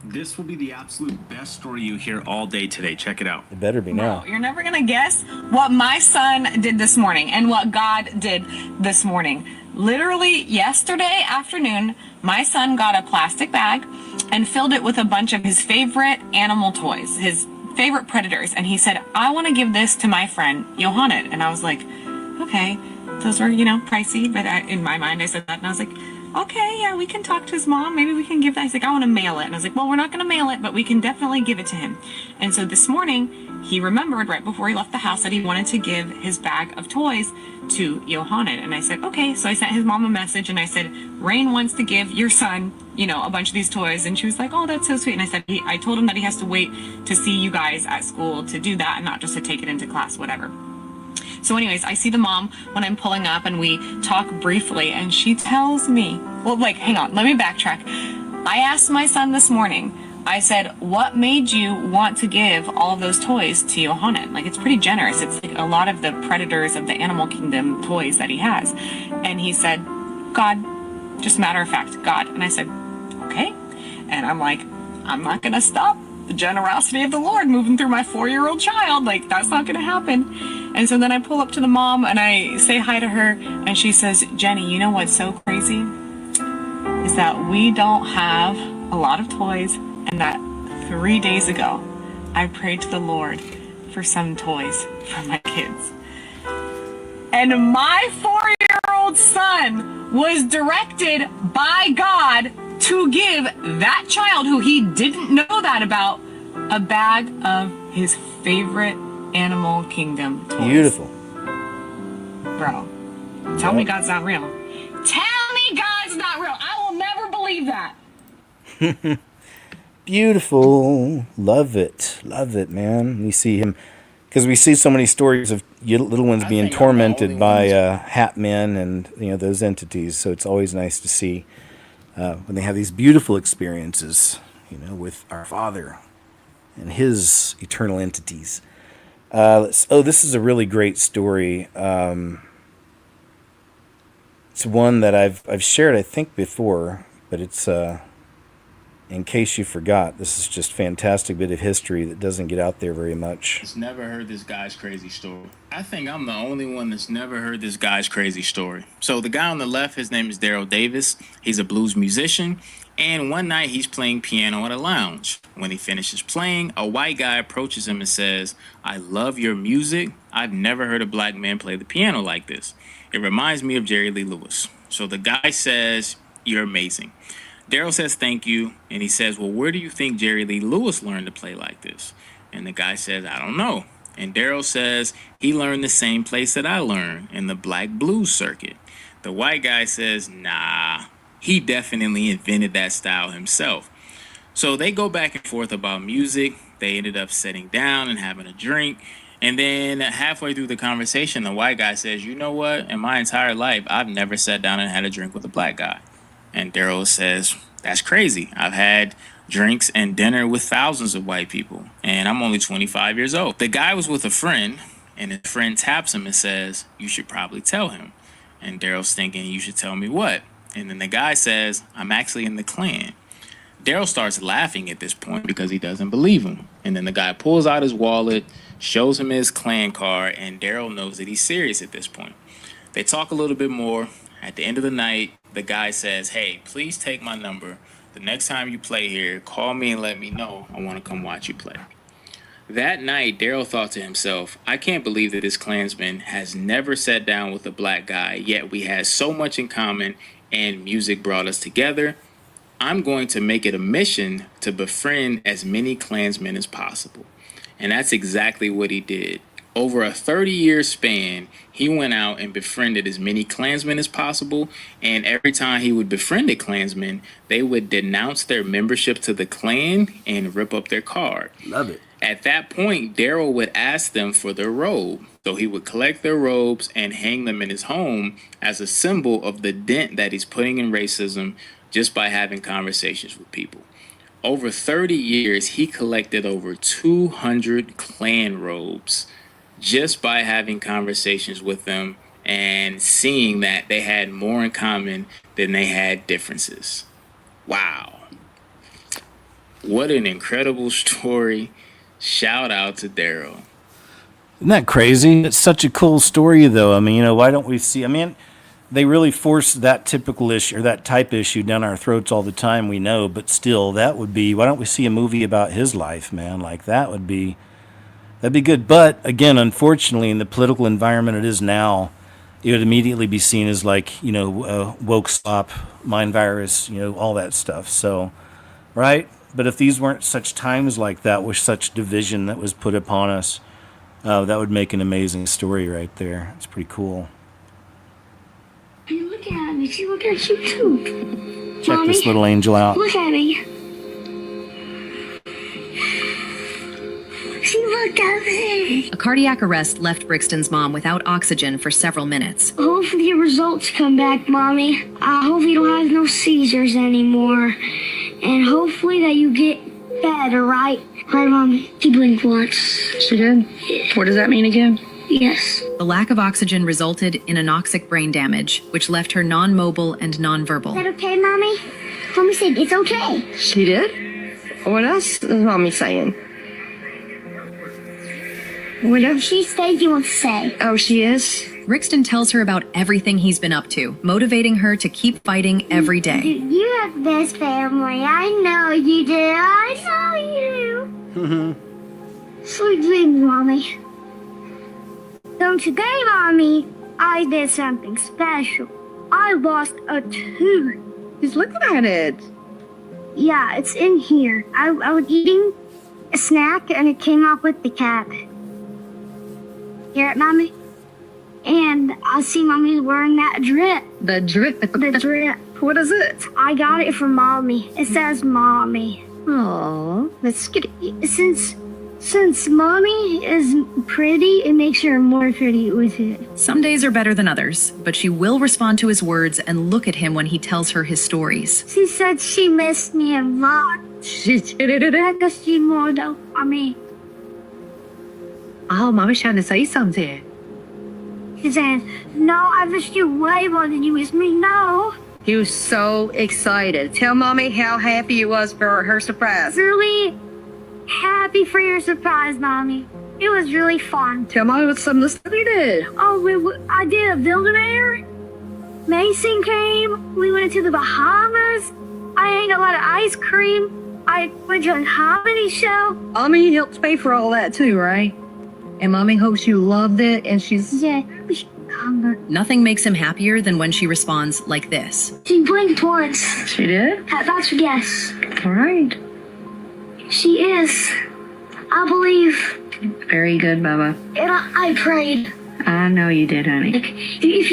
This will be the absolute best story you hear all day today. Check it out. It better be now. You're never going to guess what my son did this morning and what God did this morning. Literally yesterday afternoon, my son got a plastic bag and filled it with a bunch of his favorite animal toys, his favorite predators. And he said, I want to give this to my friend, Johannet. And I was like, okay, those were, pricey. But in my mind, I said that. And I was like, okay, yeah, we can talk to his mom. Maybe we can give that. He's like, I want to mail it. And I was like, well, we're not going to mail it, but we can definitely give it to him. And so this morning, he remembered right before he left the house that he wanted to give his bag of toys to Johannet. And I said, okay. So I sent his mom a message and I said, Rain wants to give your son, a bunch of these toys. And she was like, oh, that's so sweet. And I said, I told him that he has to wait to see you guys at school to do that and not just to take it into class, whatever. So anyways, I see the mom when I'm pulling up and we talk briefly and she tells me, hang on, let me backtrack. I asked my son this morning, I said, what made you want to give all of those toys to Johannet? Like, it's pretty generous. It's like a lot of the predators of the animal kingdom toys that he has. And he said, God, just matter of fact, God. And I said, okay. And I'm like, I'm not going to stop the generosity of the Lord moving through my 4-year-old child. Like, that's not going to happen. And so then I pull up to the mom and I say hi to her and she says, Jenny, you know what's so crazy? is that we don't have a lot of toys, and that 3 days ago, I prayed to the Lord for some toys for my kids. And my 4-year-old son was directed by God to give that child, who he didn't know that about, a bag of his favorite Animal Kingdom toys. Beautiful. Bro, tell me God's not real. Tell me God's not real. I will never believe that. Beautiful. Love it, man. We see him, because we see so many stories of little ones being tormented by hat men and those entities. So it's always nice to see when they have these beautiful experiences, with our Father and His eternal entities. This is a really great story. It's one that I've shared, I think, before, but it's in case you forgot, this is just fantastic bit of history that doesn't get out there very much. Just never heard this guy's crazy story. I think I'm the only one that's never heard this guy's crazy story. So the guy on the left, his name is Daryl Davis. He's a blues musician. And one night he's playing piano at a lounge. When he finishes playing, a white guy approaches him and says, "I love your music. I've never heard a black man play the piano like this. It reminds me of Jerry Lee Lewis." So the guy says, "You're amazing." Daryl says thank you, and he says, "Well, where do you think Jerry Lee Lewis learned to play like this?" And the guy says, "I don't know." And Daryl says, "He learned the same place that I learned, in the black blues circuit." The white guy says, "Nah, he definitely invented that style himself." So they go back and forth about music. They ended up sitting down and having a drink. And then halfway through the conversation, the white guy says, "You know what? In my entire life, I've never sat down and had a drink with a black guy." And Daryl says, "That's crazy. I've had drinks and dinner with thousands of white people, and I'm only 25 years old." The guy was with a friend, and his friend taps him and says, "You should probably tell him." And Daryl's thinking, "You should tell me what?" And then the guy says, "I'm actually in the Klan." Daryl starts laughing at this point because he doesn't believe him. And then the guy pulls out his wallet, shows him his Klan card, and Daryl knows that he's serious at this point. They talk a little bit more. At the end of the night, the guy says, "Hey, please take my number. The next time you play here, call me and let me know. I want to come watch you play." That night, Daryl thought to himself, "I can't believe that this Klansman has never sat down with a black guy, yet we had so much in common and music brought us together. I'm going to make it a mission to befriend as many Klansmen as possible." And that's exactly what he did. Over a 30-year span, he went out and befriended as many Klansmen as possible, and every time he would befriend a Klansman, they would denounce their membership to the Klan and rip up their card. Love it. At that point, Daryl would ask them for their robe. So he would collect their robes and hang them in his home as a symbol of the dent that he's putting in racism just by having conversations with people. Over 30 years, he collected over 200 Klan robes just by having conversations with them and seeing that they had more in common than they had differences. Wow. What an incredible story. Shout out to Daryl. Isn't that crazy? It's such a cool story, though. I mean, why don't we see? I mean, they really force that typical issue or that type issue down our throats all the time, we know, but still, that would be, why don't we see a movie about his life, man? Like, that'd be good. But, again, unfortunately, in the political environment it is now, it would immediately be seen as like, woke slop, mind virus, all that stuff. So, right? But if these weren't such times like that, with such division that was put upon us, that would make an amazing story right there. It's pretty cool. Hey, look at me. She look at you too. Check Mommy, this little angel out. Look at me. She looked at me. A cardiac arrest left Brixton's mom without oxygen for several minutes. Hopefully your results come back, Mommy. I hope you don't have no seizures anymore. And hopefully that you get better, right? Right, Mommy? She blinked once. She did? Yeah. What does that mean again? Yes. The lack of oxygen resulted in anoxic brain damage, which left her non-mobile and Is non-verbal. that okay, Mommy? Mommy said it's okay. She did? What else is Mommy saying? What else? She said you want to say. Oh, she is? Rixton tells her about everything he's been up to, motivating her to keep fighting every day. You have the best family. I know you do. I know you. Sweet dreams, Mommy. Don't today, Mommy, I did something special. I lost a tooth. He's looking at it. Yeah, it's in here. I was eating a snack and it came off with the cap. Hear it, Mommy? And I see Mommy wearing that drip. The drip? The drip. What is it? I got it from Mommy. It says Mommy. Oh, that's good. Since Mommy is pretty, it makes her more pretty with it. Some days are better than others, but she will respond to his words and look at him when he tells her his stories. She said she missed me a lot. She did it. I guess she more though. Oh, Mommy's trying to say something. She said, no, I missed you way more than you missed me. No. He was so excited. Tell Mommy how happy he was for her surprise. Really happy for your surprise, Mommy. It was really fun. Tell Mommy what some of the stuff you did. Oh, I did a Build-A-Bear. Mason came. We went to the Bahamas. I ate a lot of ice cream. I went to a comedy show. Mommy helped pay for all that too, right? And Mommy hopes you loved it and she's... Yeah. Nothing makes him happier than when she responds like this. She blinked once. She did? That's a guess. All right. She is. I believe. Very good, Bubba. And I prayed. I know you did, honey. If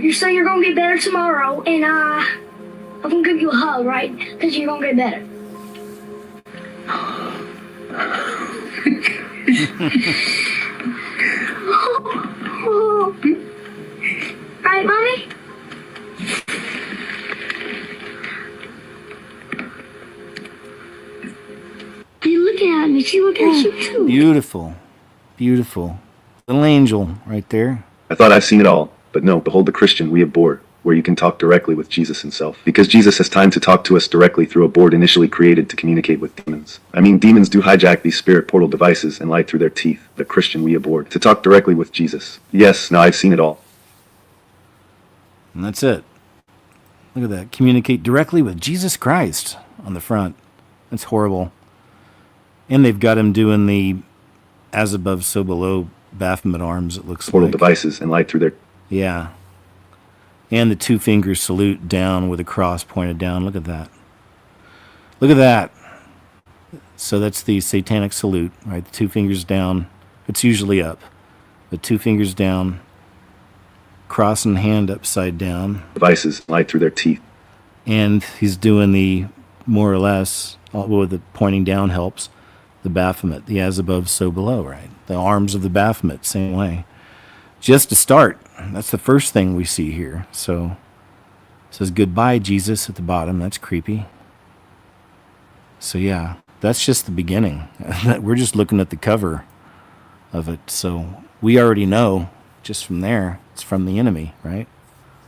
you say you're gonna get better tomorrow, and I'm gonna give you a hug, right? Because you're gonna get better. Right, Mommy? You looking at me? She looking at you too. Beautiful. Beautiful. Little angel right there. I thought I've seen it all, but no, behold the Christian we abhor, where you can talk directly with Jesus himself. Because Jesus has time to talk to us directly through a board initially created to communicate with demons. I mean, demons do hijack these spirit portal devices and light through their teeth. The Christian we abhor, to talk directly with Jesus. Yes, now I've seen it all. And that's it. Look at that. Communicate directly with Jesus Christ on the front. That's horrible. And they've got him doing the as above, so below Baphomet arms, it looks portal like. Devices and light through their... Yeah. And the 2-finger salute down with a cross pointed down. Look at that. Look at that. So that's the satanic salute, right? The 2 fingers down. It's usually up. The 2 fingers down. Cross and hand upside down. Devices light through their teeth. And he's doing the more or less, well, the pointing down helps, the Baphomet, the as above, so below, right? The arms of the Baphomet, same way. Just to start, that's the first thing we see here. So it says goodbye, Jesus, at the bottom. That's creepy. So yeah, that's just the beginning. We're just looking at the cover of it. So we already know just from there, it's from the enemy, right?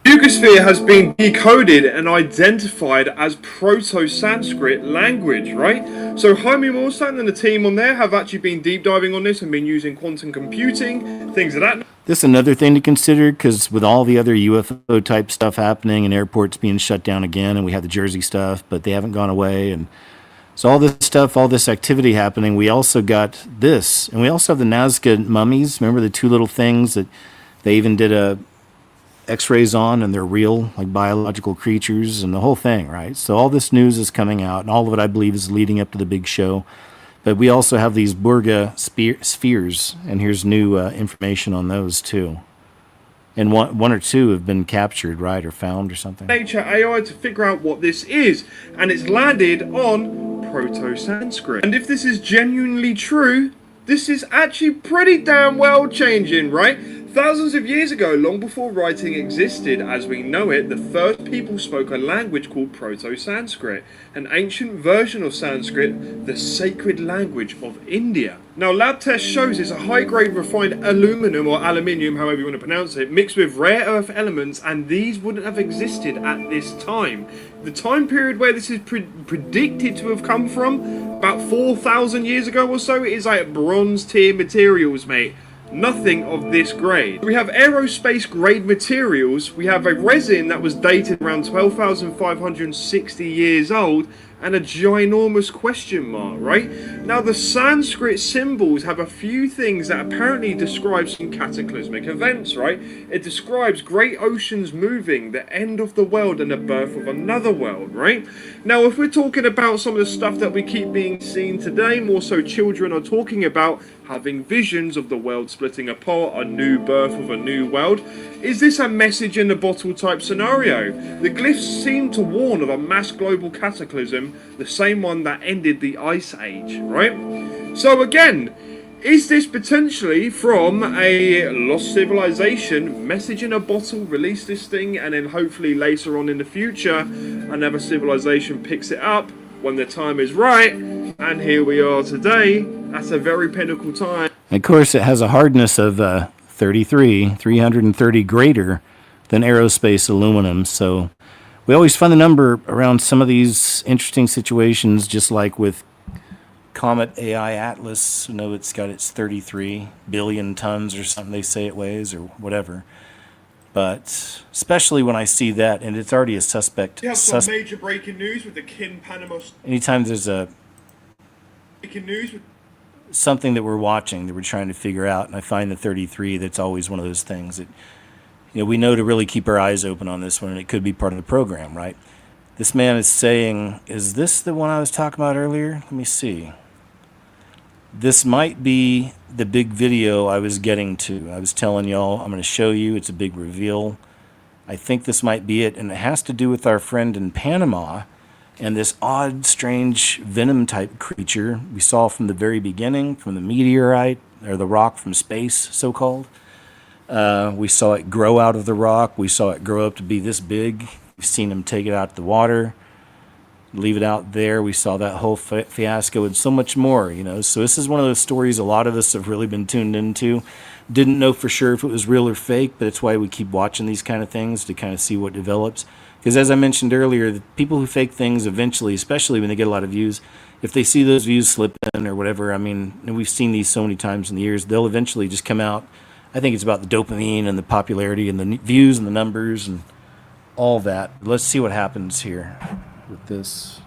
Yugosphere has been decoded and identified as Proto-Sanskrit language, right? So Jaime Morsan and the team on there have actually been deep diving on this and been using quantum computing, things of that. This is another thing to consider, because with all the other UFO type stuff happening and airports being shut down again, and we have the Jersey stuff, but they haven't gone away, and so all this stuff, all this activity happening, we also got this, and we also have the Nazca mummies. Remember the 2 little things that they even did a x-rays on, and they're real, like biological creatures, and the whole thing, right? So all this news is coming out, and all of it, I believe, is leading up to the big show. But we also have these Burga spheres, and here's new information on those too. And one or two have been captured, right, or found or something. Nature AI to figure out what this is, and it's landed on Proto-Sanskrit. And if this is genuinely true, this is actually pretty damn well changing, right? Thousands of years ago, long before writing existed as we know it, the first people spoke a language called Proto-Sanskrit, an ancient version of Sanskrit, the sacred language of India. Now, lab test shows it's a high-grade refined aluminum or aluminium, however you want to pronounce it, mixed with rare earth elements, and these wouldn't have existed at this time. The time period where this is predicted to have come from, about 4,000 years ago or so, is like bronze tier materials, mate. nothing of this grade. We have aerospace grade materials. We have a resin that was dated around 12,560 years old, and a ginormous question mark, right? Now, the Sanskrit symbols have a few things that apparently describe some cataclysmic events, right? It describes great oceans moving, the end of the world, and the birth of another world, right? Now, if we're talking about some of the stuff that we keep being seen today, more so children are talking about having visions of the world splitting apart, a new birth of a new world. Is this a message in the bottle type scenario? The glyphs seem to warn of a mass global cataclysm, the same one that ended the Ice Age, right? So again, is this potentially from a lost civilization, message in a bottle, release this thing, and then hopefully later on in the future, another civilization picks it up when the time is right, and here we are today. That's a very pinnacle time. Of course, it has a hardness of 330 greater than aerospace aluminum. So we always find the number around some of these interesting situations, just like with Comet AI Atlas. You know, it's got its 33 billion tons or something they say it weighs, or whatever. But especially when I see that, and it's already a suspect. We have some major breaking news with the Kin Panama. Anytime there's a Breaking news with something that we're watching that we're trying to figure out, and I find the 33, that's always one of those things that, you know, we know to really keep our eyes open on this one, and it could be part of the program, right? This man is saying, is this the one I was talking about earlier? Let me see. This might be the big video I was getting to. I was telling y'all I'm going to show you. It's a big reveal. I think this might be it, and it has to do with our friend in Panama and this odd, strange venom-type creature we saw from the very beginning, from the meteorite, or the rock from space, so-called. We saw it grow out of the rock. We saw it grow up to be this big. We've seen him take it out of the water, leave it out there. We saw that whole fiasco and so much more, you know. So this is one of those stories a lot of us have really been tuned into. Didn't know for sure if it was real or fake, but it's why we keep watching these kind of things to kind of see what develops. Because as I mentioned earlier, the people who fake things eventually, especially when they get a lot of views, if they see those views slip in or whatever, I mean, and we've seen these so many times in the years, they'll eventually just come out. I think it's about the dopamine and the popularity and the views and the numbers and all that. Let's see what happens here with this.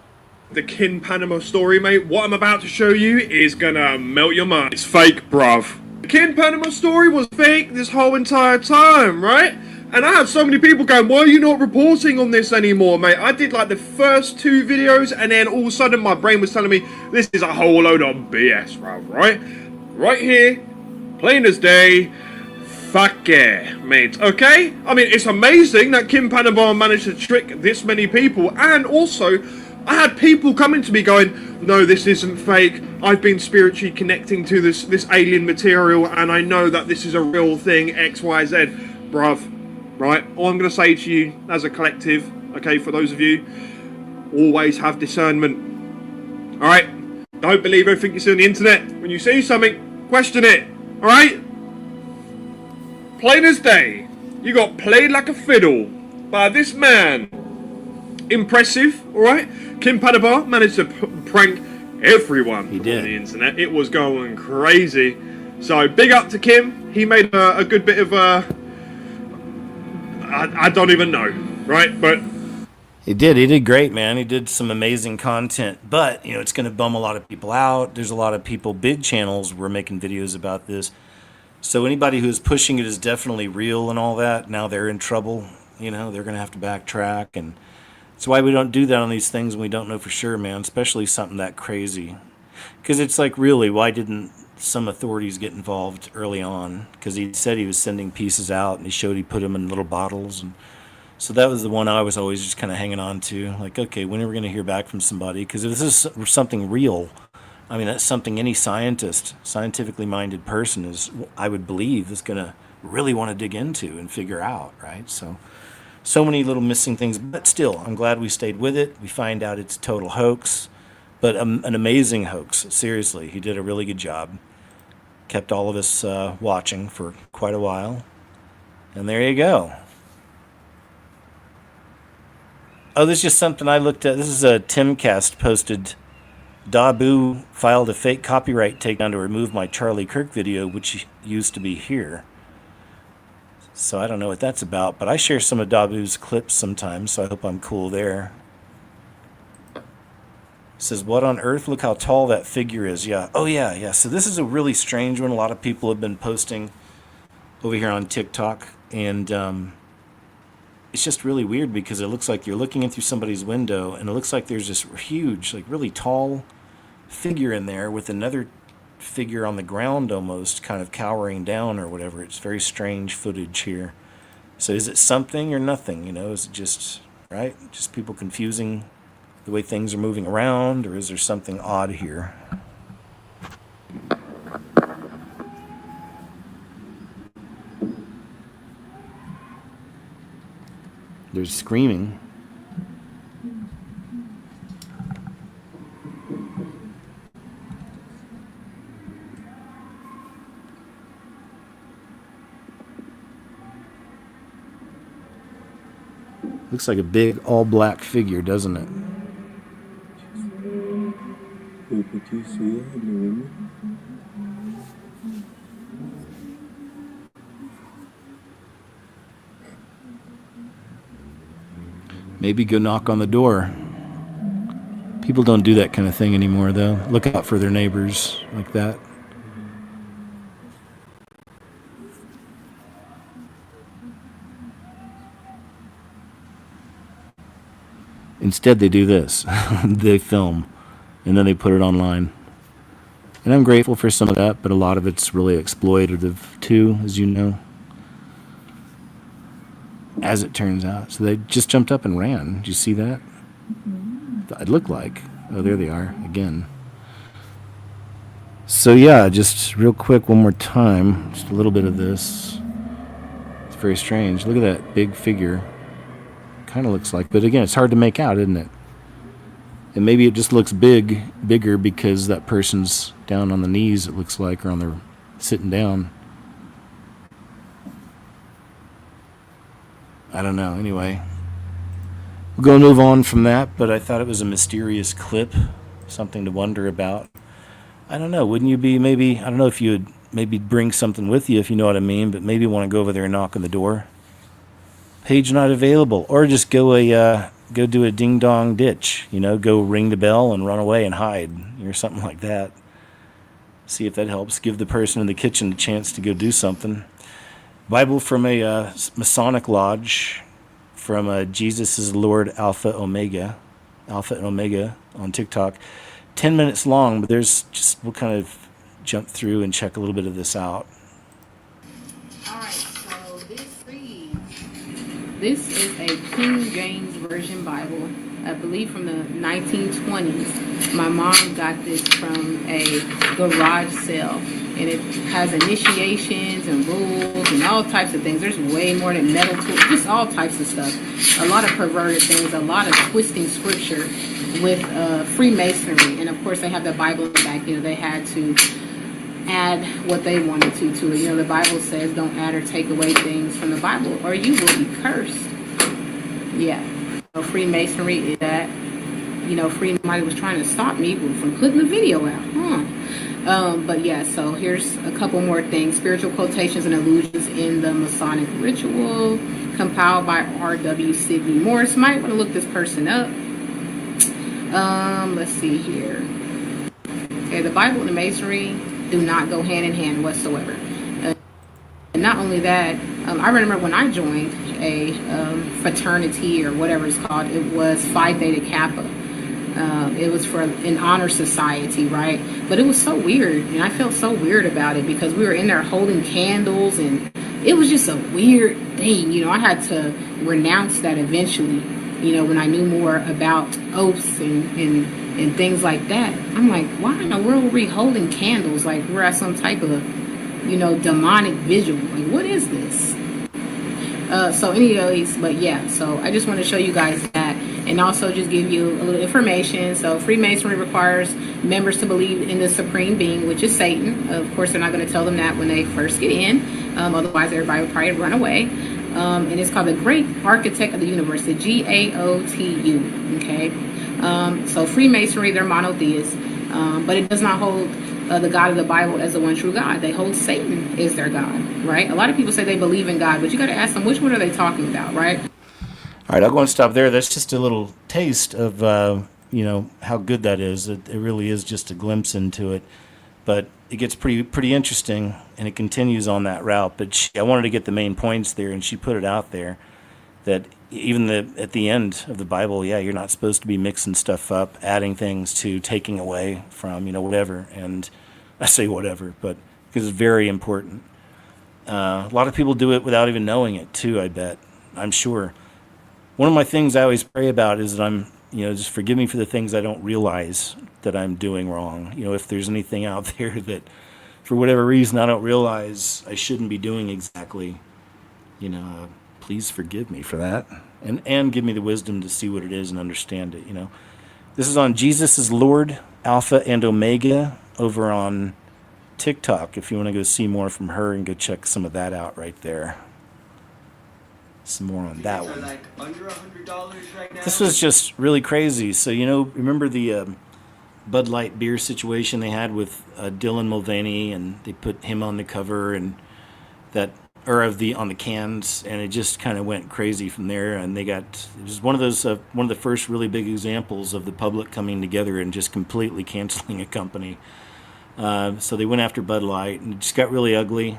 the Kin Panama story, mate. What I'm about to show you is gonna melt your mind. It's fake, bruv. The Kin Panama story was fake this whole entire time, right? And I had so many people going, why are you not reporting on this anymore, mate? I did like the first 2 videos, and then all of a sudden my brain was telling me, this is a whole load of BS, bruv, right? Right here, plain as day. Fuck yeah, mate, okay? I mean, it's amazing that Kin Panama managed to trick this many people, and also, I had people coming to me going, no, this isn't fake. I've been spiritually connecting to this alien material, and I know that this is a real thing, X, Y, Z. Bruv, right? All I'm going to say to you as a collective, okay, for those of you, always have discernment. Alright? Don't believe everything you see on the internet. When you see something, question it. Alright? Plain as day. You got played like a fiddle by this man. Impressive, alright? Kin Panama managed to prank everyone on the internet. It was going crazy. So, big up to Kim. He made a good bit of I don't even know, right? But he did great, man. He did some amazing content, but you know, it's going to bum a lot of people out. There's a lot of people, big channels were making videos about this. So anybody who's pushing it is definitely real and all that. Now they're in trouble. You know, they're going to have to backtrack, and that's why we don't do that on these things when we don't know for sure, man, especially something that crazy. Because it's like, really, why didn't some authorities get involved early on? Because he said he was sending pieces out, and he showed he put them in little bottles, and so that was the one I was always just kind of hanging on to. Like, okay, when are we going to hear back from somebody? Because if this is something real, I mean, that's something any scientist, scientifically minded person is, I would believe, is going to really want to dig into and figure out, right? So many little missing things, but still, I'm glad we stayed with it. We find out it's a total hoax, but an amazing hoax. Seriously, he did a really good job. Kept all of us watching for quite a while. And there you go. Oh, this is just something I looked at. This is a Timcast posted Dabu filed a fake copyright takedown to remove my Charlie Kirk video, which used to be here. So I don't know what that's about, but I share some of Dabu's clips sometimes, so I hope I'm cool there. It says, what on earth? Look how tall that figure is. Yeah. Oh, yeah. So this is a really strange one. A lot of people have been posting over here on TikTok, and it's just really weird because it looks like you're looking in through somebody's window, and it looks like there's this huge, like really tall figure in there with another figure on the ground almost kind of cowering down or whatever. It's very strange footage here. So is it something or nothing? Is it just, right? Just people confusing the way things are moving around, or is there something odd here? There's screaming. Looks like a big all-black figure, doesn't it? Maybe go knock on the door. People don't do that kind of thing anymore, though. Look out for their neighbors like that. Instead, they do this. They film, and then they put it online. And I'm grateful for some of that, but a lot of it's really exploitative, too, as you know. As it turns out. So they just jumped up and ran. Did you see that? It looked like. Oh, there they are, again. So yeah, just real quick, one more time. Just a little bit of this. It's very strange. Look at that big figure. Kind of looks like, but again, it's hard to make out, isn't it? And maybe it just looks bigger because that person's down on the knees, it looks like, or on their sitting down. I don't know. Anyway, we'll go move on from that, but I thought it was a mysterious clip, something to wonder about. I don't know. Wouldn't you be maybe, I don't know if you would maybe bring something with you, if you know what I mean, but maybe want to go over there and knock on the door. Page not available. Or just go do a ding-dong ditch, go ring the bell and run away and hide, or something like that. See if that helps. Give the person in the kitchen a chance to go do something. Bible from a Masonic lodge from Jesus is Lord Alpha and Omega on TikTok. 10 minutes long, but we'll kind of jump through and check a little bit of this out. All right, so this is a King James Version Bible, I believe from the 1920s. My mom got this from a garage sale, and it has initiations and rules and all types of things. There's way more than metal tools, just all types of stuff. A lot of perverted things, a lot of twisting scripture with Freemasonry. And of course, they have the Bible in the back. They had to add what they wanted to it. The Bible says don't add or take away things from the Bible or you will be cursed. Yeah. Freemasonry is that, Freemasonry was trying to stop me from putting the video out. But yeah, so here's a couple more things. Spiritual quotations and allusions in the Masonic ritual, compiled by R.W. Sidney Morris. Might want to look this person up. Let's see here. Okay, the Bible and the Masonry do not go hand in hand whatsoever. And not only that, I remember when I joined a fraternity or whatever it's called, it was Phi Beta Kappa. It was for an honor society, right? But it was so weird, and I felt so weird about it because we were in there holding candles, and it was just a weird thing. I had to renounce that eventually, when I knew more about oaths and things like that. I'm like, why in the world were we holding candles like we're at some type of, demonic vigil? Like, what is this? So anyways, but yeah, so I just want to show you guys that, and also just give you a little information. So Freemasonry requires members to believe in the supreme being, which is Satan. Of course, they're not going to tell them that when they first get in. Otherwise, everybody would probably run away. And it's called the Great Architect of the Universe, the GAOTU. Okay. So Freemasonry, they're monotheists. But it does not hold the God of the Bible as the one true God. They hold Satan is their God, right? A lot of people say they believe in God, but you got to ask them, which one are they talking about, right? All right, I'll go and stop there. That's just a little taste of how good that is. It really is just a glimpse into it, but it gets pretty interesting, and it continues on that route. But I wanted to get the main points there, and she put it out there that even at the end of the Bible, yeah, you're not supposed to be mixing stuff up, adding things to, taking away from, whatever. And I say whatever, but because it's very important. A lot of people do it without even knowing it too, I bet. I'm sure. One of my things I always pray about is that I'm, just forgive me for the things I don't realize that I'm doing wrong. If there's anything out there that for whatever reason I don't realize I shouldn't be doing exactly, please forgive me for that. And give me the wisdom to see what it is and understand it, This is on Jesus is Lord, Alpha and Omega over on TikTok. If you want to go see more from her and go check some of that out right there. Some more on that one. Like under $100 right now. This was just really crazy. So, remember the Bud Light beer situation they had with Dylan Mulvaney, and they put him on the cover and on the cans, and it just kind of went crazy from there. And it was one of the first really big examples of the public coming together and just completely canceling a company. So they went after Bud Light, and it just got really ugly.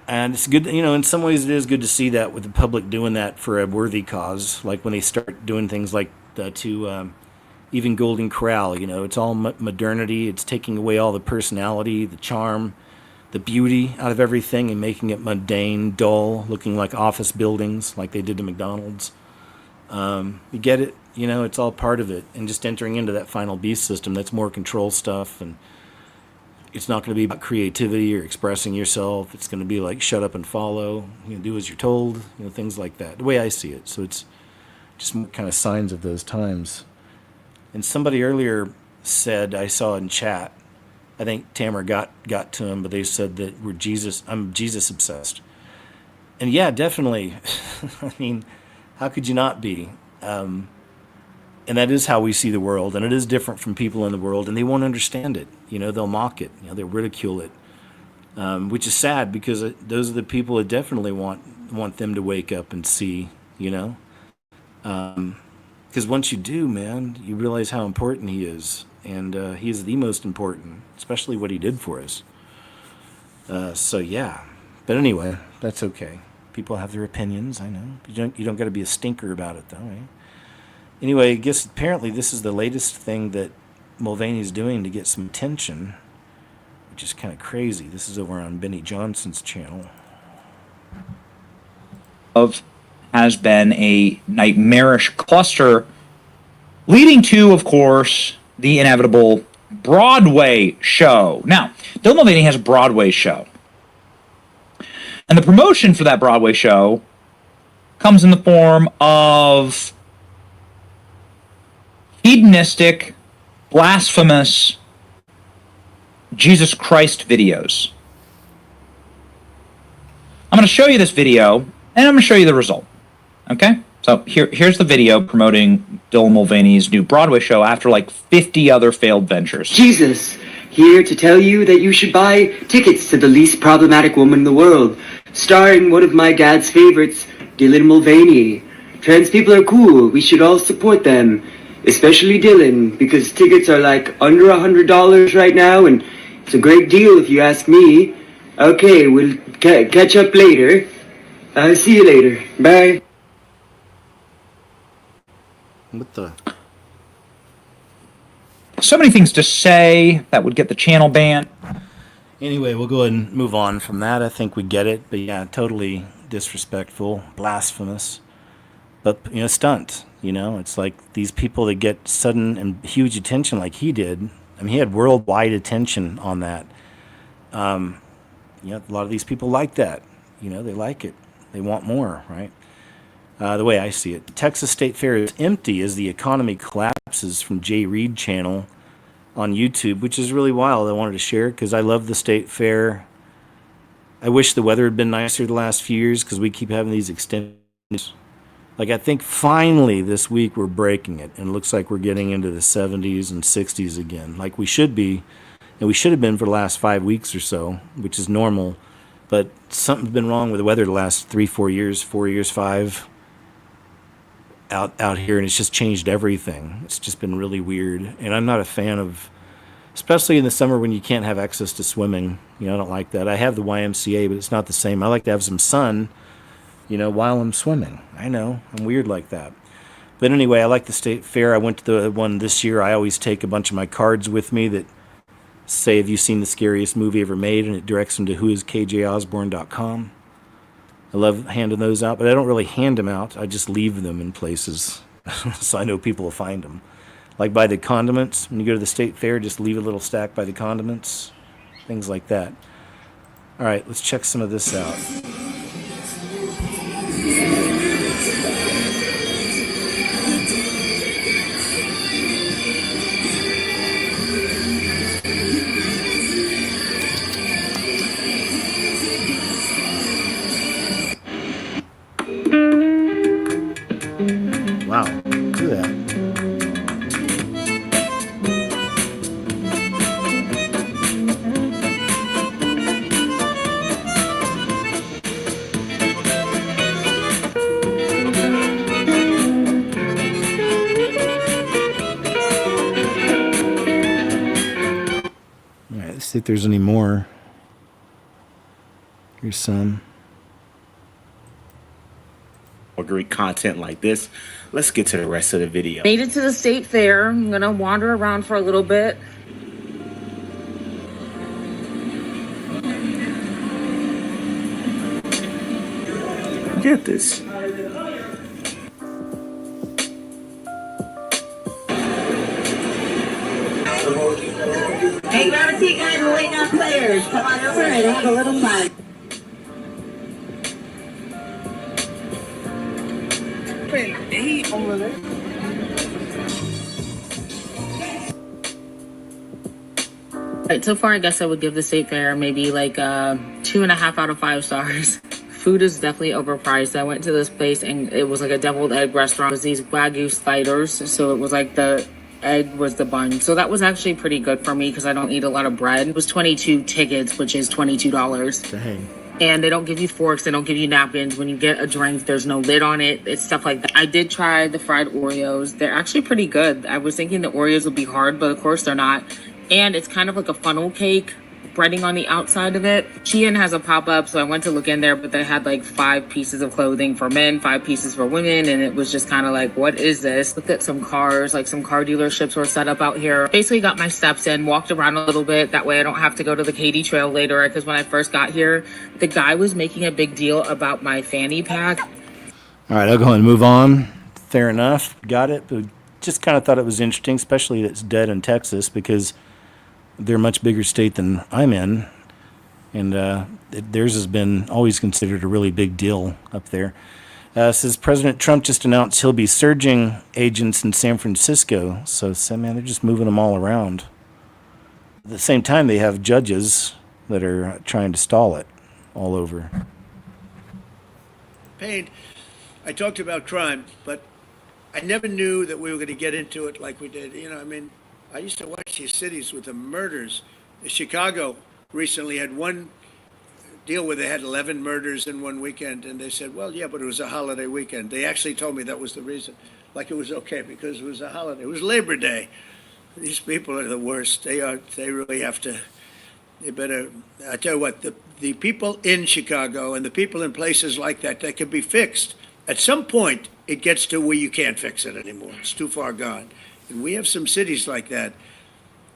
And it's good, in some ways it is good to see that with the public doing that for a worthy cause, like when they start doing things like even Golden Corral, it's all modernity. It's taking away all the personality, the charm, the beauty out of everything and making it mundane, dull, looking like office buildings like they did to McDonald's. You get it, it's all part of it. And just entering into that final beast system, that's more control stuff, and it's not going to be about creativity or expressing yourself. It's going to be like shut up and follow, do as you're told, things like that, the way I see it. So it's just more kind of signs of those times. And somebody earlier said, I saw in chat, I think Tamara got to him, but they said that I'm Jesus obsessed. And yeah, definitely. I mean, how could you not be? And that is how we see the world, and it is different from people in the world, and they won't understand it. They'll mock it, they'll ridicule it, which is sad because those are the people that definitely want them to wake up and see, because once you do, man, you realize how important he is, and he is the most important, especially what he did for us. So yeah, but anyway, that's okay. People have their opinions, I know. You don't got to be a stinker about it, though, right? Anyway, I guess apparently this is the latest thing that Mulvaney's doing to get some attention, which is kind of crazy. This is over on Benny Johnson's channel. Has been a nightmarish cluster, leading to, of course, the inevitable Broadway show. Now, Dylan Mulvaney has a Broadway show. And the promotion for that Broadway show comes in the form of hedonistic, blasphemous Jesus Christ videos. I'm going to show you this video, and I'm going to show you the result. Okay? So here's the video promoting Dylan Mulvaney's new Broadway show after like 50 other failed ventures. Jesus, here to tell you that you should buy tickets to The Least Problematic Woman in the World, starring one of my dad's favorites, Dylan Mulvaney. Trans people are cool. We should all support them. Especially Dylan, because tickets are like under $100 right now, and it's a great deal if you ask me. Okay, we'll catch up later. See you later. Bye. What the? So many things to say that would get the channel banned. Anyway, we'll go ahead and move on from that. I think we get it, but yeah, totally disrespectful, blasphemous, but stunt. It's like these people that get sudden and huge attention like he did. I mean, he had worldwide attention on that. A lot of these people like that. They like it. They want more, right? The way I see it. The Texas State Fair is empty as the economy collapses from Jay Reed channel on YouTube, which is really wild. I wanted to share it because I love the State Fair. I wish the weather had been nicer the last few years because we keep having these extended Like, I think finally this week we're breaking it, and it looks like we're getting into the 70s and 60s again, like we should be, and we should have been for the last 5 weeks or so, which is normal. But something's been wrong with the weather the last 3-4 years, 4 years, 5 out here, and it's just changed everything. It's just been really weird, and I'm not a fan of, especially in the summer when you can't have access to swimming. You know, I don't like that. I have the YMCA, but it's not the same. I like to have some sun, you know, while I'm swimming. I know, I'm weird like that. But anyway, I like the state fair. I went to the one this year. I always take a bunch of my cards with me that say, have you seen the scariest movie ever made? And it directs them to whoiskjosborne.com. I love handing those out, but I don't really hand them out. I just leave them in places so I know people will find them. Like by the condiments. When you go to the state fair, just leave a little stack by the condiments. Things like that. All right, let's check some of this out. Wow, look at that. All right, let's see if there's any more. Here's some. Great content like this. Let's get to the rest of the video. Made it to the state fair. I'm gonna wander around for a little bit. Get this. Hey, grab a seat, guys. We're waiting on players. Come on over and have a little fun. Over there. Right, so far, I guess I would give the state fair maybe like 2.5 out of 5 stars. Food is definitely overpriced. I went to this place and it was like a deviled egg restaurant. It was these Wagyu sliders, so it was like the egg was the bun. So that was actually pretty good for me because I don't eat a lot of bread. It was 22 tickets, which is $22. Dang. And they don't give you forks, they don't give you napkins. When you get a drink, there's no lid on it. It's stuff like that. I did try the fried Oreos. They're actually pretty good. I was thinking the Oreos would be hard, but of course they're not. And it's kind of like a funnel cake, breading on the outside of it. Shein has a pop-up, so I went to look in there, but they had like 5 pieces of clothing for men, 5 pieces for women, and it was just kind of like, what is this? Looked at some cars, like some car dealerships were set up out here. Basically got my steps in, walked around a little bit. That way I don't have to go to the Katy Trail later, because when I first got here, the guy was making a big deal about my fanny pack. All right, I'll go ahead and move on. Fair enough. Got it. But just kind of thought it was interesting, especially that it's dead in Texas, because they're a much bigger state than I'm in. And theirs has been always considered a really big deal up there. Says President Trump just announced he'll be surging agents in San Francisco. So, man, they're just moving them all around. At the same time, they have judges that are trying to stall it all over. Payne, I talked about crime, but I never knew that we were going to get into it like we did. You know, I mean, I used to watch these cities with the murders. Chicago recently had one deal where they had 11 murders in one weekend, and they said, well, yeah, but it was a holiday weekend. They actually told me that was the reason. Like it was okay because it was a holiday. It was Labor Day. These people are the worst. They really have to, they better, I tell you what, the people in Chicago and the people in places like that can be fixed. At some point, it gets to where you can't fix it anymore. It's too far gone. And we have some cities like that.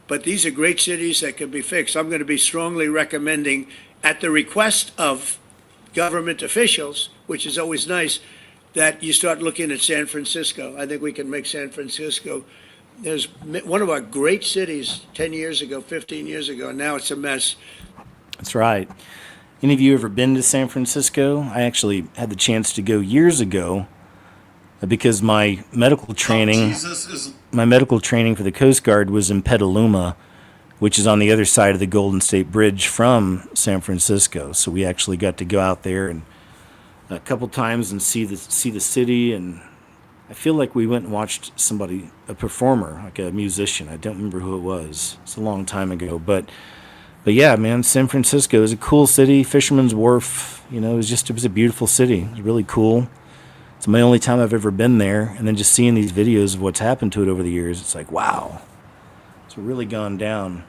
But these are great cities that can be fixed. I'm going to be strongly recommending, at the request of government officials, which is always nice, that you start looking at San Francisco. I think we can make San Francisco, there's one of our great cities 10 years ago, 15 years ago, and now it's a mess. That's right. Any of you ever been to San Francisco? I actually had the chance to go years ago because my medical training for the Coast Guard was in Petaluma, which is on the other side of the Golden State Bridge from San Francisco. So we actually got to go out there, and a couple times and see the city, and I feel like we went and watched a performer, like a musician. I don't remember who it was. It's a long time ago, but yeah, man, San Francisco is a cool city. Fisherman's Wharf, it was a beautiful city. It was really cool. It's my only time I've ever been there, and then just seeing these videos of what's happened to it over the years, it's like, wow, it's really gone down.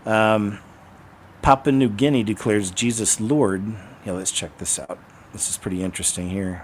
Papua New Guinea declares Jesus Lord. Yeah, let's check this out. This is pretty interesting here.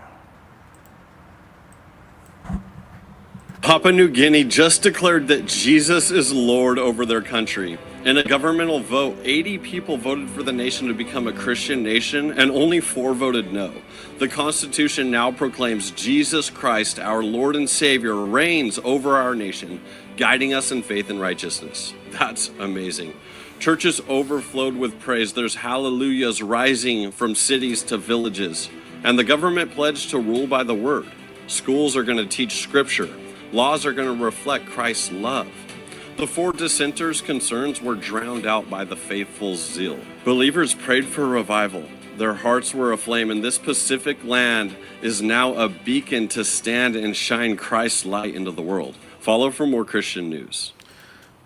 Papua New Guinea just declared that Jesus is Lord over their country. In a governmental vote, 80 people voted for the nation to become a Christian nation, and only 4 voted no. The Constitution now proclaims Jesus Christ, our Lord and Savior, reigns over our nation, guiding us in faith and righteousness. That's amazing. Churches overflowed with praise. There's hallelujahs rising from cities to villages. And the government pledged to rule by the word. Schools are going to teach scripture. Laws are going to reflect Christ's love. The 4 dissenters' concerns were drowned out by the faithful's zeal. Believers prayed for revival. Their hearts were aflame, and this Pacific land is now a beacon to stand and shine Christ's light into the world. Follow for more Christian news.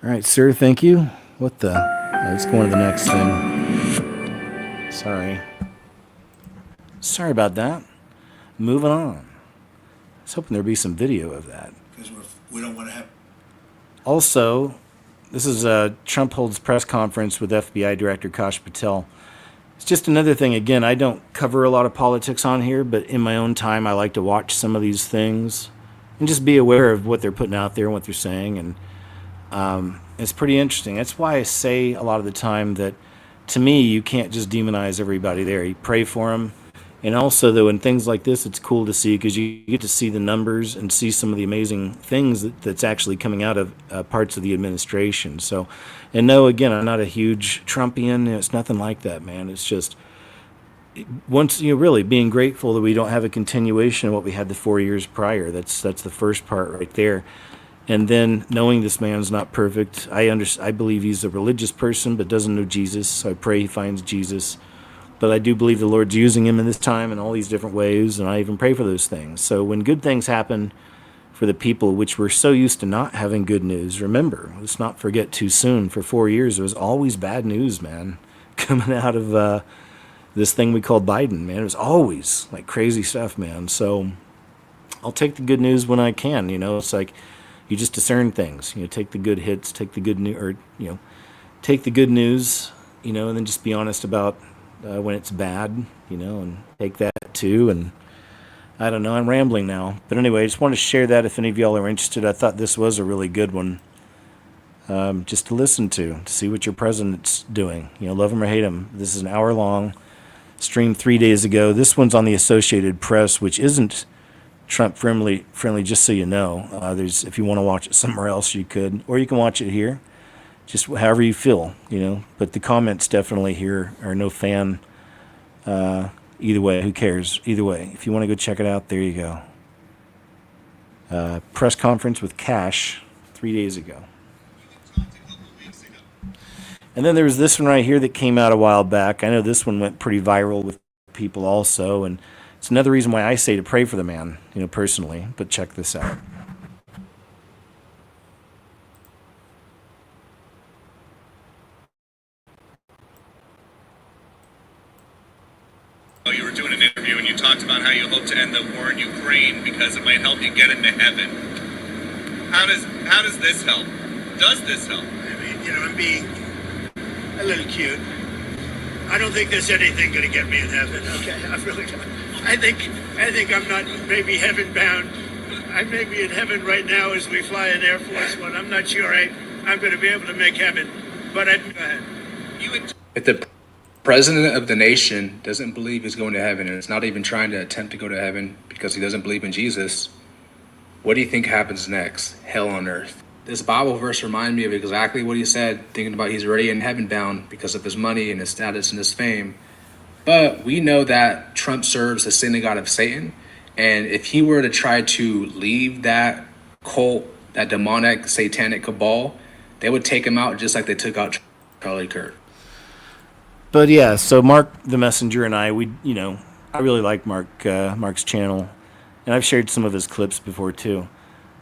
All right, sir, thank you. What the? Let's go on to the next thing. Sorry about that. Moving on. I was hoping there'd be some video of that. Because we don't want to have. Also, this is Trump holds press conference with FBI Director Kash Patel. It's just another thing. Again, I don't cover a lot of politics on here, but in my own time, I like to watch some of these things and just be aware of what they're putting out there and what they're saying. And it's pretty interesting. That's why I say a lot of the time that, to me, you can't just demonize everybody there. You pray for them. And also, though, in things like this, it's cool to see because you get to see the numbers and see some of the amazing things that's actually coming out of parts of the administration. So, and no, again, I'm not a huge Trumpian. It's nothing like that, man. It's just once really being grateful that we don't have a continuation of what we had the 4 years prior. That's the first part right there. And then knowing this man's not perfect, I believe he's a religious person but doesn't know Jesus. So I pray he finds Jesus. But I do believe the Lord's using him in this time in all these different ways, and I even pray for those things. So when good things happen for the people, which we're so used to not having good news, remember, let's not forget too soon, for 4 years it was always bad news, man, coming out of this thing we called Biden, man. It was always like crazy stuff, man. So I'll take the good news when I can, It's like you just discern things. Take the good hits, take the good news, take the good news, and then just be honest about when it's bad, and take that too. And I don't know, I'm rambling now. But anyway, I just want to share that if any of y'all are interested. I thought this was a really good one just to listen to see what your president's doing. Love him or hate him. This is an hour long, streamed 3 days ago. This one's on the Associated Press, which isn't Trump friendly, just so you know. If you want to watch it somewhere else, you could, or you can watch it here. Just however you feel, But the comments definitely here are no fan. Either way, who cares? Either way, if you want to go check it out, there you go. Press conference with Cash 3 days ago. And then there was this one right here that came out a while back. I know this one went pretty viral with people also, and it's another reason why I say to pray for the man, personally. But check this out. You were doing an interview and you talked about how you hope to end the war in Ukraine because it might help you get into heaven. How does this help? Does this help? I mean, I'm being a little cute. I don't think there's anything going to get me in heaven. Okay, I really don't. I think I'm not maybe heaven bound. I may be in heaven right now as we fly an Air Force One. I'm not sure I'm going to be able to make heaven. But go ahead. If the president of the nation doesn't believe he's going to heaven and is not even trying to attempt to go to heaven because he doesn't believe in Jesus, what do you think happens next? Hell on earth. This Bible verse reminded me of exactly what he said, thinking about he's already in heaven bound because of his money and his status and his fame. But we know that Trump serves the synagogue of Satan. And if he were to try to leave that cult, that demonic, satanic cabal, they would take him out just like they took out Charlie Kirk. But yeah, so Mark the Messenger and I, I really like Mark's channel, and I've shared some of his clips before too.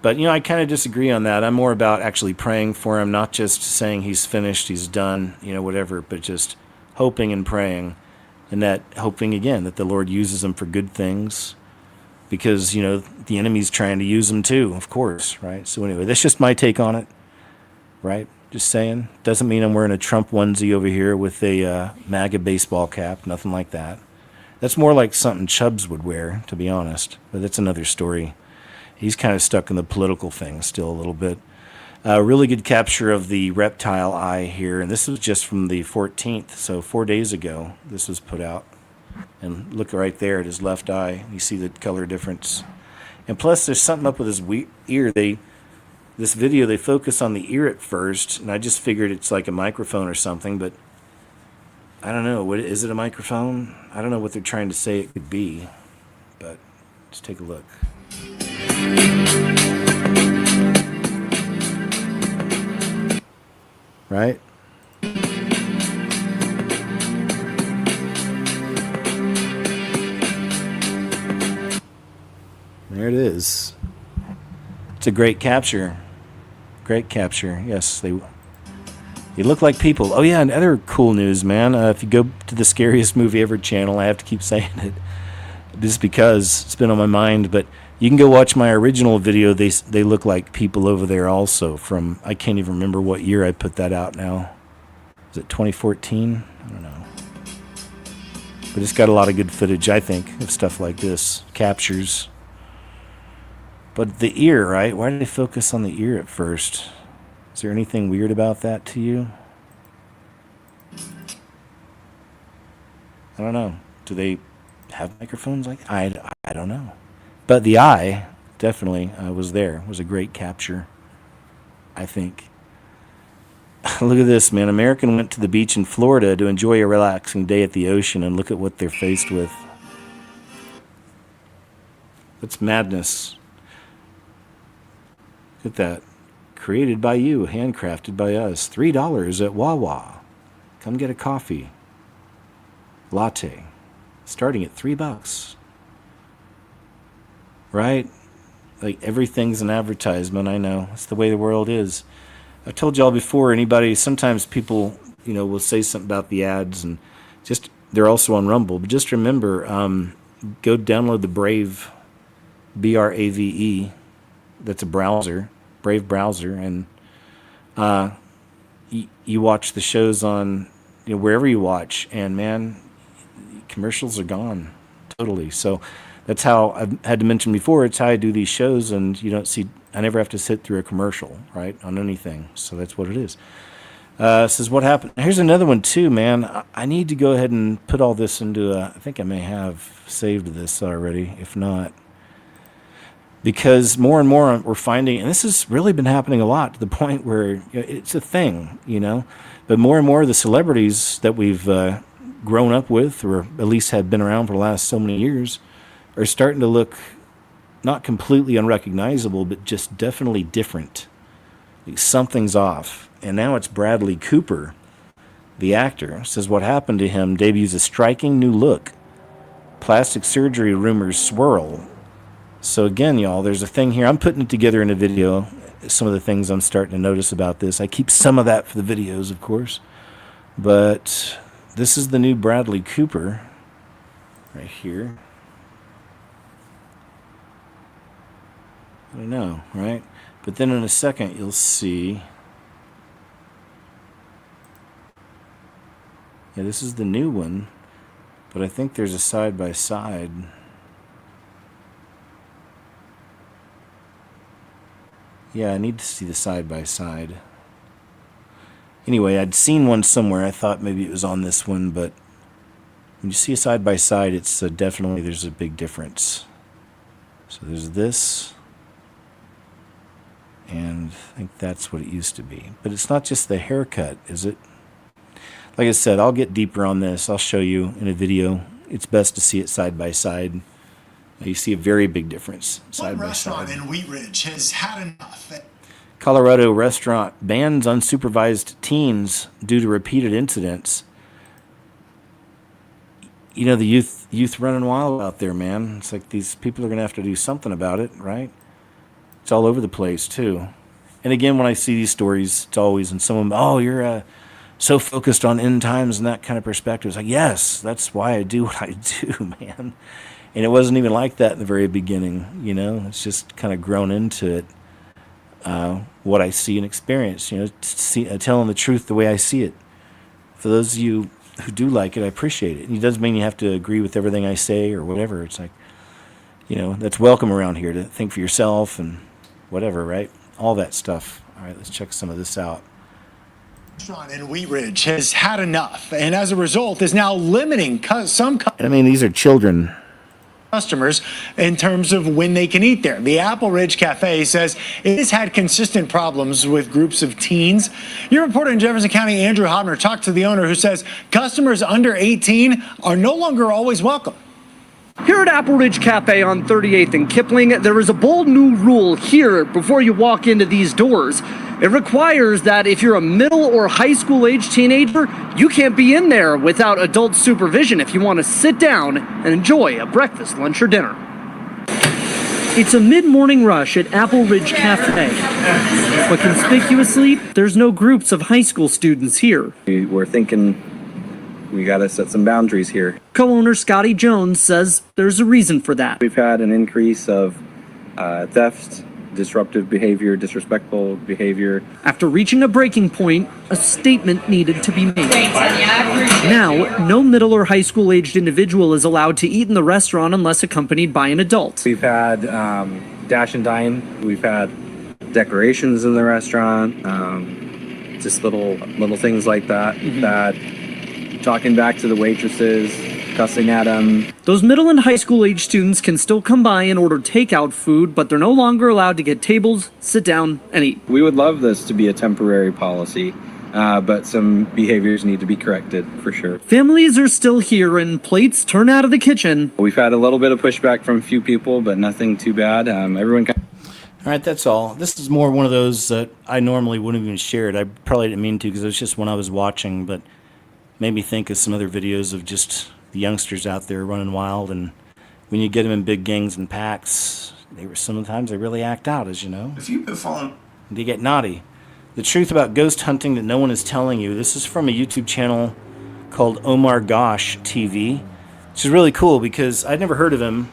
But, I kind of disagree on that. I'm more about actually praying for him, not just saying he's finished, he's done, whatever, but just hoping and praying, and that hoping again that the Lord uses him for good things, because, the enemy's trying to use him too, of course, right? So anyway, that's just my take on it, right? Just saying. Doesn't mean I'm wearing a Trump onesie over here with a MAGA baseball cap, nothing like that. That's more like something Chubbs would wear, to be honest, but that's another story. He's kind of stuck in the political thing still a little bit. Really good capture of the reptile eye here, and this was just from the 14th, so 4 days ago this was put out. And look right there at his left eye. You see the color difference. And plus, there's something up with his ear. This video, they focus on the ear at first, and I just figured it's like a microphone or something, but I don't know. What is it, a microphone? I don't know what they're trying to say it could be, but let's take a look. Right? There it is. It's a great capture. Great capture. Yes, they look like people. Oh yeah, and other cool news, man. If you go to the Scariest Movie Ever channel, I have to keep saying it just because it's been on my mind, but you can go watch my original video. They look like people over there also from, I can't even remember what year I put that out now. Is it 2014? I don't know. But it's got a lot of good footage, I think, of stuff like this. Captures. But the ear, right? Why did they focus on the ear at first? Is there anything weird about that to you? I don't know. Do they have microphones like that? I don't know. But the eye definitely was there. It was a great capture, I think. Look at this, man. American went to the beach in Florida to enjoy a relaxing day at the ocean, and look at what they're faced with. That's madness. Look at that. Created by you, handcrafted by us. $3 at Wawa. Come get a coffee. Latte. Starting at $3. Right? Like everything's an advertisement, I know. It's the way the world is. I've told y'all before, sometimes people, will say something about the ads, and just, they're also on Rumble. But just remember, go download the Brave, Brave. That's a browser, Brave browser, and you watch the shows on, wherever you watch, and man, commercials are gone totally. So that's how I've had to mention before. It's how I do these shows, and I never have to sit through a commercial, right, on anything. So that's what it is. Says what happened. Here's another one too, man. I need to go ahead and put all this into I think I may have saved this already. If not, because more and more we're finding, and this has really been happening a lot to the point where it's a thing, but more and more the celebrities that we've grown up with, or at least have been around for the last so many years, are starting to look not completely unrecognizable, but just definitely different. Like something's off. And now it's Bradley Cooper, the actor, says what happened to him debuts a striking new look. Plastic surgery rumors swirl. So again, y'all, there's a thing here. I'm putting it together in a video, some of the things I'm starting to notice about this. I keep some of that for the videos, of course. But this is the new Bradley Cooper right here. I don't know, right? But then in a second, you'll see. Yeah, this is the new one. But I think there's a side-by-side. Yeah, I need to see the side-by-side. Anyway, I'd seen one somewhere. I thought maybe it was on this one, but when you see a side-by-side, it's definitely, there's a big difference. So there's this. And I think that's what it used to be. But it's not just the haircut, is it? Like I said, I'll get deeper on this. I'll show you in a video. It's best to see it side by side. You see a very big difference side by side. One restaurant in Wheat Ridge has had enough. Colorado restaurant bans unsupervised teens due to repeated incidents. you know, the youth running wild out there, man. It's like these people are going to have to do something about it, right? It's all over the place, too. And again, when I see these stories, it's always in some of them, oh, you're so focused on end times and that kind of perspective. It's like, yes, that's why I do what I do, man. And it wasn't even like that in the very beginning, you know. It's just kind of grown into it, what I see and experience, you know, telling the truth the way I see it. For those of you who do like it, I appreciate it. It doesn't mean you have to agree with everything I say or whatever. It's like, you know, that's welcome around here to think for yourself and whatever, right? All that stuff. All right, let's check some of this out. Restaurant in Wheat Ridge has had enough, and as a result is now limiting some I mean, these are children. customers in terms of when they can eat there. The Apple Ridge Cafe says it has had consistent problems with groups of teens. Your reporter in Jefferson County, Andrew Hobner, talked to the owner, who says customers under 18 are no longer always welcome. Here at Apple Ridge Cafe on 38th and Kipling, there is a bold new rule here before you walk into these doors. It requires that if you're a middle or high school age teenager, you can't be in there without adult supervision if you want to sit down and enjoy a breakfast, lunch, or dinner. It's a mid-morning rush at Apple Ridge Cafe, but conspicuously, there's no groups of high school students here. We're thinking we got to set some boundaries here. Co-owner Scotty Jones says there's a reason for that. We've had an increase of theft, disruptive behavior, disrespectful behavior. After reaching a breaking point, a statement needed to be made. Now, no middle or high school aged individual is allowed to eat in the restaurant unless accompanied by an adult. We've had dash and dine. We've had decorations in the restaurant. Just little things like that. That talking back to the waitresses, cussing at them. Those middle and high school age students can still come by and order takeout food, but they're no longer allowed to get tables, sit down, and eat. We would love this to be a temporary policy, but some behaviors need to be corrected for sure. Families are still here and plates turn out of the kitchen. We've had a little bit of pushback from a few people, but nothing too bad. Everyone. All right, that's all. This is more one of those that I normally wouldn't even share it. I probably didn't mean to because it was just one I was watching, but made me think of some other videos of just the youngsters out there running wild. And when you get them in big gangs and packs, sometimes they really act out, as you know. If you've been following, they get naughty. The truth about ghost hunting that no one is telling you. This is from a YouTube channel called Omar Gosh TV, which is really cool because I'd never heard of him,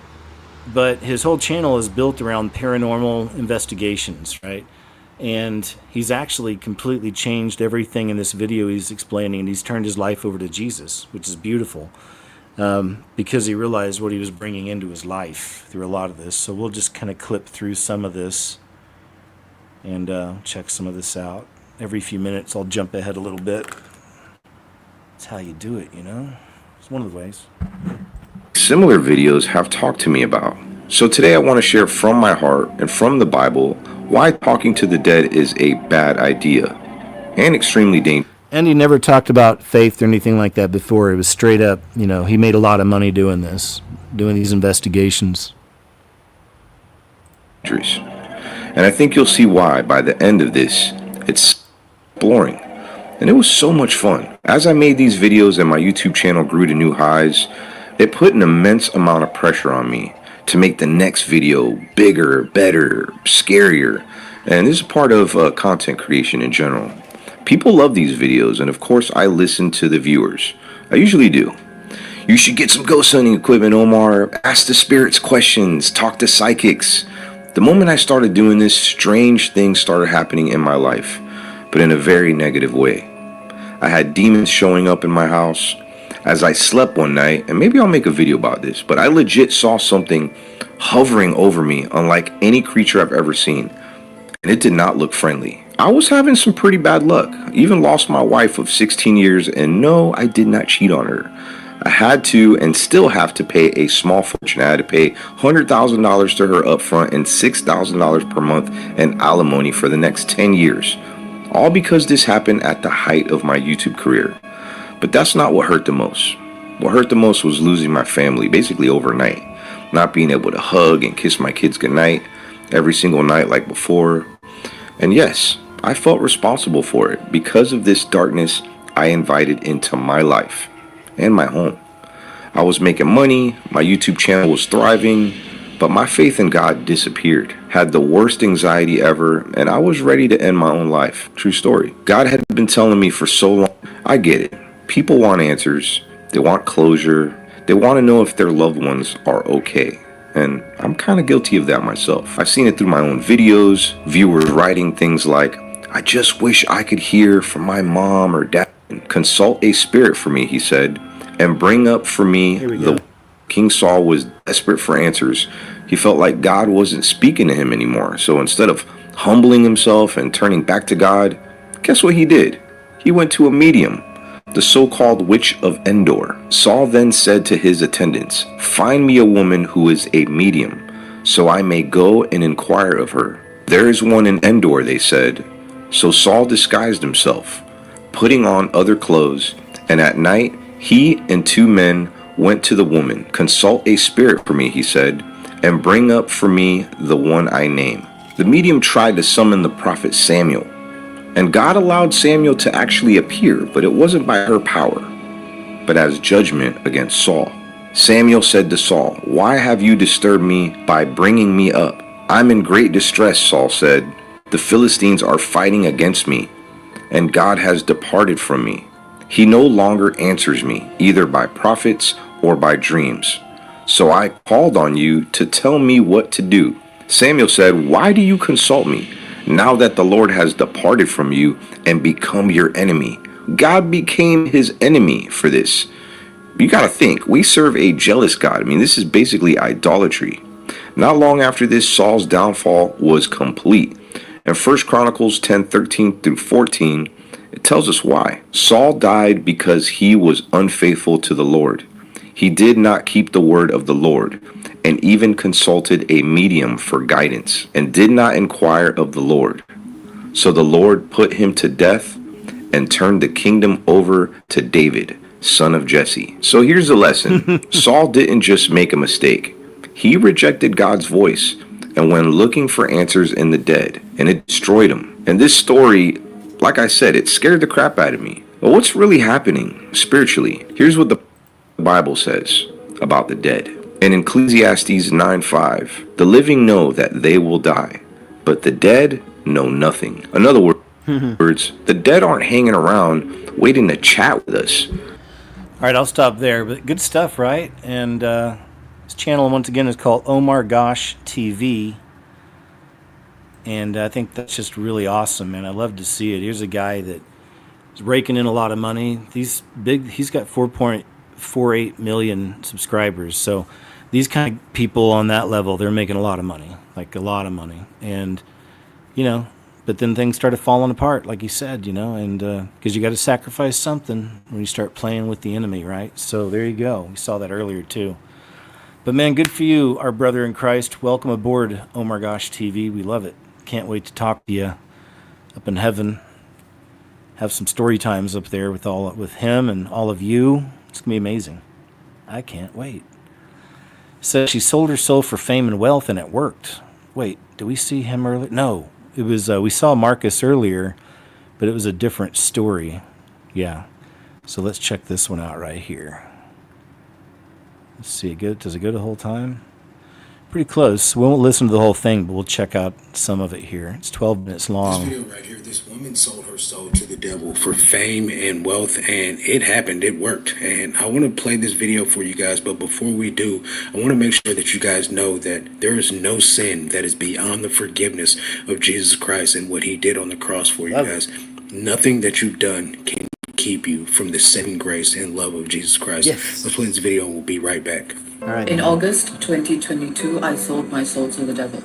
but his whole channel is built around paranormal investigations, right? And he's actually completely changed everything in this video he's explaining, and he's turned his life over to Jesus, which is beautiful, because he realized what he was bringing into his life through a lot of this. So we'll just kind of clip through some of this and check some of this out. Every few minutes I'll jump ahead a little bit. That's how you do it, you know? It's one of the ways. Similar videos have talked to me about. So today I want to share from my heart and from the Bible why talking to the dead is a bad idea and extremely dangerous. And he never talked about faith or anything like that before. It was straight up, you know, he made a lot of money doing this, doing these investigations. And I think you'll see why by the end of this. It's boring. And it was so much fun. As I made these videos and my YouTube channel grew to new highs, it put an immense amount of pressure on me to make the next video bigger, better, scarier. And this is part of content creation in general. People love these videos, and of course I listen to the viewers. I usually do. You should get some ghost hunting equipment, Omar. Ask the spirits questions. Talk to psychics. The moment I started doing this, strange things started happening in my life, but in a very negative way. I had demons showing up in my house. As I slept one night, and maybe I'll make a video about this, but I legit saw something hovering over me unlike any creature I've ever seen. And it did not look friendly. I was having some pretty bad luck. I even lost my wife of 16 years, and no, I did not cheat on her. I had to and still have to pay a small fortune. I had to pay $100,000 to her up front and $6,000 per month in alimony for the next 10 years. All because this happened at the height of my YouTube career. But that's not what hurt the most. What hurt the most was losing my family, basically overnight. Not being able to hug and kiss my kids goodnight every single night like before. And yes, I felt responsible for it because of this darkness I invited into my life and my home. I was making money, my YouTube channel was thriving, but my faith in God disappeared. Had the worst anxiety ever, and I was ready to end my own life. True story. God had been telling me for so long. I get it. People want answers. They want closure. They want to know if their loved ones are okay. And I'm kind of guilty of that myself. I've seen it through my own videos, viewers writing things like, I just wish I could hear from my mom or dad. Consult a spirit for me, he said, and bring up for me the... King Saul was desperate for answers. He felt like God wasn't speaking to him anymore. So instead of humbling himself and turning back to God, guess what he did? He went to a medium, the so-called witch of Endor. Saul then said to his attendants, find me a woman who is a medium, so I may go and inquire of her. There is one in Endor, they said. So Saul disguised himself, putting on other clothes, and at night he and 2 men went to the woman. Consult a spirit for me, he said, and bring up for me the one I name. The medium tried to summon the prophet Samuel, and God allowed Samuel to actually appear, but it wasn't by her power, but as judgment against Saul. Samuel said to Saul, why have you disturbed me by bringing me up? I'm in great distress, Saul said. The Philistines are fighting against me, and God has departed from me. He no longer answers me, either by prophets or by dreams. So I called on you to tell me what to do. Samuel said, why do you consult me, now that the Lord has departed from you and become your enemy? God became his enemy for this. You gotta think, we serve a jealous God. I mean, this is basically idolatry. Not long after this, Saul's downfall was complete. In 1 Chronicles 10:13 through 14, it tells us why. Saul died because he was unfaithful to the Lord. He did not keep the word of the Lord, and even consulted a medium for guidance, and did not inquire of the Lord. So the Lord put him to death and turned the kingdom over to David, son of Jesse. So here's the lesson. Saul didn't just make a mistake. He rejected God's voice and went looking for answers in the dead, and it destroyed him. And this story, like I said, it scared the crap out of me. But what's really happening spiritually? Here's what the Bible says about the dead. In Ecclesiastes 9:5, the living know that they will die, but the dead know nothing. In other words, the dead aren't hanging around waiting to chat with us. All right, I'll stop there. But good stuff, right? And his channel, once again, is called Omar Gosh TV. And I think that's just really awesome, man. I love to see it. Here's a guy that is raking in a lot of money. He's got 4.48 million subscribers. So these kind of people on that level, they're making a lot of money, like a lot of money. And, you know, but then things started falling apart, like you said, you know, and because you got to sacrifice something when you start playing with the enemy, right? So there you go. We saw that earlier, too. But, man, good for you, our brother in Christ. Welcome aboard, Omar Gosh TV. We love it. Can't wait to talk to you up in heaven. Have some story times up there with him and all of you. It's going to be amazing. I can't wait. Says she sold her soul for fame and wealth, and it worked. Wait, did we see him earlier? No. It was we saw Marcus earlier, but it was a different story. Yeah. So let's check this one out right here. Let's see. Does it go the whole time? Pretty close. We won't listen to the whole thing, but we'll check out some of it here. It's 12 minutes long. This video right here, this woman sold her soul to the devil for fame and wealth, and it happened. It worked. And I want to play this video for you guys, but before we do, I want to make sure that you guys know that there is no sin that is beyond the forgiveness of Jesus Christ and what he did on the cross for you guys. Nothing that you've done can keep you from the saving grace and love of Jesus Christ. Yes. Let's play this video and we'll be right back. All right. In August 2022, I sold my soul to the devil.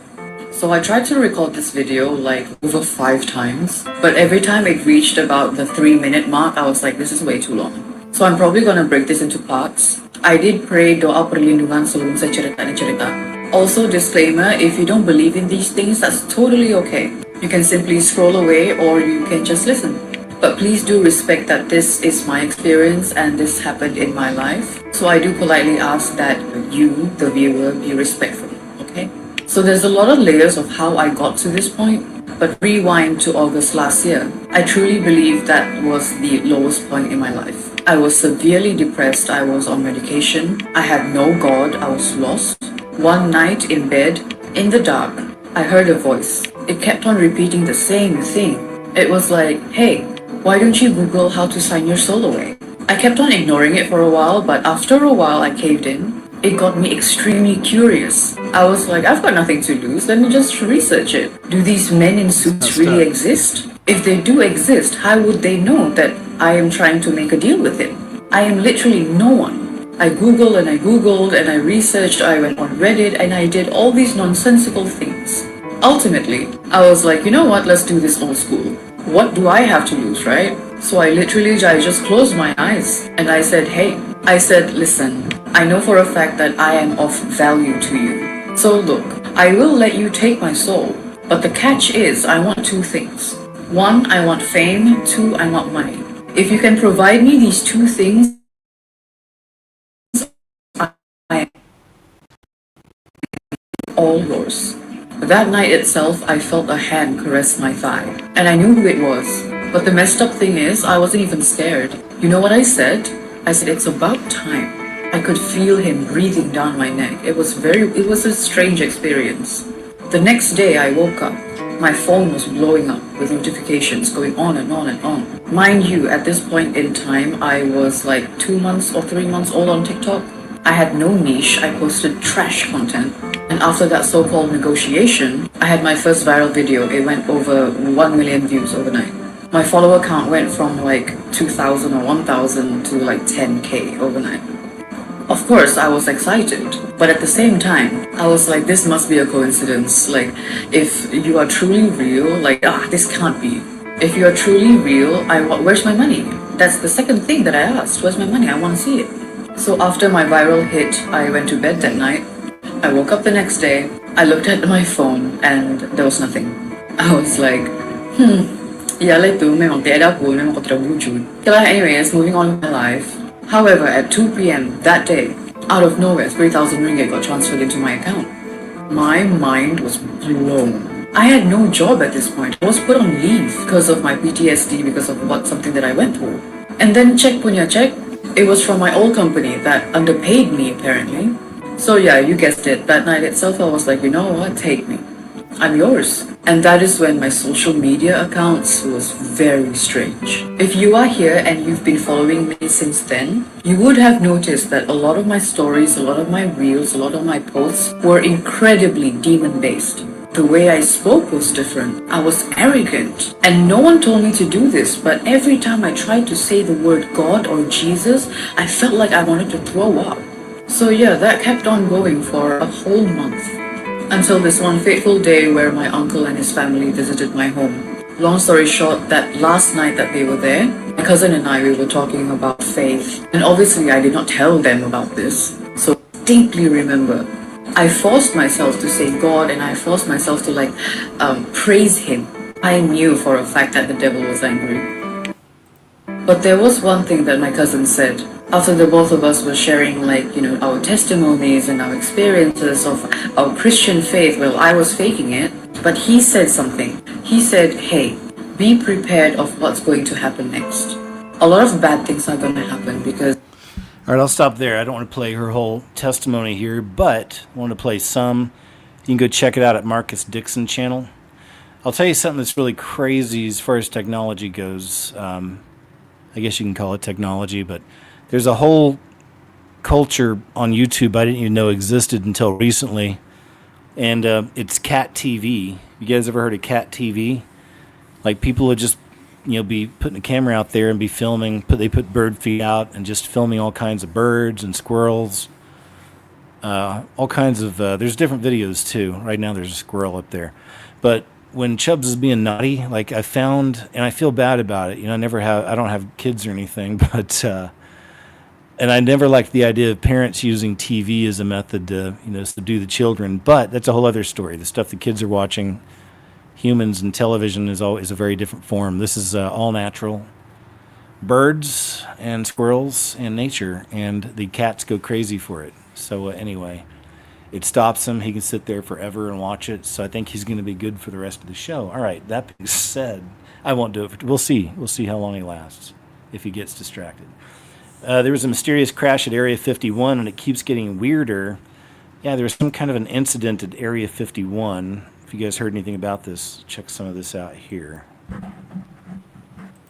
So I tried to record this video like over 5 times, but every time it reached about the 3-minute mark, I was like, this is way too long. So I'm probably gonna break this into parts. I did pray doa perlindungan sebelum saya cerita. Also, disclaimer, if you don't believe in these things, that's totally okay. You can simply scroll away or you can just listen. But please do respect that this is my experience and this happened in my life. So I do politely ask that you, the viewer, be respectful, okay? So there's a lot of layers of how I got to this point, but rewind to August last year. I truly believe that was the lowest point in my life. I was severely depressed. I was on medication. I had no God. I was lost. One night in bed, in the dark, I heard a voice. It kept on repeating the same thing. It was like, hey, why don't you Google how to sign your soul away? I kept on ignoring it for a while, but after a while I caved in. It got me extremely curious. I was like, I've got nothing to lose. Let me just research it. Do these men in suits really exist? If they do exist, how would they know that I am trying to make a deal with him? I am literally no one. I Googled and I Googled and I researched, I went on Reddit and I did all these nonsensical things. Ultimately, I was like, you know what, let's do this old school. What do I have to lose, right? So I just closed my eyes and I said, hey, I said, listen, I know for a fact that I am of value to you. So look, I will let you take my soul, but the catch is I want two things. One, I want fame. Two, I want money. If you can provide me these two things, I am all yours. That night itself, I felt a hand caress my thigh, and I knew who it was. But the messed up thing is, I wasn't even scared. You know what I said? I said, it's about time. I could feel him breathing down my neck. It was a strange experience. The next day I woke up. My phone was blowing up with notifications going on and on and on. Mind you, at this point in time, I was like 2 months or 3 months old on TikTok. I had no niche. I posted trash content. And after that so-called negotiation, I had my first viral video. It went over 1 million views overnight. My follower count went from like 2,000 or 1,000 to like 10K overnight. Of course, I was excited, but at the same time, I was like, this must be a coincidence. Like, if you are truly real, like, this can't be. If you are truly real, where's my money? That's the second thing that I asked. Where's my money? I want to see it. So after my viral hit, I went to bed that night. I woke up the next day. I looked at my phone and there was nothing. I was like, memang tiada pun, memang kau tidak wujud. Anyways, moving on with my life. However, at 2 p.m. that day, out of nowhere, 3,000 ringgit got transferred into my account. My mind was blown. I had no job at this point. I was put on leave because of my PTSD, because of something that I went through. And then check, it was from my old company that underpaid me apparently. So yeah, you guessed it. That night itself, I was like, you know what, take me. I'm yours. And that is when my social media accounts was very strange. If you are here and you've been following me since then, you would have noticed that a lot of my stories, a lot of my reels, a lot of my posts were incredibly demon-based. The way I spoke was different. I was arrogant. And no one told me to do this, but every time I tried to say the word God or Jesus, I felt like I wanted to throw up. So yeah, that kept on going for a whole month. Until this one fateful day where my uncle and his family visited my home. Long story short, that last night that they were there, my cousin and I, we were talking about faith. And obviously I did not tell them about this. So I distinctly remember, I forced myself to say God and I forced myself to praise him. I knew for a fact that the devil was angry. But there was one thing that my cousin said. After the both of us were sharing our testimonies and our experiences of our Christian faith, well, I was faking it, but he said something. He said, hey, be prepared of what's going to happen next. A lot of bad things are going to happen because... All right, I'll stop there. I don't want to play her whole testimony here, but I want to play some. You can go check it out at Marcus Dixon channel. I'll tell you something that's really crazy as far as technology goes. I guess you can call it technology, but there's a whole culture on YouTube I didn't even know existed until recently, and it's Cat TV. You guys ever heard of Cat TV? Like, people would just, be putting a camera out there and be filming. They put bird feed out and just filming all kinds of birds and squirrels. All kinds of, there's different videos too. Right now there's a squirrel up there. But when Chubbs is being naughty, like I found, and I feel bad about it. I don't have kids or anything, but, and I never liked the idea of parents using TV as a method to, subdue the children. But that's a whole other story. The stuff the kids are watching, humans and television is always a very different form. This is all natural. Birds and squirrels and nature, and the cats go crazy for it. So anyway, it stops him. He can sit there forever and watch it. So I think he's going to be good for the rest of the show. All right, that being said, I won't do it. We'll see. We'll see how long he lasts if he gets distracted. There was a mysterious crash at Area 51, and it keeps getting weirder. Yeah, there was some kind of an incident at Area 51. If you guys heard anything about this, check some of this out here.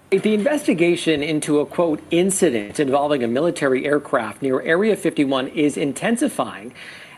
The investigation into a, quote, incident involving a military aircraft near Area 51 is intensifying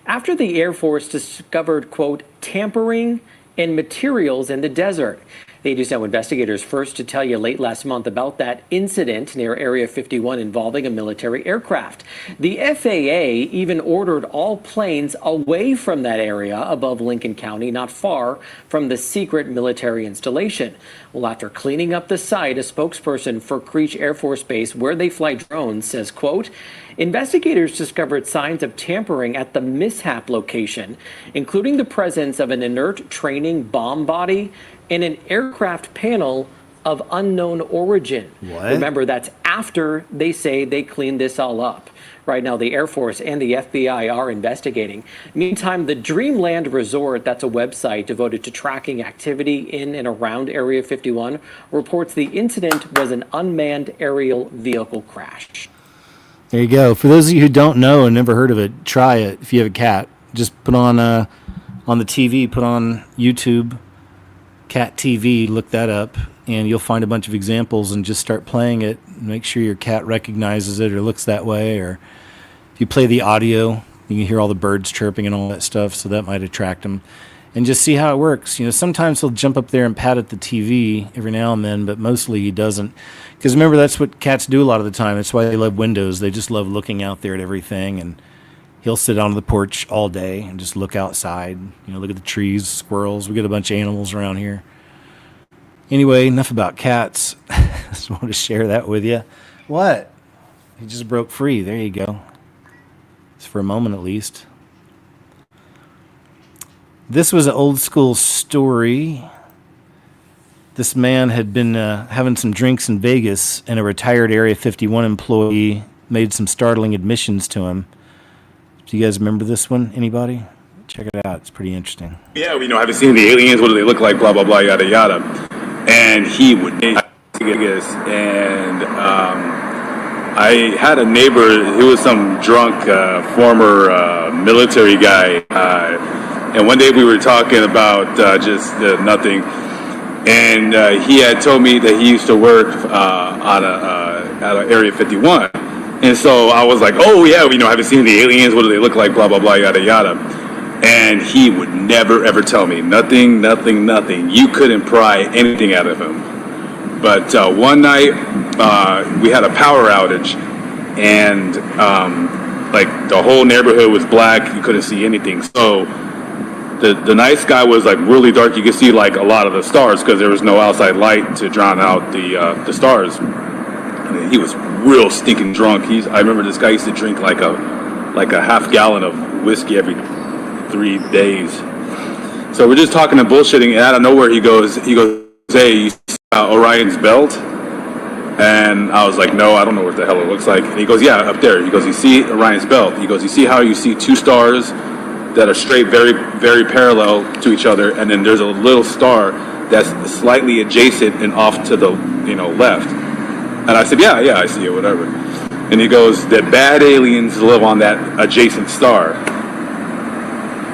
after the Air Force discovered, quote, tampering in materials in the desert. The agency now investigators first to tell you late last month about that incident near Area 51 involving a military aircraft. The FAA even ordered all planes away from that area above Lincoln County, not far from the secret military installation. Well, after cleaning up the site, a spokesperson for Creech Air Force Base, where they fly drones, says, quote, investigators discovered signs of tampering at the mishap location, including the presence of an inert training bomb body and an aircraft panel of unknown origin. What? Remember, that's after they say they cleaned this all up. Right now, the Air Force and the FBI are investigating. Meantime, the Dreamland Resort, that's a website devoted to tracking activity in and around Area 51, reports the incident was an unmanned aerial vehicle crash. There you go. For those of you who don't know and never heard of it, try it. If you have a cat, just put on the TV, put on YouTube, Cat TV, look that up, and you'll find a bunch of examples and just start playing it. Make sure your cat recognizes it or looks that way. Or if you play the audio, you can hear all the birds chirping and all that stuff, so that might attract them. And just see how it works. You know, sometimes he'll jump up there and pat at the TV every now and then, but mostly he doesn't. Because remember, that's what cats do a lot of the time. That's why they love windows. They just love looking out there at everything. And he'll sit on the porch all day and just look outside. You know, look at the trees, squirrels. We get a bunch of animals around here. Anyway, enough about cats. Just want to share that with you. What? He just broke free. There you go. It's for a moment at least. This was an old school story. This man had been having some drinks in Vegas, and a retired Area 51 employee made some startling admissions to him. Do you guys remember this one? Anybody? Check it out. It's pretty interesting. Yeah, you know, haven't seen the aliens. What do they look like? Blah, blah, blah, yada, yada. And he would Vegas, and I had a neighbor. He was some drunk former military guy. And one day we were talking about just nothing. And he had told me that he used to work at Area 51. And so I was like, oh, yeah, you know, haven't seen the aliens. What do they look like? Blah, blah, blah, yada, yada. And he would never, ever tell me. Nothing, nothing, nothing. You couldn't pry anything out of him. But one night, we had a power outage. And, like, the whole neighborhood was black. You couldn't see anything. So the nice guy was, like, really dark. You could see, like, a lot of the stars because there was no outside light to drown out the stars. And he was real stinking drunk. I remember this guy used to drink like a half gallon of whiskey every 3 days. So we're just talking and bullshitting, and out of nowhere he goes, hey, you see Orion's belt? And I was like, no, I don't know what the hell it looks like. And he goes, yeah, up there. He goes, you see Orion's belt? He goes, you see how you see two stars that are straight, very, very parallel to each other, and then there's a little star that's slightly adjacent and off to the left. And I said, yeah, I see it, whatever. And he goes, the bad aliens live on that adjacent star.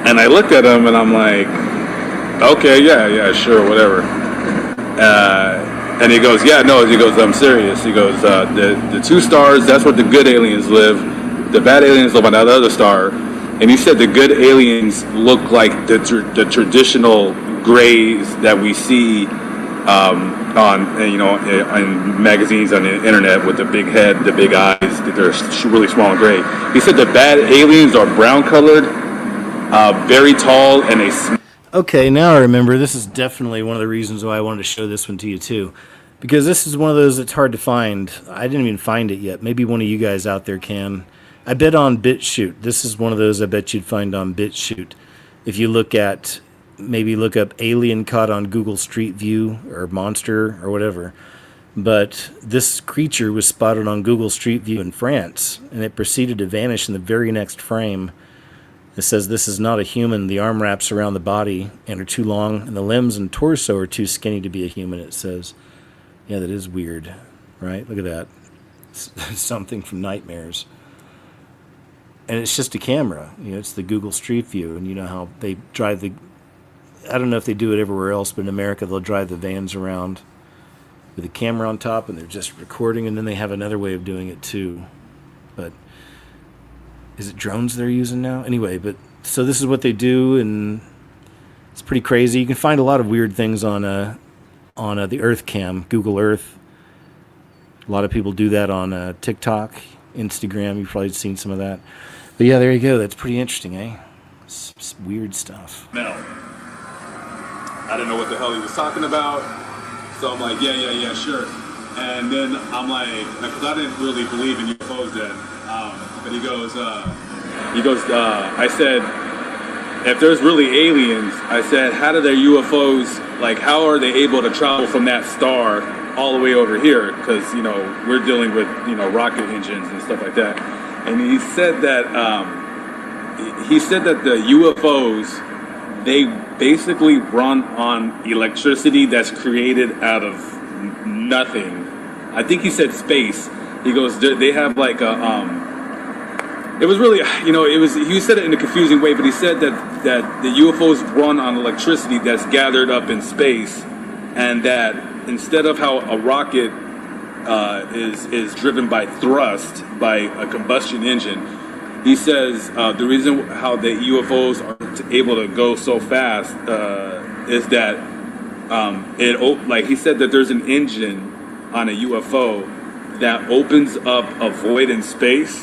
And I looked at him and I'm like, okay, yeah, sure, whatever. And he goes, yeah, no, he goes, I'm serious. He goes, the two stars, that's where the good aliens live. The bad aliens live on that other star. And he said the good aliens look like the traditional grays that we see on in magazines, on the internet, with the big head, the big eyes, they're really small and gray. He said the bad aliens are brown colored, very tall, and they Okay, now I remember. This is definitely one of the reasons why I wanted to show this one to you too, because this is one of those that's hard to find. I didn't even find it yet. Maybe one of you guys out there can. I bet on BitChute. This is one of those I bet you'd find on BitChute. If you look up alien caught on Google Street View or monster or whatever. But this creature was spotted on Google Street View in France, and it proceeded to vanish in the very next frame. It says this is not a human. The arm wraps around the body and are too long, and the limbs and torso are too skinny to be a human, it says. Yeah, that is weird, right? Look at that. something from Nightmares. And it's just a camera. You know, it's the Google Street View. And you know how they drive the... I don't know if they do it everywhere else, but in America they'll drive the vans around with a camera on top and they're just recording, and then they have another way of doing it too. But is it drones they're using now? Anyway, but so this is what they do, and it's pretty crazy. You can find a lot of weird things on the Earth Cam, Google Earth. A lot of people do that on TikTok, Instagram. You've probably seen some of that. But yeah, there you go. That's pretty interesting, eh? It's weird stuff. No. I didn't know what the hell he was talking about. So I'm like, yeah, sure. And then I'm like, because I didn't really believe in UFOs then. But he goes, I said, if there's really aliens, I said, how do their UFOs, like, how are they able to travel from that star all the way over here? Because, you know, we're dealing with, you know, rocket engines and stuff like that. And he said that, the UFOs, they basically run on electricity that's created out of nothing. I think he said space. He goes, they have like a, it was really, you know, he said it in a confusing way, but he said that the UFOs run on electricity that's gathered up in space, and that instead of how a rocket is driven by thrust, by a combustion engine, he says the reason how the UFOs are able to go so fast is that like he said that there's an engine on a UFO that opens up a void in space,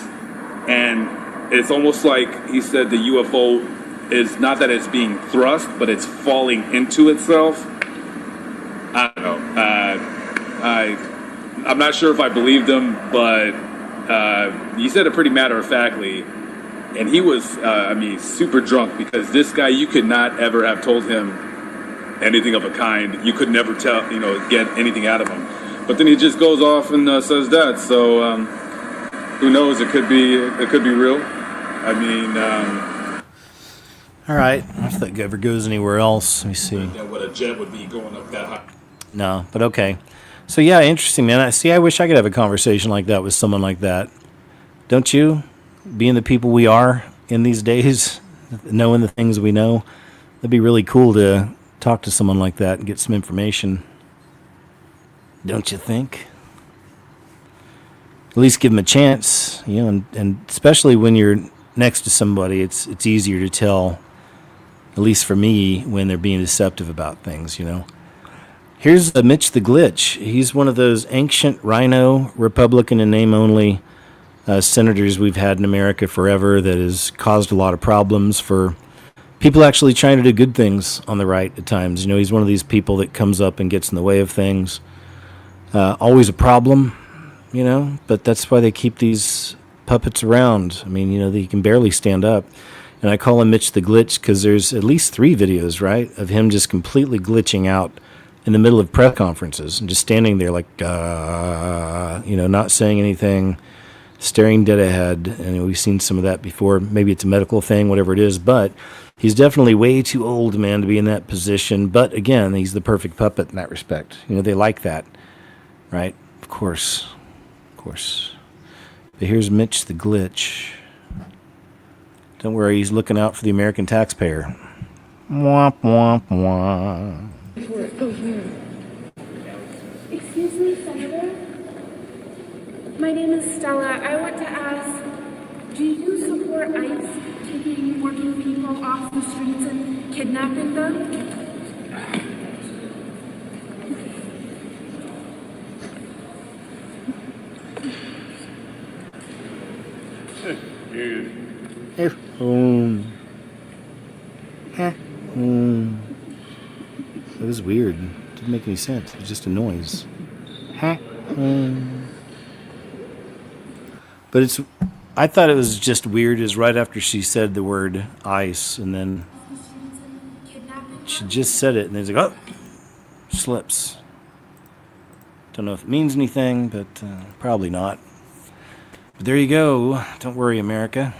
and it's almost like he said the UFO is not that it's being thrust, but it's falling into itself. I don't know. I'm not sure if I believed him, but he said it pretty matter-of-factly, and he was, super drunk, because this guy, you could not ever have told him anything of a kind. You could never tell, get anything out of him. But then he just goes off and says that. So who knows? It could be real. I mean, all right. If that ever goes anywhere else, let me see. What a jet would be going up that high. No, but okay. So yeah, interesting, man. I wish I could have a conversation like that with someone like that. Don't you? Being the people we are in these days, knowing the things we know, that'd be really cool to talk to someone like that and get some information. Don't you think? At least give them a chance, and especially when you're next to somebody, it's easier to tell, at least for me, when they're being deceptive about things, Here's Mitch the Glitch. He's one of those ancient rhino, Republican in name only senators we've had in America forever that has caused a lot of problems for people actually trying to do good things on the right at times. He's one of these people that comes up and gets in the way of things. Always a problem, but that's why they keep these puppets around. I mean, they can barely stand up. And I call him Mitch the Glitch because there's at least 3 videos, right, of him just completely glitching out in the middle of press conferences and just standing there like, not saying anything, staring dead ahead. And we've seen some of that before. Maybe it's a medical thing, whatever it is. But he's definitely way too old, man, to be in that position. But again, he's the perfect puppet in that respect. They like that, right? Of course. But here's Mitch the Glitch. Don't worry, he's looking out for the American taxpayer. Womp, womp, womp. Excuse me, Senator? My name is Stella. I want to ask, do you support ICE taking working people off the streets and kidnapping them? It was weird. It didn't make any sense. It was just a noise. But I thought it was just weird is right after she said the word ice, and then she just said it, and then it's like, oh, slips. Don't know if it means anything, but probably not. But there you go. Don't worry, America.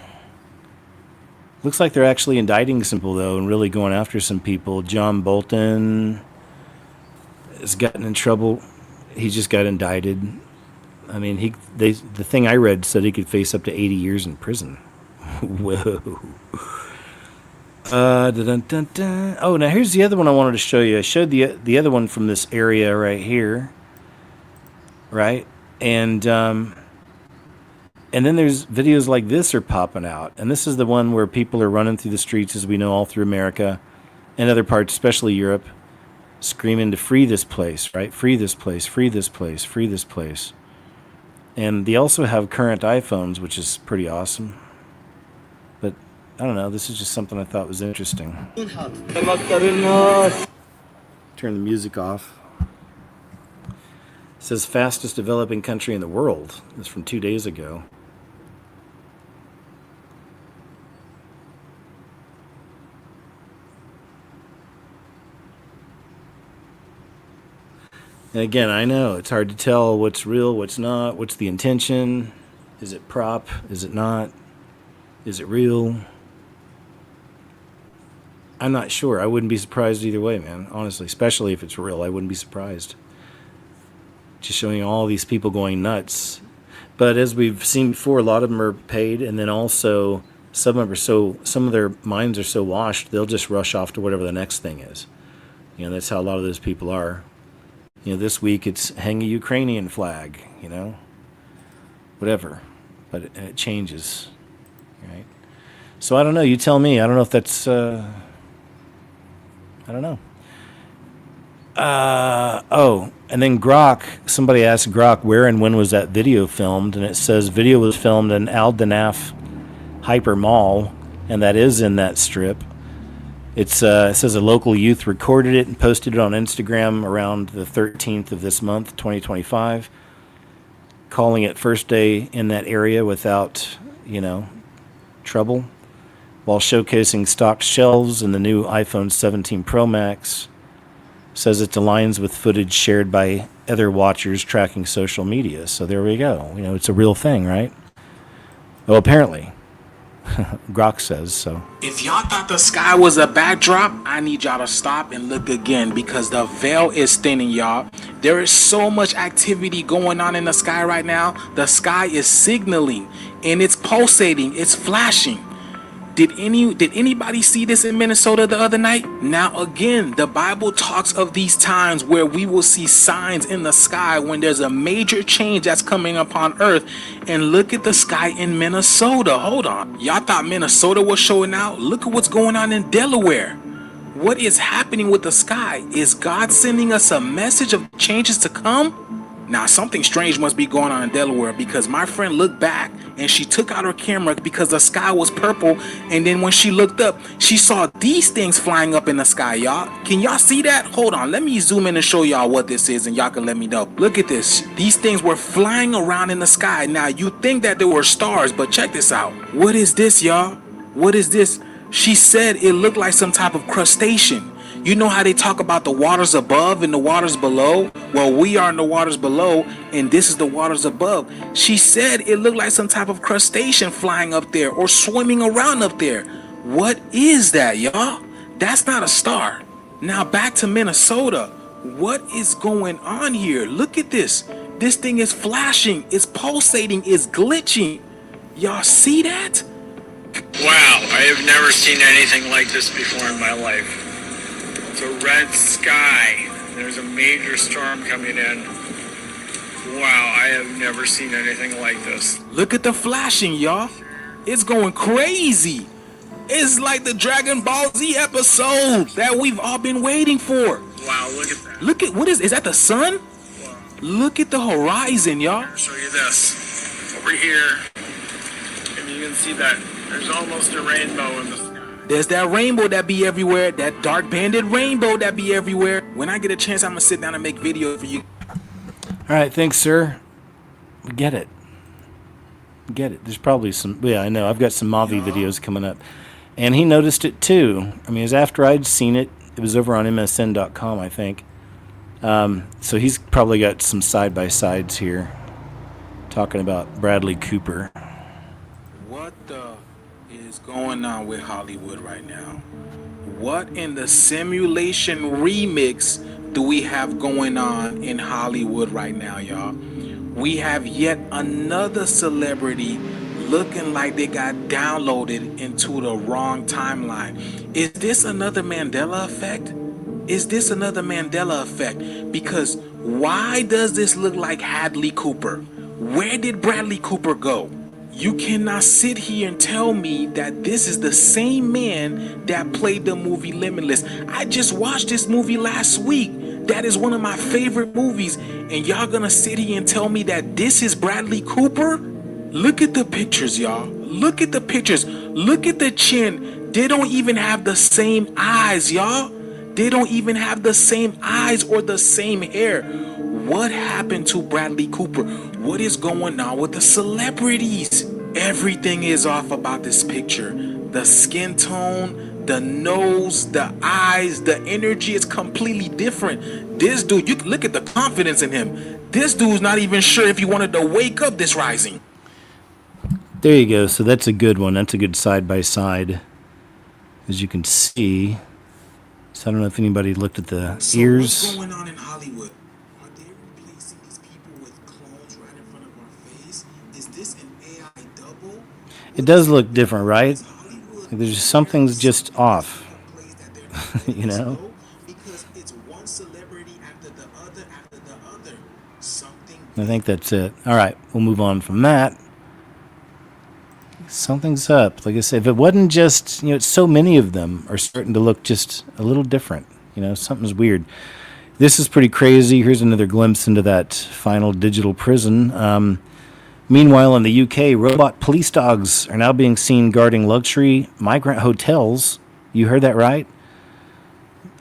Looks like they're actually indicting some people, though, and really going after some people. John Bolton has gotten in trouble. He just got indicted. I mean, the thing I read said he could face up to 80 years in prison. Whoa. Dun, dun, dun. Oh, now here's the other one I wanted to show you. I showed the other one from this area right here, right? And then there's videos like this are popping out, and this is the one where people are running through the streets, as we know, all through America and other parts, especially Europe, screaming to free this place, right? Free this place, free this place, free this place. And they also have current iPhones, which is pretty awesome. But I don't know, this is just something I thought was interesting. Turn the music off. It says fastest developing country in the world. It's from 2 days ago. And again, I know it's hard to tell what's real, what's not, what's the intention. Is it prop? Is it not? Is it real? I'm not sure. I wouldn't be surprised either way, man. Honestly, especially if it's real, I wouldn't be surprised. Just showing all these people going nuts. But as we've seen before, a lot of them are paid, and then also some of their minds are so washed, they'll just rush off to whatever the next thing is. You know, that's how a lot of those people are. You know, this week it's hang a Ukrainian flag, you know, whatever. But it changes, right? So I don't know. You tell me. I don't know if that's, I don't know. Oh, and then Grok, somebody asked Grok where and when was that video filmed, and it says video was filmed in Al Danaf Hyper Mall, and that is in that strip. It says a local youth recorded it and posted it on Instagram around the 13th of this month, 2025, calling it first day in that area without, you know, trouble, while showcasing stocked shelves and the new iPhone 17 Pro Max. Says it aligns with footage shared by other watchers tracking social media. So there we go. You know, it's a real thing, right? Well, apparently. Grok says so. If y'all thought the sky was a backdrop, I need y'all to stop and look again, because the veil is thinning, y'all. There is so much activity going on in the sky right now. The sky is signaling and it's pulsating, it's flashing. Did anybody see this in Minnesota the other night? Now again, the Bible talks of these times where we will see signs in the sky when there's a major change that's coming upon earth. And look at the sky in Minnesota. Hold on. Y'all thought Minnesota was showing out? Look at what's going on in Delaware. What is happening with the sky? Is God sending us a message of changes to come? Now, something strange must be going on in Delaware, because my friend looked back and she took out her camera because the sky was purple. And then when she looked up, she saw these things flying up in the sky, y'all. Can y'all see that? Hold on. Let me zoom in and show y'all what this is, and y'all can let me know. Look at this. These things were flying around in the sky. Now, you think that they were stars, but check this out. What is this, y'all? What is this? She said it looked like some type of crustacean. You know how they talk about the waters above and the waters below? Well, we are in the waters below, and this is the waters above. She said it looked like some type of crustacean flying up there or swimming around up there. What is that, y'all? That's not a star. Now back to Minnesota. What is going on here? Look at this. This thing is flashing, it's pulsating, it's glitching. Y'all see that? Wow, I have never seen anything like this before in my life. It's a red sky. There's a major storm coming in. Wow, I have never seen anything like this. Look at the flashing, y'all. It's going crazy. It's like the Dragon Ball Z episode that we've all been waiting for. Wow, look at that. Look at, what is that the sun? Wow. Look at the horizon, y'all. I'll show you this. Over here, and you can see that there's almost a rainbow in the sky. There's that rainbow that be everywhere, that dark banded rainbow that be everywhere. When I get a chance, I'm gonna sit down and make video for you. All right, thanks, sir. We get it. Get it. There's probably some, yeah, I know. I've got some Mavi videos coming up. And he noticed it too. I mean, it was after I'd seen it. It was over on msn.com, I think. So he's probably got some side-by-sides here talking about Bradley Cooper. What the is going on with Hollywood right now? What in the simulation remix do we have going on in Hollywood right now, y'all? we have yet another celebrity looking like they got downloaded into the wrong timeline. Is this another Mandela effect? Is this another Mandela effect? Because why does this look like Hadley Cooper? Where did Bradley Cooper go? You cannot sit here and tell me that this is the same man that played the movie Limitless. I just watched this movie last week. That is one of my favorite movies. And y'all gonna sit here and tell me that this is Bradley Cooper? Look at the pictures, y'all. Look at the pictures. Look at the chin. They don't even have the same eyes, y'all. They don't even have the same eyes or the same hair. What happened to Bradley Cooper? What is going on with the celebrities? Everything is off about this picture. The skin tone, the nose, the eyes, the energy is completely different. This dude, you can look at the confidence in him. This dude's not even sure if he wanted to wake up this rising. There you go. So that's a good one. That's a good side by side, as you can see. So I don't know if anybody looked at the ears. What's going on in Hollywood? Are they replacing these people with clones right in front of our face? Is this an AI double? It does look different, right? Like there's just something's just off. You know? Because it's one celebrity after the other. Something. I think that's it. All right, we'll move on from that. Something's up. Like I said, if it wasn't just, so many of them are starting to look just a little different. Something's weird. This is pretty crazy. Here's another glimpse into that final digital prison. Meanwhile, in the UK, robot police dogs are now being seen guarding luxury migrant hotels. You heard that right?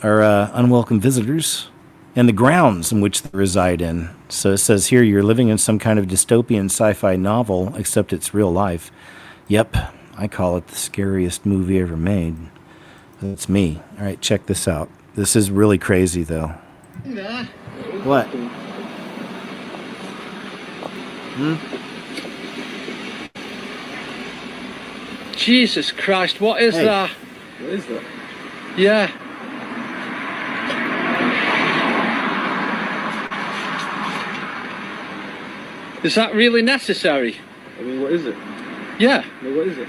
Or unwelcome visitors. And the grounds in which they reside in. So it says here you're living in some kind of dystopian sci-fi novel, except it's real life. Yep, I call it the scariest movie ever made. That's me. All right, check this out. This is really crazy, though. What? Jesus Christ, what is that? What is that? Yeah. Is that really necessary? I mean, what is it? Yeah. What is it?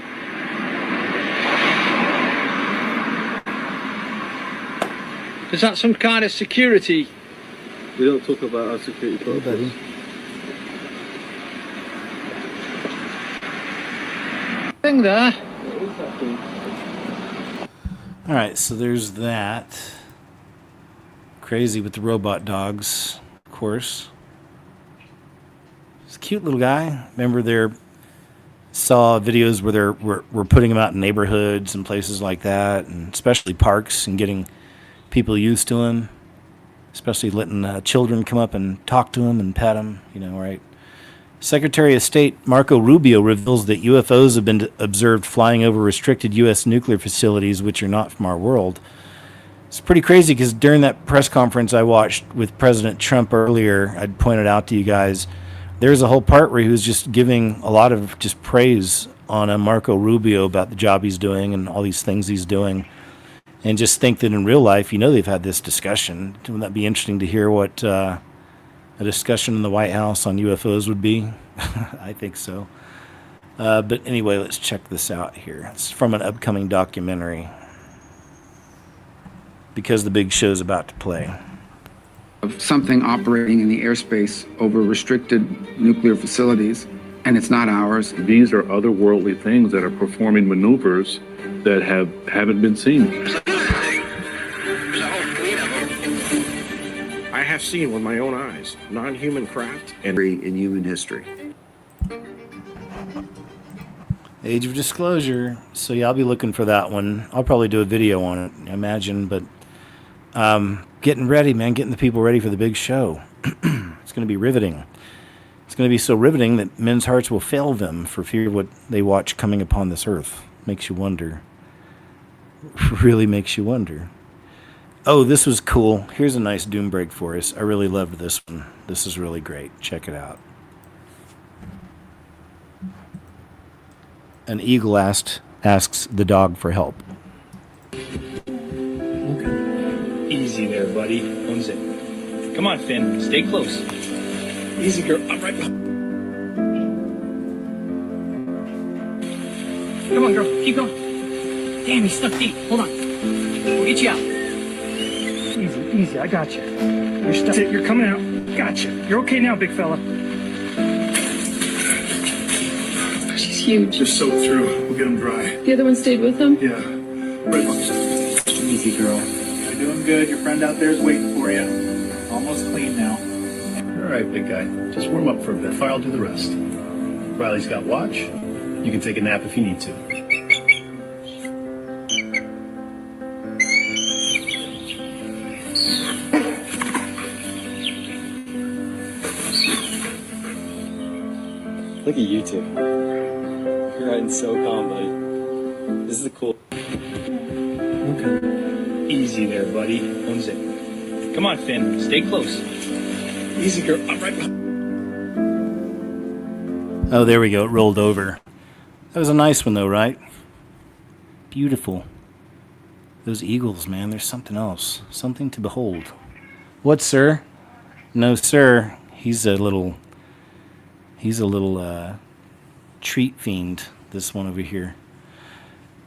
Is that some kind of security? We don't talk about our security protocols. Thing there. What is that thing? All right, so there's that. Crazy with the robot dogs, of course. It's a cute little guy. Remember saw videos where we're putting them out in neighborhoods and places like that, and especially parks, and getting people used to him, especially letting children come up and talk to him and pet him, right? Secretary of State Marco Rubio reveals that UFOs have been observed flying over restricted U.S. nuclear facilities, which are not from our world. It's pretty crazy because during that press conference I watched with President Trump earlier, I'd pointed out to you guys, there's a whole part where he was just giving a lot of just praise on Marco Rubio about the job he's doing and all these things he's doing. And just think that in real life, they've had this discussion. Wouldn't that be interesting to hear what a discussion in the White House on UFOs would be? I think so. But anyway, let's check this out here. It's from an upcoming documentary, because the big show's about to play. Of something operating in the airspace over restricted nuclear facilities, and it's not ours. These are otherworldly things that are performing maneuvers that haven't been seen. I have seen with my own eyes non-human craft and in human history. Age of disclosure. So yeah, I'll be looking for that one. I'll probably do a video on it, I imagine, but getting ready, man, getting the people ready for the big show. It's going to be riveting. It's going to be so riveting that men's hearts will fail them for fear of what they watch coming upon this earth. Makes you wonder. Really makes you wonder. Oh, this was cool. Here's a nice doom break for us. I really loved this one. This is really great. Check it out. An eagle asks the dog for help. Easy there, buddy. One zip. Come on, Finn. Stay close. Easy, girl. I'm right behind. Come on, girl. Keep going. Damn, he's stuck deep. Hold on. We'll get you out. Easy, easy. I got you. You're stuck. That's it. You're coming out. Gotcha. You're okay now, big fella. She's huge. Just soak through. We'll get him dry. The other one stayed with him? Yeah. Right on. Easy, girl. You're doing good. Your friend out there is waiting for you. Almost clean now. All right, big guy. Just warm up for a bit. I'll do the rest. Riley's got watch. You can take a nap if you need to. Look at you two. You're riding so calm, buddy. This is a cool. Okay. Easy there, buddy. One zip. Come on, Finn. Stay close. Easy, girl. I'm right behind. Oh, there we go. It rolled over. That was a nice one, though, right? Beautiful. Those eagles, man, there's something else. Something to behold. What, sir? No, sir. He's a little treat fiend, this one over here.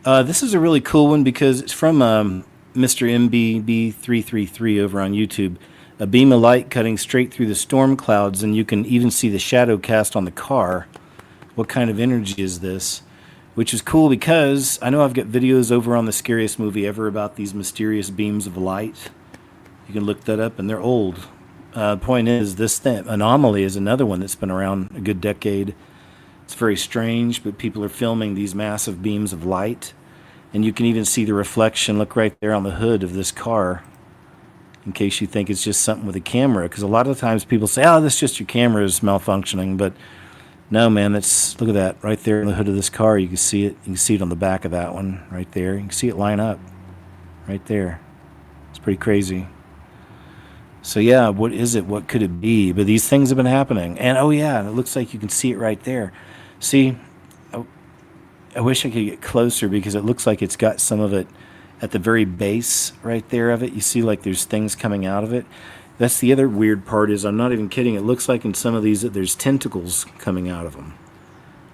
This is a really cool one because it's from Mr. MBB333 over on YouTube. A beam of light cutting straight through the storm clouds, and you can even see the shadow cast on the car. What kind of energy is this? Which is cool because I know I've got videos over on the Scariest Movie Ever about these mysterious beams of light. You can look that up, and they're old. Point is, this anomaly is another one that's been around a good decade. It's very strange, but people are filming these massive beams of light, and you can even see the reflection. Look right there on the hood of this car, in case you think it's just something with a camera, because a lot of times people say, oh, that's just your camera is malfunctioning, but no, man, look at that right there on the hood of this car. You can see it. You can see it on the back of that one right there. You can see it line up right there. It's pretty crazy. So yeah, what is it? What could it be? But these things have been happening. And oh yeah, it looks like you can see it right there. See, I wish I could get closer because it looks like it's got some of it at the very base right there of it. You see like there's things coming out of it. That's the other weird part is, I'm not even kidding, it looks like in some of these that there's tentacles coming out of them.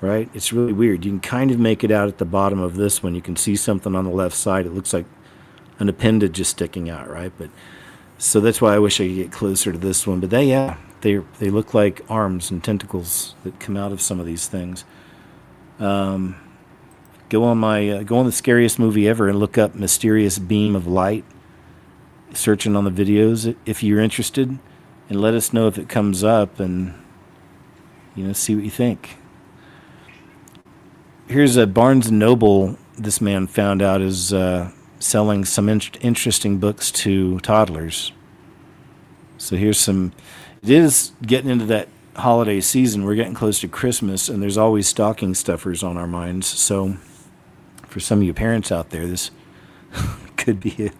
Right? It's really weird. You can kind of make it out at the bottom of this one. You can see something on the left side. It looks like an appendage just sticking out, right? But so that's why I wish I could get closer to this one. But they look like arms and tentacles that come out of some of these things. Go on the Scariest Movie Ever and look up Mysterious Beam of Light. Searching on the videos if you're interested, and let us know if it comes up, and see what you think. Here's a Barnes & Noble. This man found out is selling some interesting books to toddlers. So here's some. It is getting into that holiday season. We're getting close to Christmas, and there's always stocking stuffers on our minds. So for some of you parents out there, this could be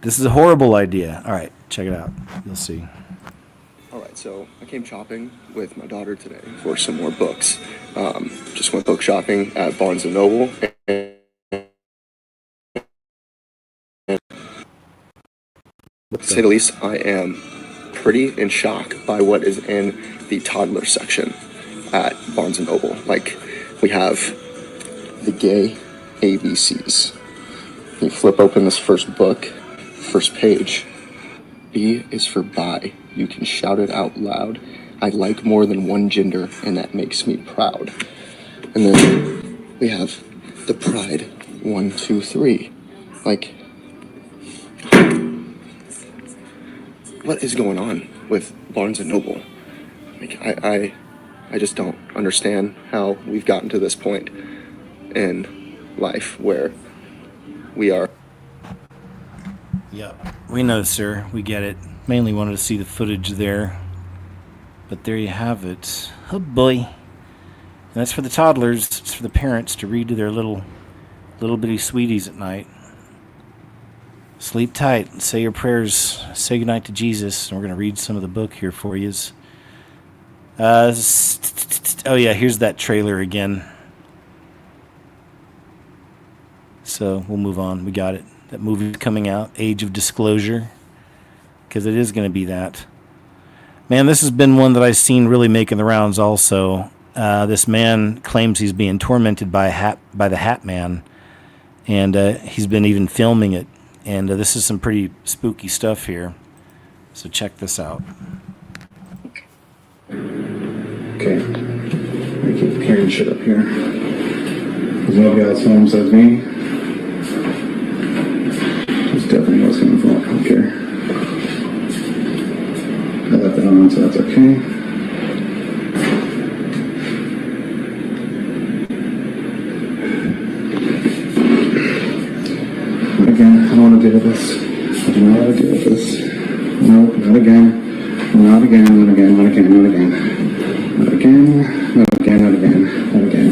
this is a horrible idea. All right, check it out. You'll see. All right, so I came shopping with my daughter today for some more books. Just went book shopping at Barnes & Noble. And to say the least, I am pretty in shock by what is in the toddler section at Barnes & Noble. Like, we have the gay ABCs. You flip open this first book, first page. B is for bi. You can shout it out loud. I like more than one gender, and that makes me proud. And then we have the pride. 1, 2, 3. Like, what is going on with Barnes & Noble? Like, I just don't understand how we've gotten to this point in life where we are. Yep. We know, sir. We get it. Mainly wanted to see the footage there. But there you have it. Oh boy. And that's for the toddlers. It's for the parents to read to their little bitty sweeties at night. Sleep tight. Say your prayers. Say goodnight to Jesus. And we're going to read some of the book here for you. Oh yeah, here's that trailer again. So we'll move on. We got it. That movie's coming out, Age of Disclosure, because it is going to be that. Man, this has been one that I've seen really making the rounds also. This man claims he's being tormented by the Hat Man, and he's been even filming it. And this is some pretty spooky stuff here. So check this out. Okay. I keep carrying shit up here. There's nobody else home besides me. There's definitely what's gonna fall. I don't care. I left that on, so that's okay. Not again. I don't want to deal with this. I do not want to deal with this. No, not again. Not again. Not again. Not again. Not again. Not again. Not again. Not again. Not again.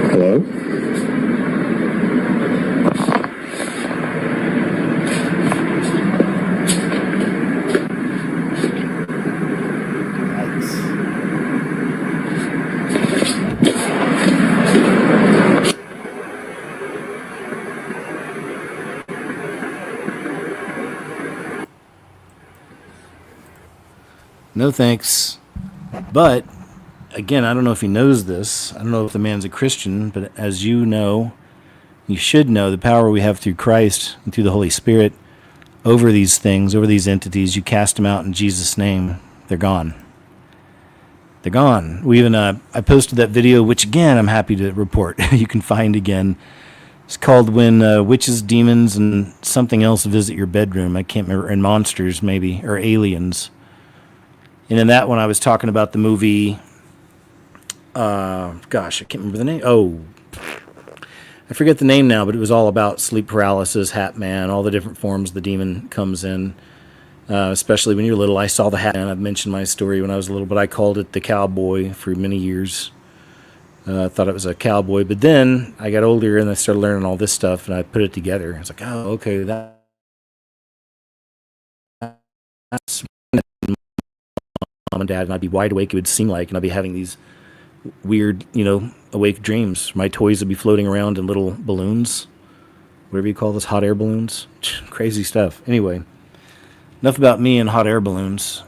Hello? No thanks. But, again, I don't know if he knows this. I don't know if the man's a Christian, but as you know, you should know the power we have through Christ and through the Holy Spirit over these things, over these entities. You cast them out in Jesus' name, they're gone. They're gone. We even, I posted that video, which again, I'm happy to report you can find again. It's called When Witches, Demons, and Something Else Visit Your Bedroom. I can't remember, and Monsters maybe, or Aliens. And in that one, I was talking about the movie, gosh, I can't remember the name. Oh, I forget the name now, but it was all about sleep paralysis, Hat Man, all the different forms the demon comes in. Especially when you're little. I saw the Hat Man. I've mentioned my story when I was little, but I called it the Cowboy for many years. I thought it was a cowboy. But then I got older and I started learning all this stuff, and I put it together. I was like, oh, okay, that's Mom and Dad, and I'd be wide awake, it would seem like, and I'd be having these weird, awake dreams. My toys would be floating around in little balloons, whatever you call this, hot air balloons. Crazy stuff. Anyway, enough about me and hot air balloons.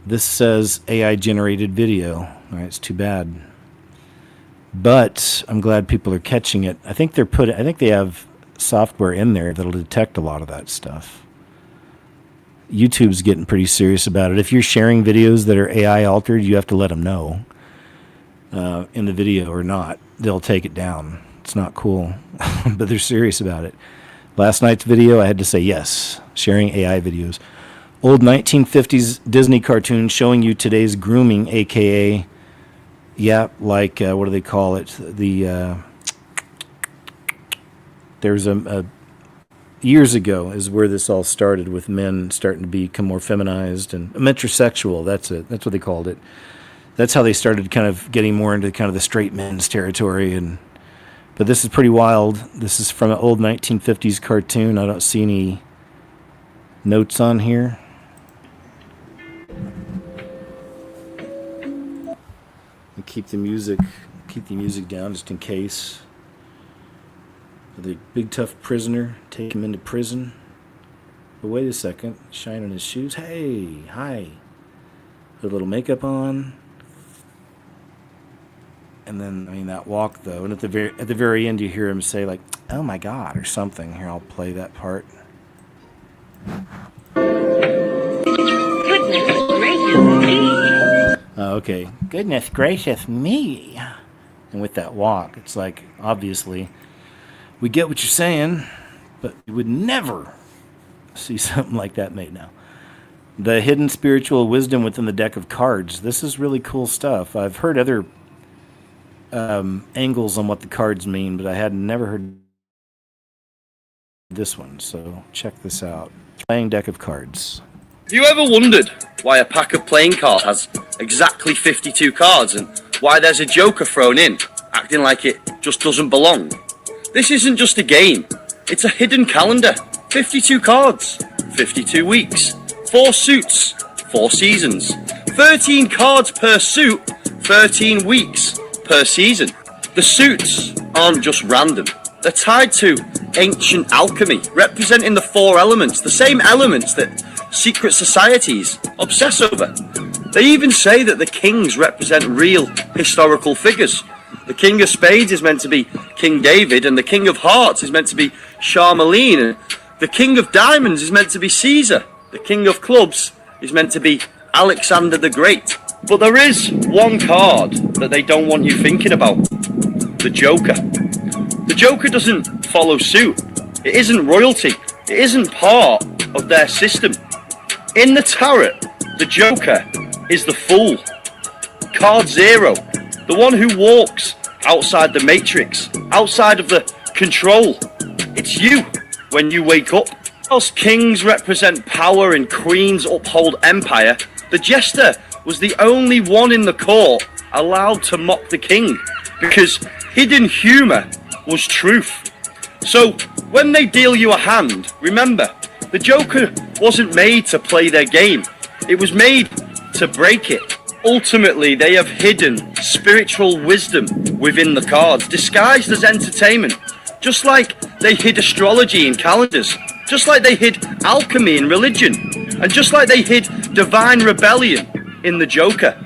This says AI generated video. All right, it's too bad. But I'm glad people are catching it. I think they have software in there that'll detect a lot of that stuff. YouTube's getting pretty serious about it. If you're sharing videos that are AI altered, you have to let them know in the video or not. They'll take it down. It's not cool, but they're serious about it. Last night's video, I had to say yes, sharing AI videos. Old 1950s Disney cartoons showing you today's grooming, a.k.a., what do they call it? There's a years ago is where this all started, with men starting to become more feminized and metrosexual. That's it. That's what they called it. That's how they started kind of getting more into kind of the straight men's territory. But this is pretty wild. This is from an old 1950s cartoon. I don't see any notes on here. And keep the music down just in case. The big tough prisoner, take him into prison. But wait a second, shine on his shoes. Hey, hi. Put a little makeup on. And then, that walk though, and at the very end you hear him say like, "Oh my God," or something. Here, I'll play that part. Goodness gracious me. Okay, goodness gracious me. And with that walk, it's like, obviously, we get what you're saying, but you would never see something like that made now. The hidden spiritual wisdom within the deck of cards. This is really cool stuff. I've heard other angles on what the cards mean, but I had never heard this one, so check this out. Playing deck of cards. Have you ever wondered why a pack of playing cards has exactly 52 cards and why there's a joker thrown in, acting like it just doesn't belong? This isn't just a game, it's a hidden calendar. 52 cards, 52 weeks, 4 suits, 4 seasons. 13 cards per suit, 13 weeks per season. The suits aren't just random. They're tied to ancient alchemy, representing the 4 elements, the same elements that secret societies obsess over. They even say that the kings represent real historical figures. The King of Spades is meant to be King David, and the King of Hearts is meant to be Charlemagne, and the King of Diamonds is meant to be Caesar. The King of Clubs is meant to be Alexander the Great. But there is one card that they don't want you thinking about. The Joker. The Joker doesn't follow suit. It isn't royalty. It isn't part of their system. In the tarot, the Joker is the Fool. Card 0. The one who walks outside the matrix, outside of the control. It's you when you wake up. Whilst kings represent power and queens uphold empire, the jester was the only one in the court allowed to mock the king, because hidden humour was truth. So when they deal you a hand, remember, the Joker wasn't made to play their game. It was made to break it. Ultimately, they have hidden spiritual wisdom within the cards, disguised as entertainment, just like they hid astrology in calendars, just like they hid alchemy in religion, and just like they hid divine rebellion in the Joker.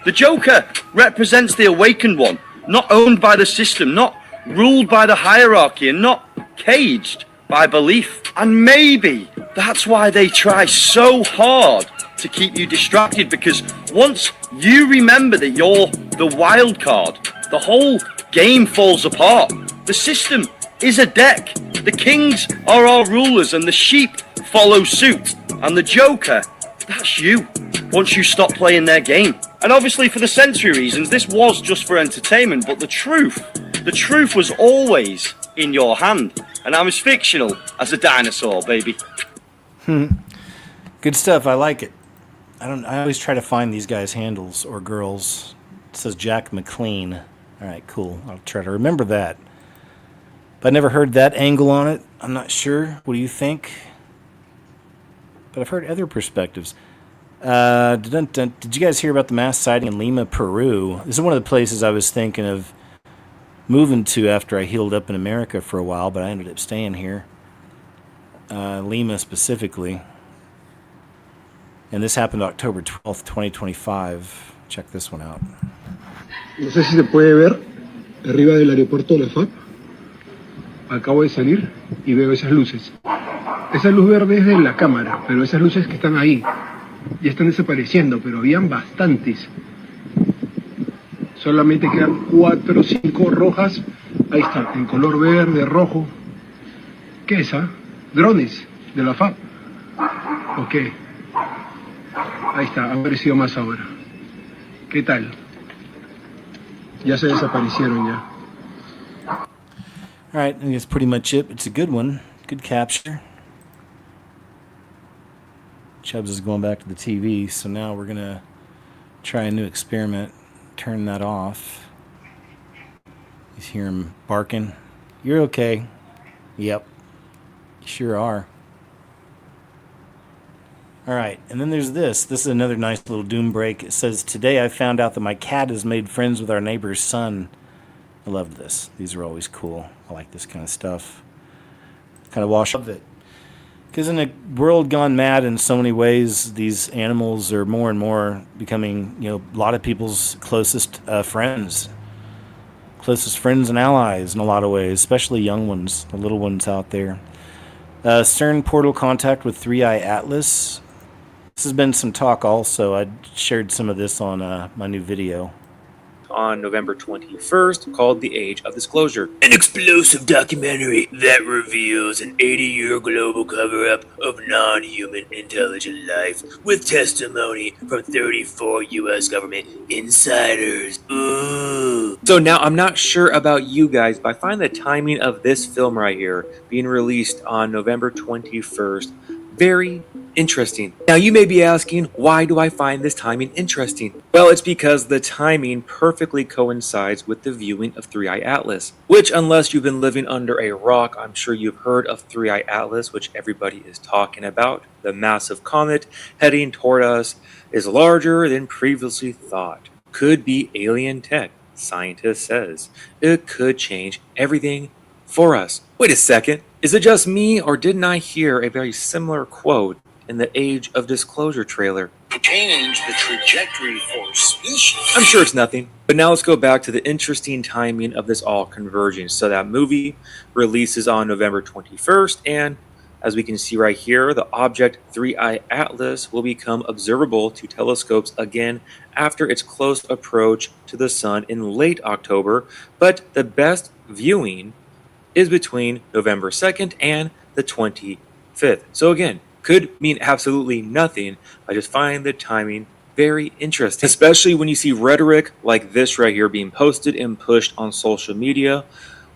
The Joker represents the awakened one, not owned by the system, not ruled by the hierarchy, and not caged by belief. And maybe that's why they try so hard to keep you distracted, because once you remember that you're the wild card, the whole game falls apart. The system is a deck. The kings are our rulers and the sheep follow suit. And the Joker, that's you, once you stop playing their game. And obviously for the sensory reasons, this was just for entertainment, but the truth was always in your hand. And I'm as fictional as a dinosaur, baby. Good stuff. I like it. I always try to find these guys' handles or girls. It says Jack McLean. All right, cool. I'll try to remember that. But I never heard that angle on it. I'm not sure. What do you think? But I've heard other perspectives. Did you guys hear about the mass sighting in Lima, Peru? This is one of the places I was thinking of moving to after I healed up in America for a while, but I ended up staying here. Lima specifically. And this happened October 12th, 2025. Check this one out. No sé si se puede ver arriba del aeropuerto de La FAP. Acabo de salir y veo esas luces. Esa luz verde es de la cámara, pero esas luces que están ahí ya están desapareciendo, pero habían bastantes. Solamente quedan 4 o 5 rojas. Ahí está, en color verde, rojo. ¿Qué es esa? Drones de la FAP. Ok. Ahí está, ha aparecido más ahora. ¿Qué tal? Ya se desaparecieron ya. All right, I think that's pretty much it. It's a good one. Good capture. Chubbs is going back to the TV, so now we're going to try a new experiment. Turn that off. You hear him barking. You're okay. Yep. You sure are. All right, and then there's this. This is another nice little doom break. It says, today I found out that my cat has made friends with our neighbor's son. I love this. These are always cool. I like this kind of stuff. Kind of wash up it. Because in a world gone mad in so many ways, these animals are more and more becoming, a lot of people's closest friends. Closest friends and allies in a lot of ways, especially young ones, the little ones out there. CERN portal contact with 3-Eye Atlas. This has been some talk also. I shared some of this on my new video. On November 21st, called The Age of Disclosure. An explosive documentary that reveals an 80-year global cover-up of non-human intelligent life with testimony from 34 U.S. government insiders. Ooh. So now, I'm not sure about you guys, but I find the timing of this film right here being released on November 21st very, interesting. Now you may be asking, why do I find this timing interesting? Well, it's because the timing perfectly coincides with the viewing of Three-Eye Atlas, which, unless you've been living under a rock, I'm sure you've heard of Three-Eye Atlas, which everybody is talking about. The massive comet heading toward us is larger than previously thought. Could be alien tech, scientist says. It could change everything for us. Wait a second, is it just me, or didn't I hear a very similar quote in the Age of Disclosure trailer? Change the trajectory for species. I'm sure it's nothing. But now let's go back to the interesting timing of this all converging. So that movie releases on November 21st, and as we can see right here, the object Three-Eye Atlas will become observable to telescopes again after its close approach to the sun in late October. But the best viewing is between November 2nd and the 25th. So again, could mean absolutely nothing. I just find the timing very interesting, especially when you see rhetoric like this right here being posted and pushed on social media,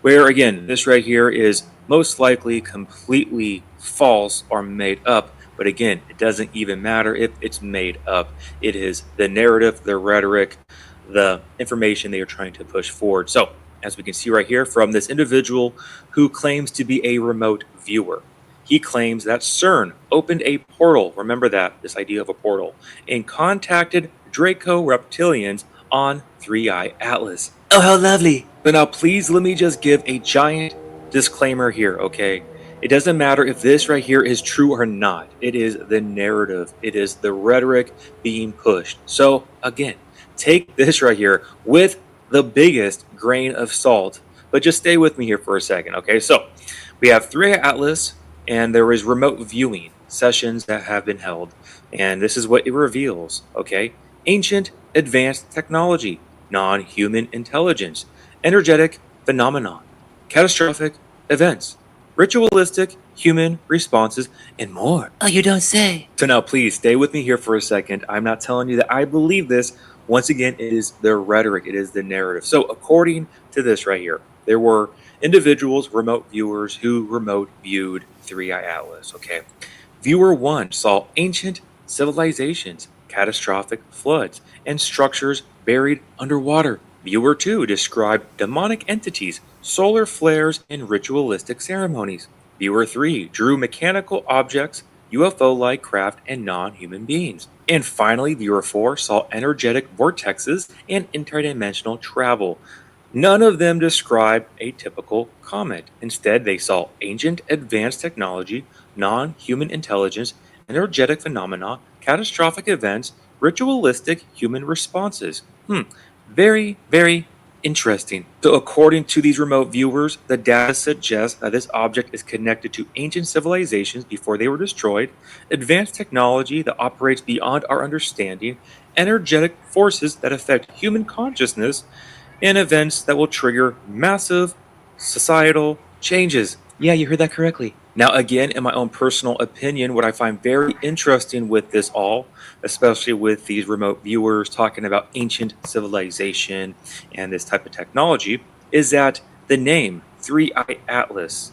where again, this right here is most likely completely false or made up. But again, it doesn't even matter if it's made up. It is the narrative, the rhetoric, the information they are trying to push forward. So, as we can see right here from this individual who claims to be a remote viewer, he claims that CERN opened a portal, remember that, this idea of a portal, and contacted Draco reptilians on Three-Eye Atlas. Oh, how lovely. But now please let me just give a giant disclaimer here, okay? It doesn't matter if this right here is true or not. It is the narrative. It is the rhetoric being pushed. So again, take this right here with the biggest grain of salt. But just stay with me here for a second, okay? So we have Three-Eye Atlas, and there is remote viewing sessions that have been held. And this is what it reveals, okay? Ancient advanced technology, non-human intelligence, energetic phenomenon, catastrophic events, ritualistic human responses, and more. Oh, you don't say. So now please stay with me here for a second. I'm not telling you that I believe this. Once again, it is the rhetoric, it is the narrative. So according to this right here, there were individuals, remote viewers, who remote viewed Three-Eye Atlas, okay? Viewer 1 saw ancient civilizations, catastrophic floods, and structures buried underwater. Viewer 2 described demonic entities, solar flares, and ritualistic ceremonies. Viewer 3 drew mechanical objects, UFO-like craft, and non-human beings. And finally, Viewer 4 saw energetic vortexes and interdimensional travel. None of them described a typical comet. Instead, they saw ancient advanced technology, non-human intelligence, energetic phenomena, catastrophic events, ritualistic human responses. Very, very interesting. So according to these remote viewers, the data suggests that this object is connected to ancient civilizations before they were destroyed, advanced technology that operates beyond our understanding, energetic forces that affect human consciousness, and events that will trigger massive societal changes. Yeah, you heard that correctly. Now, again, in my own personal opinion, what I find very interesting with this all, especially with these remote viewers talking about ancient civilization and this type of technology, is that the name Three-Eye Atlas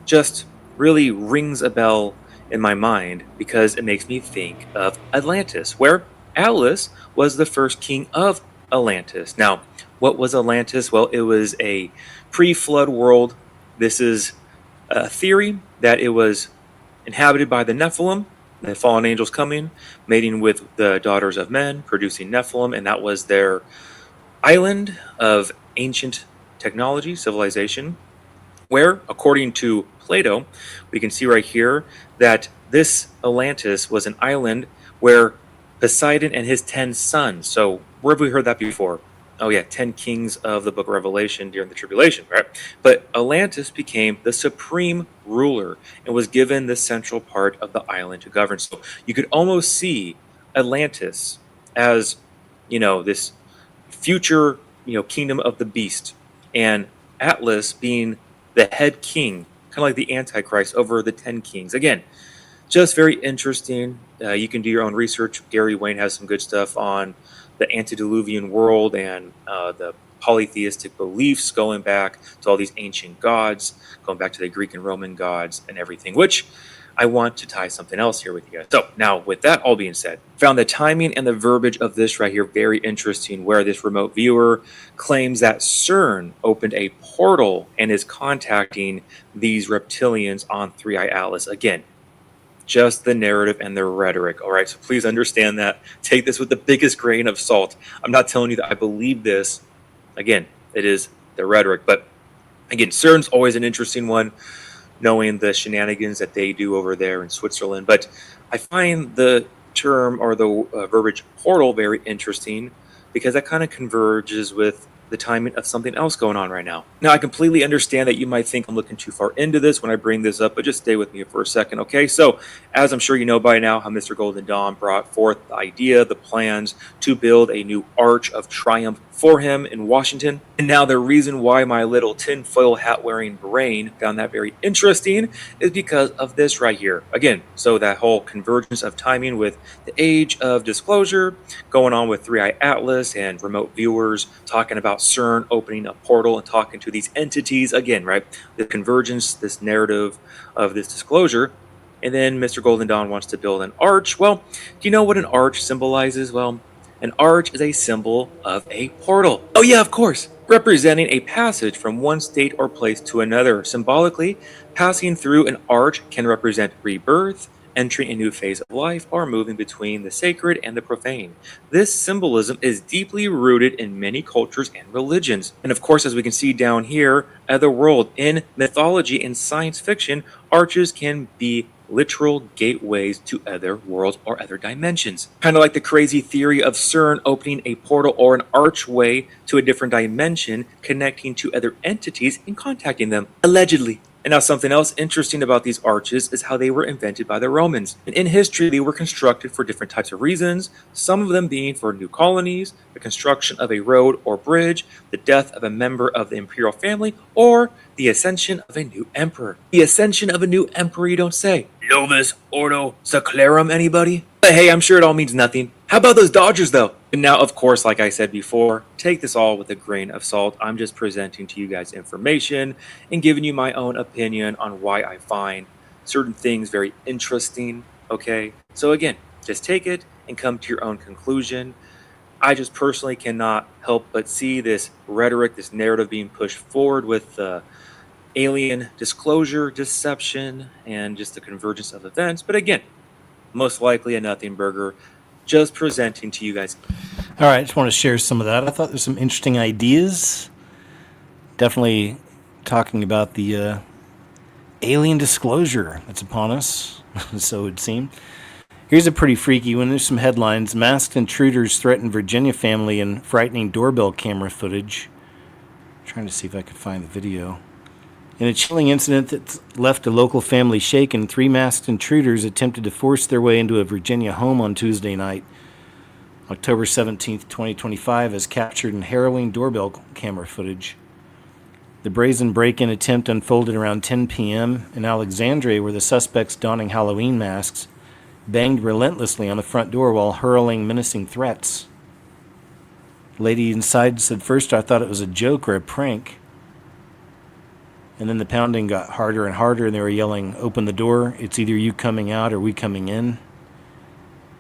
just really rings a bell in my mind because it makes me think of Atlantis, where Atlas was the first king of Atlantis. Now, what was Atlantis? Well, it was a pre-flood world. This is a theory that it was inhabited by the Nephilim, the fallen angels coming, mating with the daughters of men, producing Nephilim, and that was their island of ancient technology, civilization, where, according to Plato, we can see right here that this Atlantis was an island where Poseidon and his 10 sons, so where have we heard that before? Oh yeah, 10 kings of the book of Revelation during the tribulation, right? But Atlantis became the supreme ruler and was given the central part of the island to govern. So you could almost see Atlantis as, this future, kingdom of the beast, and Atlas being the head king, kind of like the Antichrist over the 10 kings. Again, just very interesting. You can do your own research. Gary Wayne has some good stuff on the antediluvian world and the polytheistic beliefs going back to all these ancient gods, going back to the Greek and Roman gods and everything, which I want to tie something else here with you guys. So now, with that all being said, found the timing and the verbiage of this right here very interesting, where this remote viewer claims that CERN opened a portal and is contacting these reptilians on 3i Atlas. Again, just the narrative and the rhetoric. All right, so please understand that. Take this with the biggest grain of salt. I'm not telling you that I believe this. Again, it is the rhetoric. But again, CERN's always an interesting one, knowing the shenanigans that they do over there in Switzerland. But I find the term or the verbiage portal very interesting because that kind of converges with the timing of something else going on right now. Now, I completely understand that you might think I'm looking too far into this when I bring this up, but just stay with me for a second, okay? So, as I'm sure you know by now, how Mr. Golden Dawn brought forth the idea, the plans to build a new Arch of Triumph for him in Washington. And now the reason why my little tinfoil hat wearing brain found that very interesting is because of this right here. Again, so that whole convergence of timing with the age of disclosure going on with 3i Atlas and remote viewers talking about CERN opening a portal and talking to these entities again, right? The convergence, this narrative of this disclosure. And then Mr. Golden Dawn wants to build an arch. Well, do you know what an arch symbolizes? Well, an arch is a symbol of a portal. Oh yeah, of course. Representing a passage from one state or place to another. Symbolically, passing through an arch can represent rebirth, entering a new phase of life, or moving between the sacred and the profane. This symbolism is deeply rooted in many cultures and religions. And of course, as we can see down here, otherworld, in mythology and science fiction, arches can be literal gateways to other worlds or other dimensions. Kind of like the crazy theory of CERN opening a portal or an archway to a different dimension, connecting to other entities and contacting them, allegedly. And now something else interesting about these arches is how they were invented by the Romans. And in history, they were constructed for different types of reasons, some of them being for new colonies, the construction of a road or bridge, the death of a member of the imperial family, or the ascension of a new emperor. The ascension of a new emperor, you don't say. Novus Ordo Secularum, anybody? But hey, I'm sure it all means nothing. How about those Dodgers, though? And now, of course, like I said before, take this all with a grain of salt. I'm just presenting to you guys information and giving you my own opinion on why I find certain things very interesting, okay? So again, just take it and come to your own conclusion. I just personally cannot help but see this rhetoric, this narrative being pushed forward with alien disclosure, deception, and just the convergence of events. But again, most likely a nothing burger, just presenting to you guys. All right, I just want to share some of that. I thought there's some interesting ideas. Definitely talking about the alien disclosure that's upon us, so it would seem. Here's a pretty freaky one. There's some headlines. Masked intruders threaten Virginia family in frightening doorbell camera footage. I'm trying to see if I can find the video. In a chilling incident that left a local family shaken, 3 masked intruders attempted to force their way into a Virginia home on Tuesday night, October 17th, 2025, as captured in harrowing doorbell camera footage. The brazen break-in attempt unfolded around 10 p.m. in Alexandria, where the suspects, donning Halloween masks, banged relentlessly on the front door while hurling menacing threats. The lady inside said, "First I thought it was a joke or a prank." And then the pounding got harder and harder, and they were yelling, "Open the door. It's either you coming out or we coming in."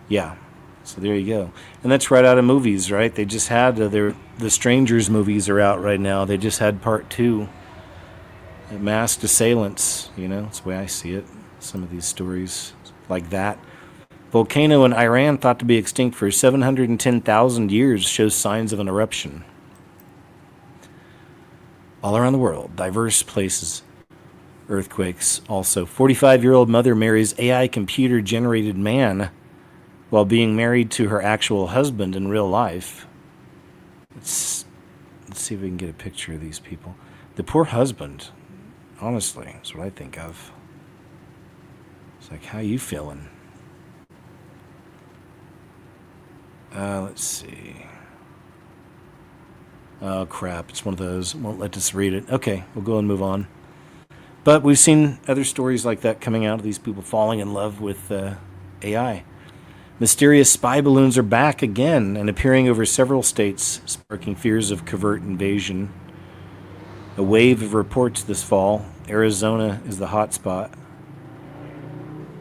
Yeah, so there you go. And that's right out of movies, right? They just had, the Strangers movies are out right now. They just had part 2. Masked assailants, you know, that's the way I see it. Some of these stories like that. Volcano in Iran, thought to be extinct for 710,000 years, shows signs of an eruption. All around the world, diverse places. Earthquakes also. 45-year-old mother marries AI computer-generated man while being married to her actual husband in real life. Let's see if we can get a picture of these people. The poor husband, honestly, is what I think of. It's like, how you feeling? Let's see. Oh, crap. It's one of those. Won't let us read it. Okay, we'll go and move on. But we've seen other stories like that coming out of these people falling in love with AI. Mysterious spy balloons are back again and appearing over several states, sparking fears of covert invasion. A wave of reports this fall. Arizona is the hot spot.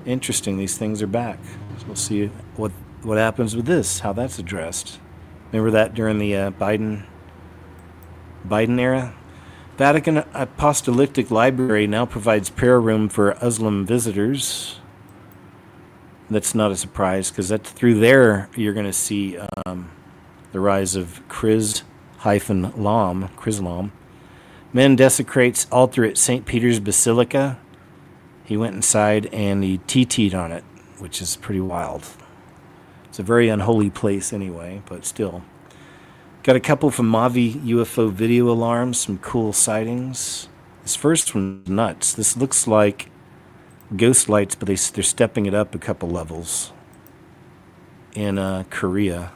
Interesting. These things are back. So we'll see what happens with this. How that's addressed. Remember that during the Biden era? Vatican Apostolic Library now provides prayer room for Muslim visitors. That's not a surprise because that's through there you're going to see the rise of Chrislam. Men desecrates altar at St. Peter's Basilica. He went inside and he TT'd on it, which is pretty wild. It's a very unholy place anyway, but still. Got a couple from Mavi UFO video alarms, some cool sightings. This first one's nuts. This looks like ghost lights, but they're stepping it up a couple levels in Korea.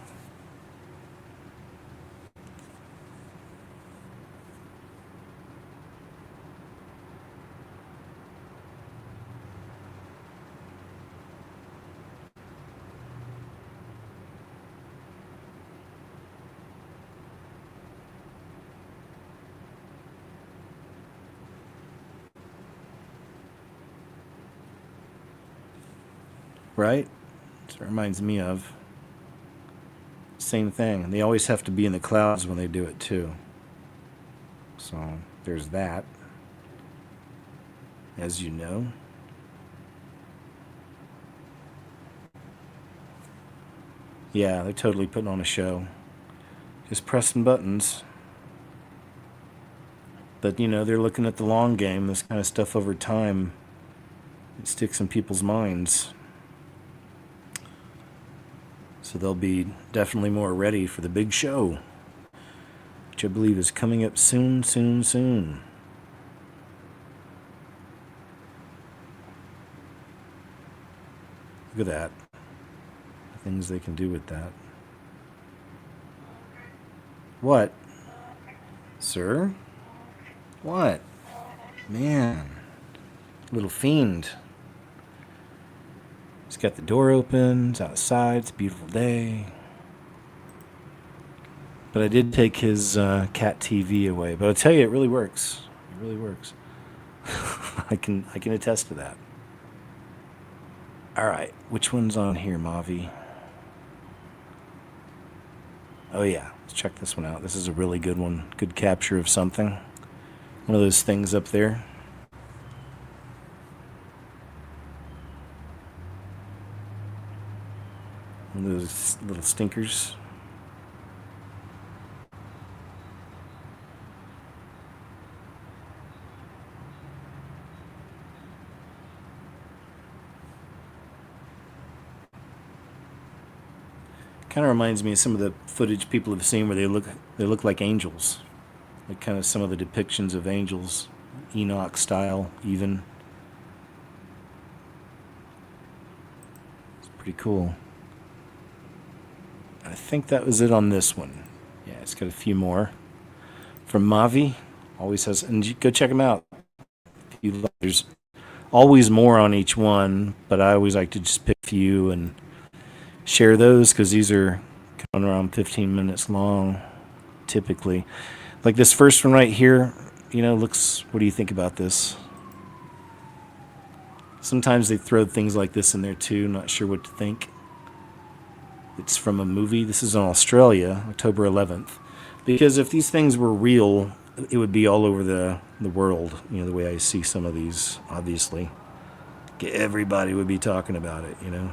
Right? That's what it reminds me of. Same thing. They always have to be in the clouds when they do it too. So there's that. As you know. Yeah, they're totally putting on a show. Just pressing buttons. But, you know, they're looking at the long game. This kind of stuff over time, it sticks in people's minds. So they'll be definitely more ready for the big show, which I believe is coming up soon. Look at that. The things they can do with that. What? Sir? What? Man. Little fiend. He's got the door open. It's outside. It's a beautiful day. But I did take his cat TV away. But I'll tell you, it really works. It really works. I can attest to that. All right, which one's on here, Mavi? Oh yeah, let's check this one out. This is a really good one. Good capture of something. One of those things up there. One of those little stinkers. Kind of reminds me of some of the footage people have seen where they look like angels. Like kind of some of the depictions of angels, Enoch style even. It's pretty cool. I think that was it on this one. Yeah, it's got a few more. From Mavi, always has, and you go check them out. There's always more on each one, but I always like to just pick a few and share those because these are coming around 15 minutes long, typically. Like this first one right here, you know, looks, what do you think about this? Sometimes they throw things like this in there too, not sure what to think. It's from a movie. This is in Australia, October 11th. Because if these things were real, it would be all over the world, you know, the way I see some of these, obviously. Everybody would be talking about it, you know.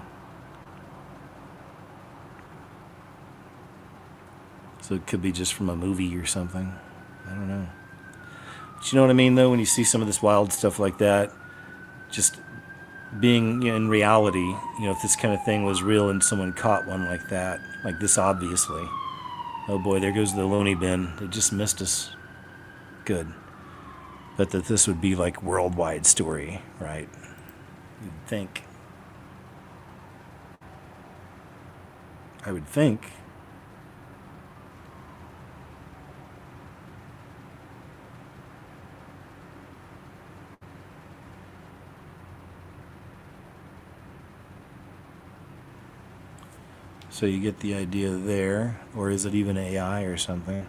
So it could be just from a movie or something. I don't know. But you know what I mean, though, when you see some of this wild stuff like that, just being, you know, in reality, you know, if this kind of thing was real and someone caught one like that, like this obviously, oh boy, there goes the loony bin. They just missed us. Good. But that this would be like worldwide story, right? You'd think. I would think. So you get the idea there, or is it even AI or something?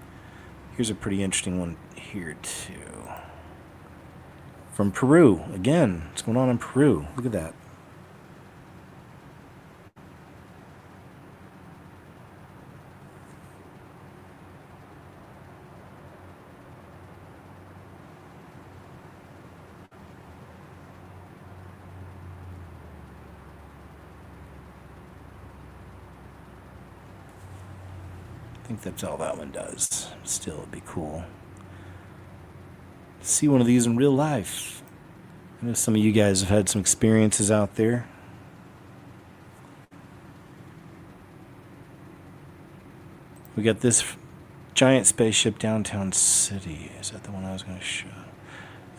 Here's a pretty interesting one here too. From Peru, again, what's going on in Peru? Look at that. I think that's all that one does. Still, it'd be cool to see one of these in real life. I know some of you guys have had some experiences out there. We got this giant spaceship downtown city. Is that the one I was going to show?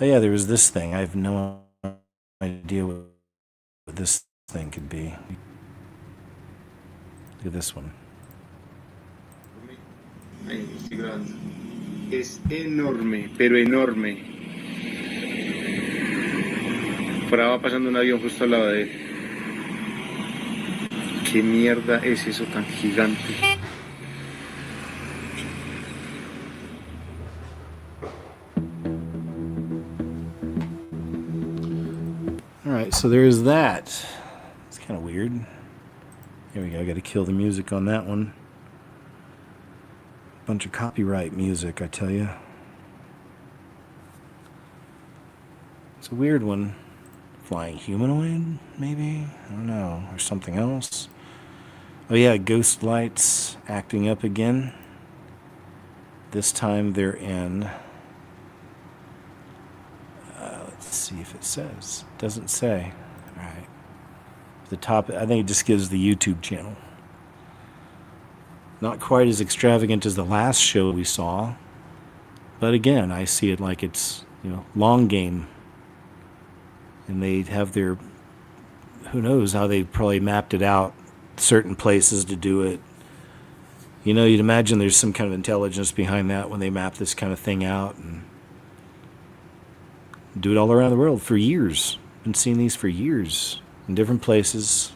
Oh yeah, there was this thing. I have no idea what this thing could be. Look at this one. Ay, estoy grabando. Es enorme, pero enorme. Por ahí va pasando un avión justo al lado de él. ¿Qué mierda es eso tan gigante? Alright, so there's that. It's kind of weird. Here we go, I gotta kill the music on that one. Bunch of copyright music, I tell you. It's a weird one. Flying humanoid, maybe? I don't know. Or something else. Oh yeah, ghost lights acting up again. This time they're in... let's see if it says. Doesn't say. Alright. The top, I think it just gives the YouTube channel. Not quite as extravagant as the last show we saw. But again, I see it like it's, long game. And they have their, who knows how they probably mapped it out, certain places to do it. You'd imagine there's some kind of intelligence behind that when they map this kind of thing out and do it all around the world for years. Been seeing these for years in different places.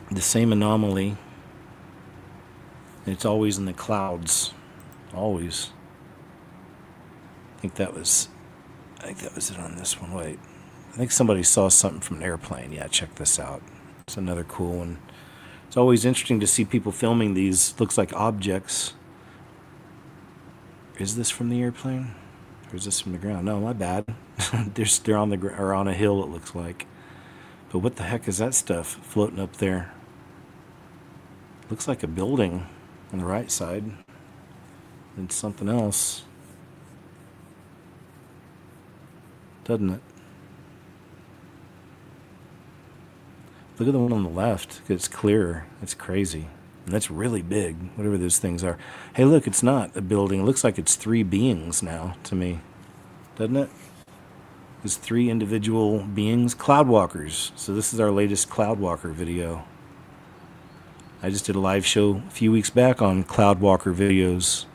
The same anomaly. And it's always in the clouds. Always. I think that was it on this one. Wait. I think somebody saw something from an airplane. Yeah, check this out. It's another cool one. It's always interesting to see people filming these. Looks like objects. Is this from the airplane? Or is this from the ground? No, my bad. They're on or on a hill, it looks like. But what the heck is that stuff floating up there? Looks like a building on the right side. And something else. Doesn't it? Look at the one on the left. It's clearer. It's crazy. And that's really big, whatever those things are. Hey, look, it's not a building. It looks like it's 3 beings now to me. Doesn't it? It's 3 individual beings. Cloudwalkers. So this is our latest Cloudwalker video. I just did a live show a few weeks back on Cloudwalker videos.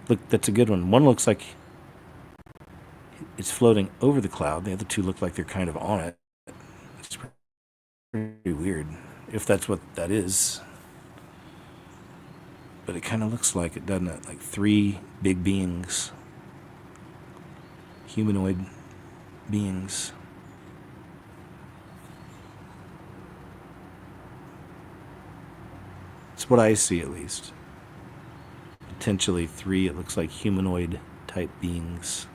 Look, that's a good one. One looks like it's floating over the cloud. The other 2 look like they're kind of on it. It's pretty weird, if that's what that is. But it kind of looks like it, doesn't it? Like 3 big beings. Humanoid beings. It's what I see, at least. Potentially 3, it looks like humanoid type beings.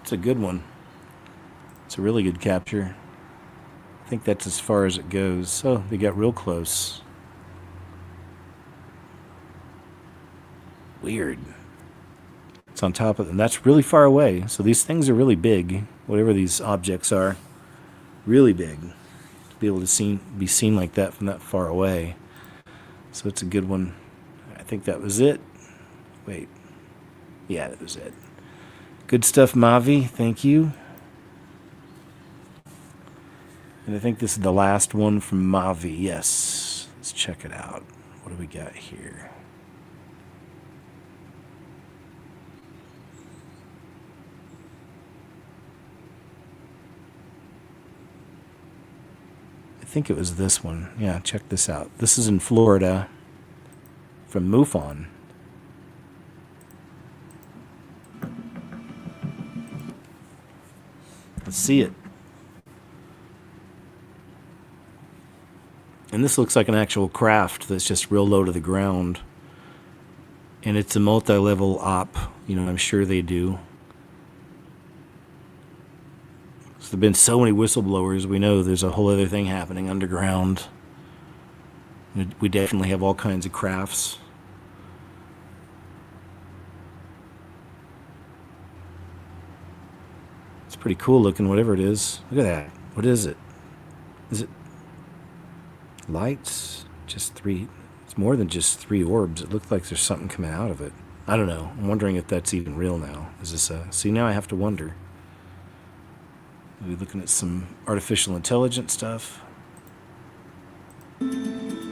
It's a good one. It's a really good capture. I think that's as far as it goes. Oh, they got real close. Weird. It's on top of them. That's really far away. So these things are really big. Whatever these objects are. Really big. To be able to be seen like that from that far away. So it's a good one. I think that was it. Wait. Yeah, that was it. Good stuff, Mavi. Thank you. And I think this is the last one from Mavi. Yes. Let's check it out. What do we got here? I think it was this one. Yeah, check this out. This is in Florida from MUFON. Let's see it. And this looks like an actual craft that's just real low to the ground. And it's a multi-level op. You know, I'm sure they do. So there've been so many whistleblowers. We know there's a whole other thing happening underground. We definitely have all kinds of crafts. It's pretty cool looking, whatever it is. Look at that. What is it? Is it lights? Just three. It's more than just three orbs. It looks like there's something coming out of it. I don't know. I'm wondering if that's even real now. Is this a... See, now I have to wonder. Are we looking at some artificial intelligence stuff? You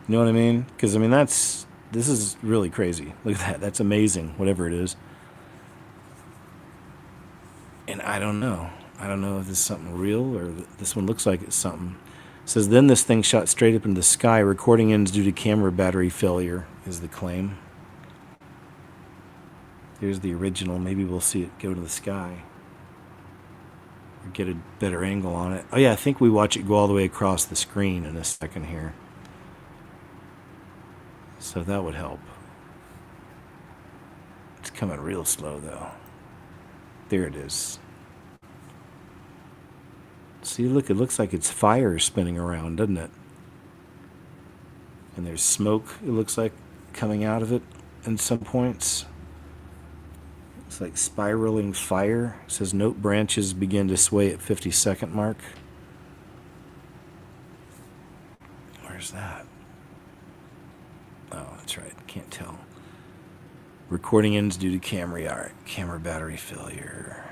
know what I mean? Because, I mean, this is really crazy. Look at that. That's amazing, whatever it is. And I don't know. I don't know if this is something real or this one looks like it's something. It says, then this thing shot straight up into the sky. Recording ends due to camera battery failure, is the claim. Here's the original. Maybe we'll see it go to the sky. Or get a better angle on it. Oh, yeah, I think we watch it go all the way across the screen in a second here. So that would help. It's coming real slow, though. There it is. See, look, it looks like it's fire spinning around, doesn't it? And there's smoke, it looks like, coming out of it in some points. It's like spiraling fire. It says note branches begin to sway at 50-second mark. Where's that? Oh, that's right. Can't tell. Recording ends due to camera battery failure.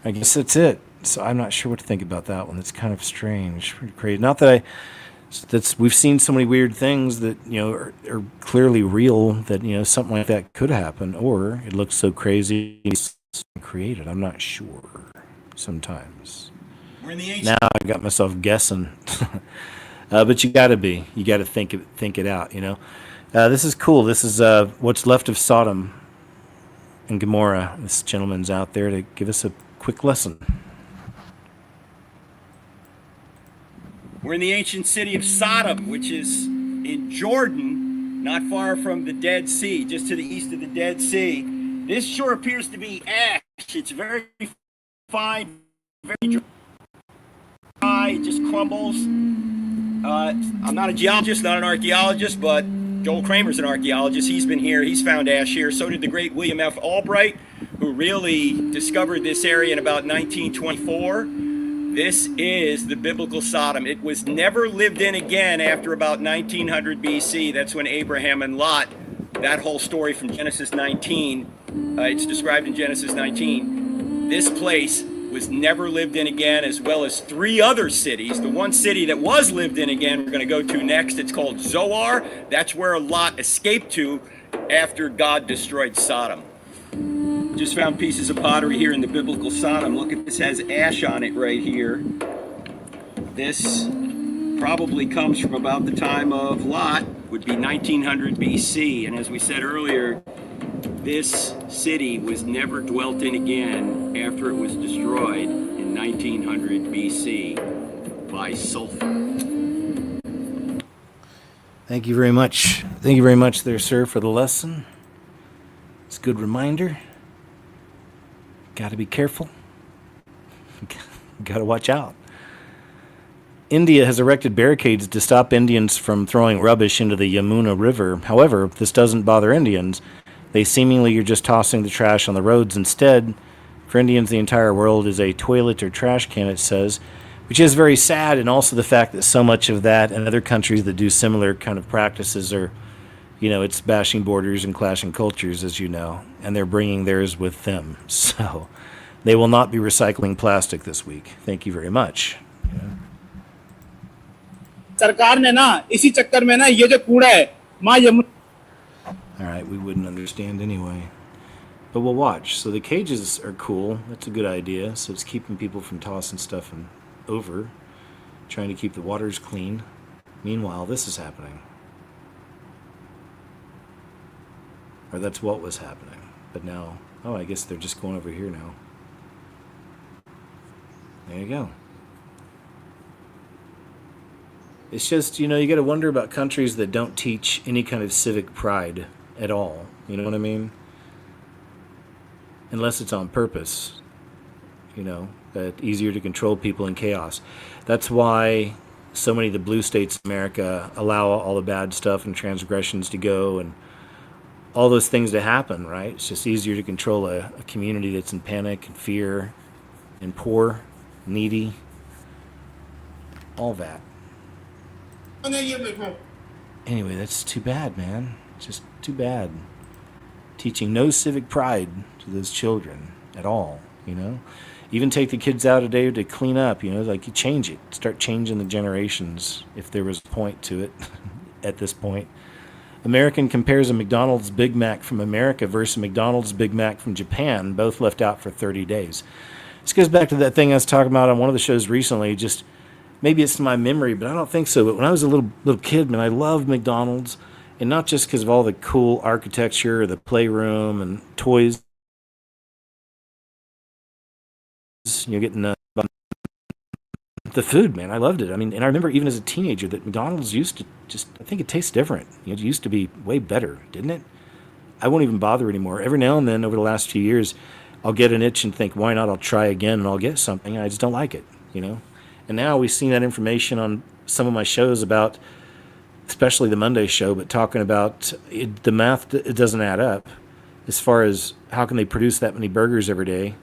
I guess that's it. So I'm not sure what to think about that one. It's kind of strange, pretty crazy. Not that we've seen so many weird things that, you know, are clearly real that, you know, something like that could happen, or it looks so crazy it's created. I'm not sure sometimes. We're in the ancient. Now I got myself guessing. But you got to think it out, you know. This is cool. This is what's left of Sodom and Gomorrah. This gentleman's out there to give us a quick lesson. We're in the ancient city of Sodom, which is in Jordan, not far from the Dead Sea, just to the east of the Dead Sea. This sure appears to be ash. It's very fine, very dry, it just crumbles. I'm not a geologist, not an archaeologist, but Joel Kramer's an archaeologist. He's been here. He's found ash here. So did the great William F. Albright, who really discovered this area in about 1924. This is the biblical Sodom. It was never lived in again after about 1900 BC. That's when Abraham and Lot, that whole story from Genesis 19, it's described in Genesis 19. This place was never lived in again, as well as three other cities. The one city that was lived in again, we're going to go to next. It's called Zoar. That's where Lot escaped to after God destroyed Sodom. Just found pieces of pottery here in the biblical Sodom. Look at this, has ash on it right here. This probably comes from about the time of Lot, would be 1900 BC. And as we said earlier, this city was never dwelt in again after it was destroyed in 1900 BC by sulfur. Thank you very much. Thank you very much there, sir, for the lesson. It's a good reminder. Got to be careful. Got to watch out. India has erected barricades to stop Indians from throwing rubbish into the Yamuna River. However, this doesn't bother Indians. They seemingly are just tossing the trash on the roads instead. For Indians, the entire world is a toilet or trash can, it says, which is very sad, and also the fact that so much of that and other countries that do similar kind of practices are, you know, it's bashing borders and clashing cultures, as you know, and they're bringing theirs with them. So they will not be recycling plastic this week. Thank you very much. सरकार ने ना इसी चक्कर में ना ये जो कूड़ा है माँ Yamuna. All right, we wouldn't understand anyway. But we'll watch. So the cages are cool. That's a good idea. So it's keeping people from tossing stuff over, trying to keep the waters clean. Meanwhile, this is happening. Or that's what was happening. But now, oh, I guess they're just going over here now. There you go. It's just, you got to wonder about countries that don't teach any kind of civic pride at all. You know what I mean? Unless it's on purpose, that easier to control people in chaos. That's why so many of the blue states in America allow all the bad stuff and transgressions to go and all those things to happen, right? It's just easier to control a community that's in panic and fear and poor, needy, all that. Anyway, that's too bad, man. Just too bad. Teaching no civic pride to those children at all, Even take the kids out a day to clean up, like you change it. Start changing the generations if there was a point to it at this point. American compares a McDonald's Big Mac from America versus McDonald's Big Mac from Japan, both left out for 30 days. This goes back to that thing I was talking about on one of the shows recently. Just maybe it's my memory, but I don't think so. But when I was a little kid, man, I loved McDonald's, and not just because of all the cool architecture, the playroom, and toys. Getting the food, man. I loved it. I mean, and I remember even as a teenager that McDonald's used to I think it tastes different. It used to be way better, didn't it? I won't even bother anymore. Every now and then over the last few years, I'll get an itch and think, why not? I'll try again and I'll get something. And I just don't like it, And now we've seen that information on some of my shows about, especially the Monday show, but talking about the math, it doesn't add up as far as how can they produce that many burgers every day,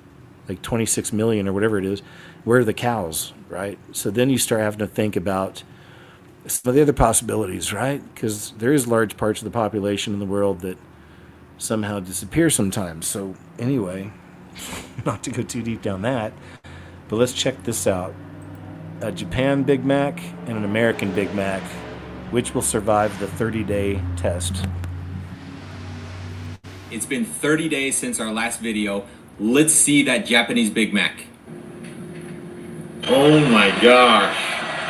like 26 million or whatever it is. Where are the cows, right? So then you start having to think about some of the other possibilities, right? Because there is large parts of the population in the world that somehow disappear sometimes. So anyway, not to go too deep down that, but let's check this out. A Japan Big Mac and an American Big Mac. Which will survive the 30-day test? It's been 30 days since our last video. Let's see that Japanese Big Mac. Oh my gosh.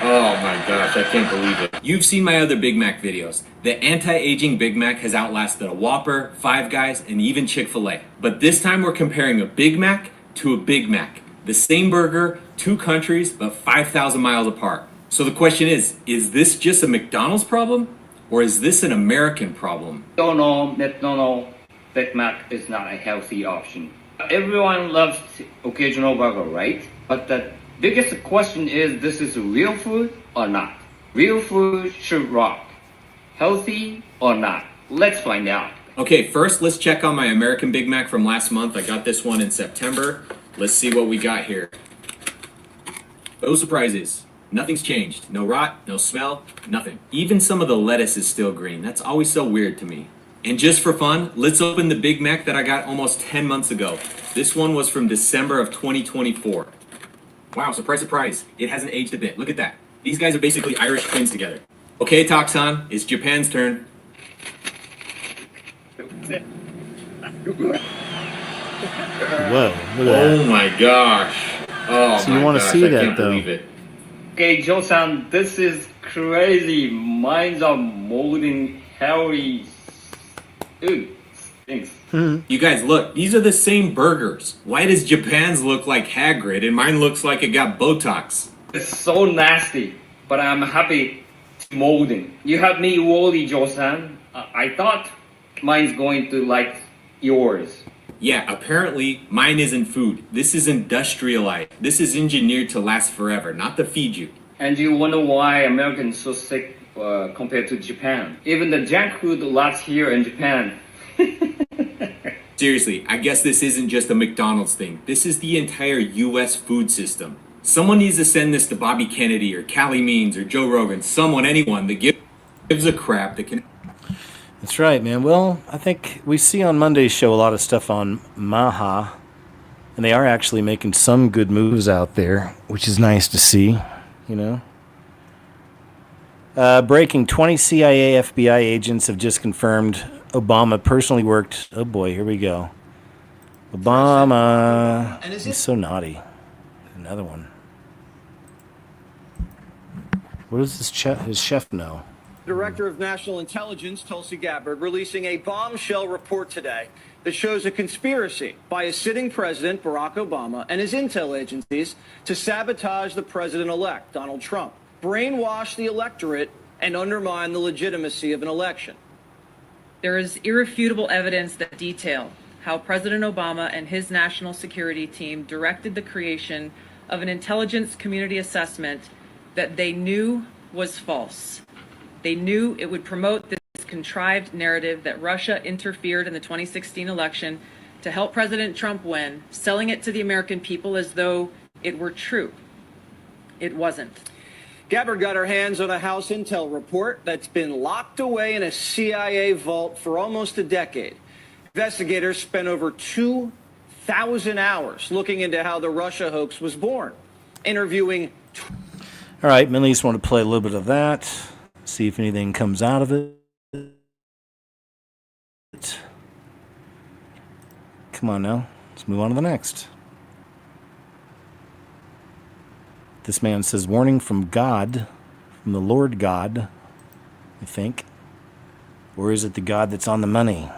Oh my gosh, I can't believe it. You've seen my other Big Mac videos. The anti-aging Big Mac has outlasted a Whopper, Five Guys, and even Chick-fil-A. But this time we're comparing a Big Mac to a Big Mac. The same burger, two countries, but 5,000 miles apart. So the question is this just a McDonald's problem? Or is this an American problem? McDonald's Big Mac is not a healthy option. Everyone loves occasional burger, right? But the biggest question is, this is real food or not? Real food should rock. Healthy or not? Let's find out. Okay, first let's check on my American Big Mac from last month. I got this one in September. Let's see what we got here. No surprises. Nothing's changed. No rot, no smell, nothing. Even some of the lettuce is still green. That's always so weird to me. And just for fun, let's open the Big Mac that I got almost 10 months ago. This one was from December of 2024. Wow, surprise, surprise. It hasn't aged a bit. Look at that. These guys are basically Irish twins together. Okay, Toxon, it's Japan's turn. Whoa, look at that. Oh my gosh. Oh so you want to see that, though. Okay, Joe-san, this is crazy. Mine's are molding hairy. Ooh, stinks. You guys, look, these are the same burgers. Why does Japan's look like Hagrid and mine looks like it got Botox? It's so nasty, but I'm happy it's molding. You have me worried, Joe-san. I thought mine's going to like yours. Yeah, apparently mine isn't food. This is industrialized. This is engineered to last forever, not to feed you. And you wonder why Americans so sick compared to Japan. Even the junk food lasts here in Japan. Seriously, I guess this isn't just a McDonald's thing. This is the entire U.S. food system. Someone needs to send this to Bobby Kennedy or Callie Means or Joe Rogan. Someone, anyone that gives a crap that can... That's right, man. Well, I think we see on Monday's show a lot of stuff on Maha, and they are actually making some good moves out there, which is nice to see, breaking 20 CIA, FBI agents have just confirmed Obama personally worked. Oh boy, here we go. Obama. He's so naughty. Another one. What does his chef know? Director of National Intelligence, Tulsi Gabbard, releasing a bombshell report today that shows a conspiracy by a sitting president, Barack Obama, and his intel agencies to sabotage the president-elect, Donald Trump. brainwash the electorate and undermine the legitimacy of an election. There is irrefutable evidence that detail how President Obama and his national security team directed the creation of an intelligence community assessment that they knew was false. They knew it would promote this contrived narrative that Russia interfered in the 2016 election to help President Trump win, selling it to the American people as though it were true. It wasn't. Gabbard got her hands on a House intel report that's been locked away in a CIA vault for almost a decade. Investigators spent over 2,000 hours looking into how the Russia hoax was born, interviewing. All right, Millie, just want to play a little bit of that, see if anything comes out of it. Come on now, let's move on to the next. This man says, warning from God, from the Lord God, I think. Or is it the God that's on the money?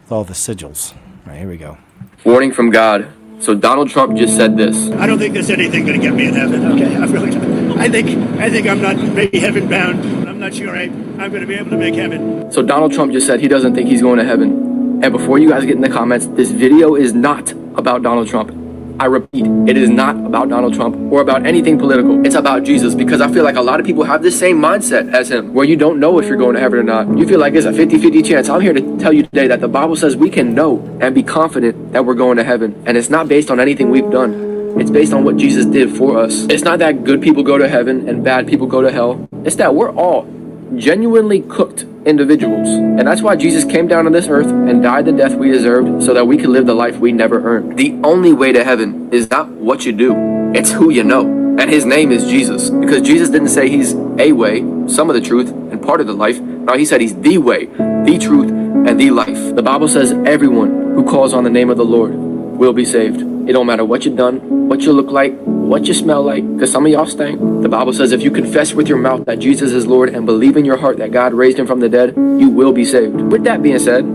With all the sigils. All right, here we go. Warning from God. So Donald Trump just said this. I don't think there's anything going to get me in heaven. Okay, I really don't. I think I'm not maybe heaven bound. I'm not sure I'm going to be able to make heaven. So Donald Trump just said he doesn't think he's going to heaven. And before you guys get in the comments, this video is not about Donald Trump. I repeat, it is not about Donald Trump or about anything political. It's about Jesus, because I feel like a lot of people have the same mindset as him, where you don't know if you're going to heaven or not. You feel like it's a 50-50 chance. I'm here to tell you today that the Bible says we can know and be confident that we're going to heaven. And it's not based on anything we've done. It's based on what Jesus did for us. It's not that good people go to heaven and bad people go to hell. It's that we're all genuinely cooked individuals. And that's why Jesus came down on this earth and died the death we deserved, so that we could live the life we never earned. The only way to heaven is not what you do, it's who you know. And his name is Jesus, because Jesus didn't say he's a way, some of the truth, and part of the life. No, he said he's the way, the truth, and the life. The Bible says everyone who calls on the name of the Lord will be saved. It don't matter what you've done, what you look like, what you smell like, because some of y'all stink. The Bible says if you confess with your mouth that Jesus is Lord and believe in your heart that God raised him from the dead, you will be saved. With that being said,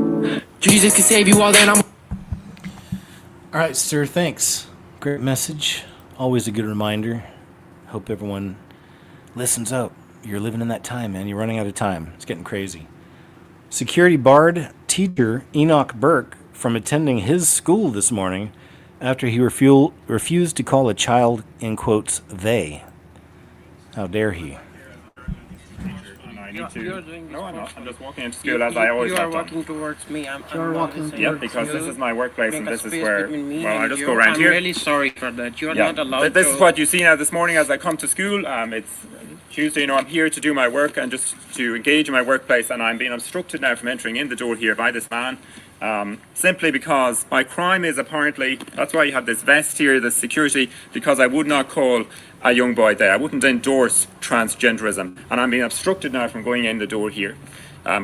Jesus can save you all then. All right, sir, thanks. Great message. Always a good reminder. Hope everyone listens up. You're living in that time, man. You're running out of time. It's getting crazy. Security barred teacher Enoch Burke from attending his school this morning after he refused to call a child, in quotes, they. How dare he? I need to. No, I'm not. I'm just walking into school as I always have done. You are walking towards me. You're walking. Yep, because this is my workplace and this is where. Well, I just go I'm around here. I'm really sorry for that. You're not allowed This to. is what you see now this morning as I come to school. It's Tuesday. I'm here to do my work and just to engage in my workplace, and I'm being obstructed now from entering in the door here by this man. Simply because my crime is apparently, that's why you have this vest here, this security, because I would not call a young boy there. I wouldn't endorse transgenderism, and I'm being obstructed now from going in the door here.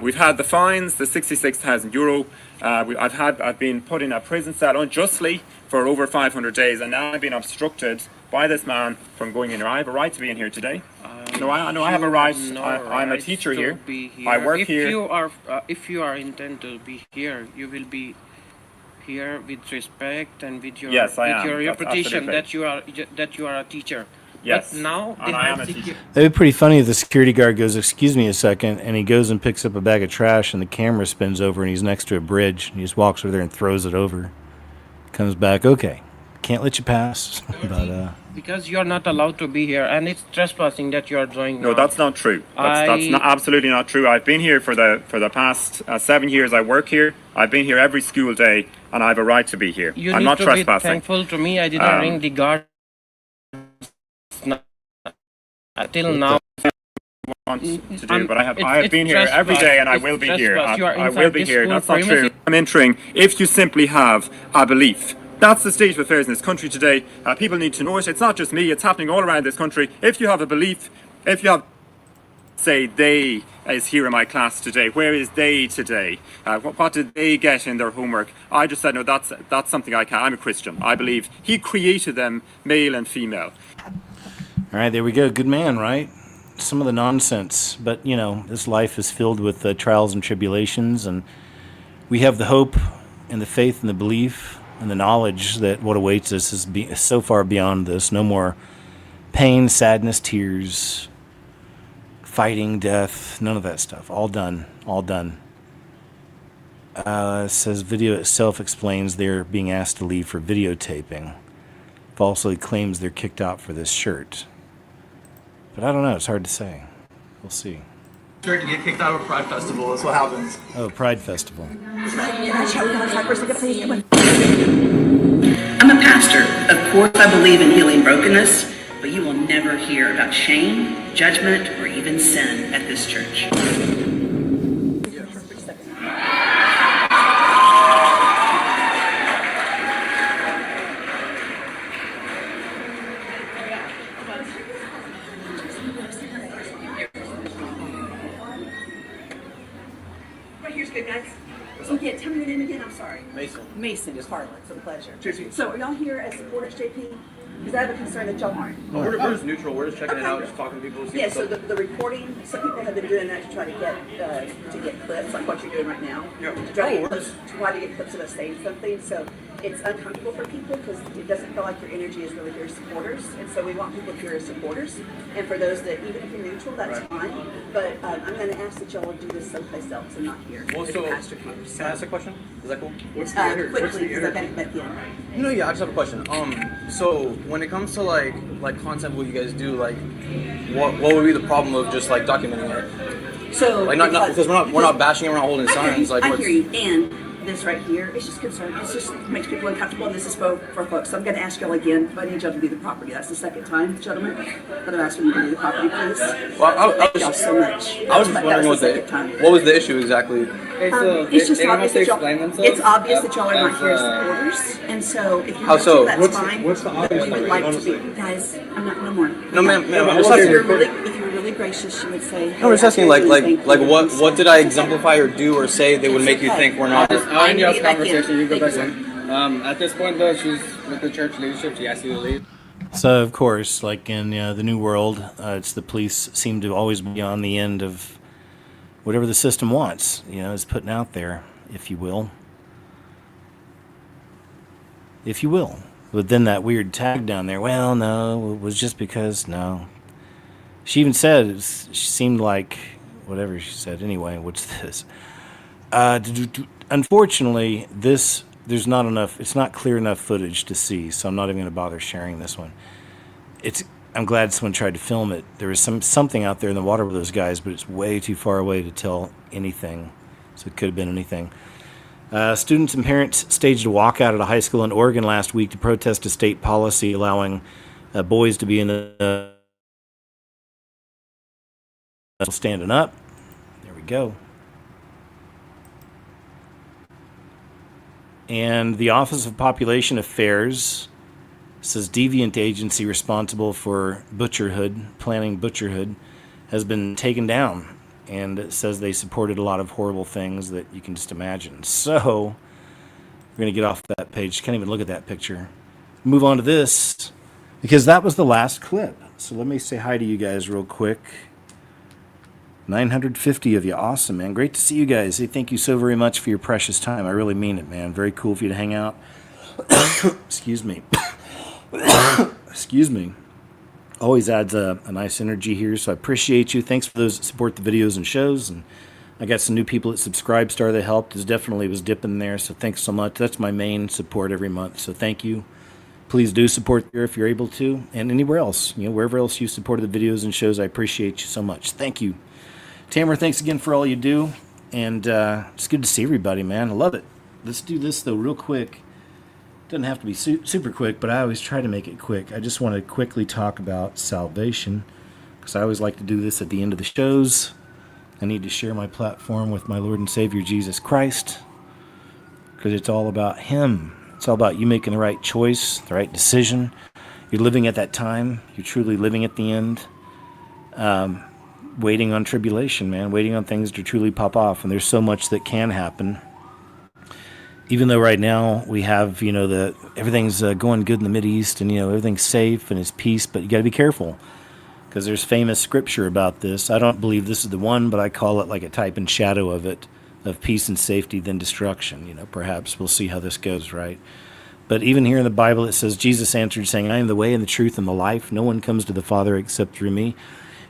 We've had the fines, the €66,000. I've been put in a prison cell unjustly for over 500 days, and now I've been obstructed by this man from going in here. I have a right to be in here today. I have a right. I'm a teacher here. I work here. If you are intended to be here, you will be here with respect and with your your reputation that you are a teacher. Yes. But now and I am a teacher. That'd be pretty funny if the security guard goes, "Excuse me a second," and he goes and picks up a bag of trash, and the camera spins over, and he's next to a bridge, and he just walks over there and throws it over. Comes back, okay, can't let you pass, but because you are not allowed to be here, and it's trespassing that you are doing. No, that's not true. That's not, absolutely not true. I've been here for the past 7 years. I work here. I've been here every school day, and I have a right to be here. I'm not trespassing. You need to be thankful to me. I didn't ring the guard till now. Want to do, but I have been here every day, and I will be here. I will be here. That's not true. I'm entering. If you simply have a belief. That's the state of affairs in this country today. People need to know it. It's not just me. It's happening all around this country. If you have a belief, if you have, say, they is here in my class today. Where is they today? What did they get in their homework? I just said, no, that's something I can't. I'm a Christian. I believe he created them, male and female. All right, there we go. Good man, right? Some of the nonsense. But, this life is filled with trials and tribulations, and we have the hope and the faith and the belief and the knowledge that what awaits us is so far beyond this. No more pain, sadness, tears, fighting, death, none of that stuff. All done. All done. It says video itself explains they're being asked to leave for videotaping. Falsely claims they're kicked out for this shirt. But I don't know. It's hard to say. We'll see. To get kicked out of a Pride Festival. That's what happens. Oh, Pride Festival. I'm a pastor. Of course, I believe in healing brokenness, but you will never hear about shame, judgment, or even sin at this church. Good, guys. So yeah, tell me your name again. I'm sorry. Mason. Mason is Harlan. It's a pleasure. So are y'all here as supporters, JP? Because I have a concern that y'all aren't. No, we're just neutral. We're just checking it out, just talking to people. Yeah. So the recording. Some people have been doing that to try to get clips, like what you're doing right now. Yeah. To try to get clips of us saying something. So it's uncomfortable for people because it doesn't feel like your energy is really here as supporters. And so we want people here as supporters. And for those that, even if you're neutral, that's fine. But I'm going to ask that y'all do this someplace else and not here. Well, so, pastor comes. Can I ask a question? Is that cool? Quickly, because I've got to get back in. No, yeah, I just have a question. So when it comes to like content, what you guys do, like, what would be the problem of just like documenting it? So like not because we're not bashing, we're not holding signs. Like I hear you, and this right here, it's just concerned. It's just makes people uncomfortable. And this is for folks. So I'm going to ask y'all again. I need y'all to do the property. That's the second time, gentlemen, that I'm asking you to do the property, please. Well, Thank y'all so much. I was just wondering what was the issue exactly. It's just obvious that y'all. It's obvious that y'all are not here as supporters, and so if you're How so? that's fine. What's the obvious We would part? like to be, guys. I'm not no more. No, ma'am, I'm If just you were asking. really gracious, you would say. No, we're just asking like what did I exemplify or do or say that would make you think we're not? I need y'all's conversation. You go back in. At this point, though, she's with the church leadership. She asked you to leave. So, of course, like in the New World, it's the police seem to always be on the end of whatever the system wants, is putting out there, if you will. If you will. But then that weird tag down there, well, no, it was just because, no. She even said, she seemed like, whatever she said, anyway, what's this? Unfortunately, there's not enough, it's not clear enough footage to see, so I'm not even going to bother sharing this one. I'm glad someone tried to film it. There was something out there in the water with those guys, but it's way too far away to tell anything, so it could have been anything. Students and parents staged a walkout at a high school in Oregon last week to protest a state policy allowing boys to be in the standing up. There we go. And the Office of Population Affairs says deviant agency responsible for planning butcherhood, has been taken down. And it says they supported a lot of horrible things that you can just imagine. So, we're going to get off that page. Can't even look at that picture. Move on to this, because that was the last clip. So let me say hi to you guys real quick. 950 of you. Awesome, man. Great to see you guys. Hey, thank you so very much for your precious time. I really mean it, man. Very cool for you to hang out. Excuse me. Excuse me. Always adds a nice energy here, so I appreciate you. Thanks for those that support the videos and shows. And I got some new people at Subscribestar that helped. It definitely was dipping there, so thanks so much. That's my main support every month, so thank you. Please do support there if you're able to, and anywhere else. Wherever else you supported the videos and shows, I appreciate you so much. Thank you. Tamara, thanks again for all you do, and it's good to see everybody, man. I love it. Let's do this, though, real quick. Doesn't have to be super quick, but I always try to make it quick. I just want to quickly talk about salvation, because I always like to do this at the end of the shows. I need to share my platform with my Lord and Savior, Jesus Christ, because it's all about Him. It's all about you making the right choice, the right decision. You're living at that time. You're truly living at the end. Waiting on tribulation, man. Waiting on things to truly pop off. And there's so much that can happen. Even though right now we have, everything's going good in the Mideast and, everything's safe and it's peace, but you got to be careful because there's famous scripture about this. I don't believe this is the one, but I call it like a type and shadow of it, of peace and safety, then destruction. Perhaps we'll see how this goes, right? But even here in the Bible, it says, Jesus answered, saying, I am the way and the truth and the life. No one comes to the Father except through me.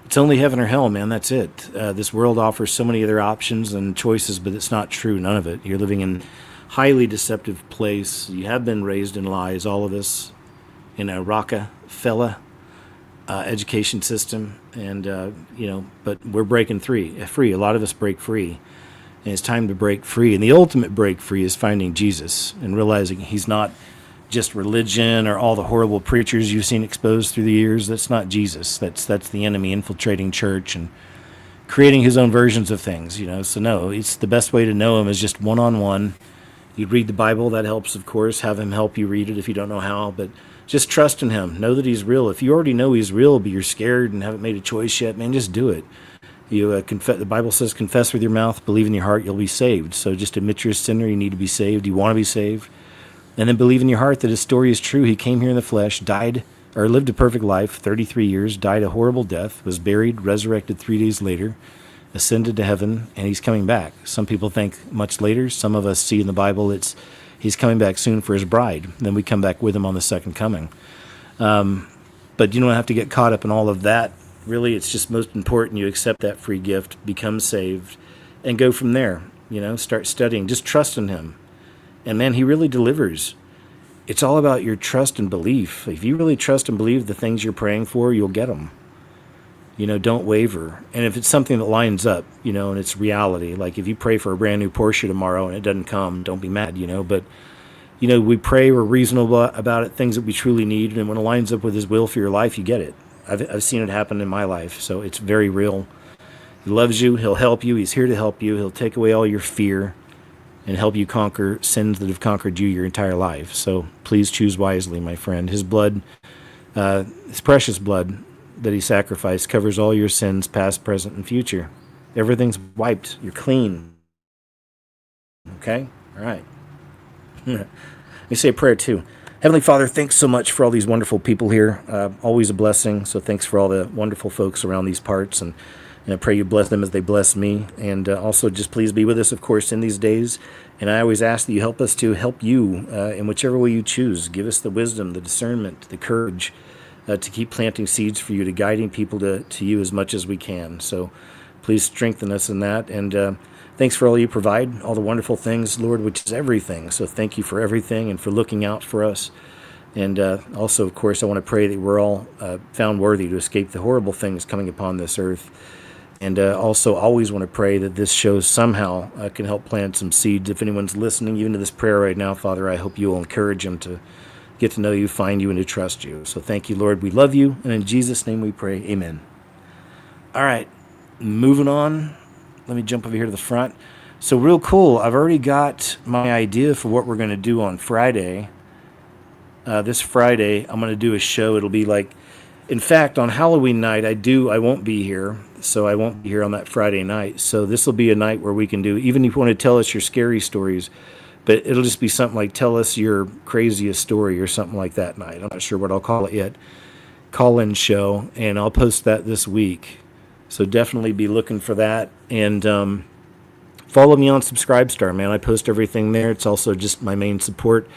It's only heaven or hell, man. That's it. This world offers so many other options and choices, but it's not true. None of it. You're living in a highly deceptive place. You have been raised in lies, all of us, in a Rockefeller education system. And, but we're breaking free. A lot of us break free. And it's time to break free. And the ultimate break free is finding Jesus and realizing he's not just religion or all the horrible preachers you've seen exposed through the years. That's not Jesus. That's the enemy infiltrating church and creating his own versions of things, So no, it's the best way to know him is just one-on-one. You read the Bible, that helps, of course. Have him help you read it if you don't know how, but just trust in him. Know that he's real. If you already know he's real, but you're scared and haven't made a choice yet, man, just do it. You the Bible says, confess with your mouth, believe in your heart, you'll be saved. So just admit you're a sinner, you need to be saved, you want to be saved. And then believe in your heart that his story is true. He came here in the flesh, died, or lived a perfect life, 33 years, died a horrible death, was buried, resurrected 3 days later, ascended to heaven, and he's coming back. Some people think much later. Some of us see in the Bible he's coming back soon for his bride. Then we come back with him on the second coming. But you don't have to get caught up in all of that. Really, it's just most important you accept that free gift, become saved, and go from there. Start studying. Just trust in him. And man, he really delivers. It's all about your trust and belief. If you really trust and believe the things you're praying for, you'll get them. Don't waver. And if it's something that lines up, and it's reality, like if you pray for a brand new Porsche tomorrow and it doesn't come, don't be mad, But, we pray, we're reasonable about it, things that we truly need. And when it lines up with his will for your life, you get it. I've seen it happen in my life. So it's very real. He loves you. He'll help you. He's here to help you. He'll take away all your fear and help you conquer sins that have conquered you your entire life. So please choose wisely, my friend. His blood, his precious blood that he sacrificed covers all your sins, past, present, and future. Everything's wiped. You're clean. Okay? All right. Let me say a prayer too. Heavenly Father, thanks so much for all these wonderful people here. Always a blessing. So thanks for all the wonderful folks around these parts. And I pray you bless them as they bless me. And also just please be with us, of course, in these days. And I always ask that you help us to help you in whichever way you choose. Give us the wisdom, the discernment, the courage to keep planting seeds for you, to guiding people to you as much as we can. So please strengthen us in that. And thanks for all you provide, all the wonderful things, Lord, which is everything. So thank you for everything and for looking out for us. And also, of course, I want to pray that we're all found worthy to escape the horrible things coming upon this earth. And also always want to pray that this show somehow can help plant some seeds. If anyone's listening even to this prayer right now, Father, I hope you will encourage them to get to know you, find you, and to trust you. So thank you, Lord. We love you. And in Jesus' name we pray. Amen. All right. Moving on. Let me jump over here to the front. So real cool. I've already got my idea for what we're going to do on Friday. This Friday, I'm going to do a show. It'll be like, in fact, on Halloween night, I won't be here. So I won't be here on that Friday night. So this will be a night where we can do, even if you want to tell us your scary stories, but it'll just be something like tell us your craziest story or something like that night. I'm not sure what I'll call it yet. Call-in show, and I'll post that this week. So definitely be looking for that. And follow me on Subscribestar, man. I post everything there. It's also just my main support.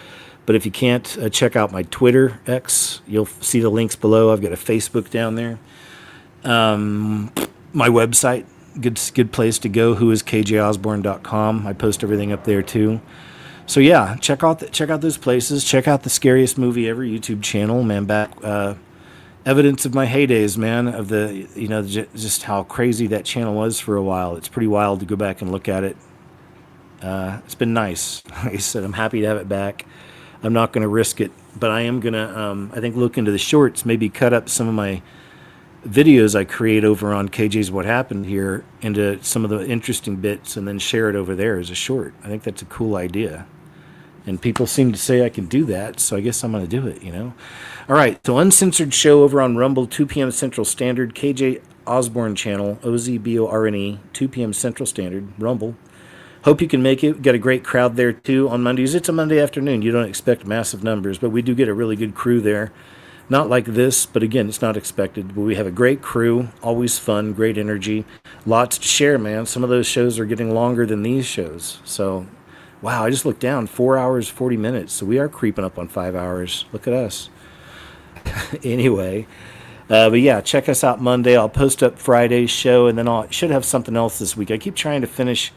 But if you can't, check out my Twitter, X. You'll see the links below. I've got a Facebook down there. My website, good place to go, whoiskjosborne.com. I post everything up there too. So yeah, check out those places. Check out the Scariest Movie Ever YouTube channel, man. Back evidence of my heydays, man, of the just how crazy that channel was for a while. It's pretty wild to go back and look at it. It's been nice. Like I said, I'm happy to have it back. I'm not going to risk it, but I am going to, I think, look into the shorts, maybe cut up some of my videos I create over on KJ's What Happened Here into some of the interesting bits and then share it over there as a short. I think that's a cool idea. And people seem to say I can do that, so I guess I'm going to do it, All right, so Uncensored Show over on Rumble, 2 p.m. Central Standard, KJ Osborne channel, OZBORNE, 2 p.m. Central Standard, Rumble. Hope you can make it. We've got a great crowd there, too, on Mondays. It's a Monday afternoon. You don't expect massive numbers, but we do get a really good crew there. Not like this, but again, it's not expected. But we have a great crew, always fun, great energy, lots to share, man. Some of those shows are getting longer than these shows, so Wow, I just looked down, 4 hours, 40 minutes. So we are creeping up on 5 hours. Look at us. Anyway, but yeah, check us out Monday. I'll post up Friday's show, and then I should have something else this week. I keep trying to finish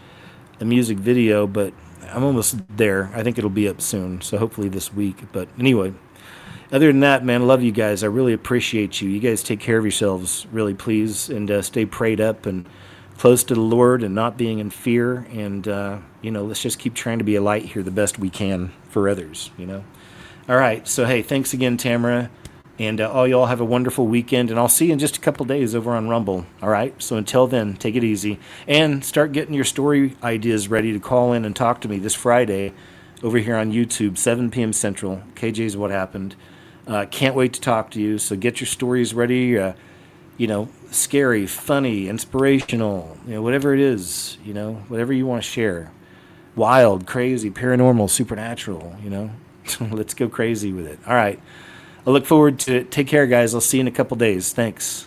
a music video, but I'm almost there. I think it'll be up soon, so hopefully this week. But anyway, other than that, man, I love you guys. I really appreciate you. You guys take care of yourselves, really, please, and stay prayed up and close to the Lord and not being in fear. And, let's just keep trying to be a light here the best we can for others, All right, so hey, thanks again, Tamara. And all y'all have a wonderful weekend, and I'll see you in just a couple days over on Rumble. All right? So until then, take it easy. And start getting your story ideas ready to call in and talk to me this Friday over here on YouTube, 7 p.m. Central. KJ's What Happened. Can't wait to talk to you. So get your stories ready. Scary, funny, inspirational, whatever it is, whatever you want to share. Wild, crazy, paranormal, supernatural, Let's go crazy with it. All right. I look forward to it. Take care, guys. I'll see you in a couple days. Thanks.